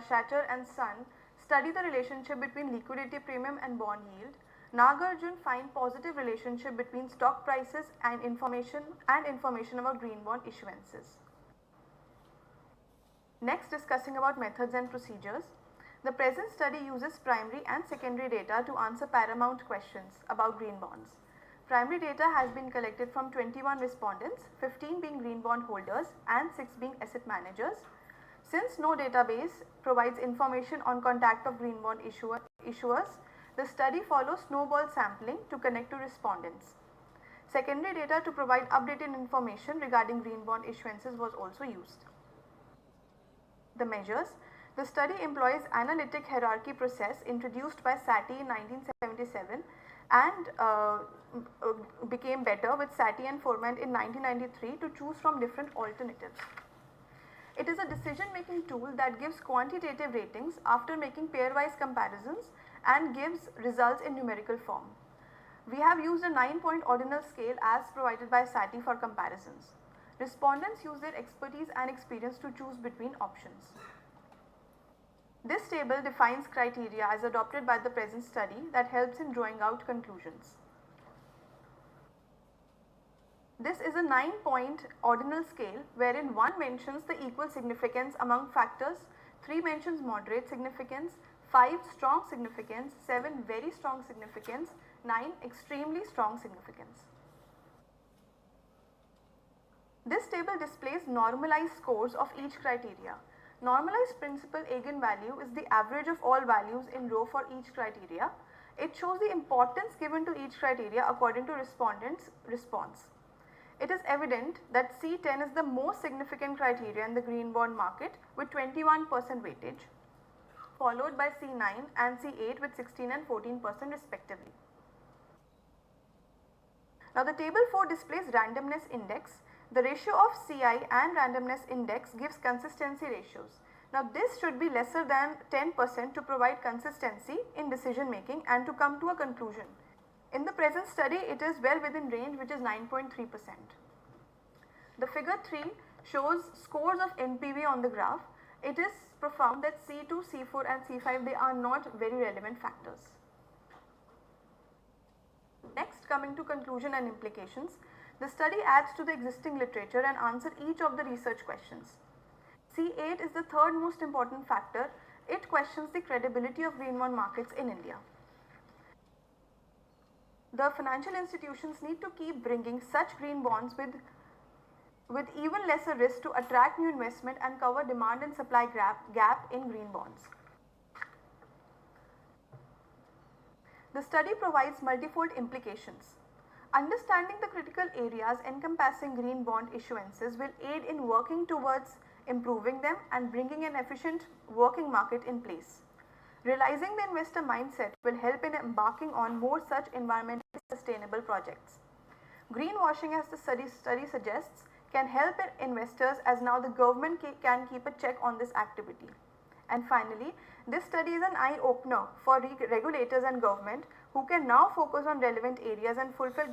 Shatter and Son study the relationship between liquidity premium and bond yield. Nagarjun find positive relationship between stock prices and information about green bond issuances. Next, discussing about methods and procedures. The present study uses primary and secondary data to answer paramount questions about green bonds. Primary data has been collected from 21 respondents, 15 being green bond holders and 6 being asset managers. Since no database provides information on contact of green bond issuers, the study follows snowball sampling to connect to respondents. Secondary data to provide updated information regarding green bond issuances was also used. The measures. The study employs analytic hierarchy process introduced by SATI in 1977 and became better with SATI and Forman in 1993 to choose from different alternatives. It is a decision-making tool that gives quantitative ratings after making pairwise comparisons and gives results in numerical form. We have used a 9-point ordinal scale as provided by SATI for comparisons. Respondents use their expertise and experience to choose between options. This table defines criteria as adopted by the present study that helps in drawing out conclusions. This is a 9-point ordinal scale wherein 1 mentions the equal significance among factors, 3 mentions moderate significance, 5 strong significance, 7 very strong significance, 9 extremely strong significance. This table displays normalized scores of each criteria. Normalized principal eigenvalue is the average of all values in row for each criteria. It shows the importance given to each criteria according to respondents' response. It is evident that C10 is the most significant criteria in the green bond market with 21% weightage, followed by C9 and C8 with 16 and 14% respectively. Now the table 4 displays randomness index. The ratio of CI and randomness index gives consistency ratios. Now this should be lesser than 10% to provide consistency in decision making and to come to a conclusion. In the present study, it is well within range, which is 9.3%. The figure 3 shows scores of NPV on the graph. It is profound that C2, C4 and C5, they are not very relevant factors. Next, coming to conclusion and implications. The study adds to the existing literature and answers each of the research questions. C8 is the third most important factor. It questions the credibility of green bond markets in India. The financial institutions need to keep bringing such green bonds with even lesser risk to attract new investment and cover demand and supply gap in green bonds. The study provides multifold implications. Understanding the critical areas encompassing green bond issuances will aid in working towards improving them and bringing an efficient working market in place. Realizing the investor mindset will help in embarking on more such environmentally sustainable projects. Greenwashing, as the study suggests, can help investors as now the government can keep a check on this activity. And finally, this study is an eye-opener for regulators and government who can now focus on relevant areas and fulfill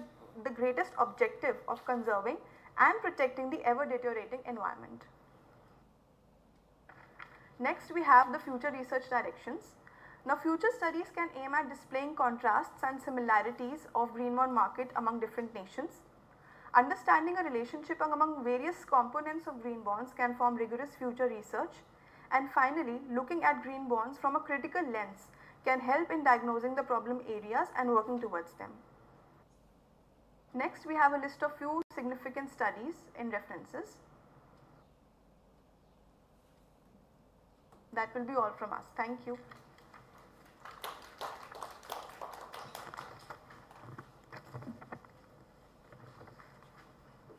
the greatest objective of conserving and protecting the ever-deteriorating environment. Next, we have the future research directions. Now, future studies can aim at displaying contrasts and similarities of green bond market among different nations. Understanding a relationship among various components of green bonds can form rigorous future research. And finally, looking at green bonds from a critical lens can help in diagnosing the problem areas and working towards them. Next, we have a list of few significant studies in references. That will be all from us. Thank you.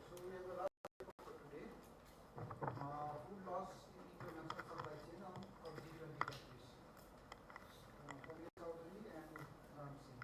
So we have the last paper for today. Food loss in international supply chain of G20 countries. Samir Chowdhury and Ram Singh.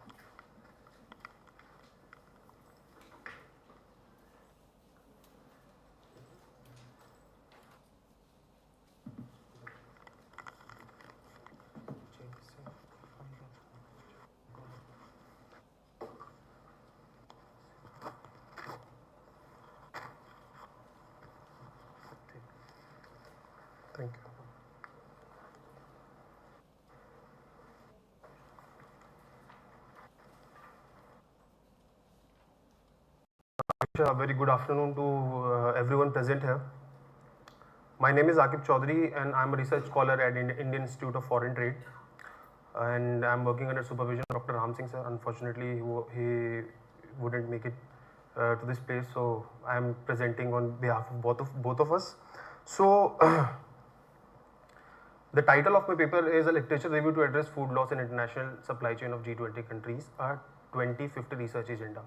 Thank you. A very good afternoon to everyone present here. My name is Akib Chaudhary and I am a research scholar at Indian Institute of Foreign Trade, and I am working under supervision of Dr. Ram Singh sir. Unfortunately, he wouldn't make it to this place, so I am presenting on behalf of both of us. So the title of my paper is a literature review to address food loss in international supply chain of G20 countries, a 2050 research agenda.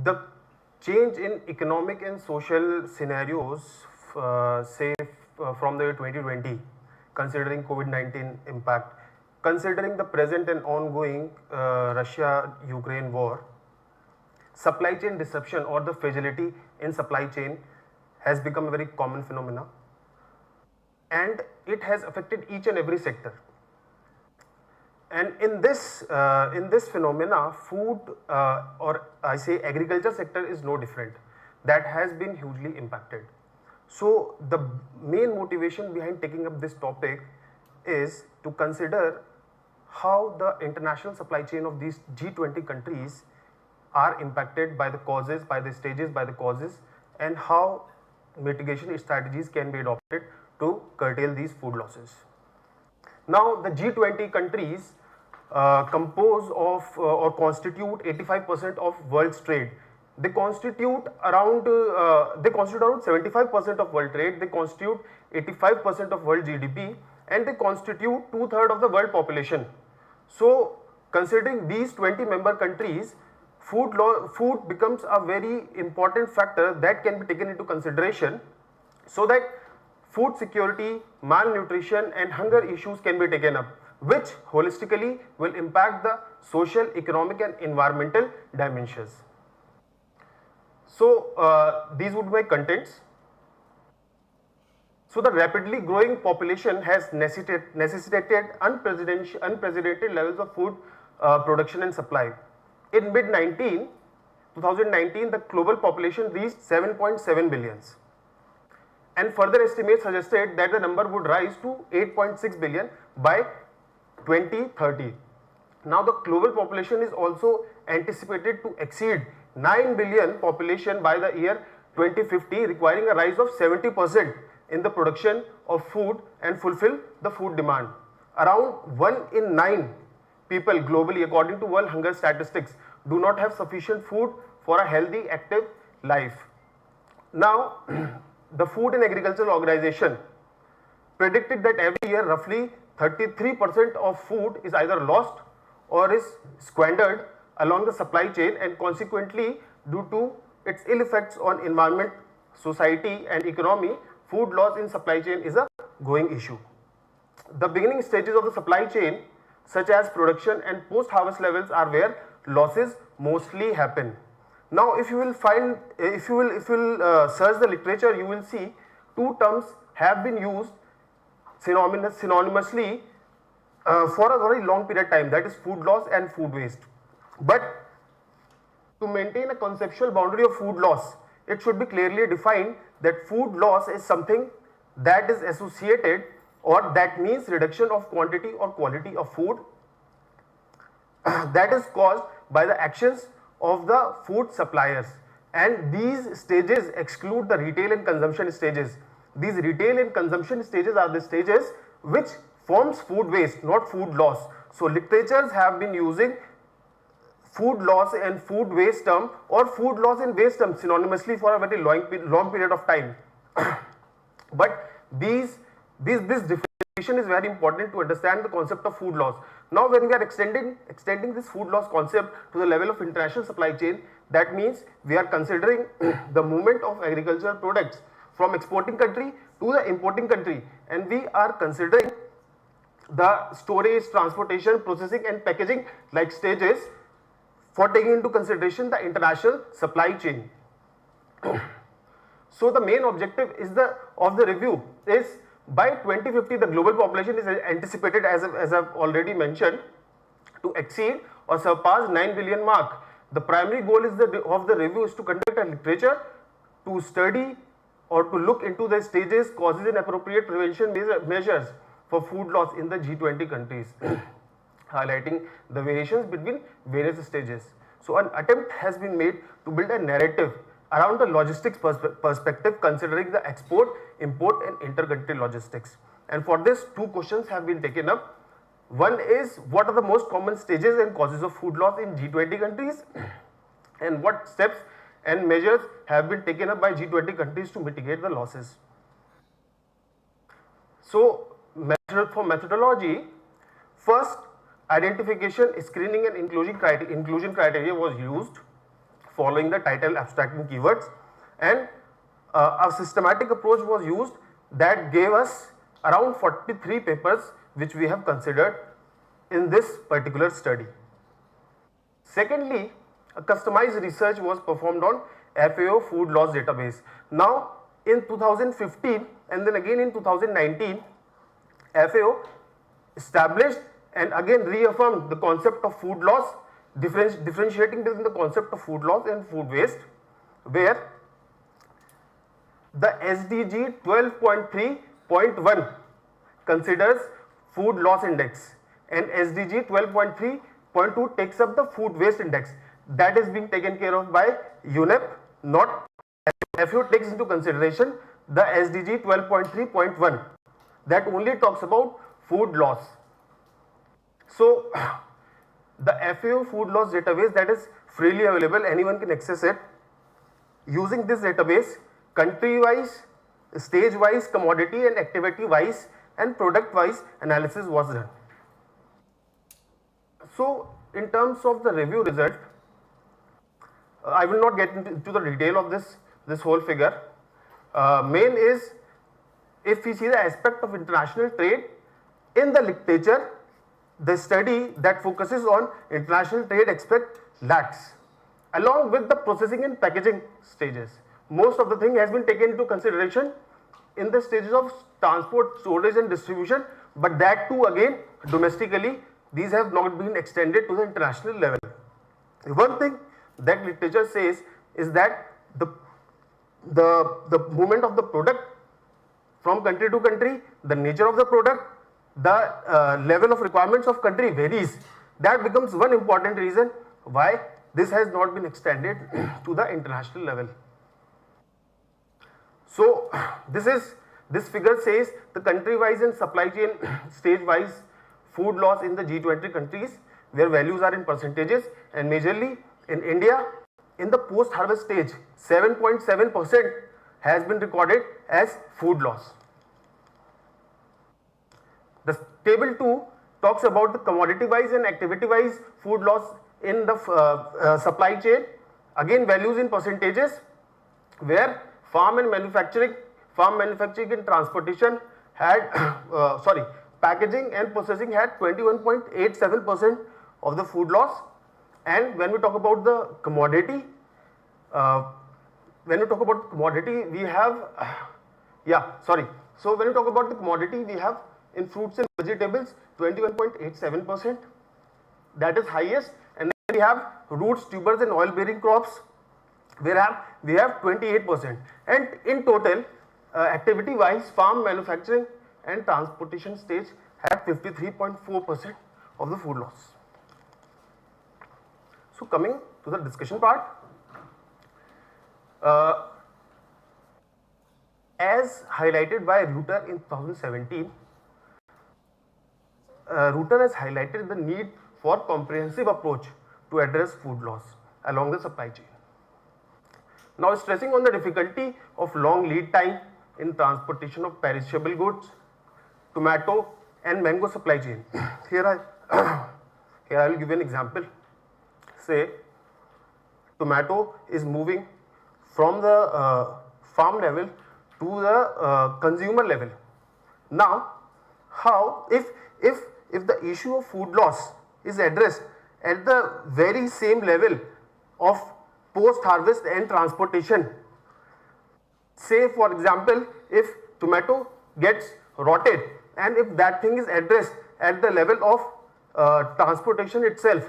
The change in economic and social scenarios, from the year 2020, considering COVID-19 impact, considering the present and ongoing Russia-Ukraine war, supply chain disruption or the fragility in supply chain has become a very common phenomena, and it has affected each and every sector. And in this phenomena, food or I say agriculture sector is no different. That has been hugely impacted. So the main motivation behind taking up this topic is to consider how the international supply chain of these G20 countries are impacted by the causes, by the stages, by the causes, and how mitigation strategies can be adopted to curtail these food losses. Now the G20 countries compose of or constitute 85% of world's trade. They constitute around 75% of world trade. They constitute 85% of world GDP, and they constitute 2/3 of the world population. So considering these 20 member countries, food becomes a very important factor that can be taken into consideration, so that food security, malnutrition and hunger issues can be taken up, which holistically will impact the social, economic and environmental dimensions. So these would be my contents. So the rapidly growing population has necessitated unprecedented levels of food production and supply. In mid-2019, the global population reached 7.7 billions. And further estimates suggested that the number would rise to 8.6 billion by 2030. Now the global population is also anticipated to exceed 9 billion population by the year 2050, requiring a rise of 70% in the production of food and fulfill the food demand. Around 1 in 9 people globally, according to World Hunger Statistics, do not have sufficient food for a healthy, active life. Now, the Food and Agricultural Organization predicted that every year roughly 33% of food is either lost or is squandered along the supply chain, and consequently, due to its ill effects on environment, society and economy, food loss in supply chain is a growing issue. The beginning stages of the supply chain, such as production and post-harvest levels, are where losses mostly happen. Now, if you will search the literature, you will see two terms have been used synonymously for a very long period of time, that is food loss and food waste. But to maintain a conceptual boundary of food loss, it should be clearly defined that food loss is something that is associated, or that means reduction of quantity or quality of food that is caused by the actions of the food suppliers, and these stages exclude the retail and consumption stages. These retail and consumption stages are the stages which forms food waste, not food loss. So literatures have been using food loss and food waste term or food loss and waste term synonymously for a very long period of time. But this definition is very important to understand the concept of food loss. Now when we are extending this food loss concept to the level of international supply chain, that means we are considering the movement of agricultural products from exporting country to the importing country, and we are considering the storage, transportation, processing and packaging like stages for taking into consideration the international supply chain. So the main objective of the review is by 2050 the global population is anticipated, as I've already mentioned, to exceed or surpass 9 billion mark. The primary goal of the review is to conduct a literature to study or to look into the stages, causes and appropriate prevention measures for food loss in the G20 countries, highlighting the variations between various stages. So an attempt has been made to build a narrative around the logistics perspective, considering the export, import and inter-country logistics. And for this, two questions have been taken up. One is, what are the most common stages and causes of food loss in G20 countries, and what steps and measures have been taken up by G20 countries to mitigate the losses. So for methodology, first identification, screening and inclusion criteria was used following the title, abstracting keywords, and a systematic approach was used that gave us around 43 papers which we have considered in this particular study. Secondly, a customized research was performed on FAO food loss database. Now in 2015 and then again in 2019, FAO established and again reaffirmed the concept of food loss, differentiating between the concept of food loss and food waste, where the SDG 12.3.1 considers food loss index and SDG 12.3.2 takes up the food waste index. That is being taken care of by UNEP, not FAO takes into consideration the SDG 12.3.1 that only talks about food loss. So the FAO food loss database, that is freely available, anyone can access it. Using this database, country wise, stage wise, commodity and activity wise and product wise analysis was done. So in terms of the review result, I will not get into the detail of this whole figure. Main is, if we see the aspect of international trade in the literature, the study that focuses on international trade aspect lacks, along with the processing and packaging stages. Most of the thing has been taken into consideration in the stages of transport, storage and distribution, but that too again domestically, these have not been extended to the international level. One thing that literature says is that the movement of the product from country to country, the nature of the product, the level of requirements of country varies. That becomes one important reason why this has not been extended to the international level. So this figure says the country wise and supply chain stage wise food loss in the G20 countries, where values are in percentages, and majorly in India, in the post harvest stage 7.7% has been recorded as food loss. The table 2 talks about the commodity wise and activity wise food loss in the supply chain, again values in percentages, where farm manufacturing and transportation had packaging and processing had 21.87% of the food loss. And when we talk about the commodity, we have so when we talk about the commodity, we have in fruits and vegetables 21.87%, that is highest, and then we have roots, tubers and oil bearing crops, where we have 28%, and in total activity wise farm, manufacturing and transportation stage had 53.4% of the food loss. So coming to the discussion part, as highlighted by Reuter in 2017, Reuter has highlighted the need for comprehensive approach to address food loss along the supply chain. Now stressing on the difficulty of long lead time, in transportation of perishable goods, tomato and mango supply chain. Here I will give you an example. Say tomato is moving from the farm level to the consumer level. Now, how if the issue of food loss is addressed at the very same level of post harvest and transportation? Say for example, if tomato gets rotted and if that thing is addressed at the level of transportation itself,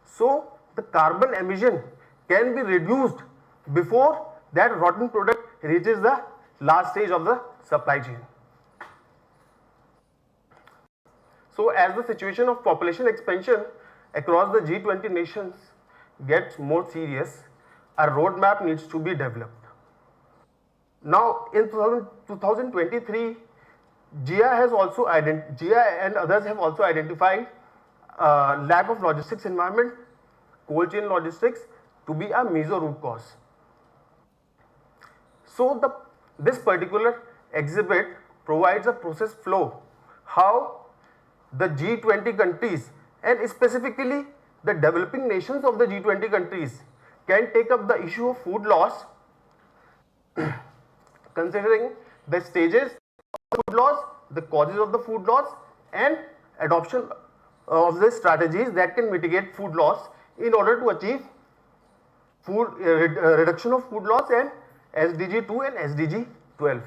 so the carbon emission can be reduced before that rotten product reaches the last stage of the supply chain. So as the situation of population expansion across the G20 nations gets more serious, a roadmap needs to be developed. Now in 2023, GIA and others have also identified lack of logistics environment, cold chain logistics to be a major root cause. So this particular exhibit provides a process flow how the G20 countries and specifically the developing nations of the G20 countries can take up the issue of food loss, considering the stages of food loss, the causes of the food loss and adoption of the strategies that can mitigate food loss in order to achieve reduction of food loss and SDG 2 and SDG 12.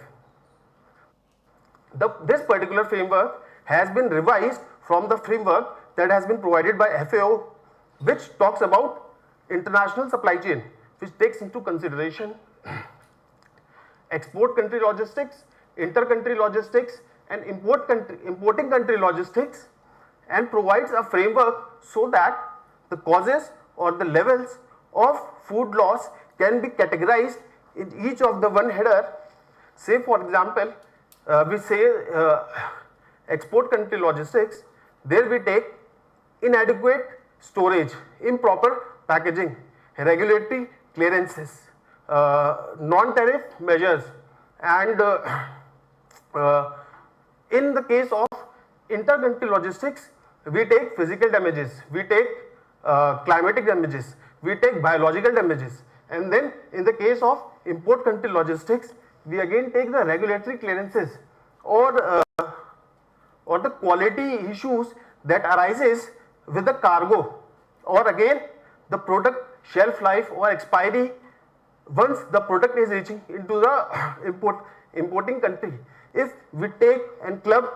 This particular framework has been revised from the framework that has been provided by FAO, which talks about international supply chain, which takes into consideration export country logistics, inter-country logistics and importing country logistics, and provides a framework so that the causes or the levels of food loss can be categorized in each of the one header. Say for example, we say export country logistics, there we take inadequate storage, improper packaging, regulatory clearances, non-tariff measures, and in the case of inter-country logistics, we take physical damages, we take climatic damages, we take biological damages, and then in the case of import country logistics, we again take the regulatory clearances or the quality issues that arises with the cargo, or again the product shelf life or expiry once the product is reaching into the importing country. If we take and club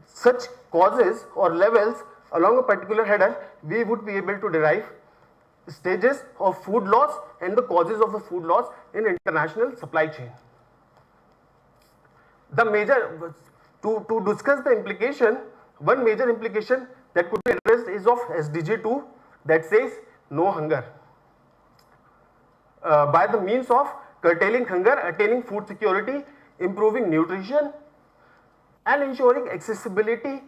such causes or levels along a particular header, we would be able to derive stages of food loss and the causes of the food loss in international supply chain. The major, to discuss the implication, one major implication that could be addressed is of SDG 2 that says no hunger. By the means of curtailing hunger, attaining food security, improving nutrition and ensuring accessibility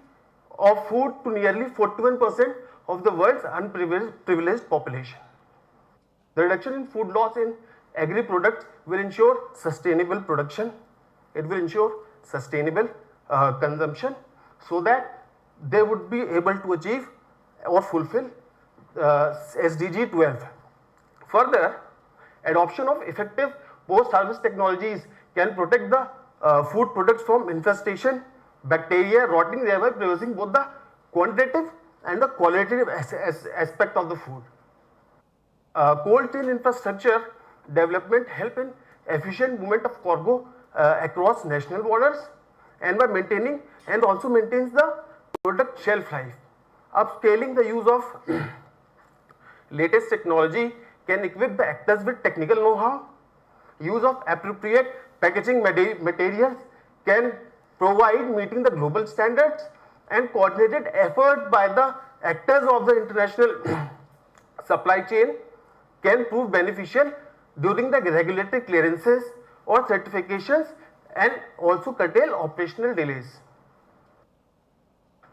of food to nearly 41% of the world's unprivileged population. The reduction in food loss in agri products will ensure sustainable production, it will ensure sustainable consumption, so that they would be able to achieve or fulfill SDG 12. Further, adoption of effective post-harvest technologies can protect the food products from infestation, bacteria, rotting, thereby preserving both the quantitative and the qualitative aspect of the food. Cold chain infrastructure development help in efficient movement of cargo across national borders, and by maintaining and also maintains the product shelf life. Upscaling the use of latest technology can equip the actors with technical know-how. Use of appropriate packaging materials can provide meeting the global standards, and coordinated effort by the actors of the international supply chain can prove beneficial during the regulatory clearances or certifications and also curtail operational delays.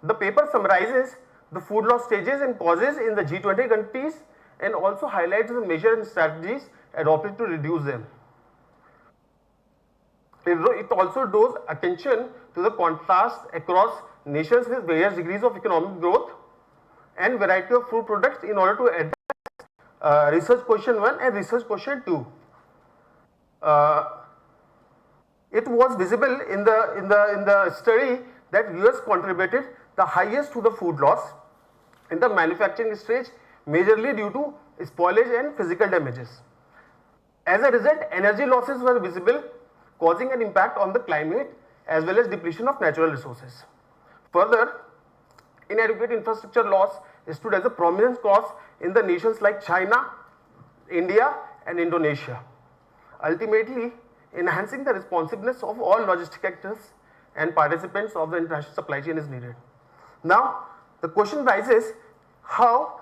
The paper summarizes the food loss stages and causes in the G20 countries and also highlights the measures and strategies adopted to reduce them. It also draws attention to the contrast across nations with various degrees of economic growth and variety of food products in order to address research question 1 and research question 2. It was visible in the study that US contributed the highest to the food loss in the manufacturing stage, majorly due to spoilage and physical damages. As a result, energy losses were visible, causing an impact on the climate as well as depletion of natural resources. Further, inadequate infrastructure loss stood as a prominent cause in the nations like China, India and Indonesia, ultimately enhancing the responsiveness of all logistic actors and participants of the international supply chain is needed. Now, the question rises how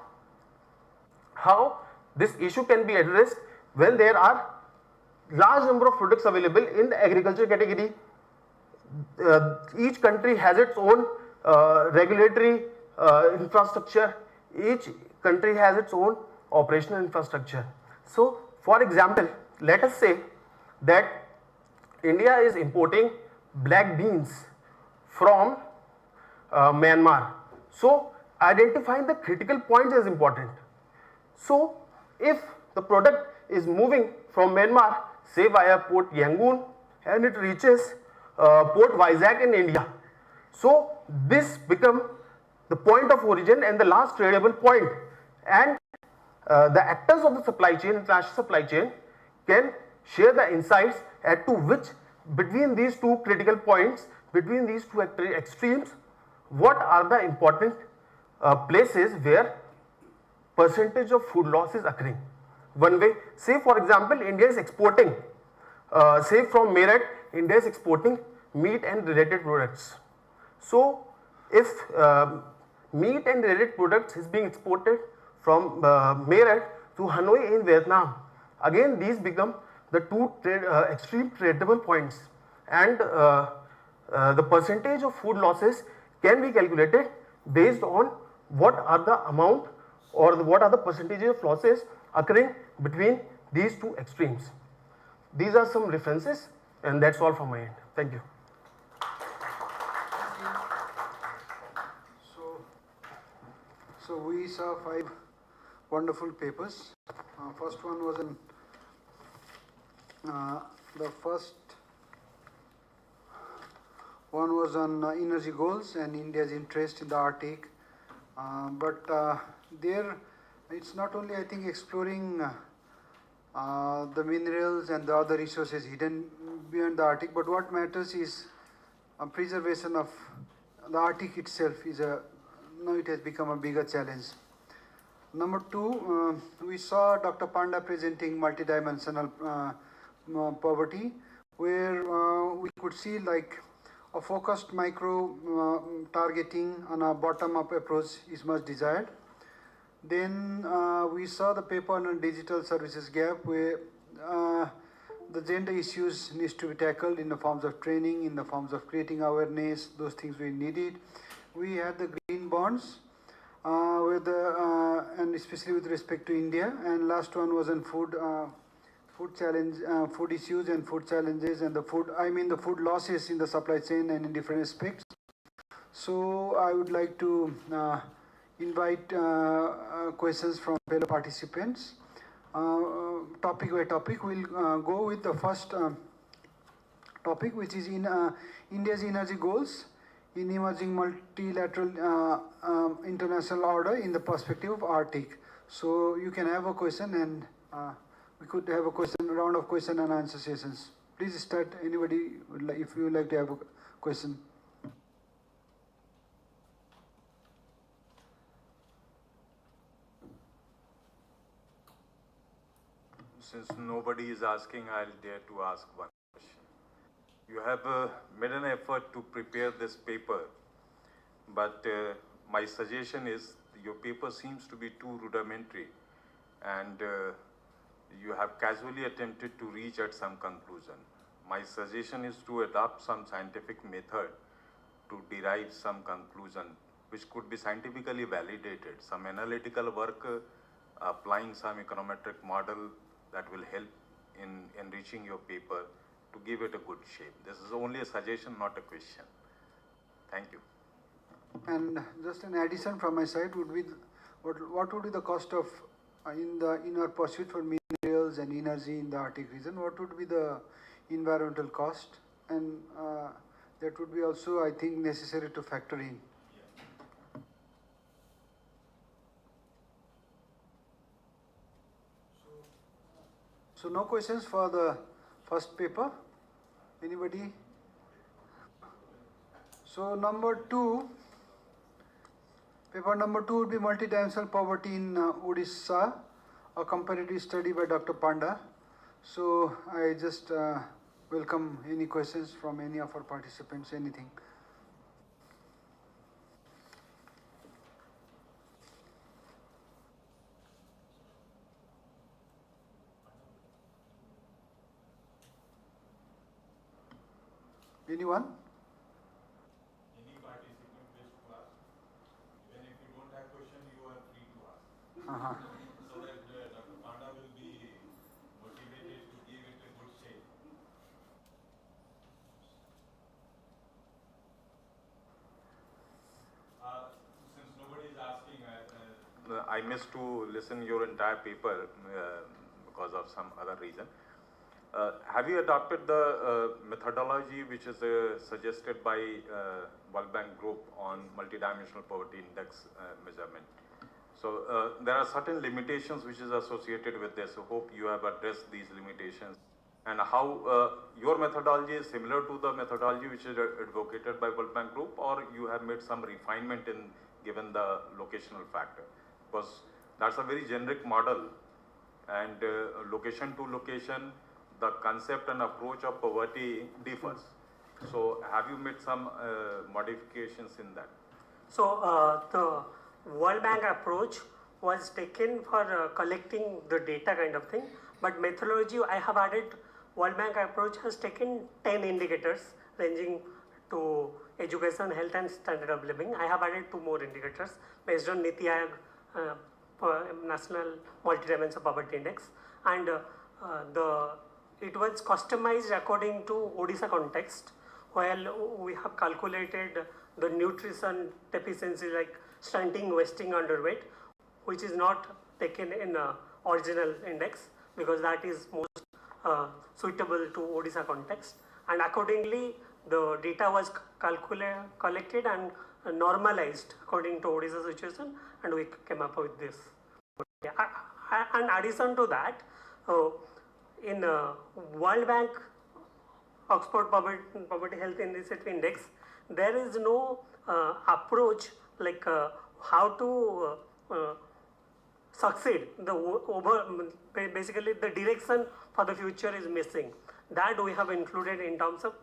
this issue can be addressed when there are large number of products available in the agriculture category. Each country has its own regulatory infrastructure, each country has its own operational infrastructure. So, for example, let us say that India is importing black beans from Myanmar. So, identifying the critical points is important. So, if the product is moving from Myanmar, say via Port Yangon, and it reaches Port Vizag in India. So, this becomes the point of origin and the last tradable point, and the actors of the supply chain, international supply chain, can share the insights as to which between these two critical points, between these two extremes, what are the important places where percentage of food loss is occurring. One way, say for example, India is exporting, say from Meerut, India is exporting meat and related products. So, if meat and related products is being exported from Meerut to Hanoi in Vietnam, again these become the two extreme tradable points, and the percentage of food losses can be calculated based on what are the amount or what are the percentages of losses occurring between these two extremes. These are some references, and that's all from my end. Thank you. So we saw 5 wonderful papers. First one was in the first one was on energy goals and India's interest in the Arctic. But there, it's not only, I think, exploring the minerals and the other resources hidden beyond the Arctic, but what matters is preservation of the Arctic itself. Now it has become a bigger challenge. Number 2, we saw Dr. Panda presenting multidimensional poverty, where we could see like a focused micro targeting on a bottom-up approach is much desired. Then we saw the paper on digital services gap, where the gender issues needs to be tackled in the forms of training, in the forms of creating awareness, those things we needed. We had the green bonds, and especially with respect to India, and last one was on food issues and food challenges, and the food losses in the supply chain and in different aspects. So I would like to invite questions from fellow participants. Topic by topic, we'll go with the first topic, which is in India's energy goals in emerging multilateral international order in the perspective of Arctic. So you can have a question, and we could have a round of question and answer sessions. Please start, anybody if you would like to have a question. Since nobody is asking, I'll dare to ask one question. You have made an effort to prepare this paper, but my suggestion is your paper seems to be too rudimentary, and you have casually attempted to reach at some conclusion. My suggestion is to adopt some scientific method to derive some conclusion which could be scientifically validated, some analytical work applying some econometric model that will help in enriching your paper, to give it a good shape. This is only a suggestion, not a question. Thank you. And just an addition from my side would be what would be the cost of in our pursuit for minerals and energy in the Arctic region? What would be the environmental cost? And that would be also, I think, necessary to factor in. So no questions for the first paper. Anybody? So paper number 2 would be multidimensional poverty in Odisha, a comparative study by Dr. Panda. So I just welcome any questions from any of our participants, anything. Anyone? Any participant wish to ask? Even if you don't have question, you are free to ask. So that Dr. Panda will be motivated to give it a good shape. Since nobody is asking, I missed to listen your entire paper because of some other reason. Have you adopted the methodology which is suggested by World Bank Group on multidimensional poverty index measurement? So there are certain limitations which is associated with this. So hope you have addressed these limitations, and how your methodology is similar to the methodology which is advocated by World Bank Group, or you have made some refinement in given the locational factor, because that's a very generic model, and location to location, the concept and approach of poverty differs. So have you made some modifications in that? So the World Bank approach was taken for collecting the data kind of thing, but methodology I have added, World Bank approach has taken 10 indicators ranging to education, health and standard of living. I have added 2 more indicators based on Niti Aayog National Multidimensional Poverty Index, and it was customized according to Odisha context, while we have calculated the nutrition deficiency like stunting, wasting, underweight, which is not taken in original index because that is most suitable to Odisha context, and accordingly the data was collected and normalized according to Odisha situation, and we came up with this. In addition to that, in World Bank Oxford Poverty Health Index, there is no approach like how to succeed. Basically the direction for the future is missing. That we have included in terms of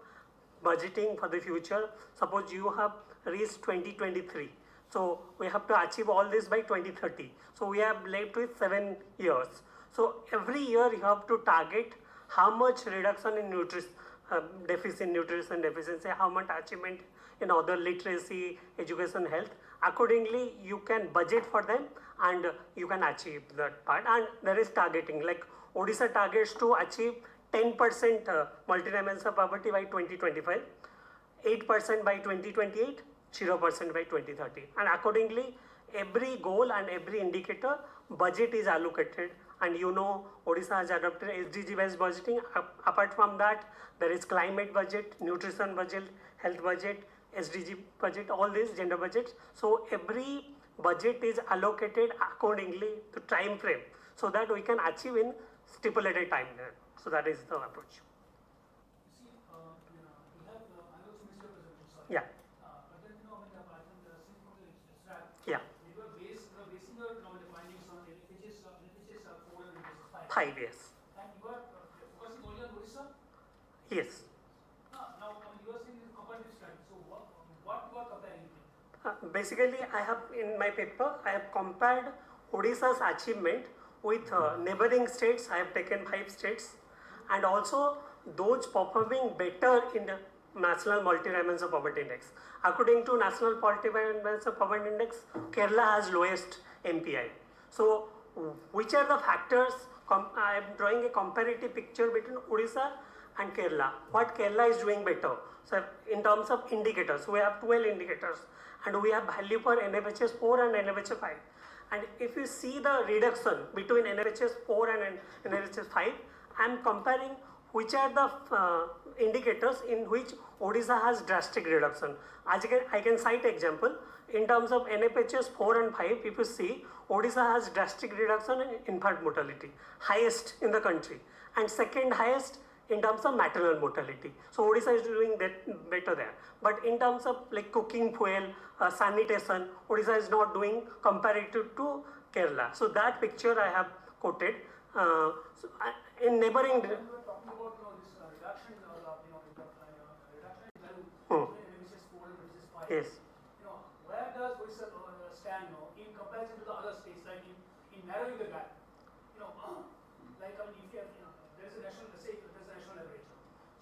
budgeting for the future. Suppose you have reached 2023, so we have to achieve all this by 2030. So we have left with 7 years. So every year you have to target how much reduction in nutrition deficiency, how much achievement in other literacy, education, health. Accordingly, you can budget for them and you can achieve that part. And there is targeting, like Odisha targets to achieve 10% multidimensional poverty by 2025, 8% by 2028, 0% by 2030. And accordingly, every goal and every indicator budget is allocated. And you know, Odisha has adopted SDG based budgeting. Apart from that, there is climate budget, nutrition budget, health budget, SDG budget, all these gender budgets. So every budget is allocated accordingly to time frame so that we can achieve in stipulated time. So that is the approach. Yeah. Yeah. 5 years. And you are focusing only on Odisha? Yes. Now you are saying this comparative study. So what you are comparing? Basically, I have in my paper, I have compared Odisha's achievement with neighboring states. I have taken 5 states, and also those performing better in the National Multidimensional Poverty Index. According to National Multidimensional Poverty Index, Kerala has lowest MPI. So which are the factors? I am drawing a comparative picture between Odisha and Kerala. What Kerala is doing better? So in terms of indicators, we have 12 indicators and we have value for NFHS 4 and NFHS 5. And if you see the reduction between NFHS 4 and NFHS 5, I am comparing which are the indicators in which Odisha has drastic reduction. As I can cite example, in terms of NFHS 4 and 5, if you see, Odisha has drastic reduction in infant mortality, highest in the country, and second highest in terms of maternal mortality. So Odisha is doing that better there. But in terms of like cooking fuel, sanitation, Odisha is not doing comparative to Kerala. So that picture I have quoted. In neighboring. Yes. Where does Odisha stand in comparison to the other states, like in narrowing the gap? Like if you have, there is a national, let's say there is a national average.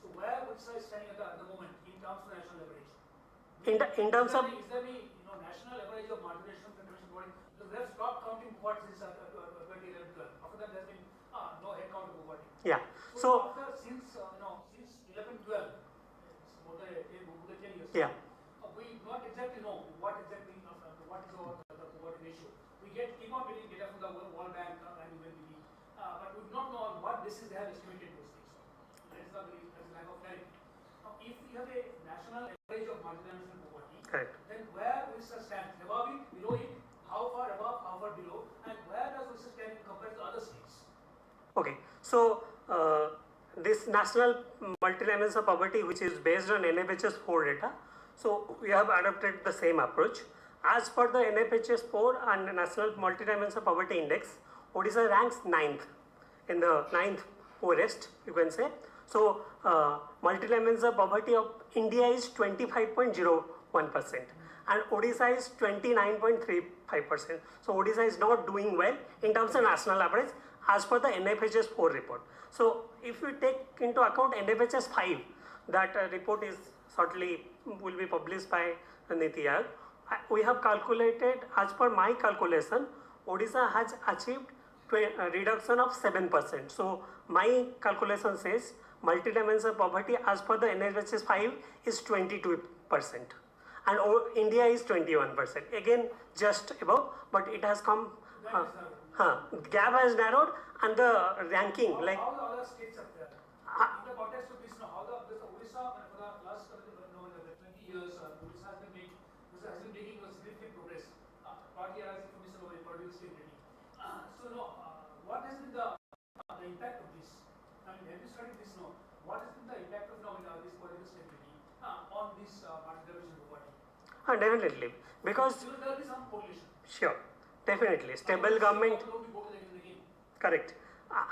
So where Odisha is standing at the moment in terms of national average? In terms of. Is there any national average of marginalization contribution body? Because they have stopped counting what is 2011-12. After that, there has been no head count of poverty. Yeah. So after since 11-12, more than 10 years. Yeah. We not exactly know what is the poverty ratio. We keep on getting data from the World Bank and UNDP, but we do not know on what basis they have estimated those things. That is the lack of clarity. Now, if we have a national average of marginalization poverty, correct, then where Odisha stands? Above it, below it, how far above, how far below, and where does Odisha stand compared to other states? Okay, so this national multi-dimensions of poverty, which is based on NFHS 4 data, so we have adopted the same approach. As per the NFHS 4 and National Multi-Dimensions of Poverty Index, Odisha ranks 9th, in the 9th poorest, you can say. So multi-dimensions of poverty of India is 25.01% and Odisha is 29.35%. So Odisha is not doing well in terms of national average as per the NFHS 4 report. So if we take into account NFHS 5, that report is shortly will be published by Niti Aayog. We have calculated, as per my calculation, Odisha has achieved a reduction of 7%. So my calculation says multi-dimensions of poverty as per the NFHS 5 is 22% and India is 21%. Again, just above, but it has come, gap has narrowed and the ranking How the other states are there? In the context of this, how the Odisha for the last 20 years, Odisha has been making a significant progress, partly as information over economic stability. What has been the impact of this? I mean, have you studied this now? What has been the impact of this political stability on this marginalization poverty? Definitely, because there will be some correlation. Sure, definitely. Stable government. Correct.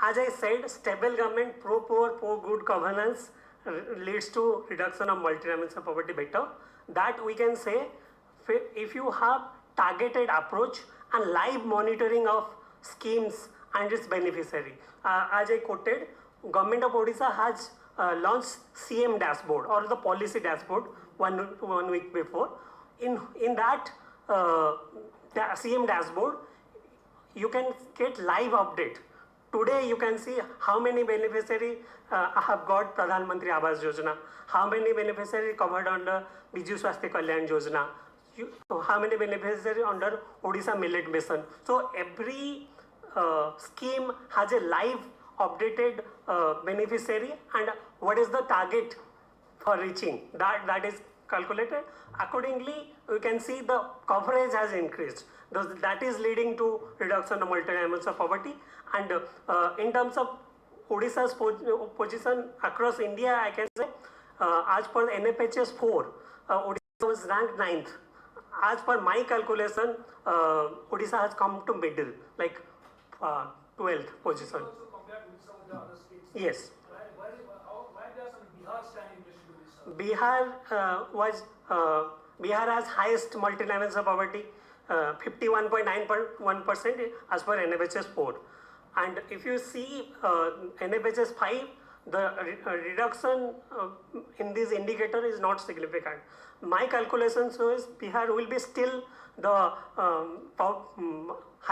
As I said, stable government, pro-poor, pro-good governance leads to reduction of multi-dimensional poverty better. That we can say, if you have targeted approach and live monitoring of schemes and its beneficiary. As I quoted, Government of Odisha has launched CM dashboard or the policy dashboard one week before. In that CM dashboard, you can get live update. Today you can see how many beneficiaries have got Pradhan Mantri Awas Yojana, how many beneficiaries covered under Biju Swasthya Kalyan Yojana, how many beneficiaries under Odisha Millet Mission. So every scheme has a live updated beneficiary and what is the target for reaching. That is calculated. Accordingly, you can see the coverage has increased. That is leading to reduction of multi-dimensions of poverty. And in terms of Odisha's position across India, I can say, as per the NFHS 4, Odisha was ranked 9th. As per my calculation, Odisha has come to middle, like 12th position. Yes. Why does Bihar stand in relation to this? Bihar has highest multi-dimensions of poverty, 51.91% as per NFHS 4. And if you see NFHS 5, the reduction in this indicator is not significant. My calculation shows Bihar will be still the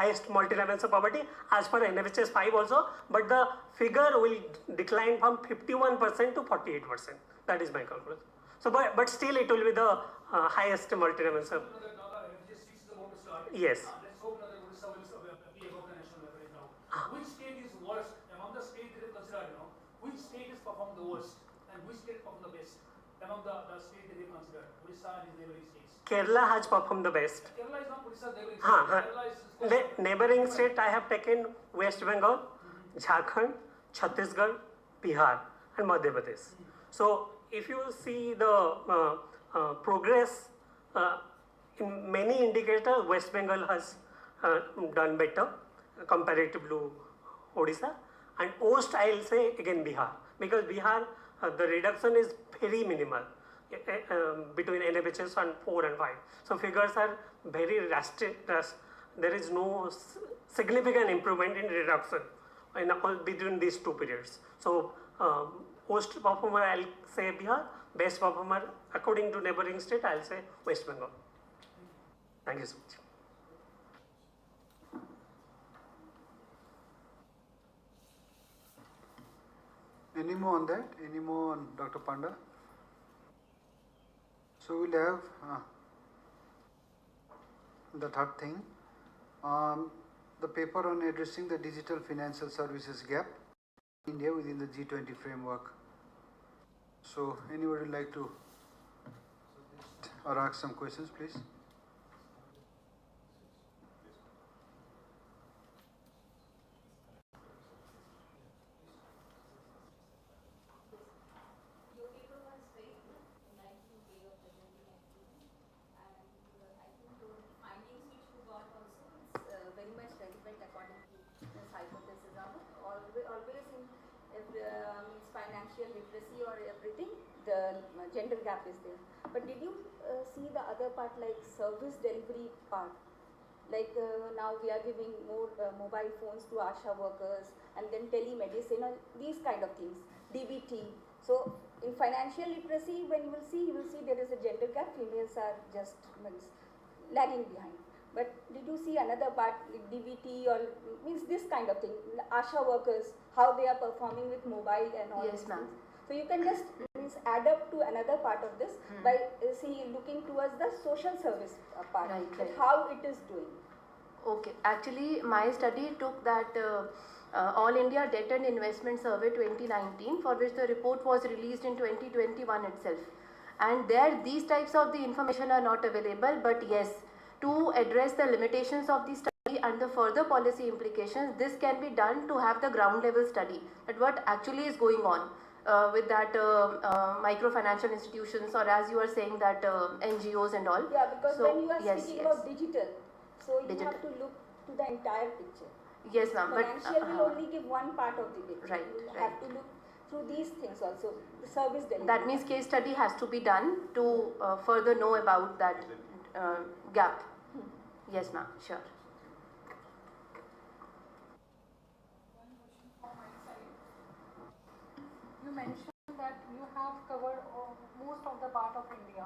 highest multi-dimensional poverty as per NFHS 5 also, but the figure will decline from 51% to 48%. That is my conclusion. So, but still it will be the highest multi-dimensional. Yes. Let's hope that Odisha will be above the national average now. Which state is worst among the states that are considered? Which state is performed the worst and which state performed the best among the states that they considered? Odisha and its neighboring states. Kerala has performed the best. Kerala is not Odisha's neighboring state. Kerala is neighboring state I have taken West Bengal, Jharkhand, Chhattisgarh, Bihar and Madhya Pradesh. So if you see the progress in many indicators, West Bengal has done better comparative to Odisha, and Ost I will say again Bihar, because Bihar the reduction is very minimal between NFHS and 4 and 5. So figures are very drastic. There is no significant improvement in reduction in between these two periods. So worst performer I will say Bihar, best performer according to neighboring state I will say West Bengal. Thank you so much. Any more on that? Any more on Dr. Panda? So we'll have the third thing, the paper on addressing the digital financial services gap in India within the G20 framework. So anybody would like to or ask some questions, please? Financial literacy or everything, the gender gap is there. But did you see the other part, like service delivery part? Like now we are giving more mobile phones to ASHA workers, and then telemedicine, these kind of things, DBT. So in financial literacy, when you will see there is a gender gap. Females are just lagging behind. But did you see another part, like DBT or means this kind of thing, ASHA workers, how they are performing with mobile and all? Yes, ma'am. So you can just add up to another part of this by looking towards the social service part, Right. how it is doing. Okay, actually my study took that All India Debt and Investment Survey 2019, for which the report was released in 2021 itself. And there these types of the information are not available, but yes, to address the limitations of the study and the further policy implications, this can be done to have the ground level study that what actually is going on with that microfinancial institutions, or as you are saying that NGOs and all. Yeah, because so, when you are speaking about digital, so you Digital. have to look to the entire picture. Yes, ma'am. Financial will only give one part of the picture. Right, You have to look through these things also, the service delivery. That means case study has to be done to further know about that gap. Yes, ma'am, sure. You mentioned that you have covered most of the part of India,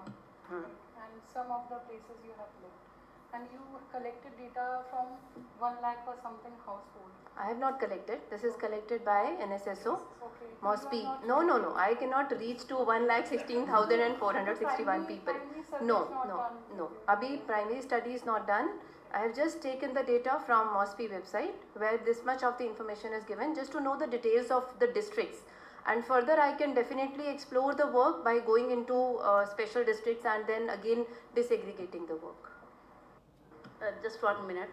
and some of the places you have looked, and you collected data from 1 lakh or something household. I have not collected. This is collected by NSSO. Okay. Must be. No. I cannot reach to 1,16,461 people. No. Abhi primary study is not done. I have just taken the data from MOSPI website, where this much of the information is given, just to know the details of the districts. And further I can definitely explore the work by going into special districts and then again disaggregating the work. Just 1 minute,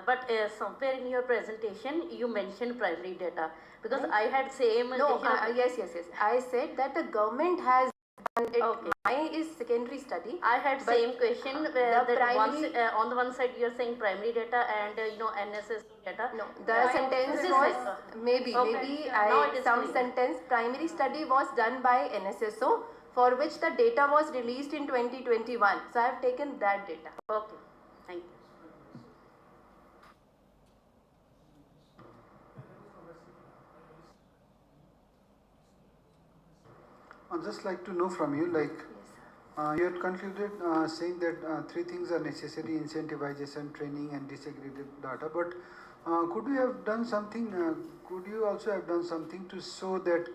but somewhere in your presentation you mentioned primary data, because I had same. No, yes. I said that the government has done it. Okay. Mine is secondary study. I had same question. That primary, on the one side you are saying primary data and NSS data. No, the sentence was maybe some sentence. Primary study was done by NSSO, for which the data was released in 2021. So I have taken that data. Okay, thank you. I'd just like to know from you, like You had concluded saying that three things are necessary: incentivization, training, and disaggregated data. But could we have done something? Could you also have done something to show that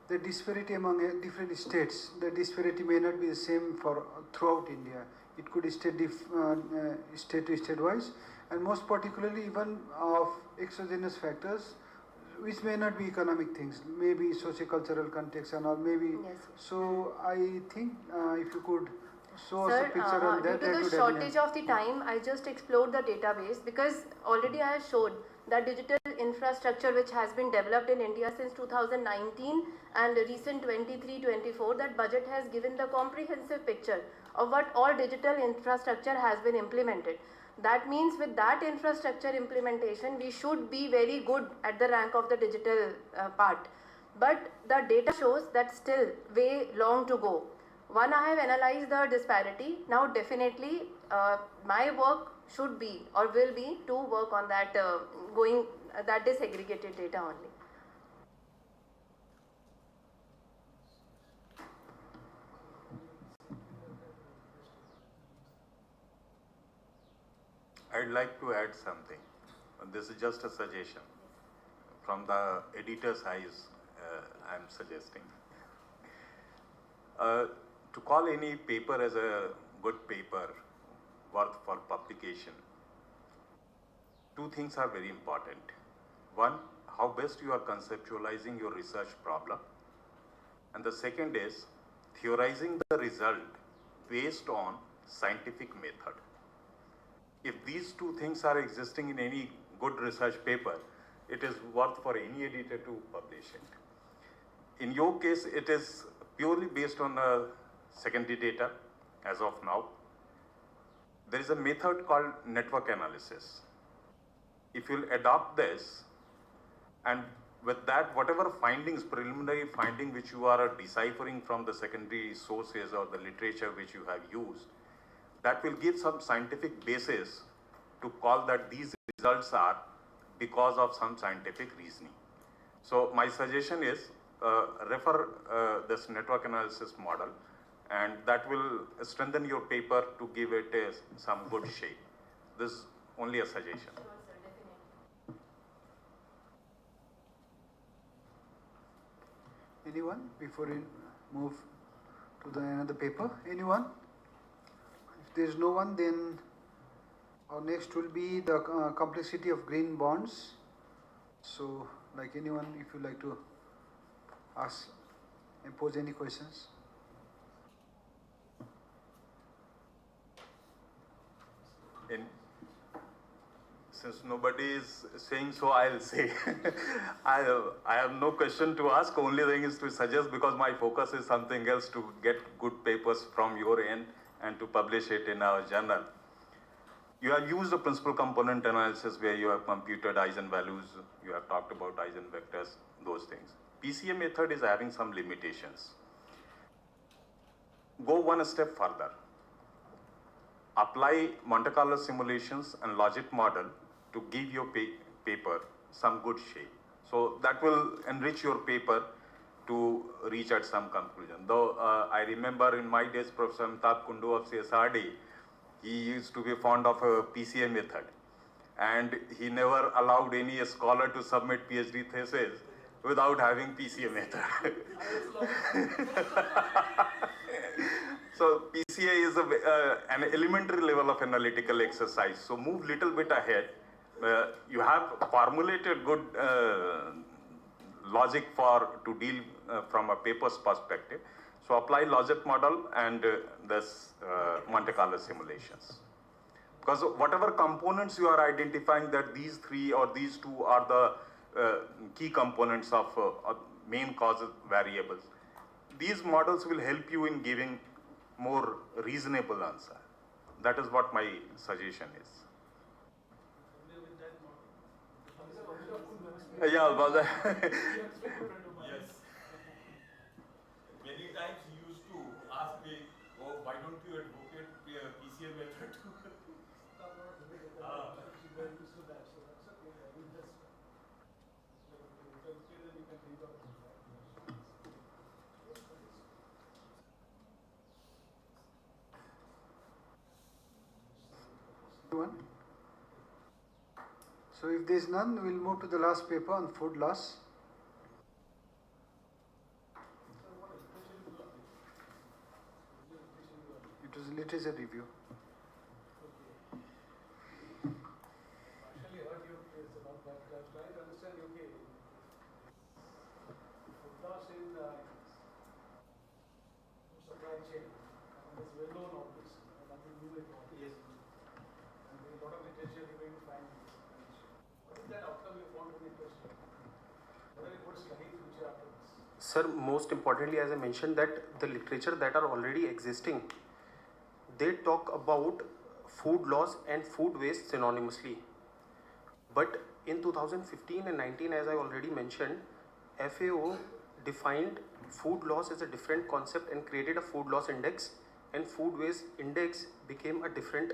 the disparity among different states, the disparity may not be the same for throughout India. It could state to state wise, and most particularly even of exogenous factors, which may not be economic things, maybe socio-cultural context and all, maybe. Yes. So I think if you could show us Sir, a picture on that. due to the shortage of the time, I just explored the database because already I have showed that digital infrastructure which has been developed in India since 2019 and recent 23-24, that budget has given the comprehensive picture of what all digital infrastructure has been implemented. That means with that infrastructure implementation, we should be very good at the rank of the digital part. But the data shows that still way long to go. One, I have analyzed the disparity. Now definitely my work should be or will be to work on that that disaggregated data only. I'd like to add something. This is just a suggestion. From the editor's eyes, I'm suggesting. To call any paper as a good paper worth for publication, two things are very important. One, how best you are conceptualizing your research problem. And the second is theorizing the result based on scientific method. If these two things are existing in any good research paper, it is worth for any editor to publish it. In your case, it is purely based on secondary data as of now. There is a method called network analysis. If you'll adopt this, and with that, whatever findings, preliminary finding which you are deciphering from the secondary sources or the literature which you have used, that will give some scientific basis to call that these results are because of some scientific reasoning. So my suggestion is refer this network analysis model, and that will strengthen your paper to give it some good shape. This is only a suggestion. Anyone before we move to the another paper? Anyone? If there is no one, then our next will be the complexity of green bonds. So, like anyone, if you like to ask and pose any questions. Since nobody is saying so, I'll say. I have no question to ask. Only thing is to suggest, because my focus is something else, to get good papers from your end and to publish it in our journal. You have used a principal component analysis where you have computed eigenvalues, you have talked about eigenvectors, those things. PCA method is having some limitations. Go one step further. Apply Monte Carlo simulations and logic model to give your paper some good shape. So that will enrich your paper to reach at some conclusion. Though I remember in my days, Professor Amitabh Kundu of CSRD, he used to be fond of a PCA method, and he never allowed any scholar to submit PhD thesis without having PCA method. So PCA is an elementary level of analytical exercise. So move little bit ahead. You have formulated good logic to deal from a paper's perspective. So apply logic model and this Monte Carlo simulations. Because whatever components you are identifying that these three or these two are the key components of main cause variables, these models will help you in giving more reasonable answer. That is what my suggestion is. Yeah, but yes. Many times he used to ask me, oh, why don't you advocate PCA method too? So if there is none, we will move to the last paper on food loss. It was literature review. Actually, heard your case about that. I was trying to understand your case. Food loss in supply chain. It's well known all this. Nothing new at all. Yes. And there is a lot of literature going to find this. What is that outcome you want to be interested in? What are the good study future after this? Sir, most importantly, as I mentioned, that the literature that are already existing, they talk about food loss and food waste synonymously. But in 2015 and 19, as I already mentioned, FAO defined food loss as a different concept and created a food loss index, and food waste index became a different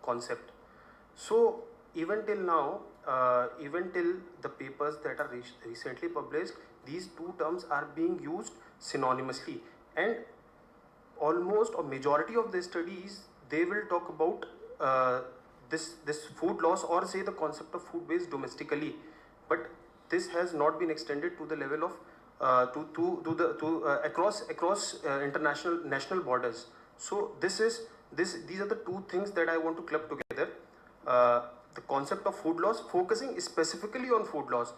concept. So even till now, even till the papers that are recently published, these two terms are being used synonymously, and almost a majority of the studies, they will talk about this food loss, or say the concept of food waste domestically, but this has not been extended to the level of across international national borders. So these are the two things that I want to club together. The concept of food loss, focusing specifically on food loss,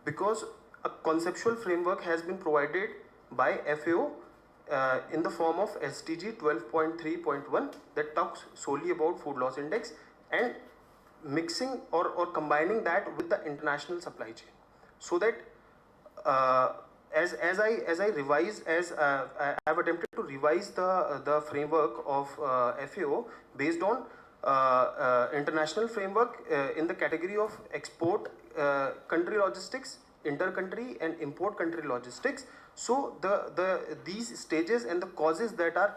because a conceptual framework has been provided by FAO in the form of SDG 12.3.1 that talks solely about food loss index, and mixing or combining that with the international supply chain, so that as I revise, I have attempted to revise the framework of FAO based on international framework in the category of export country logistics, inter-country and import country logistics. So these stages and the causes that are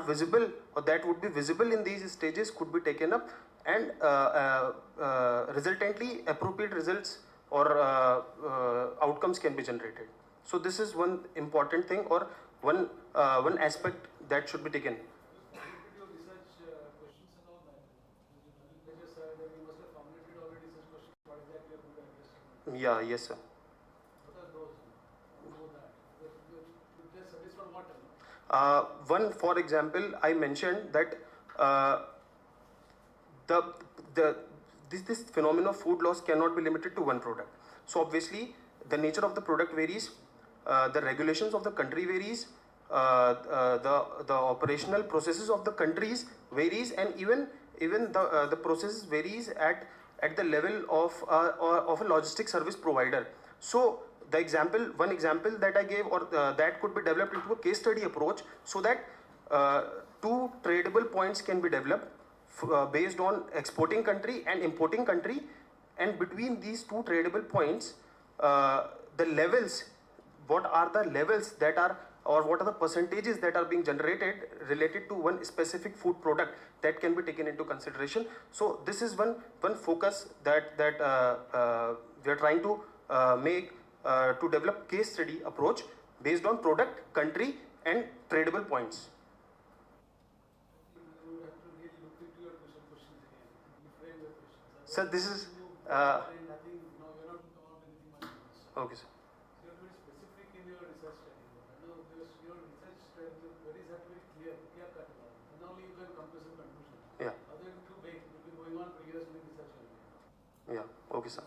visible, or that would be visible in these stages, could be taken up, and resultantly appropriate results or outcomes can be generated. So this is one important thing, or one aspect that should be taken. Yeah, yes, sir. One, for example, I mentioned that this phenomenon of food loss cannot be limited to one product. So obviously, the nature of the product varies, the regulations of the country varies, the operational processes of the countries varies, and even the process varies at the level of a logistic service provider. So one example that I gave, or that could be developed into a case study approach, so that two tradable points can be developed based on exporting country and importing country, and between these two tradable points, the levels, what are the levels that are, or what are the percentages that are being generated related to one specific food product, that can be taken into consideration. So this is one focus that we are trying to make to develop case study approach based on product, country and tradable points. Sir, this is okay, sir. Yeah. Yeah. Okay, sir.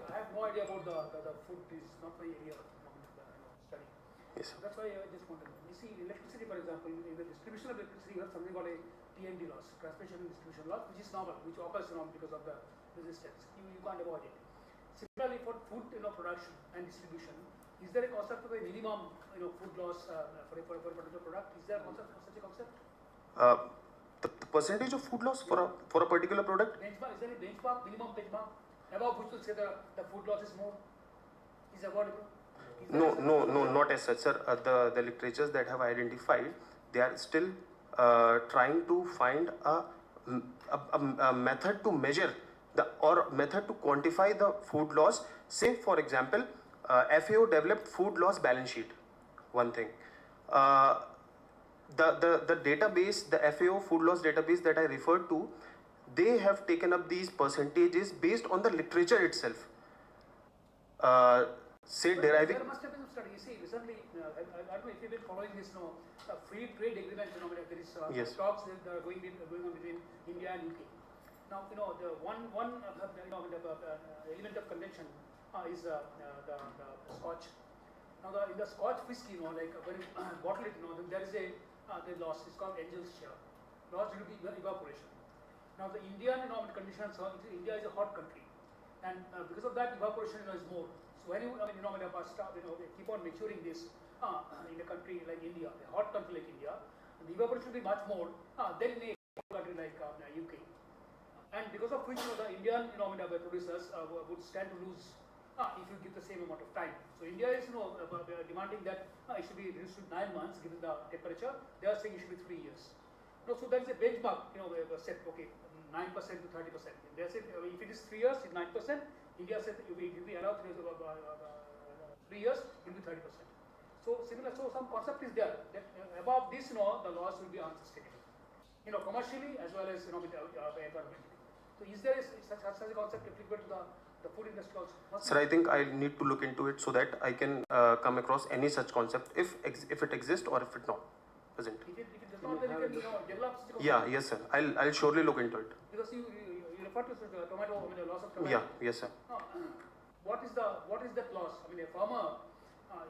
I have no idea about the food. Is not my area of study. Yes. That's why I just wanted. You see, electricity, for example, in the distribution of electricity, you have something called a TND loss, transmission and distribution loss, which is normal, which occurs because of the resistance. You can't avoid it. Similarly, for food production and distribution, is there a concept of a minimum food loss for a particular product? Is there a concept, such a concept? The percentage of food loss for a particular product? Benchmark, is there a benchmark, minimum benchmark, above which will say the food loss is more, is avoidable? No, not as such, sir. The literatures that have identified, they are still trying to find a method to measure or method to quantify the food loss. Say, for example, FAO developed food loss balance sheet, one thing. the database, the FAO food loss database that I referred to, they have taken up these percentages based on the literature itself. Say deriving. There must have been some study. You see, recently, I don't know if you've been following this, free trade agreement phenomenon. There is talks that are going on between India and UK. Now, the one element of contention is the Scotch. Now, in the Scotch whiskey, like when you bottle it, then there is a loss. It's called angel's share. Loss due to evaporation. Now, the Indian conditions, India is a hot country, and because of that, evaporation is more. So when you keep on maturing this in a country like India, a hot country like India, the evaporation will be much more than in a country like UK. And because of which the Indian producers would stand to lose if you give the same amount of time. So India is demanding that it should be reduced to 9 months given the temperature. They are saying it should be 3 years. So there is a benchmark set, okay, 9% to 30%. They said if it is 3 years, it's 9%. India said it will be allowed 3 years, it will be 30%. So similar, so some concept is there that above this, the loss will be unsustainable, commercially as well as environmentally. So is there such a concept applicable to the food industry also? Sir, I think I need to look into it so that I can come across any such concept if it exists or if it not present. If it does not, then you can develop such a concept. Yeah, yes, sir. I'll surely look into it. Because you refer to the tomato, the loss of tomato. Yeah, yes, sir. What is that loss? A farmer.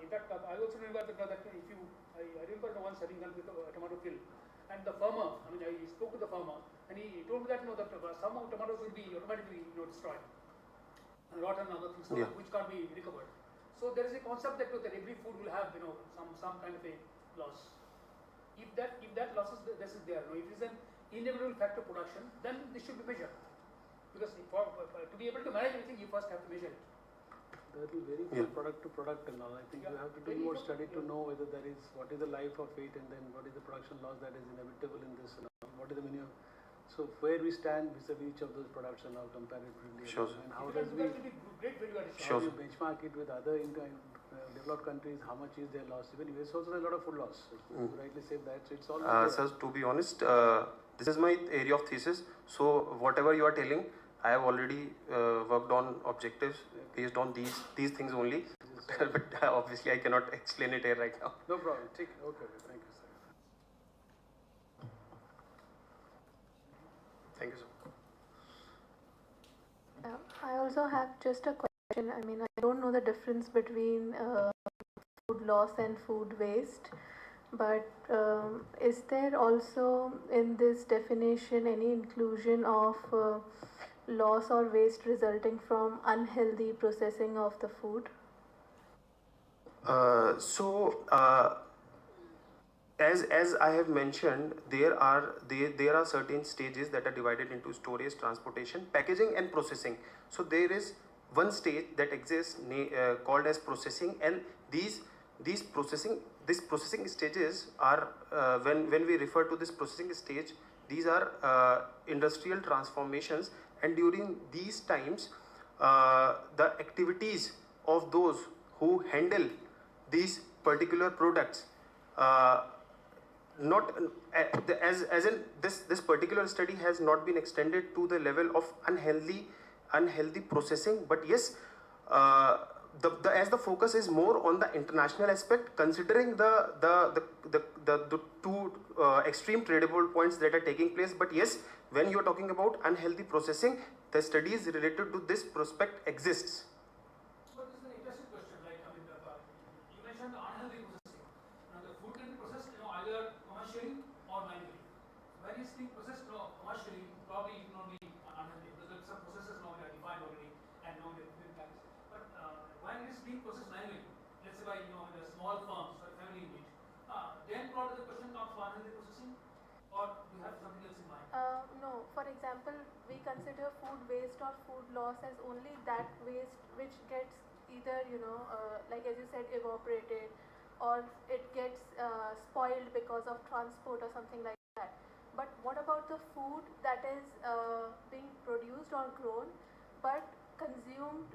In fact, I also remember that if you, I remember once having done with tomato field, and the farmer. I spoke to the farmer, and he told me that that some tomatoes will be automatically destroyed, and rotten and other things, which can't be recovered. So there is a concept that every food will have some kind of a loss. If that loss is there, if it is an inevitable factor of production, then this should be measured. Because to be able to manage anything, you first have to measure it. That will vary from product to product and all. I think you have to do more study to know whether there is, what is the life of it, and then what is the production loss that is inevitable in this, what is the minimum. So where we stand vis-a-vis each of those products and all comparatively. Sure. And how does we benchmark it with other developed countries, how much is their loss? Even US also has a lot of food loss. You rightly said that. So it's all sir, to be honest, this is my area of thesis. So whatever you are telling, I have already worked on objectives based on these things only. But obviously I cannot explain it here right now. No problem. Okay, thank you, sir. Thank you, sir. I also have just a question. I don't know the difference between food loss and food waste, but is there also in this definition any inclusion of loss or waste resulting from unhealthy processing of the food? As I have mentioned, there are certain stages that are divided into storage, transportation, packaging, and processing. So there is one stage that exists called as processing, and these processing stages are when we refer to this processing stage, these are industrial transformations, and during these times, the activities of those who handle these particular products. Not as in this particular study has not been extended to the level of unhealthy processing, but yes, as the focus is more on the international aspect, considering the two extreme tradable points that are taking place. But yes, when you are talking about unhealthy processing, the studies related to this prospect exists. But this is an interesting question. You mentioned the unhealthy processing. Now the food can be processed, either commercially or manually. When it's being processed commercially, probably it will not be unhealthy because some processes are defined already and the food plans. But when it's being processed manually, let's say by the small firms or family unit, then probably the question comes for unhealthy processing, or do you have something else in mind? No. For example, we consider food waste or food loss as only that waste which gets either like as you said, evaporated, or it gets spoiled because of transport or something like that. But what about the food that is being produced or grown, but consumed,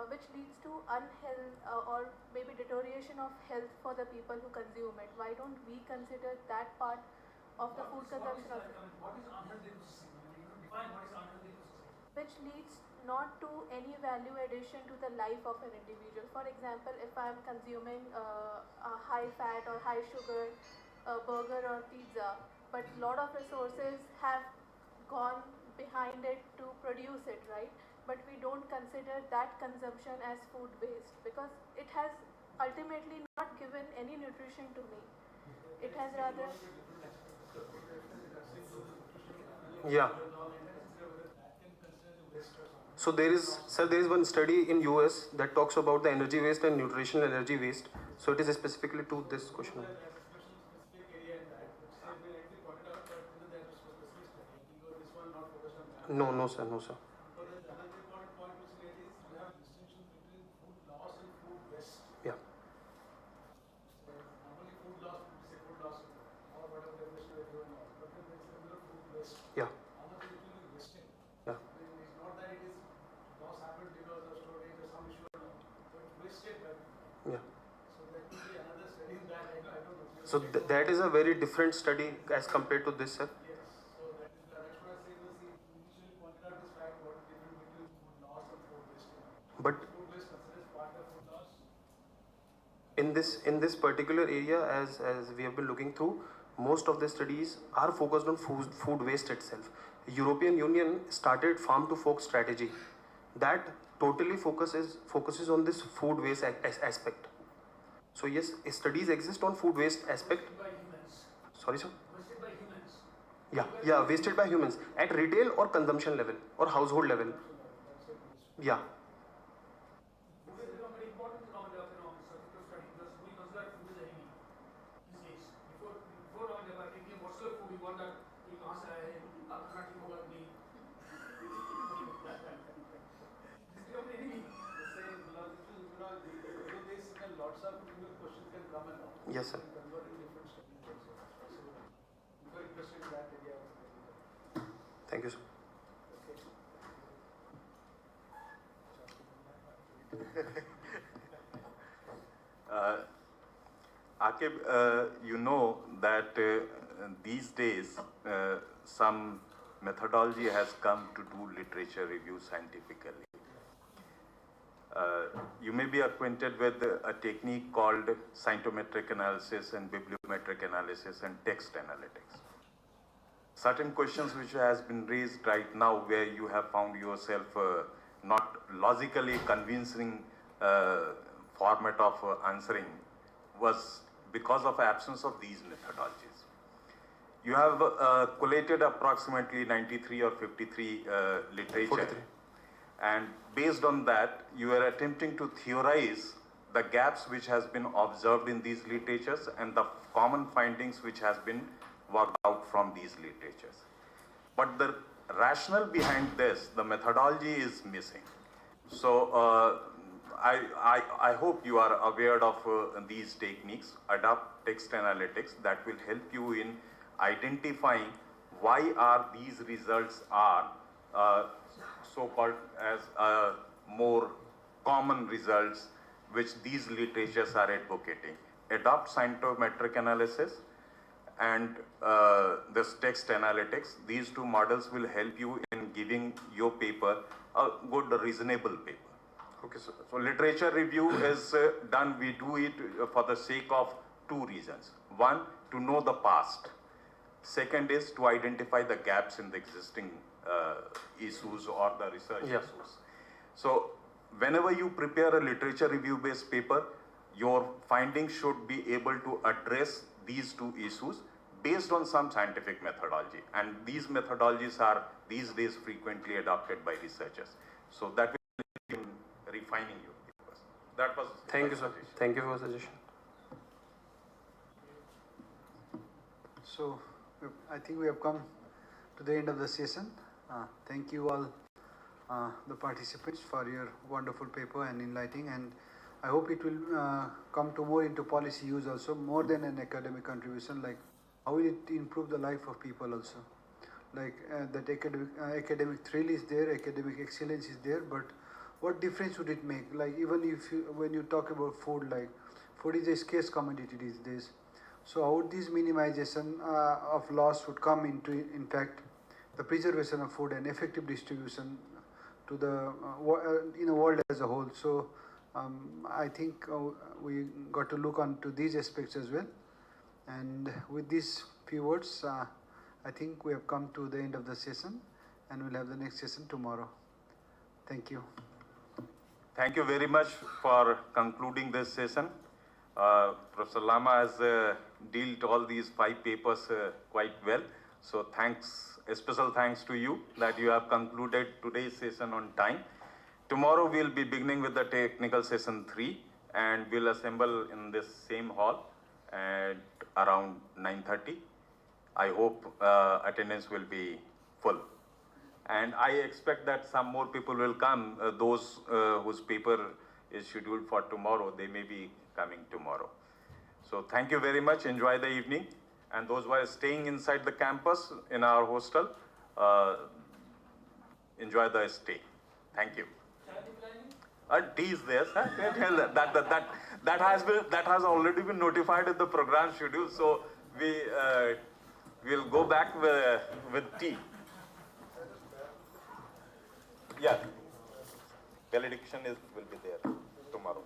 which leads to unhealth or maybe deterioration of health for the people who consume it. Why don't we consider that part of the food consumption of it? What is unhealthy to society? Define what is unhealthy to society. Which leads not to any value addition to the life of an individual. For example, if I am consuming a high fat or high sugar burger or pizza, but a lot of resources have gone behind it to produce it, right? But we don't consider that consumption as food waste because it has ultimately not given any nutrition to me. It has rather... Yeah. So there is, sir, there is one study in US that talks about the energy waste and nutritional energy waste. So it is specifically to this question. No, no, sir, no, sir. Yeah. Yeah. Yeah. Yeah. So that is a very different study as compared to this, sir. But in this particular area, as we have been looking through, most of the studies are focused on food waste itself. European Union started farm to fork strategy that totally focuses on this food waste aspect. So yes, studies exist on food waste aspect. Sorry, sir. Yeah, wasted by humans at retail or consumption level or household level. Yeah. Yes, sir. Thank you, sir. Akib, you know that these days some methodology has come to do literature review scientifically. You may be acquainted with a technique called scientometric analysis and bibliometric analysis and text analytics. Certain questions which has been raised right now where you have found yourself not logically convincing format of answering was because of absence of these methodologies. You have collated approximately 93 or 53 literature. 43. And based on that, you are attempting to theorize the gaps which has been observed in these literatures and the common findings which has been worked out from these literatures. But the rationale behind this, the methodology is missing. So I hope you are aware of these techniques, adopt text analytics, that will help you in identifying why are these results are so-called as more common results which these literatures are advocating. Adopt scientometric analysis and this text analytics. These two models will help you in giving your paper a good, reasonable paper. Okay, so literature review is done, we do it for the sake of two reasons. One, to know the past. Second is to identify the gaps in the existing issues or the research issues. So whenever you prepare a literature review based paper, your findings should be able to address these two issues based on some scientific methodology. And these methodologies are these days frequently adopted by researchers. So that will help in refining your papers. That was Thank you, sir. Thank you for your suggestion. So I think we have come to the end of the session. Thank you all the participants for your wonderful paper and enlightening, and I hope it will come to more into policy use also, more than an academic contribution, like how will it improve the life of people also. Like that academic thrill is there, academic excellence is there, but what difference would it make? Like even if you, when you talk about food, like food is a scarce commodity these days. So how would this minimization of loss would come into, in fact, the preservation of food and effective distribution to the in the world as a whole. So I think we got to look onto these aspects as well. And with these few words, I think we have come to the end of the session, and we'll have the next session tomorrow. Thank you. Thank you very much for concluding this session. Professor Lama has dealt all these 5 papers quite well. So thanks, a special thanks to you that you have concluded today's session on time. Tomorrow we'll be beginning with the technical session 3, and we'll assemble in this same hall at around 9:30. I hope attendance will be full. And I expect that some more people will come. Those whose paper is scheduled for tomorrow, they may be coming tomorrow. So thank you very much. Enjoy the evening. And those who are staying inside the campus in our hostel, enjoy the stay. Thank you. Tea is there, sir. that has already been notified in the program schedule. So we'll go back with tea. Yeah, valediction will be there tomorrow.